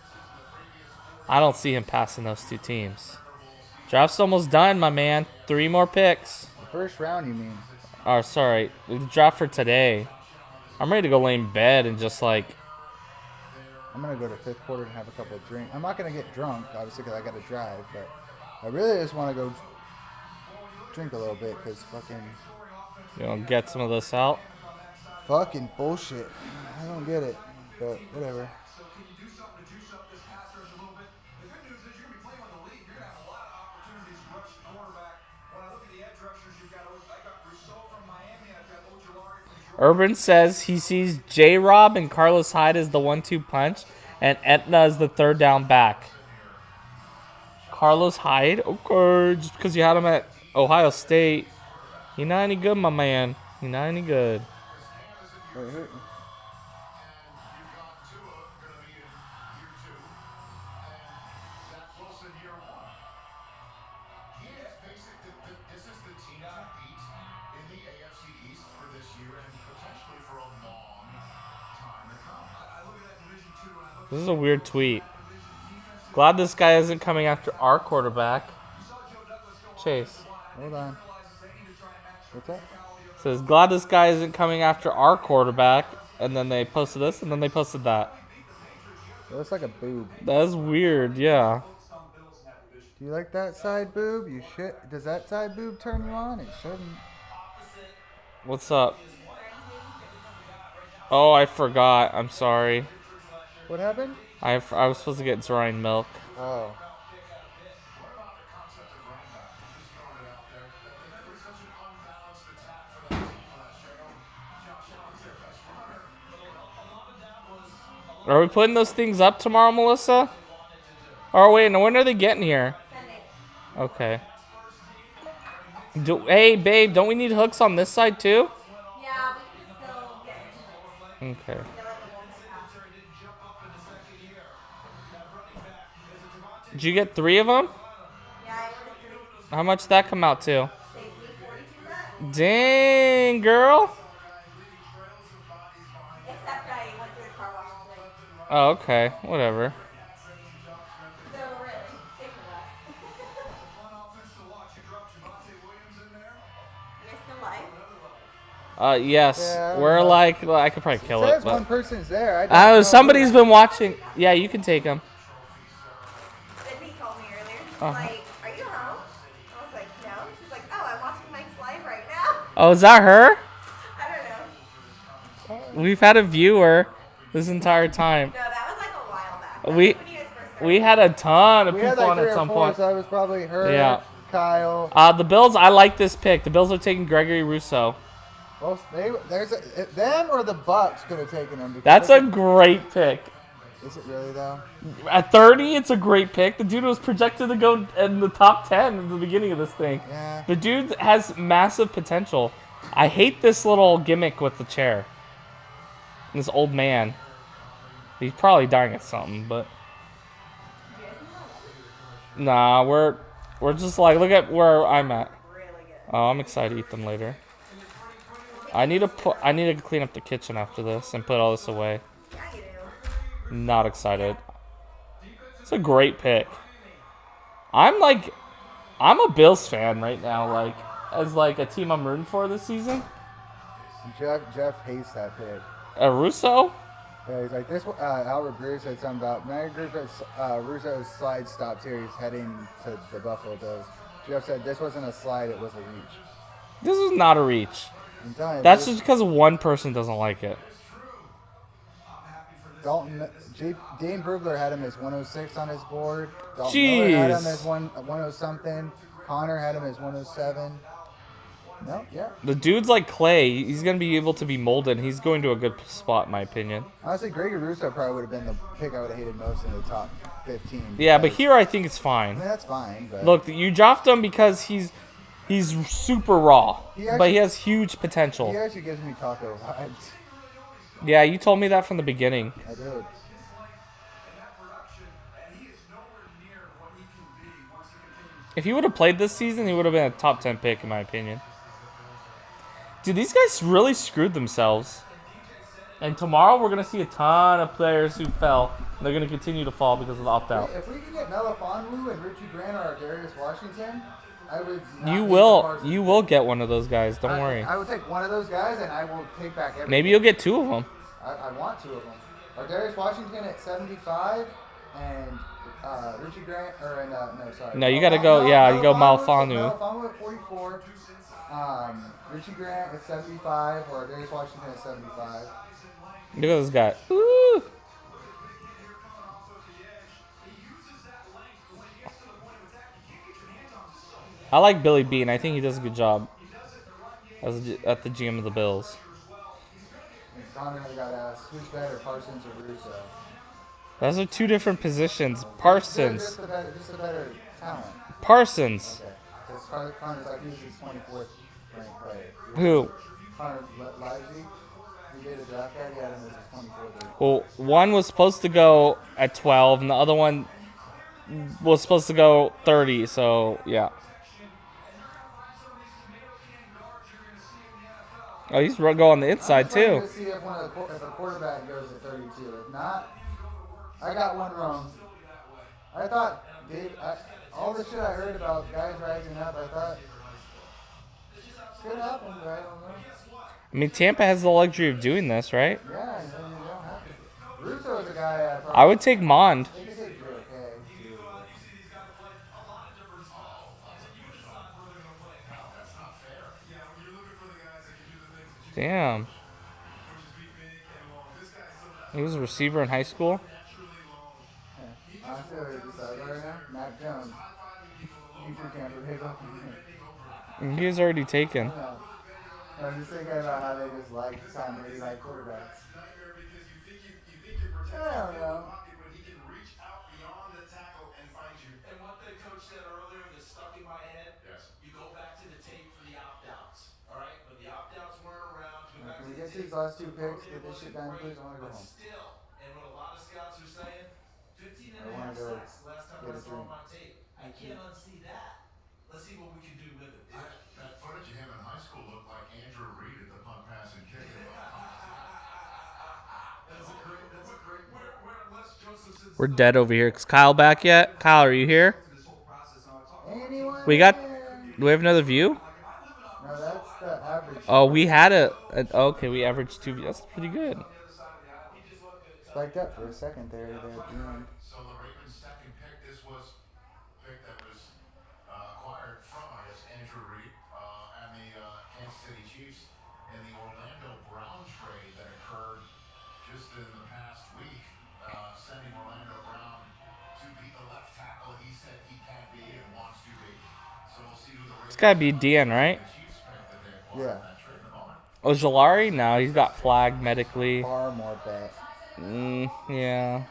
I don't see him passing those two teams. Draft's almost done, my man. 3 more picks.
The first round, you mean?
Oh, sorry. The draft for today. I'm ready to go lay in bed and just like.
I'm gonna go to 5th quarter and have a couple of drinks. I'm not gonna get drunk, obviously, because I gotta drive. But I really just want to go drink a little bit, because fucking.
You know, get some of this out.
Fucking bullshit. I don't get it, but whatever.
So can you do something to juice up this pass rush a little bit? The good news is you're going to be playing with the league. You're going to have a lot of opportunities to rush the quarterback. When I look at the edge rushers, I got Rousseau from Miami. I've got Ojulari from Georgia.
Urban says he sees J-Rob and Carlos Hyde as the 1-2 punch, and Etna as the 3rd down back. Carlos Hyde? Okay, just because you had him at Ohio State. He not any good, my man. He not any good.
Wait, wait.
This is the team to beat in the AFC East for this year and potentially for a long time to come. I look at that Division 2 and I look
This is a weird tweet. Glad this guy isn't coming after our quarterback. Chase.
Hold on. What's that?
Says, glad this guy isn't coming after our quarterback. And then they posted this, and then they posted that.
It looks like a boob.
That is weird, yeah.
Do you like that side boob? You should. Does that side boob turn you on? It shouldn't.
What's up? Oh, I forgot. I'm sorry.
What happened?
I was supposed to get Zorian milk.
Oh.
Are we putting those things up tomorrow, Melissa? Oh, wait, no, when are they getting here? Okay. Hey, babe, don't we need hooks on this side, too?
Yeah, we can still get into
Okay. Did you get 3 of them? How much did that come out to? Dang, girl.
Except I went through the car wash today.
Oh, okay. Whatever.
So really, sick of us. You guys still live?
Yes.
Yeah, I don't
We're
know.
like, well, I could probably kill
Says
it, but.
one person's there. I don't know
Somebody's
who.
been watching. Yeah, you can take them.
Sydney called me earlier. She's
Uh-huh.
like, are you home? I was like, no. She's like, oh, I'm watching Mike's live right now.
Oh, is that her?
I don't know.
We've had a viewer this entire time.
No, that was like a while back.
We had a ton of
We had
people
like
on
3
at
or
some
4,
point.
so I was probably her,
Yeah.
Kyle.
The Bills, I like this pick. The Bills are taking Gregory Rousseau.
Well, them or the Bucks could have taken him. because
That's
they
a great pick.
Is it really though?
At 30, it's a great pick. The dude was projected to go in the top 10 at the beginning of this thing.
Yeah.
The dude has massive potential. I hate this little gimmick with the chair. This old man. He's probably dying of something, but nah, we're just like, look at where I'm at. Oh, I'm excited to eat them later. I need to clean up the kitchen after this and put all this away. Not excited. It's a great pick. I'm a Bills fan right now, like as like a team I'm rooting for this season.
Jeff hates that pick.
Russo?
Yeah, he's like this. Albert Breer said something about when I agree with Russo's slide stops here. He's heading to the Buffalo Bills. Jeff said this wasn't a slide; it was a reach.
This is not a reach.
I'm telling you,
That's
this-
just because one person doesn't like it.
Dane Brugler had him as 106 on his board. Dalton
Jeez.
Miller had him as 10 something. Connor had him as 107. No, yeah.
The dude's like clay. He's going to be able to be molded. He's going to a good spot, in my opinion.
Honestly, Gregory Rousseau probably would have been the pick I would have hated most in the top 15.
Yeah, but
because-
here I think it's
I
fine.
mean, that's fine. But
Look, you dropped him because he's super raw,
He
but
actually-
he has huge potential.
he actually gives me taco vibes.
Yeah, you told me that from the beginning.
I did.
If he would have played this season, he would have been a top 10 pick, in my opinion. Dude, these guys really screwed themselves. And tomorrow we're gonna see a ton of players who fell. And they're gonna continue to fall because of the opt-out.
If we could get Melifonwu and Richie Grant or Darius Washington, I would. Not
You
leave
will.
the Parsons.
You will get one of those guys. Don't worry.
I will take one of those guys, and I will take back everything.
Maybe you'll get 2 of them.
I want 2 of them. Or Darius Washington at 75, and Richie Grant, or no, sorry.
No, you gotta go. Yeah, you go Melifonwu.
Melifonwu at 44. Richie Grant at 75, or Darius Washington at 75.
Look at this guy. Ooh. I like Billy Bean. I think he does a good job at the GM of the Bills.
Connor got asked, who's better, Parsons or Russo?
Those are 2 different positions. Parsons.
Just a better talent.
Parsons.
Okay. Because Connor's like, who's his 24th ranked player?
Who?
Connor Livesey. He did a draft guy. He had him as his 24th.
Well, one was supposed to go at 12, and the other one was supposed to go 30. So yeah. Oh, he's go on the inside too.
To see if a quarterback goes at 32. If not, I got one wrong. I thought all the shit I heard about guys rising up, I thought it could happen, but I don't know.
I mean, Tampa has the luxury of doing this, right?
Yeah, and then you don't have to. Russo is a guy.
I would take Mond.
They could take Drew, okay.
Damn. He was a receiver in high school.
I feel like this right now. Mac Jones. Future Tampa Bay.
He was already taken.
Yeah. I'm just thinking about how they just like Tom Brady like quarterbacks. I don't know.
And what the coach said earlier that stuck in my head, you go back to the tape for the opt-outs, all right? But the opt-outs weren't around.
Can we get these last 2 picks? Get this shit done, please. I want to go home.
Still, and what a lot of scouts are saying, 15 and
I
a
wanna
half
go
sacks last time
get
I
a
saw
drink.
my tape. I can't unsee that. Let's see what we can do with it.
That footage of him in high school looked like Andrew Reid at the punt, pass, and kick.
We're dead over here. Is Kyle back yet? Kyle, are you here?
Anyone?
Do we have another view?
No, that's the average.
Oh, we had okay, we averaged 2 views. That's pretty good.
Spiked up for a second there at the end.
So the Ravens' second pick, this was a pick that was acquired from, I guess, Andrew Reid and the Kansas City Chiefs in the Orlando Brown trade that occurred just in the past week, sending Orlando Brown to be the left tackle he said he can be and wants to be. So we'll see who the
It's gotta be Dan, right?
Yeah.
Ojolari? No, he's got flagged medically.
Far more bet.
Yeah.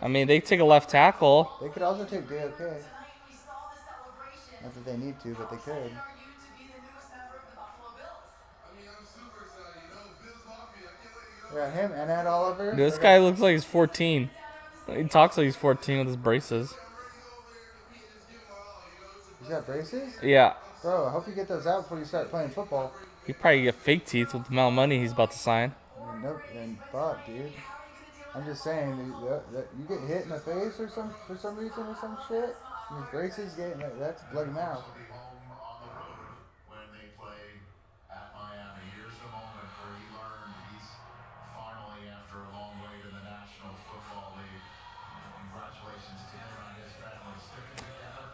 I mean, they take a left tackle.
They could also take DOK. Not that they need to, but they could. Yeah, him and Ed Oliver.
This guy looks like he's 14. He talks like he's 14 with his braces.
He's got braces?
Yeah.
Bro, I hope you get those out before you start playing football.
He probably get fake teeth with the amount of money he's about to sign.
I mean, nope, then fuck, dude. I'm just saying, that you get hit in the face or for some reason or some shit. Your braces getting that's bloody mouth.
when they play at Miami. Here's the moment where he learned he's finally, after a long wait in the National Football League. Congratulations to him and his family sticking together.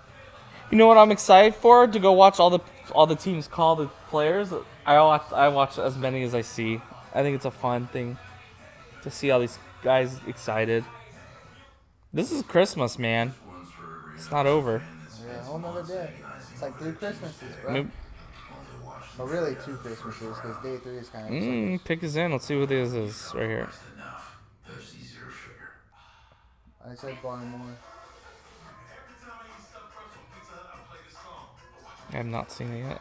You know what I'm excited for? To go watch all the teams call the players. I watch as many as I see. I think it's a fun thing to see all these guys excited. This is Christmas, man. It's not over.
Yeah, a whole nother day. It's like 3 Christmases, bro. Well, really 2 Christmases, because day 3 is kind of...
Pick us in. Let's see what this is right here.
I said Baltimore.
I have not seen it yet.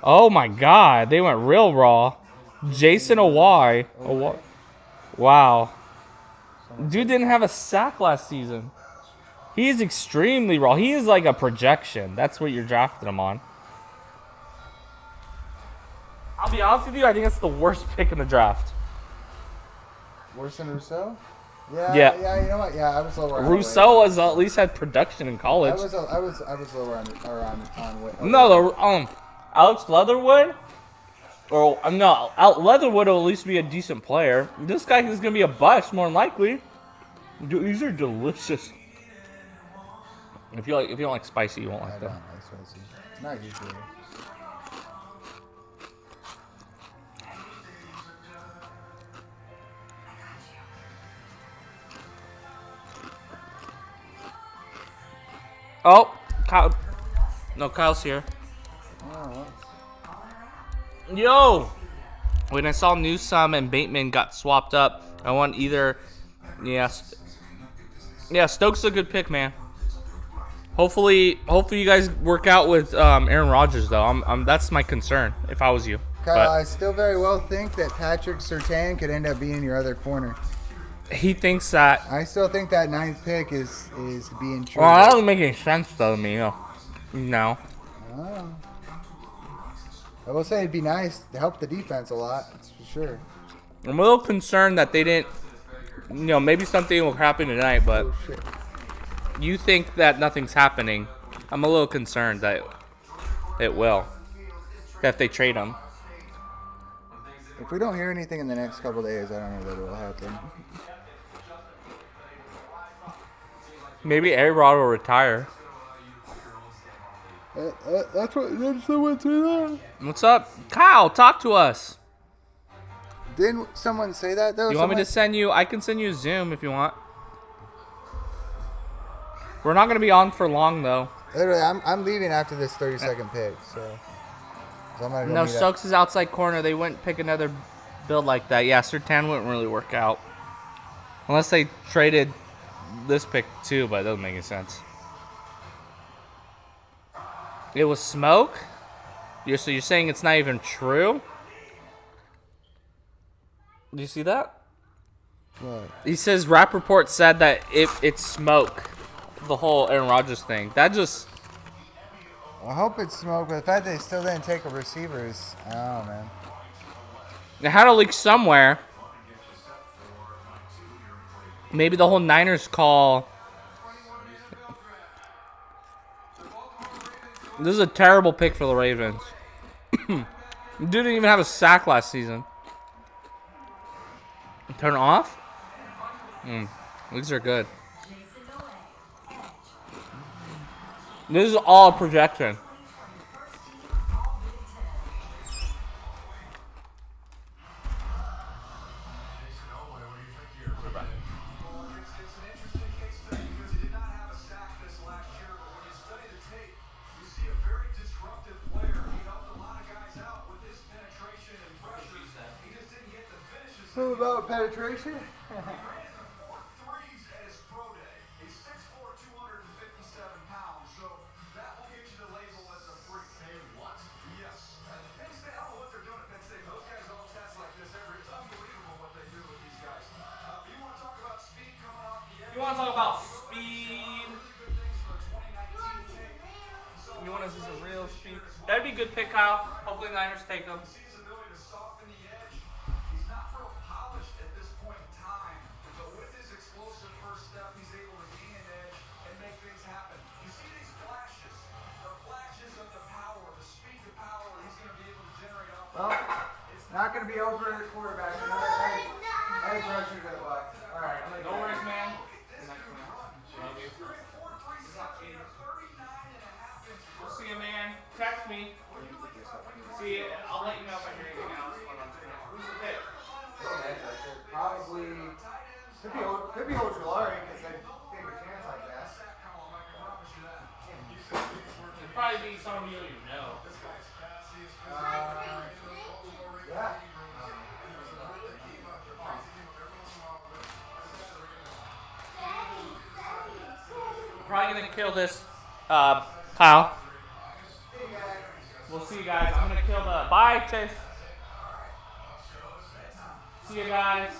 Oh my god, they went real raw. Jason Owai. Wow. Dude didn't have a sack last season. He is extremely raw. He is like a projection. That's what you're drafting him on. be honest with you, I think it's the worst pick in the draft.
Worse than Rousseau? Yeah.
Yeah.
Yeah. You know what? Yeah, I was lower. on
Rousseau has at least had production in
Wade.
college.
I was lower on Wade.
No, Alex Leatherwood, or no, Leatherwood will at least be a decent player. This guy is gonna be a bust more than likely. These are delicious. If you don't like spicy, you won't like
I
them.
don't like spicy. Not usually.
Oh, Kyle. No, Kyle's here.
Oh.
Yo! When I saw Newsome and Bateman got swapped up, I want either. Yeah, Stokes is a good pick, man. Hopefully you guys work out with Aaron Rodgers, though. That's my concern if I was you.
Kyle,
But
I still very well think that Patrick Surtain could end up being your other corner.
he thinks that.
I still think that 9th pick is being true.
Well, that doesn't make any sense, though, to me. No.
Oh. I will say it'd be nice to help the defense a lot. That's for sure.
I'm a little concerned that they didn't. Maybe something will happen tonight, but
Oh, shit.
you think that nothing's happening. I'm a little concerned that it will. That if they trade him.
If we don't hear anything in the next couple days, I don't know what will happen.
Maybe A-Rod will retire.
That's what someone say that.
What's up? Kyle, talk to us.
Didn't someone say that though?
You want me to send you? I can send you a Zoom if you want. We're not going to be on for long, though.
Literally, I'm leaving after this 30-second pick, so I'm gonna go
No,
meet up.
Stokes is outside corner. They wouldn't pick another build like that. Yeah, Surtain wouldn't really work out. Unless they traded this pick too, but it doesn't make any sense. It was smoke? So you're saying it's not even true? Do you see that?
What?
He says Rappaport said that it's smoke. The whole Aaron Rodgers thing. That just...
I hope it's smoke, but the fact that they still didn't take a receiver is, I don't know, man.
It had to leak somewhere. Maybe the whole Niners call. This is a terrible pick for the Ravens. Didn't even have a sack last season. Turn off? These are good. This is all a projection.
What about penetration?
You want to talk about speed? You want to see some real speed? That'd be a good pick, Kyle. Hopefully Niners take them.
Well, not going to be over at quarterback. Another edge rusher to the Bucs. All right.
No worries, man. We'll see you, man. Text me. See, I'll let you know if I hear anything else. Who's the pick?
Probably could be Ojulari because they take a chance like that.
It'd probably be someone you know.
Yeah.
Probably gonna kill this, Kyle. We'll see you guys. I'm gonna kill the. Bye, Chase. See you guys.